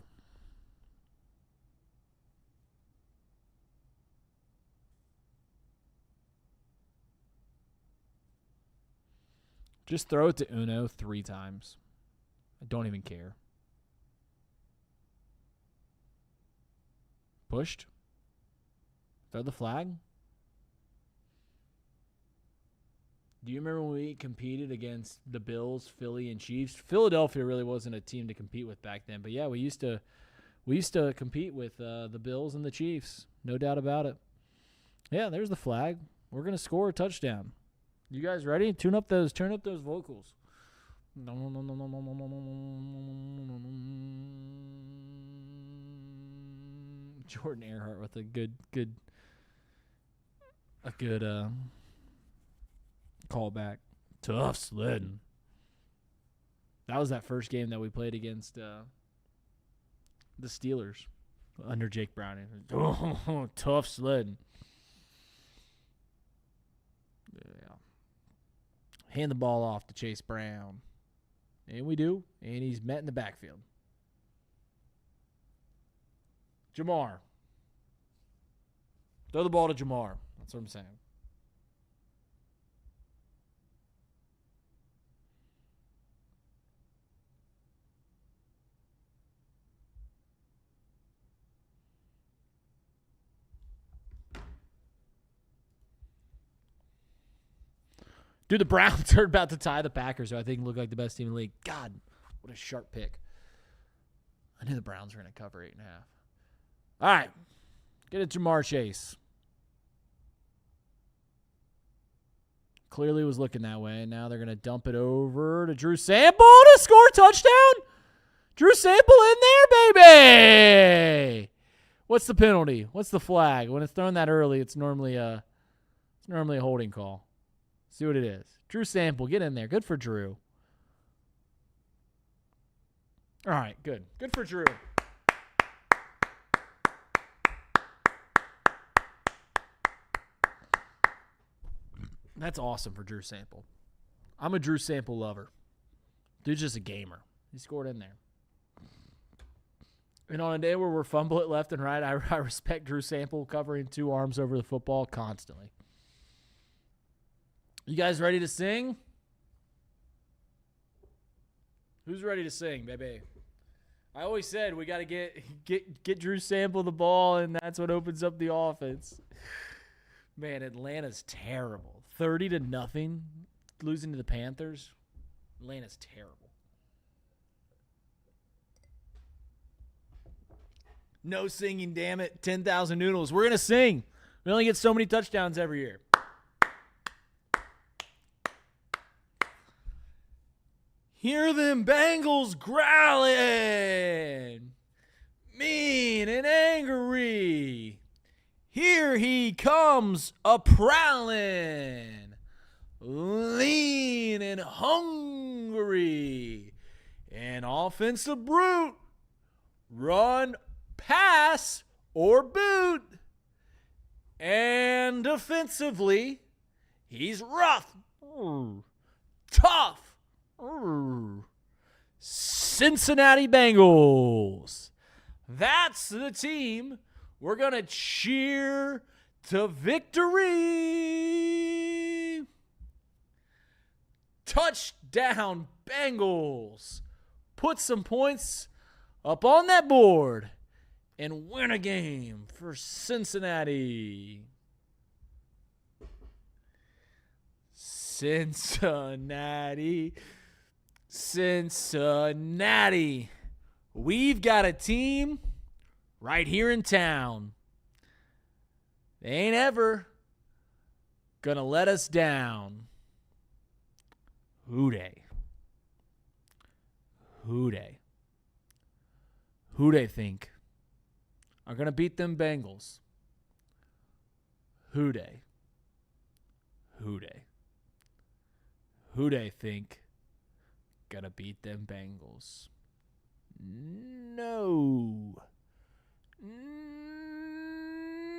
E: Just throw it to Uno 3 times. I don't even care. Pushed. Throw the flag. Do you remember when we competed against the Bills, Philly, and Chiefs? Philadelphia really wasn't a team to compete with back then, but yeah, we used to compete with the Bills and the Chiefs. No doubt about it. Yeah, there's the flag. We're gonna score a touchdown. You guys ready? Turn up those vocals. Jordan Earhart with a good callback. Tough sledding. That was that first game that we played against the Steelers under Jake Browning. Oh, tough sledding. Yeah. Hand the ball off to Chase Brown. And we do. And he's met in the backfield. Jamar. Throw the ball to Jamar. That's what I'm saying. Dude, the Browns are about to tie the Packers, who I think look like the best team in the league. God, what a sharp pick. I knew the Browns were going to cover 8.5. All right. Get it to Jamar Chase. Clearly was looking that way. Now they're going to dump it over to Drew Sample to score a touchdown. Drew Sample in there, baby. What's the penalty? What's the flag? When it's thrown that early, it's normally a holding call. See what it is. Drew Sample, get in there. Good for Drew. All right, good. Good for Drew. That's awesome for Drew Sample. I'm a Drew Sample lover. Dude's just a gamer. He scored in there. And on a day where we're fumble it left and right, I respect Drew Sample covering 2 arms over the football constantly. You guys ready to sing? Who's ready to sing, baby? I always said we got to get Drew Sample the ball, and that's what opens up the offense. Man, Atlanta's terrible. 30-0, losing to the Panthers. Atlanta's terrible. No singing, damn it. 10,000 noodles. We're going to sing. We only get so many touchdowns every year. Hear them Bengals growling, mean and angry. Here he comes a-prowling, lean and hungry. An offensive brute, run, pass, or boot. And defensively, he's rough, tough. Cincinnati Bengals. That's the team we're going to cheer to victory. Touchdown Bengals. Put some points up on that board and win a game for Cincinnati. Cincinnati. We've got a team right here in town. They ain't ever gonna let us down. Who they think are gonna beat them Bengals? Who they think gonna beat them Bengals?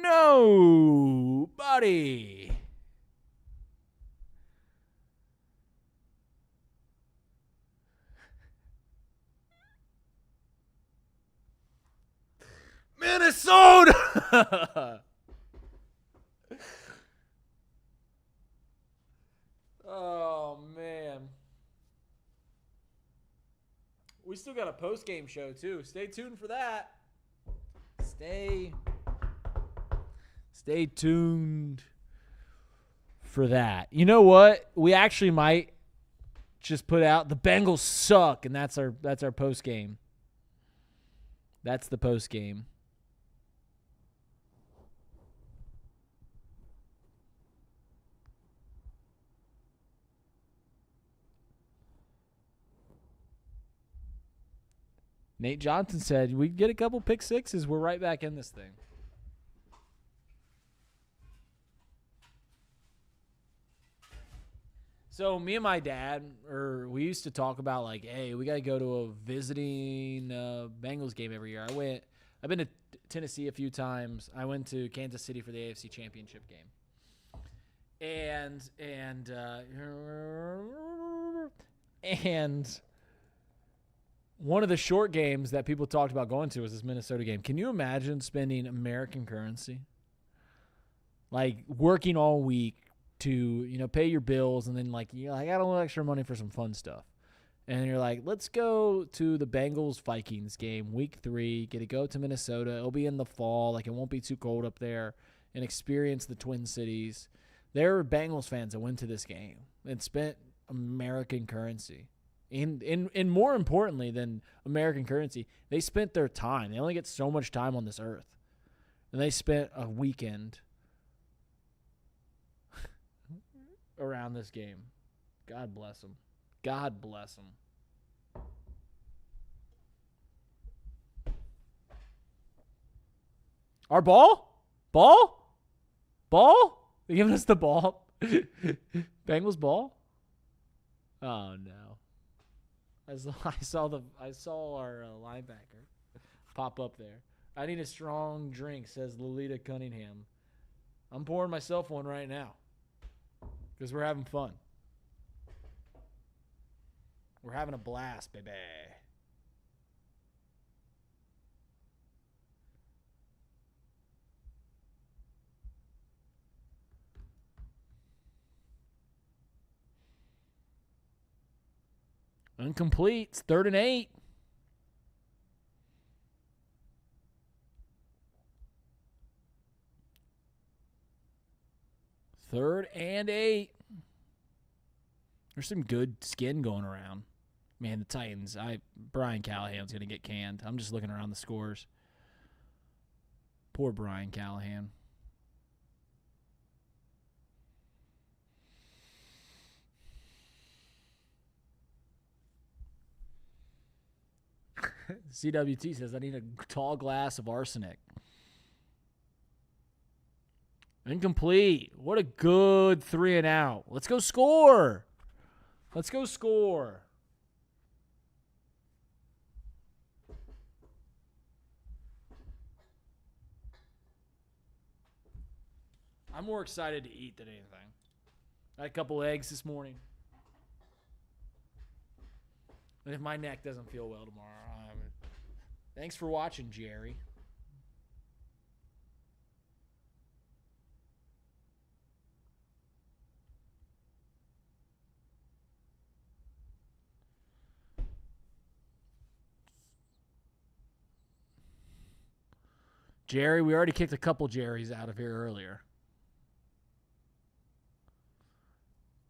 E: Nobody. Minnesota. Oh, man. We still got a post-game show, too. Stay tuned for that. Stay tuned for that. You know what? We actually might just put out the Bengals suck, and that's our post-game. That's the post-game. Nate Johnson said, we get a couple pick sixes, we're right back in this thing. So me and my dad, we used to talk about like, hey, we got to go to a visiting Bengals game every year. I've been to Tennessee a few times. I went to Kansas City for the AFC Championship game. And one of the short games that people talked about going to was this Minnesota game. Can you imagine spending American currency? Like working all week to, pay your bills, and then I got a little extra money for some fun stuff. And you're like, let's go to the Bengals-Vikings game, week 3, get to go to Minnesota. It'll be in the fall, it won't be too cold up there, and experience the Twin Cities. There were Bengals fans that went to this game and spent American currency. And more importantly than American currency, they spent their time. They only get so much time on this earth. And they spent a weekend around this game. God bless them. God bless them. Our ball? Ball? They're giving us the ball. Bengals ball? Oh no. I saw our linebacker pop up there. I need a strong drink, says Lolita Cunningham. I'm pouring myself one right now because we're having fun. We're having a blast, baby. Incomplete. It's 3rd and 8. Third and 8. There's some good skin going around. Man, the Titans, Brian Callahan's going to get canned. I'm just looking around the scores. Poor Brian Callahan. CWT says, I need a tall glass of arsenic. Incomplete. What a good 3 and out. Let's go score. Let's go score. I'm more excited to eat than anything. I had a couple eggs this morning. And if my neck doesn't feel well tomorrow, thanks for watching, Jerry. Jerry, we already kicked a couple Jerrys out of here earlier.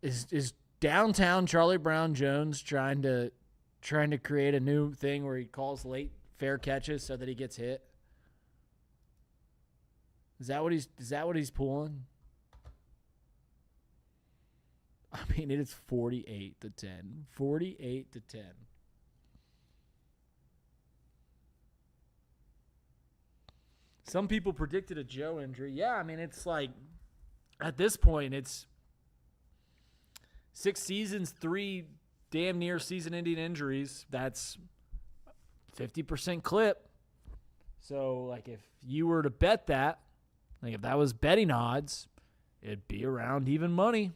E: Is downtown Charlie Brown Jones trying to create a new thing where he calls late fair catches so that he gets hit? Is that what he's pulling? I mean, it is 48-10. 48-10. Some people predicted a Joe injury. Yeah, I mean, it's like at this point it's 6 seasons, 3 damn near season-ending injuries. That's 50% clip. So, if you were to bet that, if that was betting odds, it'd be around even money.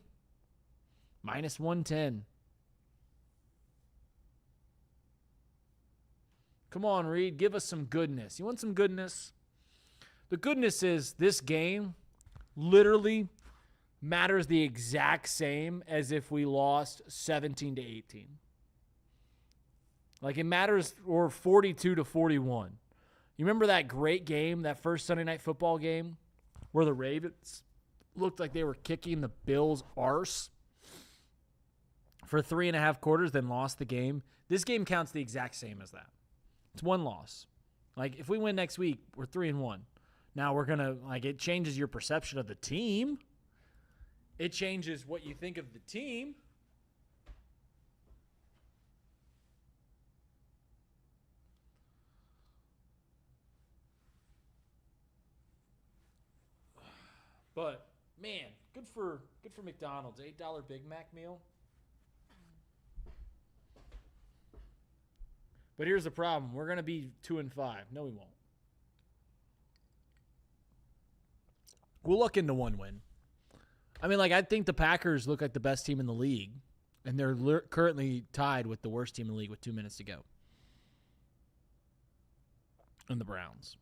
E: Minus 110. Come on, Reid. Give us some goodness. You want some goodness? The goodness is this game literally matters the exact same as if we lost 17-18. Like, it matters, or 42-41. You remember that great game, that first Sunday Night Football game, where the Ravens looked like they were kicking the Bills' arse for 3.5 quarters, then lost the game? This game counts the exact same as that. It's one loss. Like, if we win next week, we're 3-1. Now we're going to, like, it changes your perception of the team. It changes what you think of the team. But, man, good for McDonald's. $8 Big Mac meal. But here's the problem. We're going to be 2-5. No, we won't. We'll look into one win. I mean, like, I think the Packers look like the best team in the league, and they're currently tied with the worst team in the league with 2 minutes to go. And the Browns.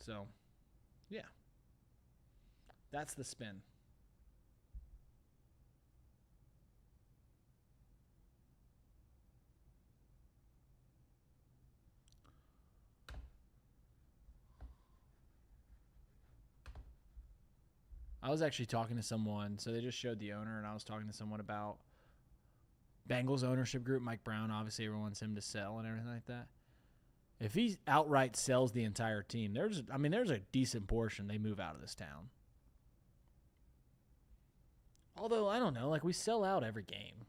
E: So, yeah. That's the spin. I was actually talking to someone, so they just showed the owner, and I was talking to someone about Bengals ownership group. Mike Brown, obviously everyone wants him to sell and everything like that. If he outright sells the entire team, there's a decent portion they move out of this town. Although, I don't know, like, we sell out every game.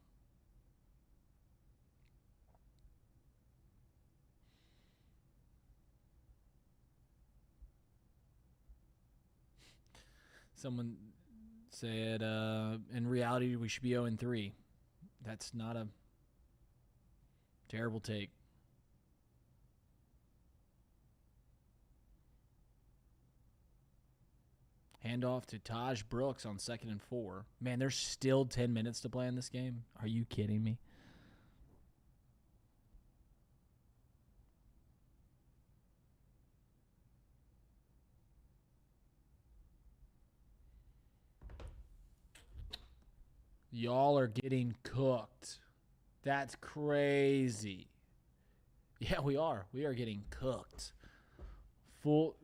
E: Someone said, in reality, we should be 0-3. That's not a terrible take. Handoff to Taj Brooks on 2nd and 4. Man, there's still 10 minutes to play in this game. Are you kidding me? Y'all are getting cooked. That's crazy. Yeah, we are. We are getting cooked. Full.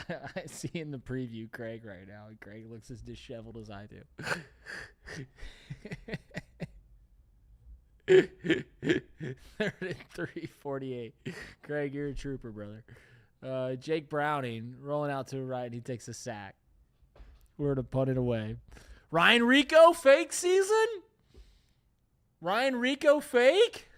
E: I see in the preview Craig right now. Craig looks as disheveled as I do. 3:48. Craig, you're a trooper, brother. Jake Browning rolling out to the right, and he takes a sack. We're to punt it away. Ryan Rico fake season? Ryan Rico fake?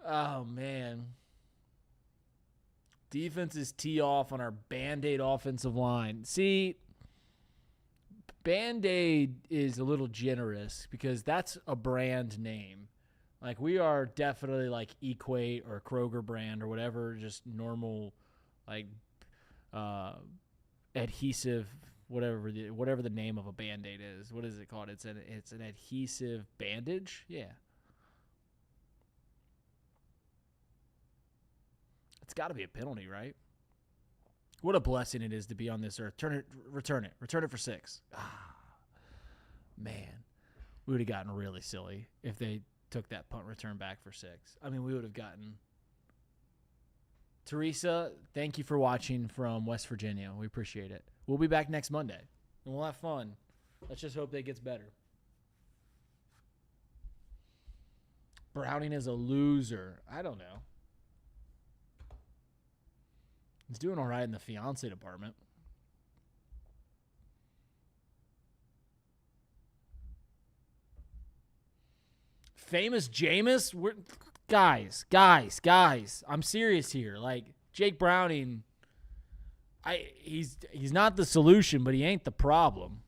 E: Oh, man. Defenses tee off on our Band-Aid offensive line. See, Band-Aid is a little generous because that's a brand name. Like, we are definitely like Equate or Kroger brand or whatever, just normal, like, adhesive, whatever the name of a Band-Aid is. What is it called? It's an adhesive bandage? Yeah. It's got to be a penalty, right? What a blessing it is to be on this earth. Return it for 6. Man, we would have gotten really silly if they took that punt return back for 6. I mean, we would have gotten. Teresa, thank you for watching from West Virginia. We appreciate it. We'll be back next Monday, and we'll have fun. Let's just hope that it gets better. Browning is a loser. I don't know. He's doing all right in the fiance department. Famous Jameis? Guys. I'm serious here. Like, Jake Browning, he's not the solution, but he ain't the problem.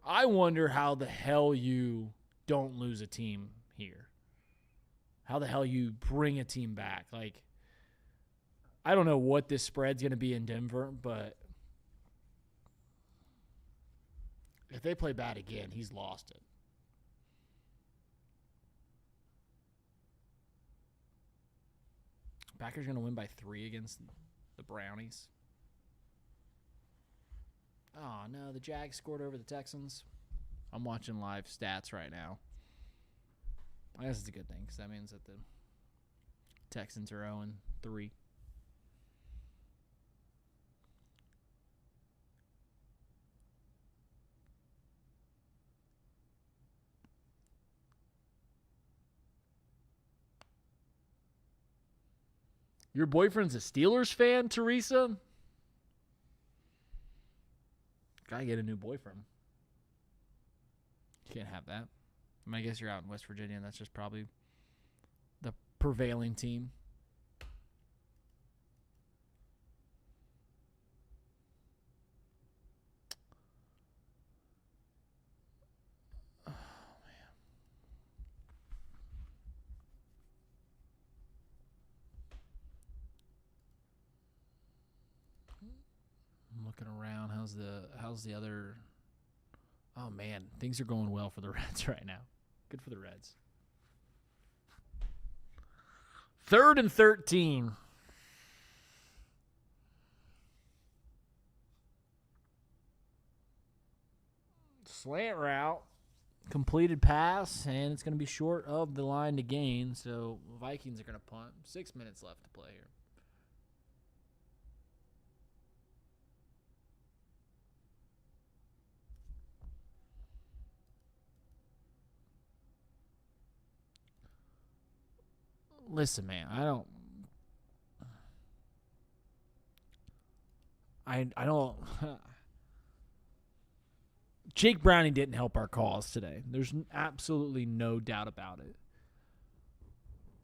E: I wonder how the hell you don't lose a team here. How the hell you bring a team back. Like, I don't know what this spread's going to be in Denver, but If they play bad again, he's lost it. Packers going to win by 3 against the Brownies. Oh, no, the Jags scored over the Texans. I'm watching live stats right now. I guess it's a good thing because that means that the Texans are 0-3. Your boyfriend's a Steelers fan, Teresa? Gotta get a new boyfriend. You can't have that. I mean, I guess you're out in West Virginia, and that's just probably the prevailing team. Oh, man. I'm looking around. How's the other? Oh man, things are going well for the Reds right now. Good for the Reds. 3rd and 13. Slant route, completed pass, and it's going to be short of the line to gain. So Vikings are going to punt. 6 minutes left to play here. Listen, man, I don't. Jake Browning didn't help our cause today. There's absolutely no doubt about it.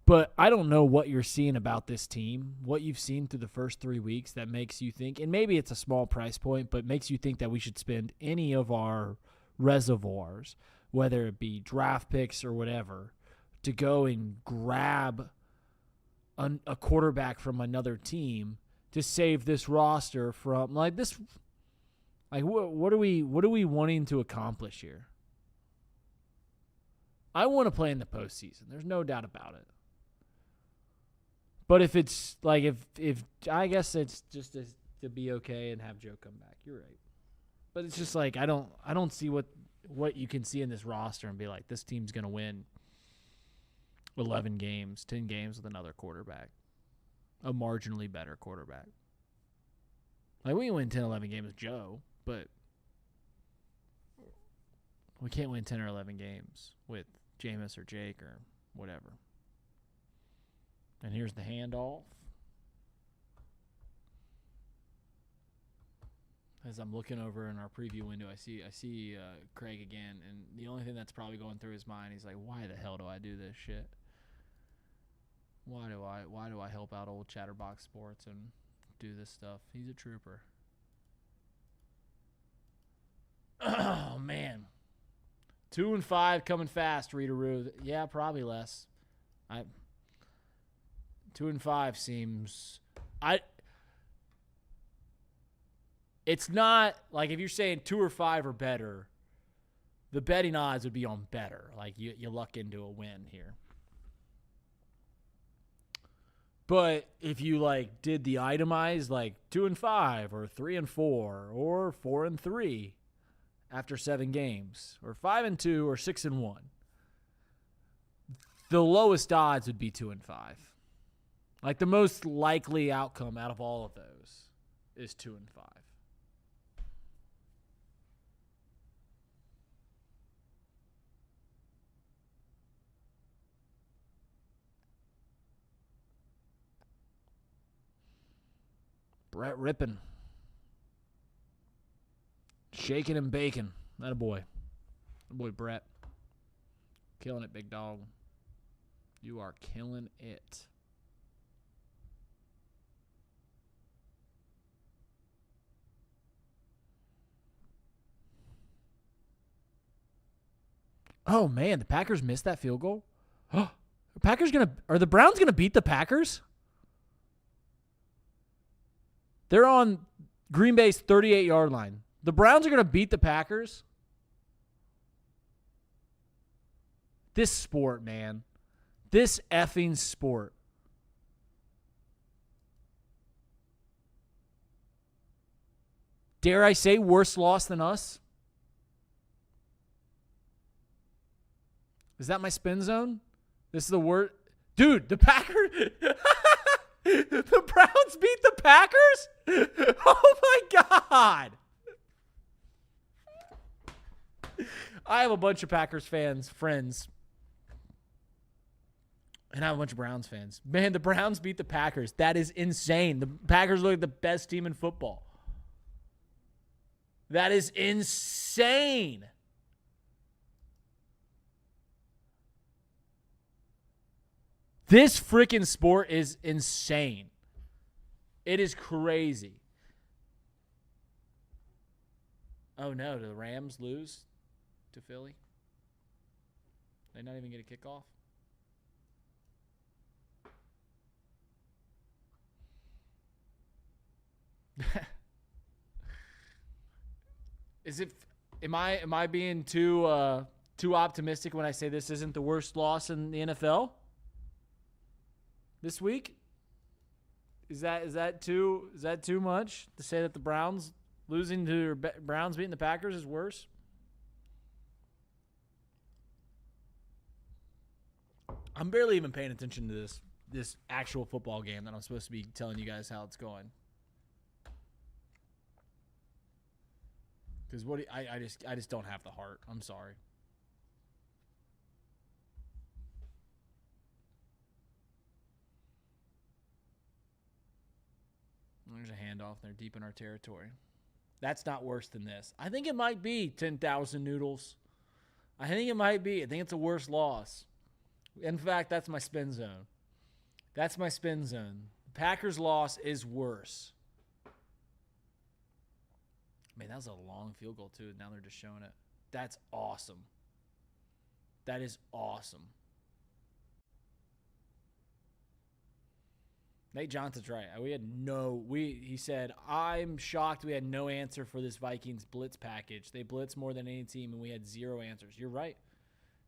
E: But I don't know what you're seeing about this team, what you've seen through the first 3 weeks that makes you think, and maybe it's a small price point, but makes you think that we should spend any of our reservoirs, whether it be draft picks or whatever, to go and grab a quarterback from another team to save this roster from like this. Like what are we wanting to accomplish here? I want to play in the postseason. There's no doubt about it. But if it's like if I guess it's just to be okay and have Joe come back. You're right. But it's just like I don't see what you can see in this roster and be like this team's gonna win 11 games, 10 games with another quarterback. A marginally better quarterback. Like, we can win 10, 11 games with Joe, but we can't win 10 or 11 games with Jameis or Jake or whatever. And here's the handoff. As I'm looking over in our preview window, I see Craig again, and the only thing that's probably going through his mind, he's like, why the hell do I do this shit? Why do I help out old Chatterbox Sports and do this stuff? He's a trooper. Oh man. 2-5 coming fast, Readeroo. Yeah, probably less. 2-5 seems it's not like if you're saying 2 or 5 or better, the betting odds would be on better. Like you luck into a win here. But if you like did the itemized like 2-5 or 3-4 or 4-3 after 7 games or 5-2 or 6-1, the lowest odds would be 2-5. Like the most likely outcome out of all of those is 2-5. Brett Rippin. Shaking and baking. That a boy. That boy Brett. Killing it, big dog. You are killing it. Oh man, the Packers missed that field goal. Are the Browns gonna beat the Packers? They're on Green Bay's 38-yard line. The Browns are going to beat the Packers? This sport, man. This effing sport. Dare I say worse loss than us? Is that my spin zone? This is the word. Dude, the Packers. The Browns beat the Packers? Oh my God. I have a bunch of Packers friends. And I have a bunch of Browns fans. Man, the Browns beat the Packers. That is insane. The Packers look like the best team in football. That is insane. This freaking sport is insane. It is crazy. Oh no, do the Rams lose to Philly? They not even get a kickoff? Am I being too optimistic when I say this isn't the worst loss in the NFL this week? Is that too much to say that the Browns losing to Browns beating the Packers is worse? I'm barely even paying attention to this actual football game that I'm supposed to be telling you guys how it's going. Because I just don't have the heart. I'm sorry. There's a handoff. They're deep in our territory. That's not worse than this. I think it might be 10,000 noodles. I think it might be. I think it's a worse loss. In fact, that's my spin zone. That's my spin zone. The Packers' loss is worse. Man, that was a long field goal, too. Now they're just showing it. That's awesome. That is awesome. Nate Johnson's right. He said, I'm shocked we had no answer for this Vikings blitz package. They blitz more than any team, and we had zero answers. You're right.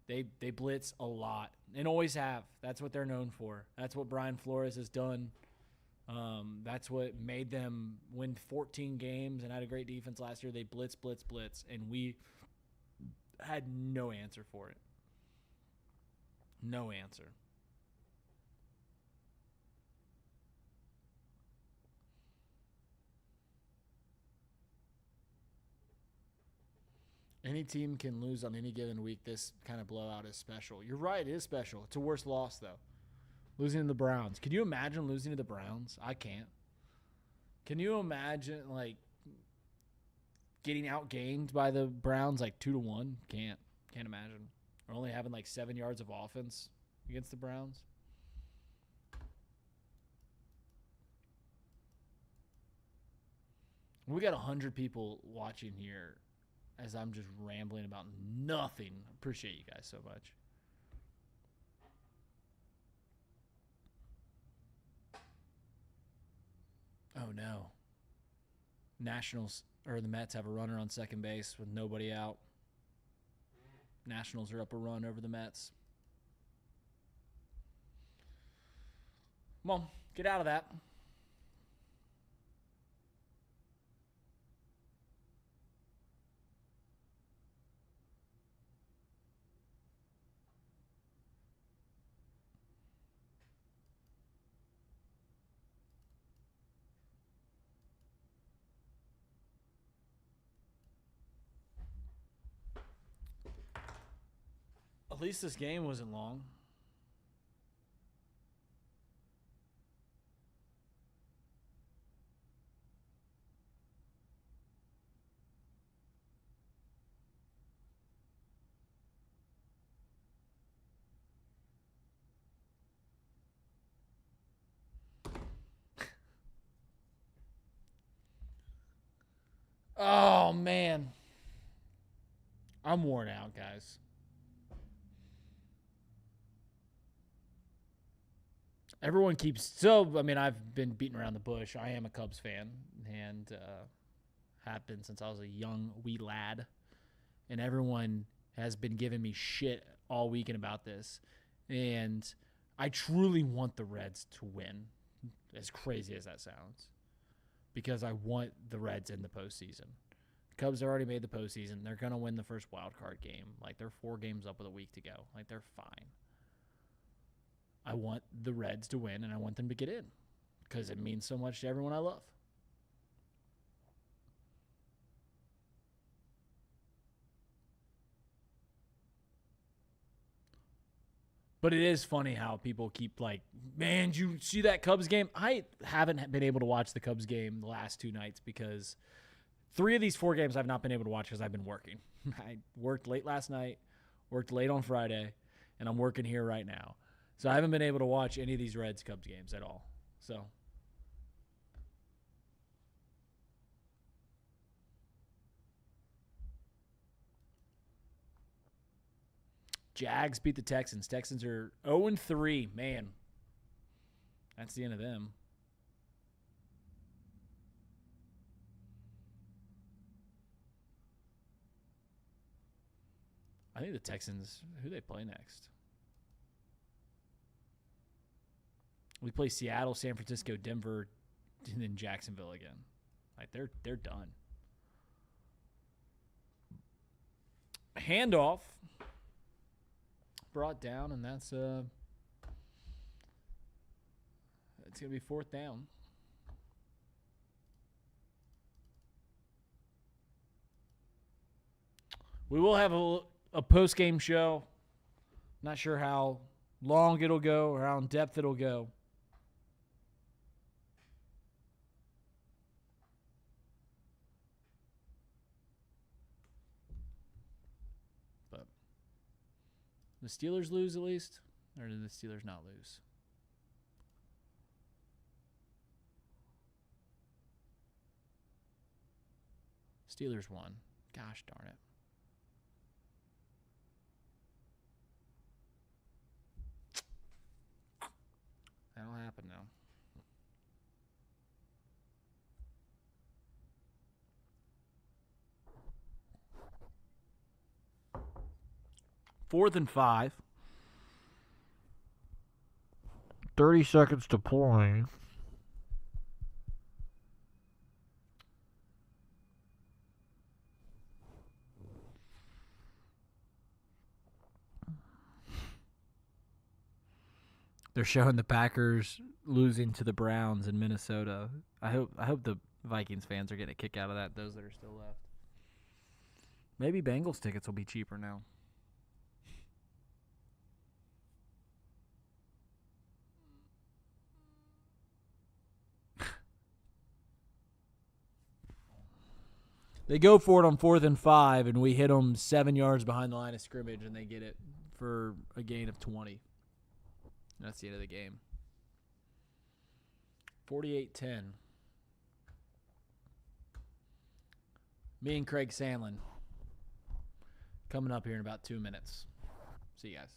E: They blitz a lot and always have. That's what they're known for. That's what Brian Flores has done. That's what made them win 14 games and had a great defense last year. They blitz, and we had no answer for it. No answer. Any team can lose on any given week. This kind of blowout is special. You're right, it is special. It's a worse loss, though. Losing to the Browns. Can you imagine losing to the Browns? I can't. Can you imagine, getting outgained by the Browns, 2-1? Can't imagine. Or only having, 7 yards of offense against the Browns. We got 100 people watching here as I'm just rambling about nothing. Appreciate you guys so much. Oh, no. The Mets have a runner on second base with nobody out. Nationals are up a run over the Mets. Come on, get out of that. At least this game wasn't long. Oh, man. I'm worn out, guys. Everyone keeps... I've been beating around the bush. I am a Cubs fan and have been since I was a young, wee lad. And everyone has been giving me shit all weekend about this. And I truly want the Reds to win, as crazy as that sounds, because I want the Reds in the postseason. Cubs already made the postseason. They're going to win the first wild card game. Like, they're 4 games up with a week to go. Like, they're fine. I want the Reds to win, and I want them to get in because it means so much to everyone I love. But it is funny how people keep like, man, did you see that Cubs game? I haven't been able to watch the Cubs game the last 2 nights because 3 of these 4 games I've not been able to watch because I've been working. I worked late last night, worked late on Friday, and I'm working here right now. So I haven't been able to watch any of these Reds-Cubs games at all. So Jags beat the Texans. Texans are 0-3. Man, that's the end of them. I think the Texans, who they play next? We play Seattle, San Francisco, Denver, and then Jacksonville again. Like they're done. Handoff brought down, and that's it's gonna be 4th down. We will have a post-game show. Not sure how long it'll go or how in depth it'll go. But the Steelers lose at least? Or did the Steelers not lose? Steelers won. Gosh darn it. That'll happen now. Fourth and 5. 30 seconds to play. They're showing the Packers losing to the Browns in Minnesota. I hope the Vikings fans are getting a kick out of that, those that are still left. Maybe Bengals tickets will be cheaper now. They go for it on 4th and 5, and we hit them 7 yards behind the line of scrimmage, and they get it for a gain of 20. That's the end of the game. 48-10. Me and Craig Sandlin coming up here in about 2 minutes. See you guys.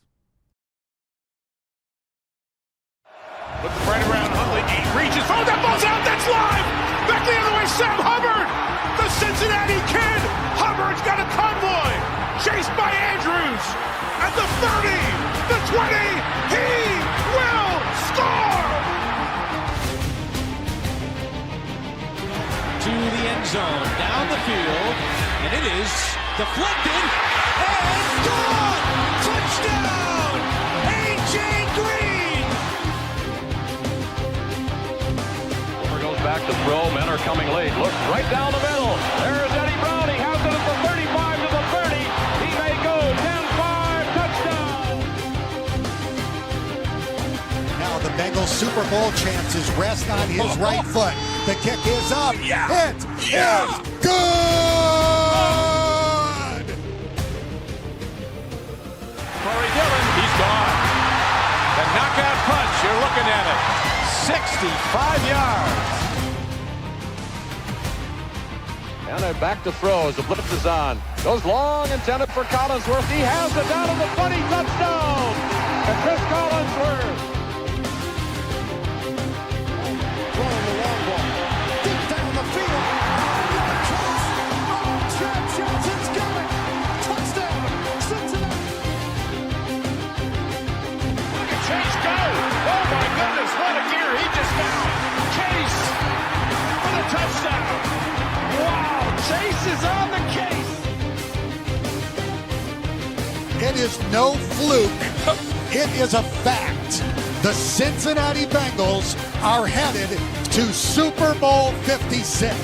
A: With the right around, Huntley, he reaches. Oh, that ball's out. That's live. Back the other way, Sam Hubbard. The Cincinnati Kid. Hubbard's got a convoy. Chased by Andrews. At the 30, the 20. He will score.
B: To the end zone, down the field, and it is deflected and gone. Touchdown, A.J. Green.
C: Goes back to throw. Men are coming late. Looks right down the middle. There's Eddie Brown. He has it at the 35 to the 30. He may go 10-5. Touchdown.
D: Now the Bengals Super Bowl chances rest on his right foot. The kick is up. It is good.
C: Corey Dillon. He's gone. The knockout punch. You're looking at it. 65 yards. And they're back to throw as the blitz is on. Goes long, intended for Collinsworth. He has it down to the 20, touchdown. And Chris Collinsworth.
D: Throwing the long ball. Deep down the field. Johnson's coming. Touchdown. It is no fluke. It is a fact. The Cincinnati Bengals are headed to Super Bowl 56.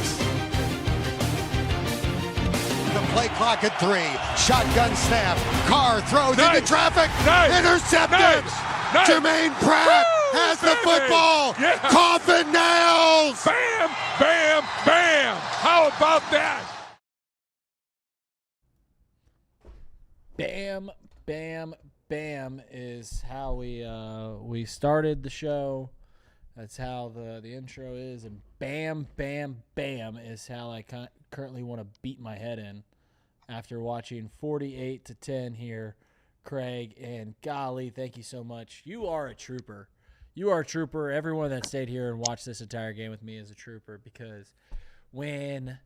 D: The play clock at 3. Shotgun snap. Carr throws into traffic. Intercepted. Jermaine Pratt has the football.
A: Yeah.
D: Coffin nails.
A: Bam, bam, bam. How about that?
E: Bam, bam, bam is how we started the show. That's how the intro is, and bam, bam, bam is how I currently want to beat my head in after watching 48-10 here, Craig. And golly, thank you so much. You are a trooper. You are a trooper. Everyone that stayed here and watched this entire game with me is a trooper, because when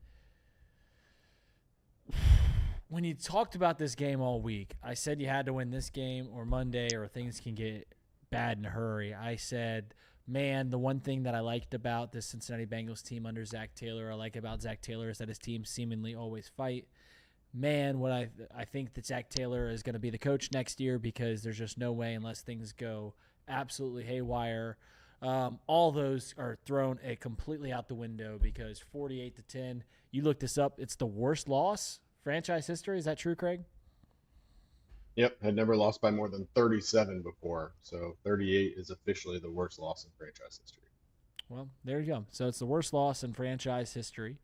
E: you talked about this game all week, I said you had to win this game or Monday or things can get bad in a hurry. I said, man, the one thing that I liked about this Cincinnati Bengals team under Zach Taylor, I like about Zach Taylor, is that his team seemingly always fight. Man, what I think that Zach Taylor is going to be the coach next year, because there's just no way, unless things go absolutely haywire. All those are thrown completely out the window, because 48-10, you look this up, it's the worst loss franchise history. Is that true, Craig?
G: Yep, had never lost by more than 37 before. So 38 is officially the worst loss in franchise history.
E: Well, there you go. So it's the worst loss in franchise history.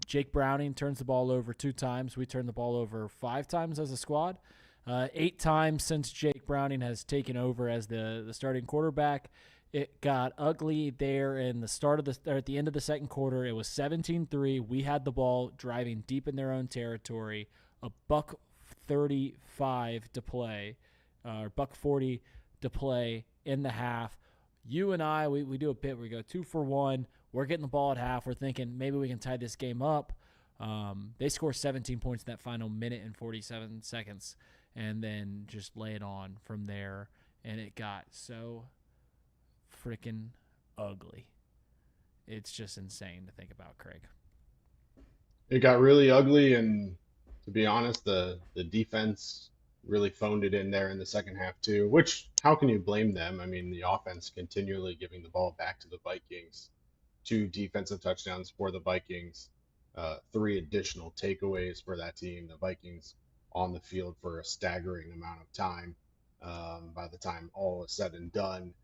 E: Jake Browning turns the ball over 2 times. We turned the ball over 5 times as a squad. 8 times since Jake Browning has taken over as the starting quarterback. It got ugly there in the start of at the end of the second quarter. It was 17-3. We had the ball driving deep in their own territory. A $1:35 to play, or $1:40 to play in the half. You and I, we do a bit where we go 2 for 1. We're getting the ball at half. We're thinking maybe we can tie this game up. They score 17 points in that final minute and 47 seconds, and then just lay it on from there. And it got so freaking ugly. It's just insane to think about, Craig.
G: It got really ugly, and to be honest, the defense really phoned it in there in the second half too, which, how can you blame them? I mean, the offense continually giving the ball back to the Vikings. 2 defensive touchdowns for the Vikings, 3 additional takeaways for that team. The Vikings on the field for a staggering amount of time. By the time all is said and done,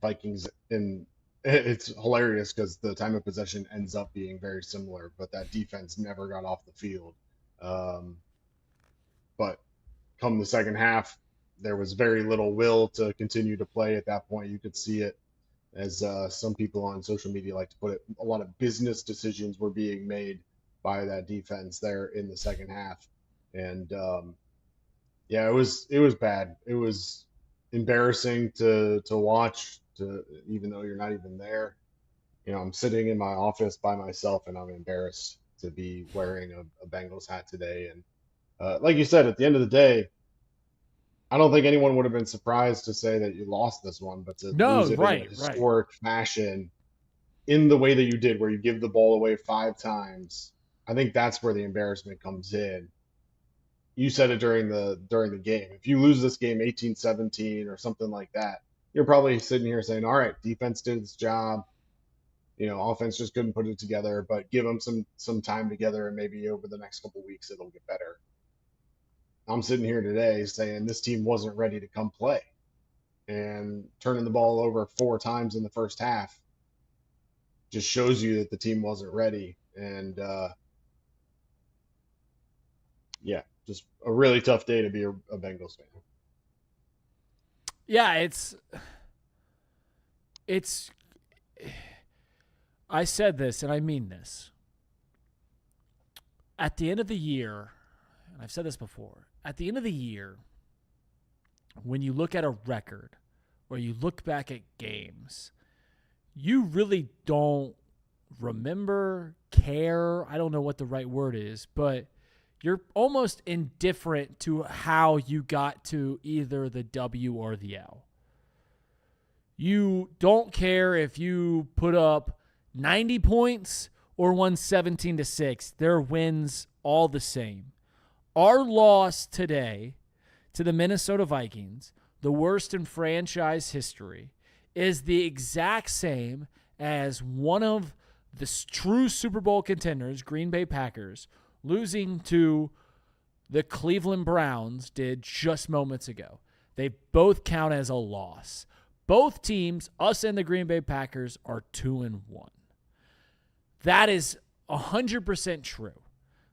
G: Vikings, and it's hilarious because the time of possession ends up being very similar, but that defense never got off the field. But come the second half, there was very little will to continue to play at that point. You could see it, as some people on social media like to put it, a lot of business decisions were being made by that defense there in the second half. And yeah, it was bad. It was embarrassing to watch, even though you're not even there. You know, I'm sitting in my office by myself and I'm embarrassed to be wearing a Bengals hat today. And like you said, at the end of the day, I don't think anyone would have been surprised to say that you lost this one, but to lose it in a historic fashion in the way that you did, where you give the ball away 5 times, I think that's where the embarrassment comes in. You said it during the game. If you lose this game 18-17 or something like that, you're probably sitting here saying, all right, defense did its job. You know, offense just couldn't put it together, but give them some time together, and maybe over the next couple of weeks it'll get better. I'm sitting here today saying this team wasn't ready to come play, and turning the ball over 4 times in the first half just shows you that the team wasn't ready. And yeah, just a really tough day to be a Bengals fan.
E: Yeah, it's I said this, and I mean this. At the end of the year, and I've said this before, at the end of the year, when you look at a record or you look back at games, you really don't remember, care, I don't know what the right word is, but you're almost indifferent to how you got to either the W or the L. You don't care if you put up 90 points or won 17-6. Their wins all the same. Our loss today to the Minnesota Vikings, the worst in franchise history, is the exact same as one of the true Super Bowl contenders, Green Bay Packers, losing to the Cleveland Browns did just moments ago. They both count as a loss. Both teams, us and the Green Bay Packers, are 2-1. That is 100% true.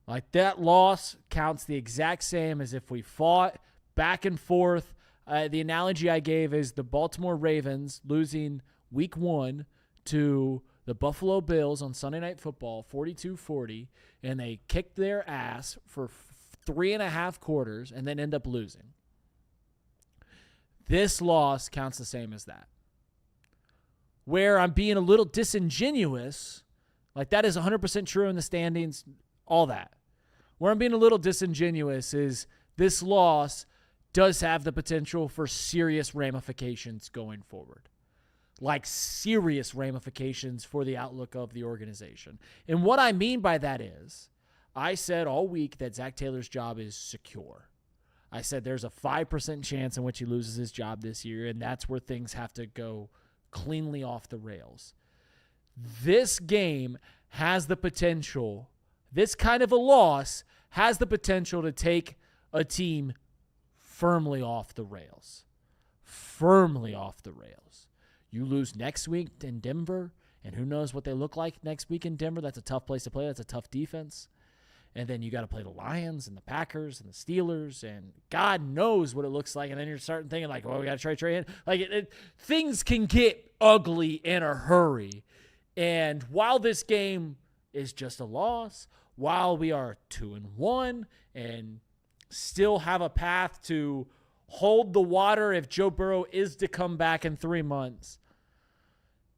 E: Like, that loss counts the exact same as if we fought back and forth. The analogy I gave is the Baltimore Ravens losing week 1 to the Buffalo Bills on Sunday Night Football, 42-40, and they kicked their ass for 3.5 quarters and then end up losing. This loss counts the same as that. Where I'm being a little disingenuous, like, that is 100% true in the standings, all that. Where I'm being a little disingenuous is this loss does have the potential for serious ramifications going forward. Like, serious ramifications for the outlook of the organization. And what I mean by that is, I said all week that Zach Taylor's job is secure. I said there's a 5% chance in which he loses his job this year, and that's where things have to go cleanly off the rails. This game has the potential, this kind of a loss has the potential to take a team firmly off the rails. Firmly off the rails. You lose next week in Denver, and who knows what they look like next week in Denver. That's a tough place to play. That's a tough defense. And then you got to play the Lions and the Packers and the Steelers, and God knows what it looks like. And then you're starting thinking, like, well, we got to try Trey in. Like, things can get ugly in a hurry. And while this game is just a loss, while we are 2-1 and still have a path to hold the water if Joe Burrow is to come back in 3 months,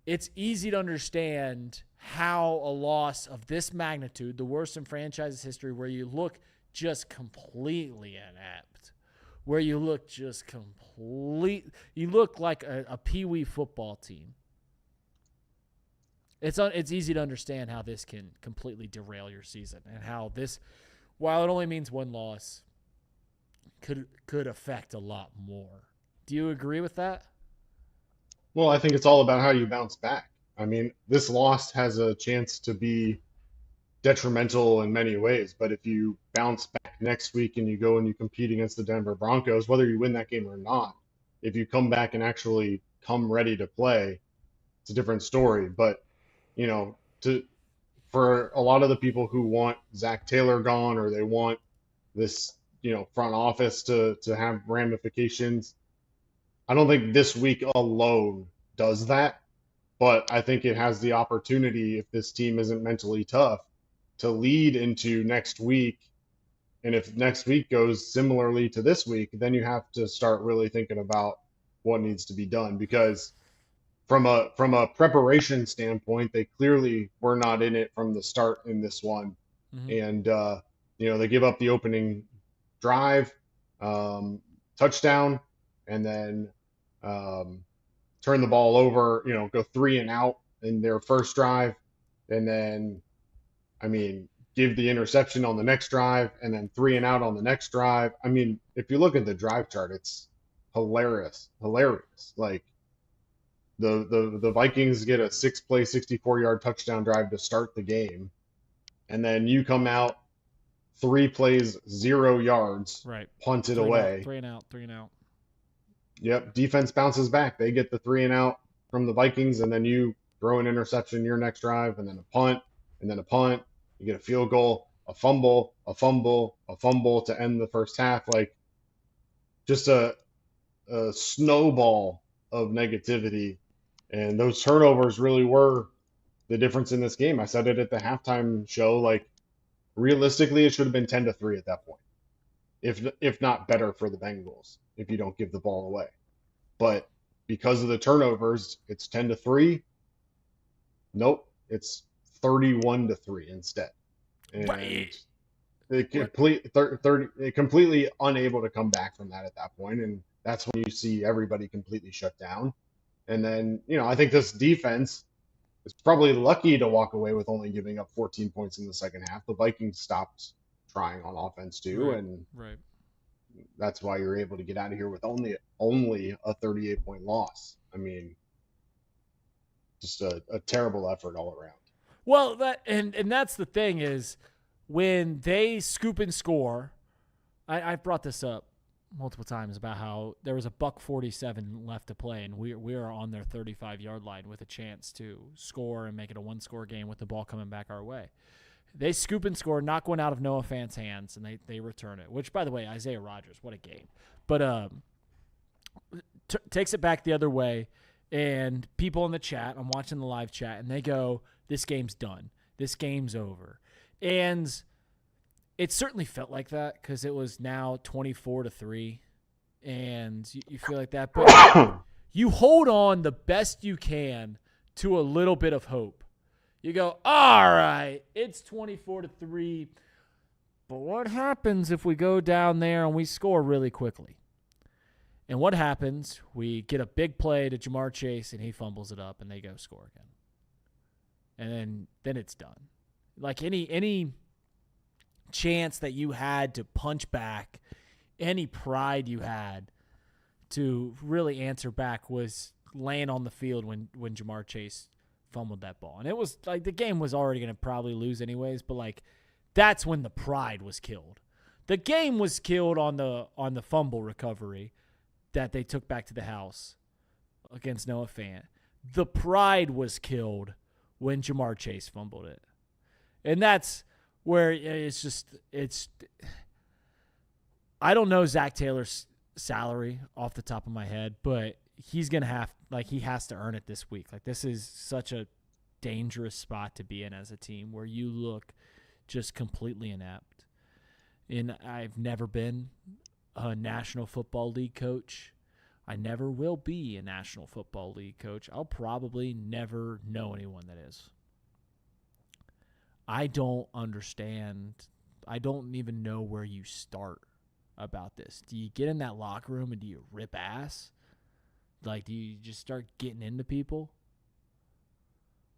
E: it's easy to understand how a loss of this magnitude, the worst in franchise history, where you look just completely inept, where you look just you look like a peewee football team. It's easy to understand how this can completely derail your season, and how this, while it only means one loss, could affect a lot more. Do you agree with that?
G: Well, I think it's all about how you bounce back. I mean, this loss has a chance to be detrimental in many ways, but if you bounce back next week and you go and you compete against the Denver Broncos, whether you win that game or not, if you come back and actually come ready to play, it's a different story. But, you know, for a lot of the people who want Zach Taylor gone, or they want this, front office to have ramifications, I don't think this week alone does that. But I think it has the opportunity, if this team isn't mentally tough, to lead into next week. And if next week goes similarly to this week, then you have to start really thinking about what needs to be done. Because from a preparation standpoint, they clearly were not in it from the start in this one. Mm-hmm. And, they give up the opening drive, touchdown, and then turn the ball over, go 3 and out in their first drive, and then, give the interception on the next drive, and then 3 and out on the next drive. If you look at the drive chart, it's hilarious. Like, the Vikings get a 6-play, 64-yard touchdown drive to start the game, and then you come out 3 plays, 0 yards, right, punted away.
E: 3 and out.
G: Yep, defense bounces back. They get the 3 and out from the Vikings, and then you throw an interception your next drive, and then a punt, and then a punt. You get a field goal, a fumble to end the first half. Like, just a snowball of negativity. And those turnovers really were the difference in this game. I said it at the halftime show. Like, realistically, it should have been 10-3 at that point, if not better for the Bengals, if you don't give the ball away. But because of the turnovers, it's 10-3. Nope, it's 31-3 instead. And right. Completely unable to come back from that at that point. And that's when you see everybody completely shut down. And then, I think this defense is probably lucky to walk away with only giving up 14 points in the second half. The Vikings stopped trying on offense too, and
E: Right.
G: that's why you're able to get out of here with only a 38-point loss. I mean, just a terrible effort all around.
E: Well, and that's the thing is when they scoop and score, I've brought this up multiple times about how there was a $1:47 left to play, and we are on their 35-yard line with a chance to score and make it a one-score game with the ball coming back our way. They scoop and score, knock one out of Noah Fant's hands, and they return it, which, by the way, Isaiah Rodgers, what a game. But takes it back the other way, and people in the chat, I'm watching the live chat, and they go, this game's done. This game's over. And it certainly felt like that because it was now 24-3, and you feel like that. But you hold on the best you can to a little bit of hope. You go, all right, it's 24-3, but what happens if we go down there and we score really quickly? And what happens? We get a big play to Jamar Chase, and he fumbles it up, and they go score again. And then it's done. Like any chance that you had to punch back, any pride you had to really answer back was laying on the field when Jamar Chase fumbled that ball. And it was like the game was already going to probably lose anyways, but like that's when the pride was killed. The game was killed on the fumble recovery that they took back to the house against Noah Fant. The pride was killed when Jamar Chase fumbled it. And that's where it's I don't know Zach Taylor's salary off the top of my head, but he's going to he has to earn it this week. Like, this is such a dangerous spot to be in as a team where you look just completely inept. And I've never been a National Football League coach. I never will be a National Football League coach. I'll probably never know anyone that is. I don't understand. I don't even know where you start about this. Do you get in that locker room and do you rip ass? Like, do you just start getting into people?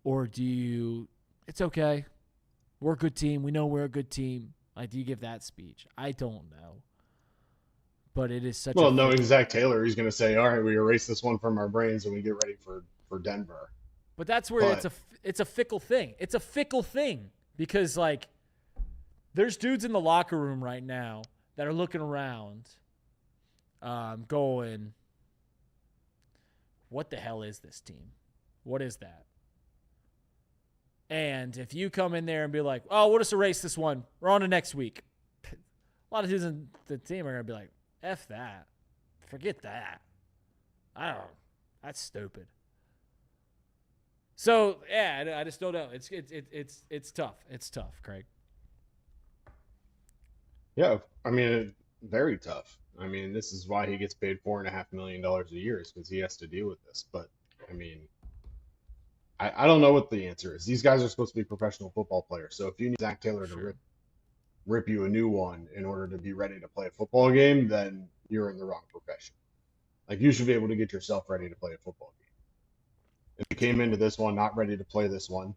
E: Or do you, it's okay, we're a good team, we know we're a good team. Like, do you give that speech? I don't know. But it is such
G: Well, knowing Zach Taylor, he's going to say, all right, we erase this one from our brains and we get ready for Denver.
E: But that's where it's a fickle thing. It's a fickle thing because, like, there's dudes in the locker room right now that are looking around going, what the hell is this team? What is that? And if you come in there and be like, oh, we'll just erase this one, we're on to next week. A lot of dudes in the team are going to be like, F that. Forget that. I don't know. That's stupid. So, yeah, I just don't know. It's tough. It's tough, Craig.
G: Yeah, I mean, very tough. I mean, this is why he gets paid $4.5 million a year, is because he has to deal with this. But, I mean, I don't know what the answer is. These guys are supposed to be professional football players. So if you need Zach Taylor to rip you a new one in order to be ready to play a football game, then you're in the wrong profession. Like, you should be able to get yourself ready to play a football game. If you came into this one not ready to play this one,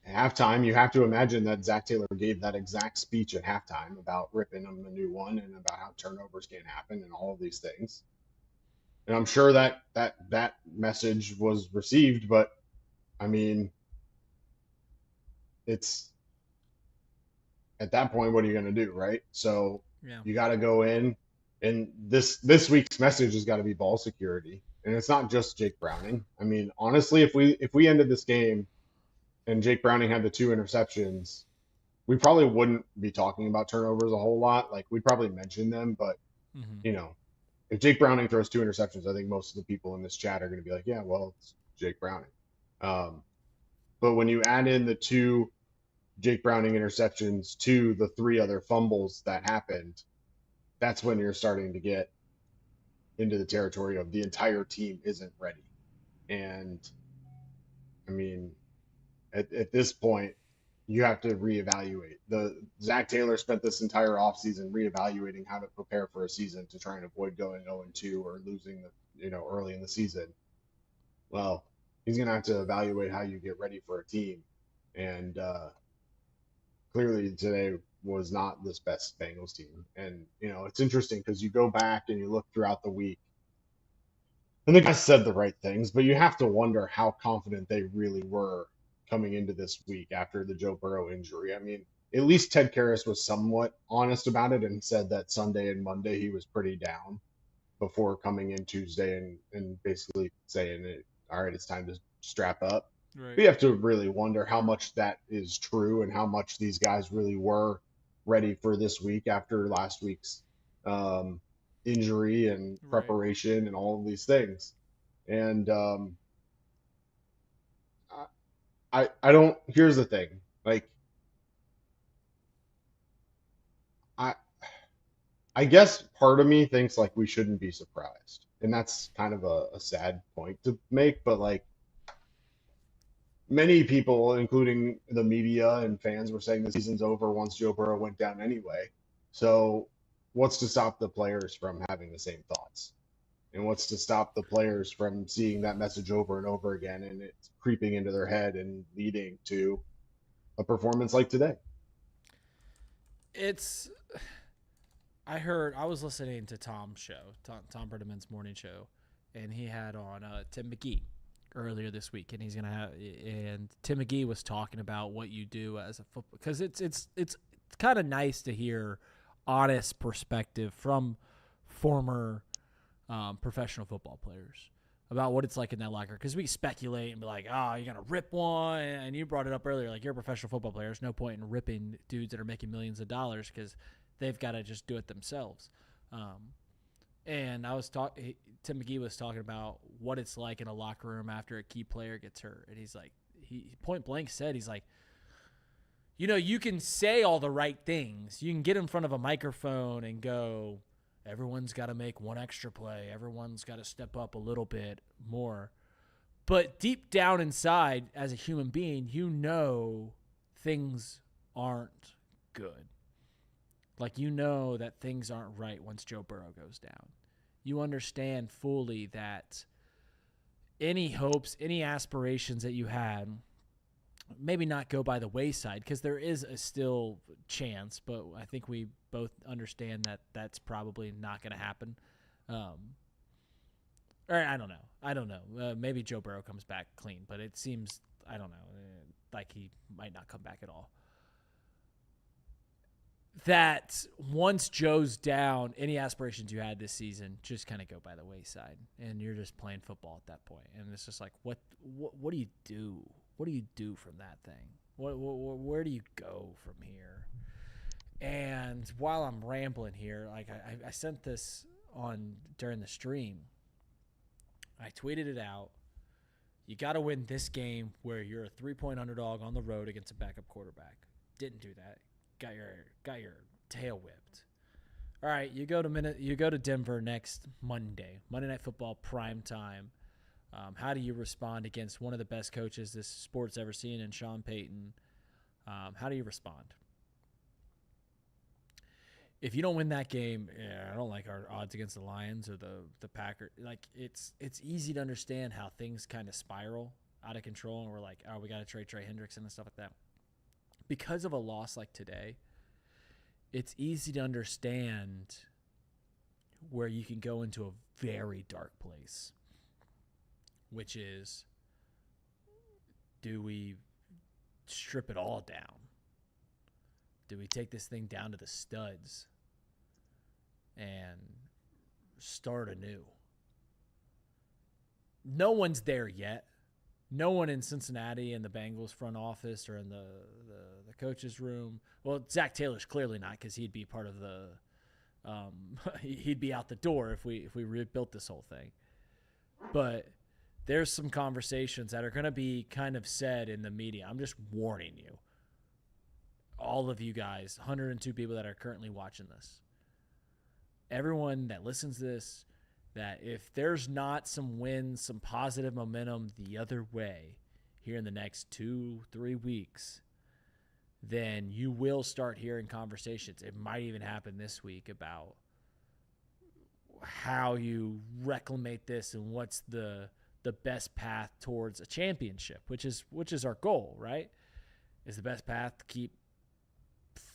G: at halftime, you have to imagine that Zach Taylor gave that exact speech at halftime about ripping them a new one and about how turnovers can happen and all of these things. And I'm sure that message was received, but I mean, it's at that point, what are you going to do, right? So you got to go in, and this week's message has got to be ball security, and it's not just Jake Browning. I mean, honestly, if we ended this game and Jake Browning had the 2 interceptions, we probably wouldn't be talking about turnovers a whole lot. Like, we'd probably mention them, but you know, if Jake Browning throws 2 interceptions, I think most of the people in this chat are going to be like, yeah, well, it's Jake Browning. But when you add in the 2 Jake Browning interceptions to the 3 other fumbles that happened, that's when you're starting to get into the territory of the entire team isn't ready. And I mean, at this point, you have to reevaluate. Zach Taylor spent this entire offseason reevaluating how to prepare for a season to try and avoid going 0-2 or losing early in the season. Well, he's going to have to evaluate how you get ready for a team. And clearly today was not this best Bengals team. And, it's interesting because you go back and you look throughout the week, and the guys said the right things, but you have to wonder how confident they really were coming into this week after the Joe Burrow injury. I mean, at least Ted Karras was somewhat honest about it and said that Sunday and Monday he was pretty down before coming in Tuesday and basically saying, all right, it's time to strap up.
E: Right.
G: We have to really wonder how much that is true and how much these guys really were ready for this week after last week's injury and preparation and all of these things. And I don't. Here's the thing. Like, I guess part of me thinks like we shouldn't be surprised, and that's kind of a sad point to make. But like, many people, including the media and fans, were saying the season's over once Joe Burrow went down anyway. So what's to stop the players from having the same thoughts? And what's to stop the players from seeing that message over and over again and it's creeping into their head and leading to a performance like today?
E: I was listening to Tom's show, Tom Berteman's morning show, and he had on Tim McGee earlier this week, and and Tim McGee was talking about what you do as a football, because it's kind of nice to hear honest perspective from former professional football players about what it's like in that locker, because we speculate and be like, oh, you're gonna rip one, and you brought it up earlier, like, you're a professional football player, there's no point in ripping dudes that are making millions of dollars because they've got to just do it themselves. And Tim McGee was talking about what it's like in a locker room after a key player gets hurt. And he's like, he point blank said, he's like, you can say all the right things. You can get in front of a microphone and go, everyone's got to make one extra play. Everyone's got to step up a little bit more. But deep down inside, as a human being, things aren't good. Like, that things aren't right once Joe Burrow goes down. You understand fully that any hopes, any aspirations that you had maybe not go by the wayside, because there is a still chance, but I think we both understand that that's probably not going to happen. Or I don't know. Maybe Joe Burrow comes back clean, but it seems, I don't know, like he might not come back at all. That once Joe's down, any aspirations you had this season just kind of go by the wayside, and you're just playing football at that point. And it's just like, what do you do? What do you do from that thing? Where do you go from here? And while I'm rambling here, like I sent this on during the stream. I tweeted it out. You got to win this game where you're a 3-point underdog on the road against a backup quarterback. Didn't do that. Got your tail whipped. All right, you go to Denver next Monday Night Football, prime time. How do you respond against one of the best coaches this sport's ever seen in Sean Payton? How do you respond? If you don't win that game, I don't like our odds against the Lions or the Packers. Like, it's easy to understand how things kind of spiral out of control, and we're like, oh, we got to trade Trey Hendrickson and stuff like that. Because of a loss like today, it's easy to understand where you can go into a very dark place, which is, do we strip it all down? Do we take this thing down to the studs and start anew? No one's there yet. No one in Cincinnati in the Bengals front office or in the coach's room. Well, Zach Taylor's clearly not, because he'd be part of the he'd be out the door if we rebuilt this whole thing. But there's some conversations that are going to be kind of said in the media. I'm just warning you, all of you guys, 102 people that are currently watching this, everyone that listens to this, that if there's not some wins, some positive momentum the other way here in the next 2-3 weeks, then you will start hearing conversations. It might even happen this week about how you reclimate this and what's the best path towards a championship, which is our goal, right? Is the best path to keep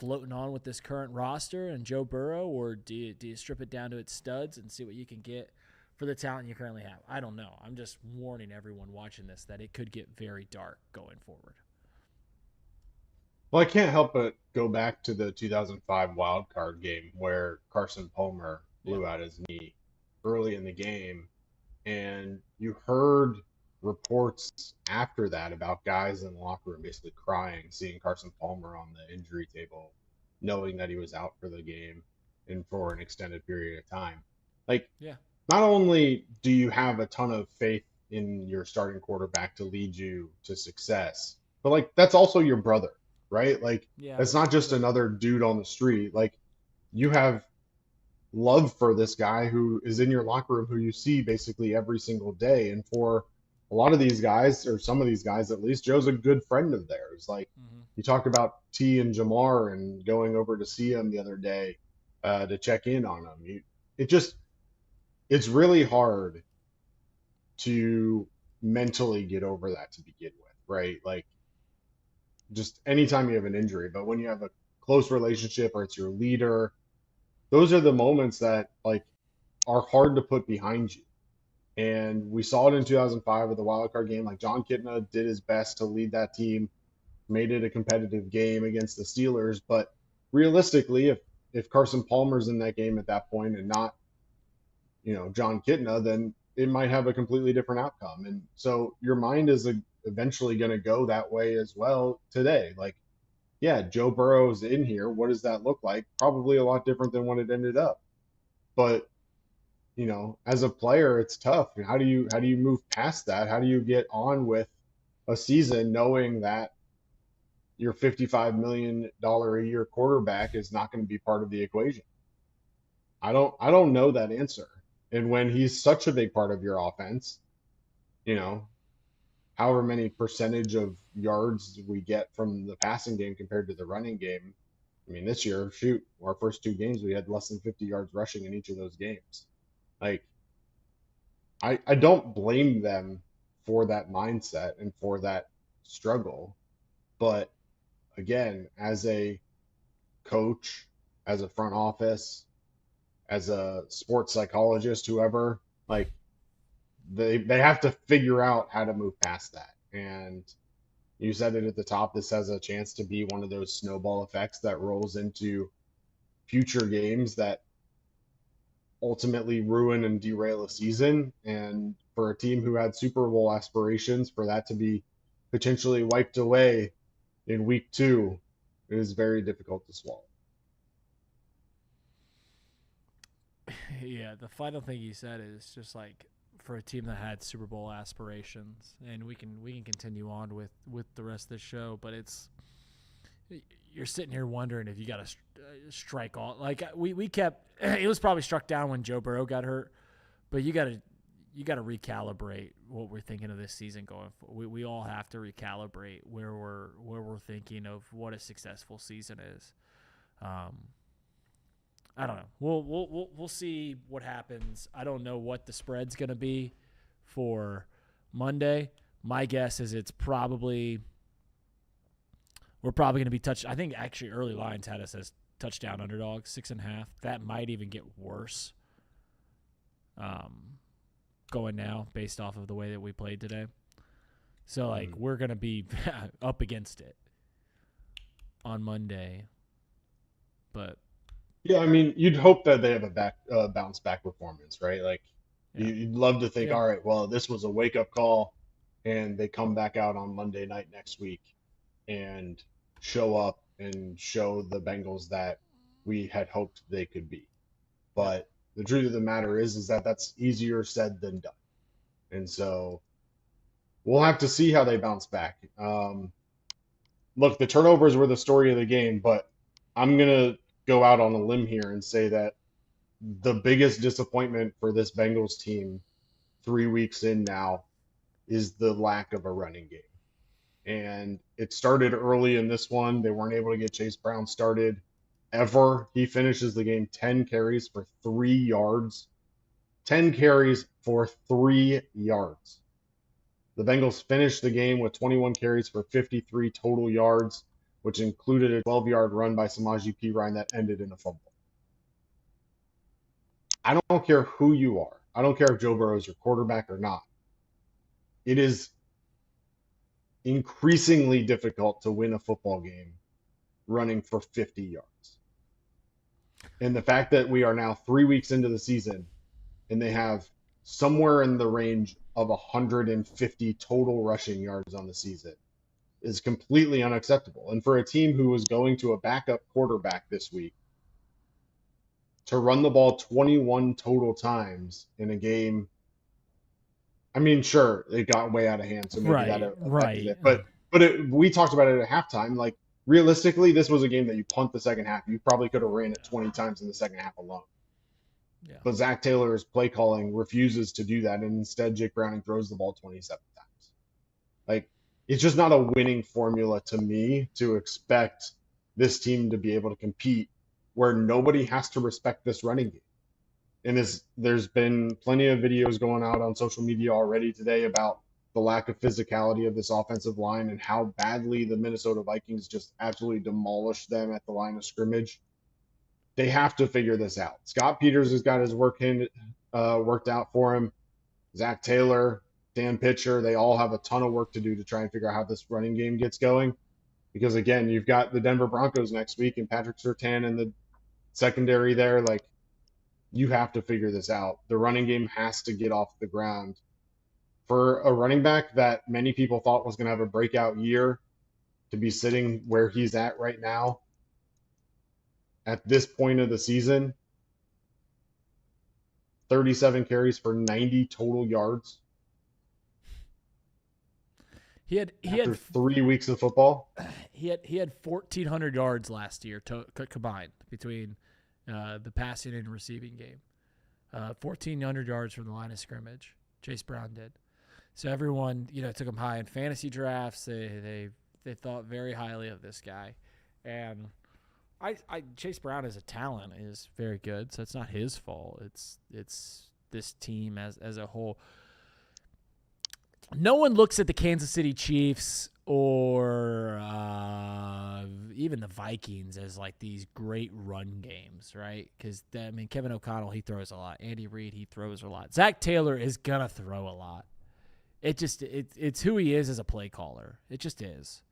E: floating on with this current roster and Joe Burrow, or do you strip it down to its studs and see what you can get for the talent you currently have? I don't know. I'm just warning everyone watching this that it could get very dark going forward.
G: Well, I can't help but go back to the 2005 wild card game where Carson Palmer blew out his knee early in the game, and you heard reports after that about guys in the locker room basically crying, seeing Carson Palmer on the injury table, knowing that he was out for the game and for an extended period of time. Like, not only do you have a ton of faith in your starting quarterback to lead you to success, but like that's also your brother, right? Like, that's not just another dude on the street. Like, you have love for this guy who is in your locker room, who you see basically every single day. And for a lot of these guys, or some of these guys at least, Joe's a good friend of theirs. Like, you talk about T and Jamar and going over to see him the other day to check in on him. It's really hard to mentally get over that to begin with, right? Like, just anytime you have an injury, but when you have a close relationship or it's your leader, those are the moments that like are hard to put behind you. And we saw it in 2005 with the wild card game. Like, John Kitna did his best to lead that team, made it a competitive game against the Steelers. But realistically, if Carson Palmer's in that game at that point and not, John Kitna, then it might have a completely different outcome. And so your mind is eventually going to go that way as well today. Like, yeah, Joe Burrow's in here. What does that look like? Probably a lot different than what it ended up. But, as a player, it's tough. How do you move past that? How do you get on with a season knowing that your $55 million a year quarterback is not going to be part of the equation? I don't know that answer. And when he's such a big part of your offense, however many percentage of yards we get from the passing game compared to the running game. I mean, this year, our first 2 games, we had less than 50 yards rushing in each of those games. Like, I don't blame them for that mindset and for that struggle. But again, as a coach, as a front office, as a sports psychologist, whoever, like, they have to figure out how to move past that. And you said it at the top, this has a chance to be one of those snowball effects that rolls into future games that ultimately ruin and derail a season. And for a team who had Super Bowl aspirations, for that to be potentially wiped away in week 2, it is very difficult to swallow.
E: Yeah, the final thing you said is just like, for a team that had Super Bowl aspirations, and we can continue on with the rest of the show, but you're sitting here wondering if you got to strike all. Like, we kept, it was probably struck down when Joe Burrow got hurt, but you got to recalibrate what we're thinking of this season going forward. We all have to recalibrate where we're thinking of what a successful season is. I don't know. We'll see what happens. I don't know what the spread's going to be for Monday. My guess is we're probably going to be touched. I think actually early lines had us as touchdown underdogs, 6.5. That might even get worse going now based off of the way that we played today. So, like, we're going to be up against it on Monday. But
G: yeah, I mean, you'd hope that they have a bounce back performance, right? Like, you'd love to think, all right, well, this was a wake up call, and they come back out on Monday night next week and show up and show the Bengals that we had hoped they could be. But the truth of the matter is that that's easier said than done. And so we'll have to see how they bounce back. Look, the turnovers were the story of the game, but I'm going to go out on a limb here and say that the biggest disappointment for this Bengals team 3 weeks in now is the lack of a running game. And it started early in this one. They weren't able to get Chase Brown started ever. He finishes the game 10 carries for 3 yards. 10 carries for 3 yards. The Bengals finished the game with 21 carries for 53 total yards. which included a 12-yard run by Samaje Perine that ended in a fumble. I don't care who you are. I don't care if Joe Burrow is your quarterback or not. It is increasingly difficult to win a football game running for 50 yards. And the fact that we are now 3 weeks into the season and they have somewhere in the range of 150 total rushing yards on the season is completely unacceptable. And for a team who was going to a backup quarterback this week to run the ball 21 total times in a game, I mean, sure, it got way out of hand, so maybe that affected it. But we talked about it at halftime. Like, realistically, this was a game that you punt the second half. You probably could have ran it 20 times in the second half alone.
E: Yeah.
G: But Zach Taylor's play calling refuses to do that, and instead Jake Browning throws the ball 27 times. Like, it's just not a winning formula to me to expect this team to be able to compete where nobody has to respect this running game. And there's been plenty of videos going out on social media already today about the lack of physicality of this offensive line and how badly the Minnesota Vikings just absolutely demolished them at the line of scrimmage. They have to figure this out. Scott Peters has got his worked out for him. Zach Taylor, Dan Pitcher, they all have a ton of work to do to try and figure out how this running game gets going. Because, again, you've got the Denver Broncos next week and Patrick Surtain in the secondary there. Like, you have to figure this out. The running game has to get off the ground. For a running back that many people thought was going to have a breakout year, to be sitting where he's at right now, at this point of the season, 37 carries for 90 total yards. After 3 weeks of football.
E: He had 1,400 yards last year combined between the passing and receiving game. 1,400 yards from the line of scrimmage. Chase Brown did. So everyone, took him high in fantasy drafts. They thought very highly of this guy, and Chase Brown as a talent is very good. So it's not his fault. It's this team as a whole. No one looks at the Kansas City Chiefs or even the Vikings as like these great run games, right? Because Kevin O'Connell, he throws a lot. Andy Reid, he throws a lot. Zach Taylor is gonna throw a lot. It's who he is as a play caller. It just is.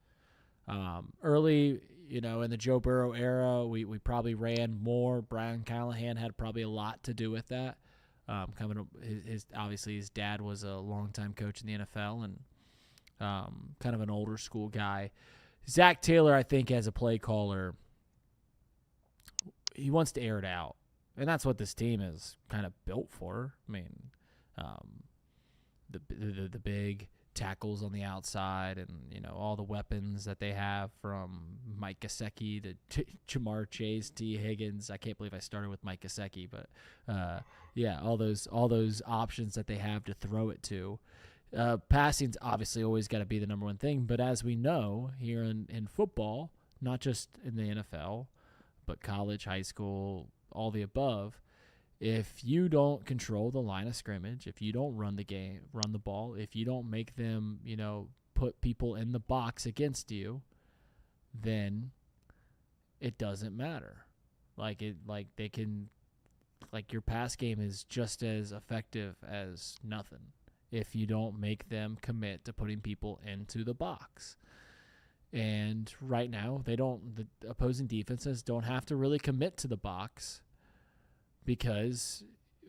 E: Early, in the Joe Burrow era, we probably ran more. Brian Callahan had probably a lot to do with that. Obviously his dad was a longtime coach in the NFL and kind of an older school guy. Zach Taylor, I think, as a play caller, he wants to air it out, and that's what this team is kind of built for. I mean, the big tackles on the outside, and all the weapons that they have, from Mike Gesicki to Jamar Chase, T. Higgins. I can't believe I started with Mike Gesicki, but all those options that they have to throw it to. Passing's obviously always got to be the number one thing, but as we know here in football, not just in the NFL, but college, high school, all the above, if you don't control the line of scrimmage, if you don't run the ball, if you don't make them, put people in the box against you, then it doesn't matter. Your pass game is just as effective as nothing if you don't make them commit to putting people into the box. And right now, the opposing defenses don't have to really commit to the box, because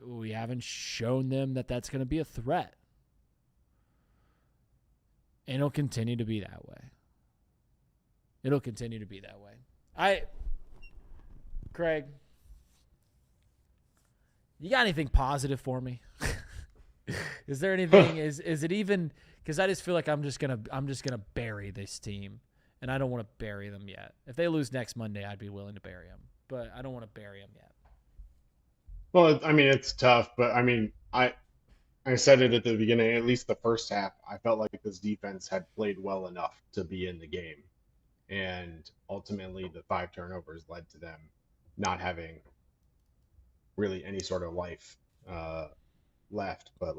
E: we haven't shown them that that's going to be a threat. And it'll continue to be that way. Craig, you got anything positive for me? Is there anything? is it even? Because I just feel like I'm just gonna bury this team, and I don't want to bury them yet. If they lose next Monday, I'd be willing to bury them, but I don't want to bury them yet.
G: Well, I mean, it's tough, but I mean, I said it at the beginning, at least the first half, I felt like this defense had played well enough to be in the game. And ultimately, the 5 turnovers led to them not having really any sort of life left. But,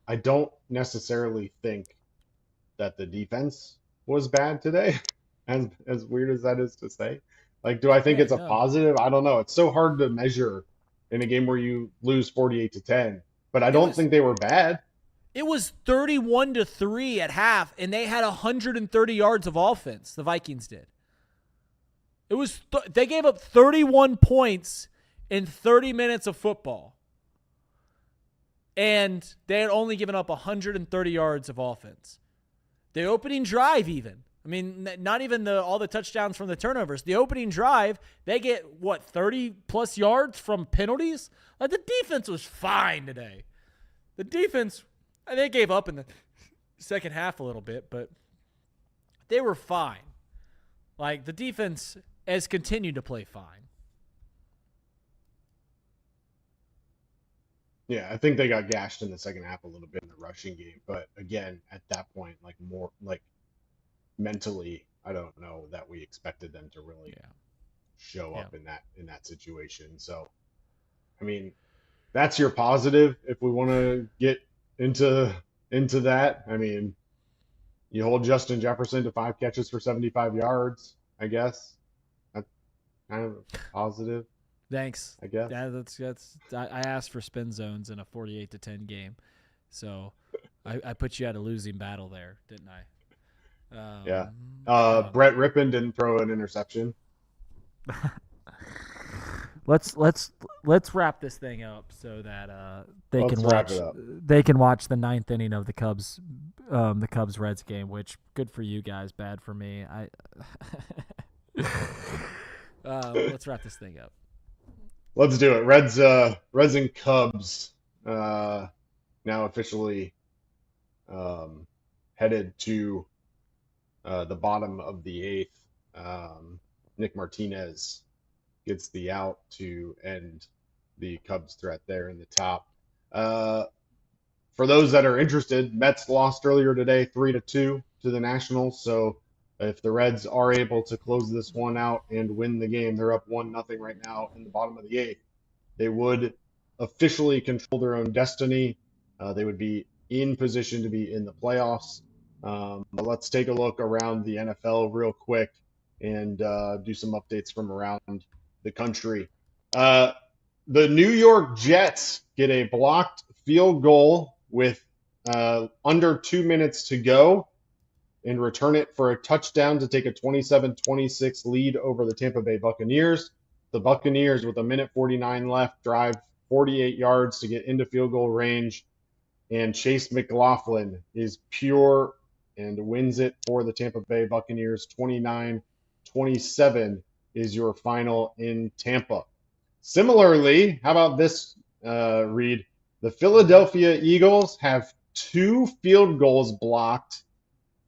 G: I don't necessarily think that the defense was bad today. as weird as that is to say. Like, do I think
E: Yeah,
G: it's a
E: no.
G: positive? I don't know. It's so hard to measure in a game where you lose 48-10. But I
E: It
G: don't
E: was
G: think they were bad.
E: it was 31-3 at half, and they had 130 yards of offense. The Vikings did. They gave up 31 points in 30 minutes of football. And they had only given up 130 yards of offense. The opening drive even. I mean, not even all the touchdowns from the turnovers. The opening drive, they get, 30-plus yards from penalties? Like, the defense was fine today. The defense, they gave up in the second half a little bit, but they were fine. Like, the defense has continued to play fine.
G: Yeah, I think they got gashed in the second half a little bit in the rushing game. But again, at that point, like more like mentally, I don't know that we expected them to really show up in that situation. So, I mean, that's your positive if we want to get into that. I mean, you hold Justin Jefferson to 5 catches for 75 yards, I guess. That's kind of a positive.
E: Thanks.
G: I guess.
E: Yeah, I asked for spin zones in a 48-10 game, so I put you at a losing battle there, didn't I?
G: Yeah. Brett Rippon didn't throw an interception.
E: Let's wrap this thing up so that they can watch the ninth inning of the Cubs Reds game. Which good for you guys, bad for me. Let's wrap this thing up.
G: Let's do it. Reds and Cubs now officially headed to the bottom of the eighth. Nick Martinez gets the out to end the Cubs threat there in the top. For those that are interested, Mets lost earlier today 3-2 to the Nationals. So if the Reds are able to close this one out and win the game, they're up 1-0 right now in the bottom of the eighth. They would officially control their own destiny. They would be in position to be in the playoffs. But let's take a look around the NFL real quick and do some updates from around the country. The New York Jets get a blocked field goal with under 2 minutes to go and return it for a touchdown to take a 27-26 lead over the Tampa Bay Buccaneers. The Buccaneers, with 1:49 left, drive 48 yards to get into field goal range, and Chase McLaughlin is pure and wins it for the Tampa Bay Buccaneers. 29-27 is your final in Tampa. Similarly, how about this, Reid? The Philadelphia Eagles have 2 field goals blocked,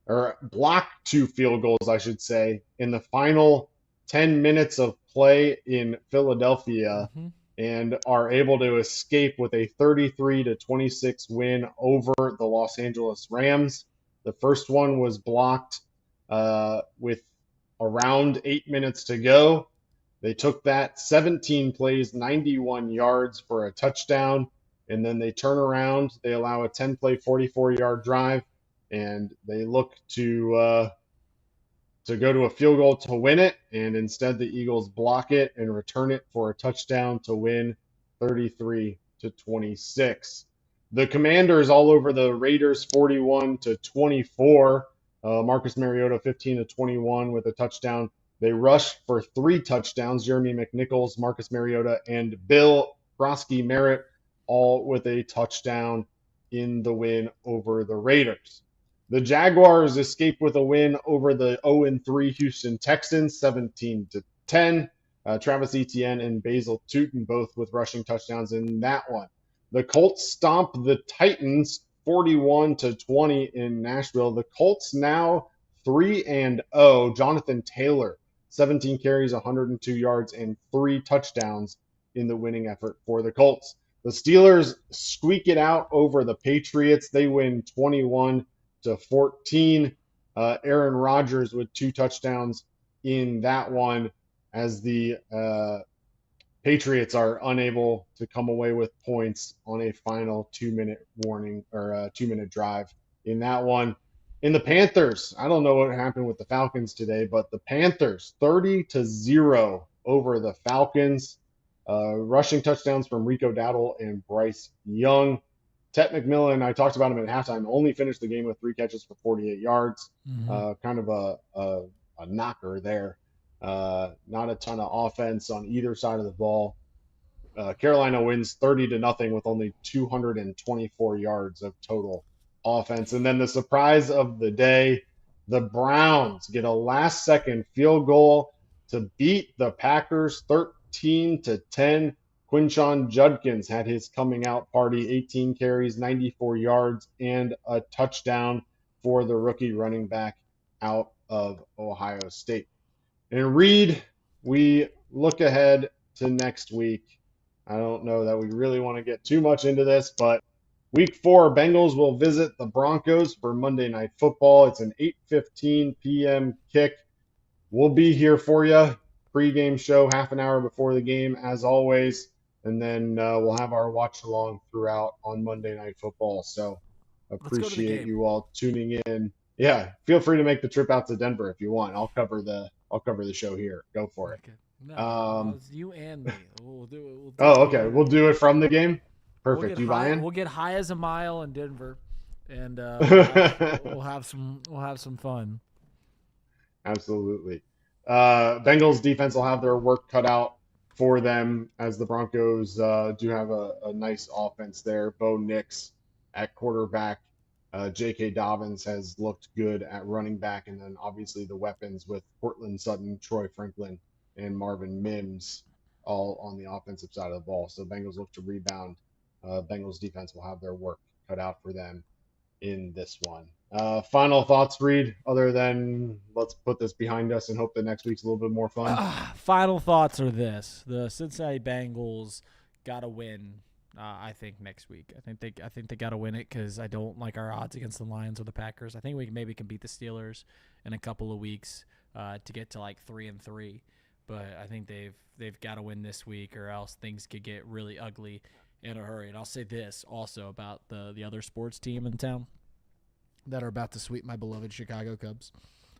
G: or blocked 2 field goals, I should say, in the final 10 minutes of play in Philadelphia, and are able to escape with a 33-26 win over the Los Angeles Rams. The first one was blocked with around 8 minutes to go. They took that 17 plays, 91 yards for a touchdown, and then they turn around. They allow a 10-play, 44-yard drive, and they look to go to a field goal to win it, and instead the Eagles block it and return it for a touchdown to win 33-26. The Commanders all over the Raiders 41-24. Marcus Mariota 15-21 with a touchdown. They rush for 3 touchdowns. Jeremy McNichols, Marcus Mariota, and Bill Brosky Merritt all with a touchdown in the win over the Raiders. The Jaguars escape with a win over the 0-3 Houston Texans, 17-10. Travis Etienne and Basil Tutin both with rushing touchdowns in that one. The Colts stomp the Titans 41-20 in Nashville. The Colts now 3-0. Jonathan Taylor, 17 carries, 102 yards, and 3 touchdowns in the winning effort for the Colts. The Steelers squeak it out over the Patriots. They win 21-14. Aaron Rodgers with 2 touchdowns in that one, as the Patriots are unable to come away with points on a final 2-minute warning or 2-minute drive in that one. In the Panthers, I don't know what happened with the Falcons today, but the Panthers 30-0 over the Falcons. Rushing touchdowns from Rico Dowdle and Bryce Young. Tet McMillan, I talked about him at halftime, only finished the game with 3 catches for 48 yards. Kind of a knocker there. Not a ton of offense on either side of the ball. Carolina wins 30-0 with only 224 yards of total offense. And then the surprise of the day, the Browns get a last-second field goal to beat the Packers 13-10. Quinshon Judkins had his coming out party, 18 carries, 94 yards, and a touchdown for the rookie running back out of Ohio State. And Reid, we look ahead to next week. I don't know that we really want to get too much into this, but week 4, Bengals will visit the Broncos for Monday Night Football. It's an 8:15 p.m. kick. We'll be here for you. Pregame show half an hour before the game, as always. And then we'll have our watch along throughout on Monday Night Football. So appreciate you all tuning in. Yeah, feel free to make the trip out to Denver if you want. I'll cover the show here. Go for it.
E: Okay. No, it's you and me. We'll do
G: okay. We'll do it from the game. Perfect.
E: We'll
G: you buying?
E: We'll get high as a mile in Denver, and we'll have some fun.
G: Absolutely. Bengals defense will have their work cut out for them, as the Broncos do have a nice offense there. Bo Nix at quarterback. J.K. Dobbins has looked good at running back, and then obviously the weapons with Cortland Sutton, Troy Franklin, and Marvin Mims all on the offensive side of the ball. So Bengals look to rebound. Bengals defense will have their work cut out for them in this one. Final thoughts, Reid, other than let's put this behind us and hope that next week's a little bit more fun?
E: Final thoughts are this. The Cincinnati Bengals got to win, I think, next week. I think they got to win it because I don't like our odds against the Lions or the Packers. I think we maybe can beat the Steelers in a couple of weeks to get to like 3-3. But I think they've got to win this week, or else things could get really ugly in a hurry. And I'll say this also about the other sports team in town that are about to sweep my beloved Chicago Cubs.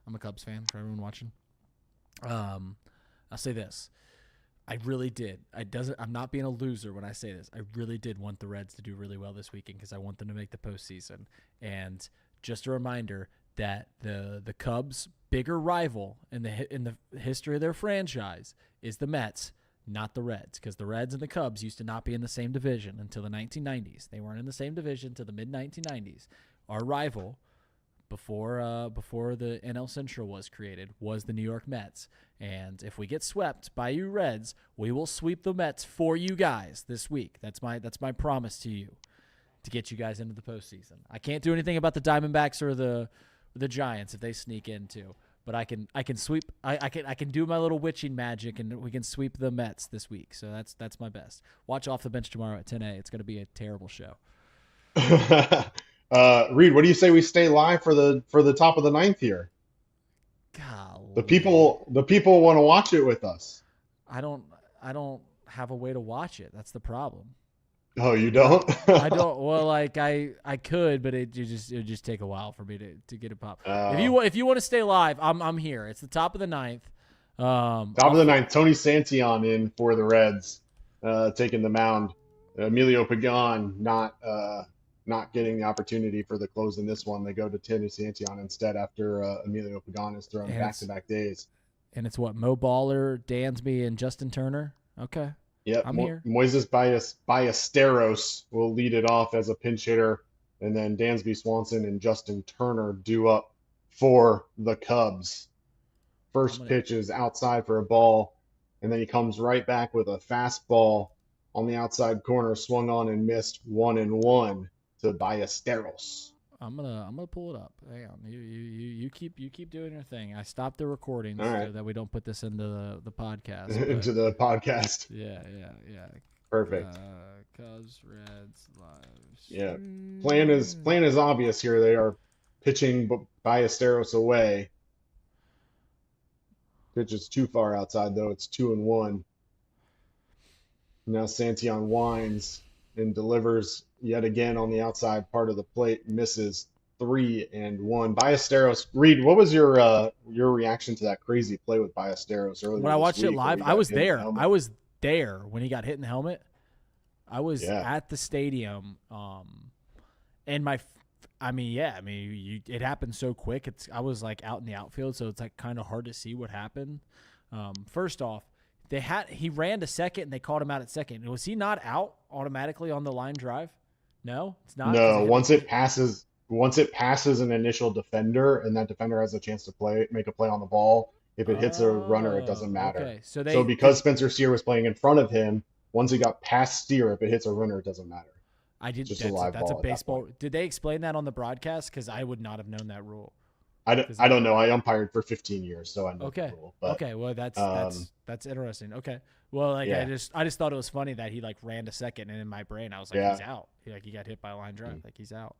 E: I'm a Cubs fan for everyone watching. I'll say this. I really did. I'm not being a loser when I say this. I really did want the Reds to do really well this weekend because I want them to make the postseason. And just a reminder that the Cubs' bigger rival in the history of their franchise is the Mets, not the Reds, because the Reds and the Cubs used to not be in the same division until the 1990s. They weren't in the same division until the mid-1990s. Our rival before the NL Central was created was the New York Mets. And if we get swept by you Reds, we will sweep the Mets for you guys this week. That's my promise to you, to get you guys into the postseason. I can't do anything about the Diamondbacks or the Giants if they sneak in too. But I can sweep. I can do my little witching magic, and we can sweep the Mets this week. So that's my best. Watch Off the Bench tomorrow at 10 a.m. It's going to be a terrible show.
G: Reid, what do you say we stay live for the top of the ninth here?
E: Golly.
G: The people want to watch it with us.
E: I don't have a way to watch it. That's the problem.
G: Oh, you don't?
E: I don't. Well, like I could, but it would just take a while for me to get it pop. If you want to stay live, I'm here. It's the top of the ninth.
G: Top of the ninth. Tony Santion in for the Reds, taking the mound. Emilio Pagan not getting the opportunity for the close in this one. They go to Tony Santion instead after Emilio Pagan has thrown back-to-back days.
E: And it's what, Mo Baller, Dansby, and Justin Turner? Okay.
G: Yep.
E: I'm here.
G: Moises Ballesteros will lead it off as a pinch hitter, and then Dansby Swanson and Justin Turner due up for the Cubs. First pitch is outside for a ball, and then he comes right back with a fastball on the outside corner, swung on and missed 1-1 to Ballesteros.
E: I'm gonna pull it up. Hang on. You keep doing your thing. I stopped the recording
G: right,
E: so that we don't put this into the podcast.
G: Into the podcast.
E: Yeah.
G: Perfect.
E: Cubs, Reds, live.
G: Yeah. Plan is obvious here. They are pitching Ballesteros away. Pitch is too far outside though. It's 2-1. Now Santion winds and delivers yet again on the outside part of the plate, misses 3-1. Ballesteros, Reed, what was your reaction to that crazy play with Ballesteros earlier
E: When I
G: this
E: watched it
G: week where
E: live,
G: he
E: I
G: got
E: was
G: hit in the
E: there.
G: helmet?
E: I was there when he got hit in the helmet. I was
G: Yeah.
E: at the stadium. And it happened so quick. I was like out in the outfield, so it's like kind of hard to see what happened. First off, he ran to second and they called him out at second. Was he not out automatically on the line drive? No, it's not. 'Cause
G: No,
E: he
G: once it passes an initial defender and that defender has a chance to make a play on the ball, if it hits a runner, it doesn't matter.
E: Okay,
G: So because Spencer Steer was playing in front of him, once he got past Steer, if it hits a runner, it doesn't matter.
E: It's just
G: a live
E: that's a
G: ball at that
E: baseball.
G: point.
E: Did they explain that on the broadcast? Because I would not have known that rule.
G: I don't know. I umpired for 15 years, so I know
E: Okay.
G: the rule. But,
E: Okay. Well, that's interesting. Okay. Well, like
G: Yeah.
E: I just thought it was funny that he like ran to second, and in my brain I was like,
G: Yeah.
E: he's out. He got hit by a line drive. Like he's out.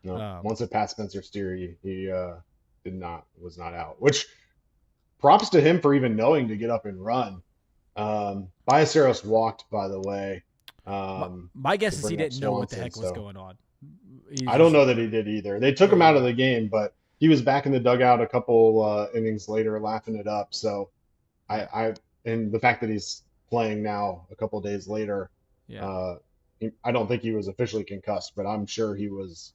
G: No, once it passed Spencer Steer, he was not out. Which props to him for even knowing to get up and run. Ballesteros walked, by the way.
E: My guess
G: to
E: is he
G: bring up
E: didn't know what the
G: Swanson,
E: heck was
G: so-
E: going on.
G: I don't know that he did either. They took him out of the game, but he was back in the dugout a couple innings later, laughing it up. So, and the fact that he's playing now a couple days later,
E: Yeah.
G: I don't think he was officially concussed, but I'm sure he was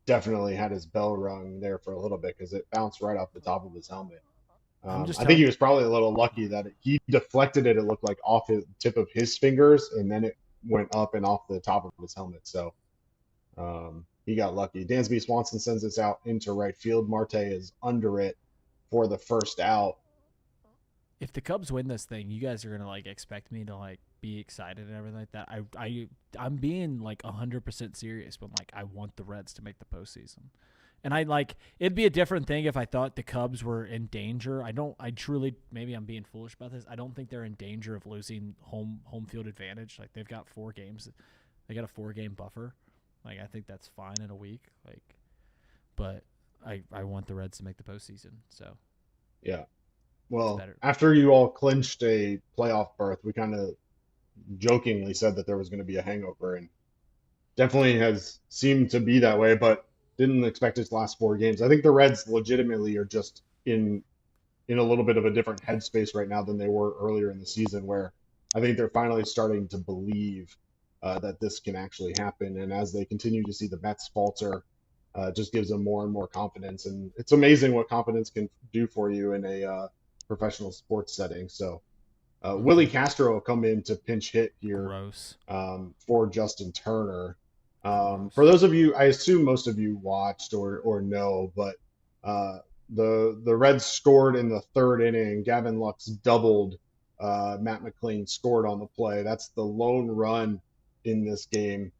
G: definitely had his bell rung there for a little bit because it bounced right off the top of his helmet. I think he was probably a little lucky that he deflected it. It looked like off the tip of his fingers, and then it went up and off the top of his helmet. So he got lucky. Dansby Swanson sends this out into right field. Marte is under it for the first out.
E: If the Cubs win this thing, you guys are gonna like expect me to like be excited and everything like that. I'm being like 100% serious when like I want the Reds to make the postseason. And it'd be a different thing if I thought the Cubs were in danger. Maybe I'm being foolish about this. I don't think they're in danger of losing home field advantage. Like they've got 4 games. They got a 4-game buffer. Like I think that's fine in a week. But I want the Reds to make the postseason. So
G: yeah. Well, after you all clinched a playoff berth, we kind of jokingly said that there was going to be a hangover, and definitely has seemed to be that way, but didn't expect it to last 4 games. I think the Reds legitimately are just in a little bit of a different headspace right now than they were earlier in the season, where I think they're finally starting to believe that this can actually happen. And as they continue to see the Mets falter, just gives them more and more confidence. And it's amazing what confidence can do for you in a professional sports setting. So Willie Castro will come in to pinch hit here for Justin Turner. For those of you, I assume most of you watched or know, but the Reds scored in the 3rd inning. Gavin Lux doubled. Matt McLean scored on the play. That's the lone run in this game.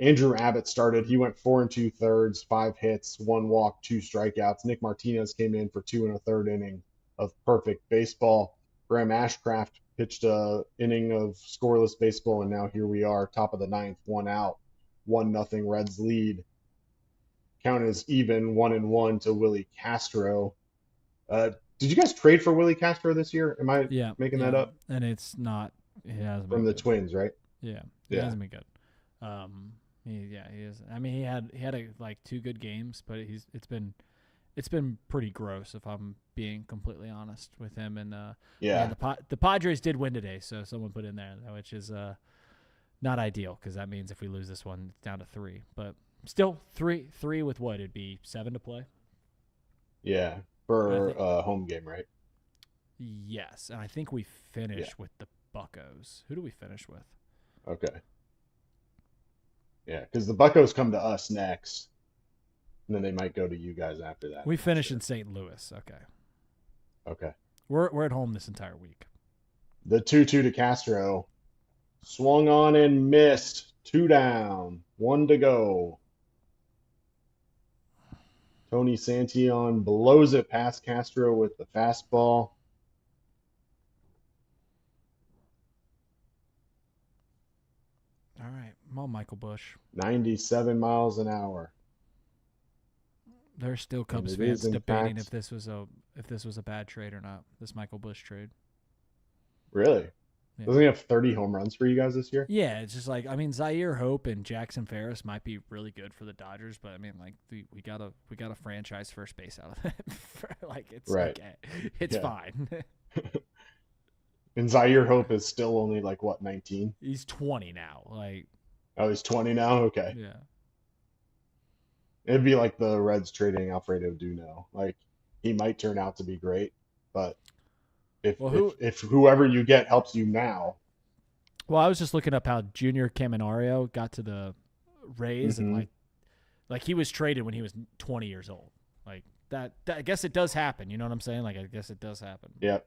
G: Andrew Abbott started. He went 4 2/3, 5 hits, 1 walk, 2 strikeouts. Nick Martinez came in for 2 1/3 inning of perfect baseball. Graham Ashcraft pitched a inning of scoreless baseball, and now here we are, top of the 9th, 1 out, 1-0 Reds lead. Count is even, 1-1 to Willie Castro. Did you guys trade for Willie Castro this year? Am I making that up?
E: And it's not. He hasn't
G: from
E: been
G: the
E: good.
G: Twins, right?
E: Yeah, he hasn't been good. He is. I mean, he had like 2 good games, but it's been pretty gross if I'm being completely honest with him. And the Padres did win today, so someone put in there, which is not ideal because that means if we lose this one, it's down to 3. But still, 3 with what? It'd be 7 to play.
G: Yeah, for a home game, right?
E: Yes, and I think we finish with the Buccos. Who do we finish with?
G: Okay. Yeah, because the Buccos come to us next, and then they might go to you guys after that.
E: We finish in St. Louis. Okay.
G: Okay.
E: We're at home this entire week.
G: The 2-2 to Castro. Swung on and missed. 2 down. 1 to go. Tony Santillan blows it past Castro with the fastball.
E: All right. Come on, Michael Bush.
G: 97 miles an hour.
E: There's still Cubs fans debating if this was a bad trade or not. This Michael Bush trade.
G: Really?
E: Yeah.
G: Doesn't he have 30 home runs for you guys this year?
E: Yeah, it's just like, I mean, Zaire Hope and Jackson Ferris might be really good for the Dodgers, but I mean, like, we got a franchise first base out of it. Like, it's
G: Right.
E: okay, it's fine.
G: And Zaire Hope is still only like what, 19?
E: He's 20 now. Like,
G: Oh, he's 20 now. Okay,
E: yeah,
G: it'd be like the Reds trading Alfredo Duno. Like he might turn out to be great, but if whoever you get helps you now.
E: Well, I was just looking up how Junior Caminario got to the Rays, and like he was traded when he was 20 years old. Like that I guess it does happen. You know what I'm saying? Like, I guess it does happen.
G: Yep.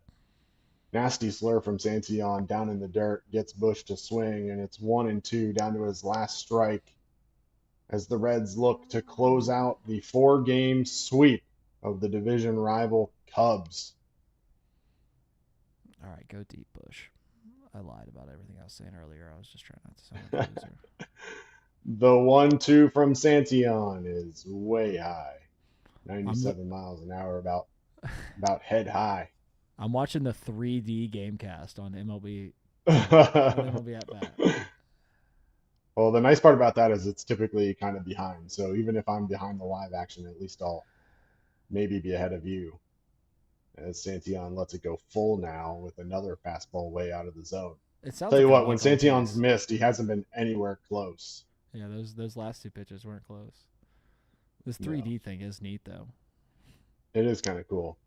G: Nasty slur from Santillan down in the dirt, gets Bush to swing, and it's 1-2 down to his last strike as the Reds look to close out the 4-game sweep of the division rival Cubs.
E: All right, go deep, Bush. I lied about everything I was saying earlier. I was just trying not to sound like a loser.
G: The 1-2 from Santillan is way high. 97 miles an hour, about head high.
E: I'm watching the 3D Gamecast on MLB. MLB at bat.
G: Well, the nice part about that is it's typically kind of behind. So even if I'm behind the live action, at least I'll maybe be ahead of you. As Santillan lets it go full now with another fastball way out of the zone.
E: It sounds
G: Tell you
E: like
G: what, when Santillan's missed, he hasn't been anywhere close.
E: Yeah, those last two pitches weren't close. This 3D thing is neat, though.
G: It is kind of cool.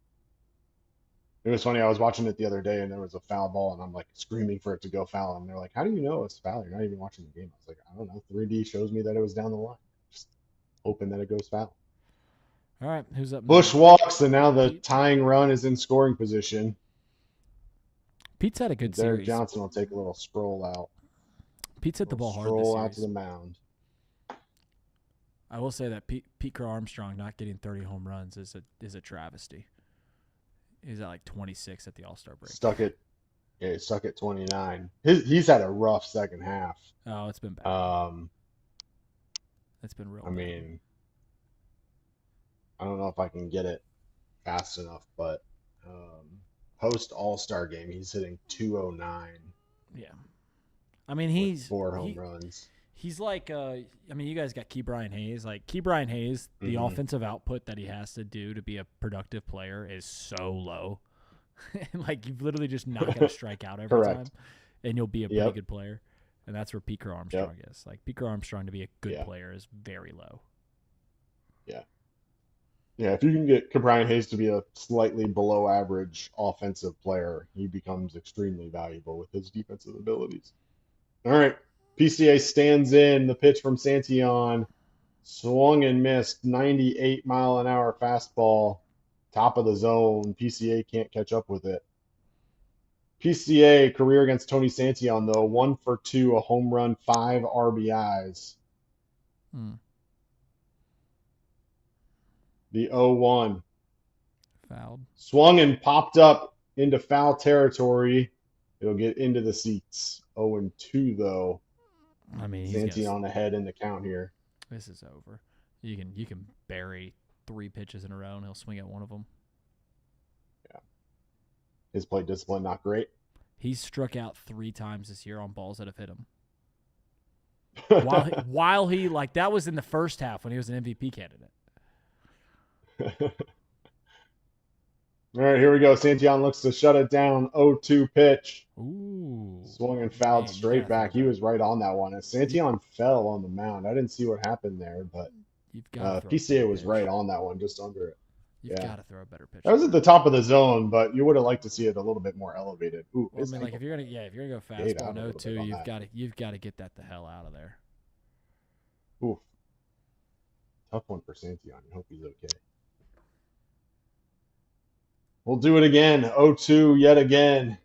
G: It was funny. I was watching it the other day, and there was a foul ball, and I'm like screaming for it to go foul. And they're like, "How do you know it's foul? You're not even watching the game." I was like, "I don't know. 3D shows me that it was down the line. Just hoping that it goes foul."
E: All right, who's up?
G: Bush walks, and now the tying run is in scoring position.
E: Pete's had a good
G: Derek
E: series.
G: Johnson will take a little stroll out.
E: Pete's hit the ball hard this
G: Stroll
E: series.
G: out to the mound.
E: I will say that Pete Crow Armstrong not getting 30 home runs is a travesty. He's at like 26 at the All-Star break.
G: Stuck at 29. He's had a rough second half.
E: Oh, it's been bad. It's been real
G: I
E: bad.
G: mean, I don't know if I can get it fast enough, but post All-Star game, he's hitting 209.
E: Yeah. I mean, he's
G: 4 home runs.
E: He's like, I mean, you guys got Key Brian Hayes. Like, Key Brian Hayes, the offensive output that he has to do to be a productive player is so low. Like, you've literally just not going to strike out every time, and you'll be a pretty good player. And that's where Pete Crow Armstrong is. Like, Pete Crow Armstrong to be a good player is very low.
G: Yeah. Yeah, if you can get Brian Hayes to be a slightly below average offensive player, he becomes extremely valuable with his defensive abilities. All right. PCA stands in. The pitch from Santillan. Swung and missed. 98-mile-an-hour fastball. Top of the zone. PCA can't catch up with it. PCA career against Tony Santillan, though. 1 for 2, a home run, 5 RBIs. The 0-1.
E: Fouled.
G: Swung and popped up into foul territory. It'll get into the seats. 0-2, though.
E: I mean,
G: Santillan ahead in the count here.
E: This is over. You can bury 3 pitches in a row, and he'll swing at one of them.
G: Yeah. His plate discipline not great.
E: He's struck out 3 times this year on balls that have hit him. while he like that was in the first half when he was an MVP candidate.
G: All right, here we go. Santillan looks to shut it down. 0-2 pitch.
E: Ooh.
G: Swung and fouled straight back. He was right on that one. As Santillan fell on the mound. I didn't see what happened there, but PCA was right on that one, just under it.
E: You've got to throw a better pitch.
G: That was at the top of the zone, but you would have liked to see it a little bit more elevated. Ooh,
E: well, I mean, like if you're gonna go fastball 0-2, you've got to get that the hell out of there.
G: Ooh, tough one for Santillan. I hope he's okay. We'll do it again. 0-2 yet again.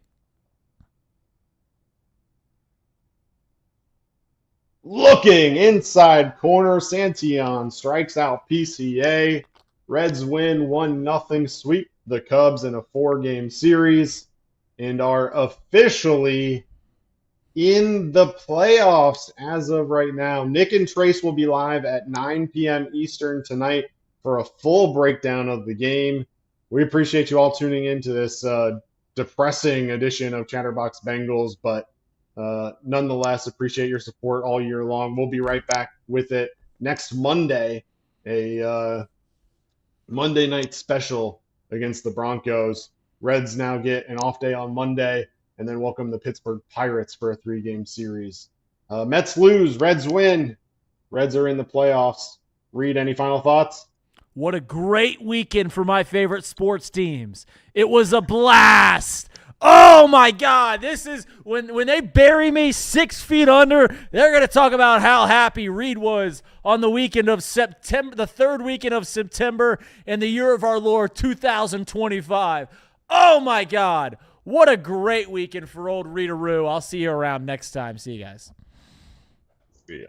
G: Looking inside corner, Santillan strikes out PCA. Reds win 1-0 sweep the Cubs in a 4-game series and are officially in the playoffs as of right now. Nick and Trace will be live at 9 p.m. Eastern tonight for a full breakdown of the game. We appreciate you all tuning into this depressing edition of Chatterbox Bengals, but nonetheless, appreciate your support all year long. We'll be right back with it next Monday, a Monday night special against the Broncos. Reds now get an off day on Monday, and then welcome the Pittsburgh Pirates for a 3-game series. Mets lose, Reds win. Reds are in the playoffs. Reid, any final thoughts?
E: What a great weekend for my favorite sports teams. It was a blast. Oh, my God. This is when they bury me 6 feet under, they're going to talk about how happy Reid was on the weekend of September, the 3rd weekend of September in the year of our Lord 2025. Oh, my God. What a great weekend for old Reid-a-roo. I'll see you around next time. See you guys.
G: See ya.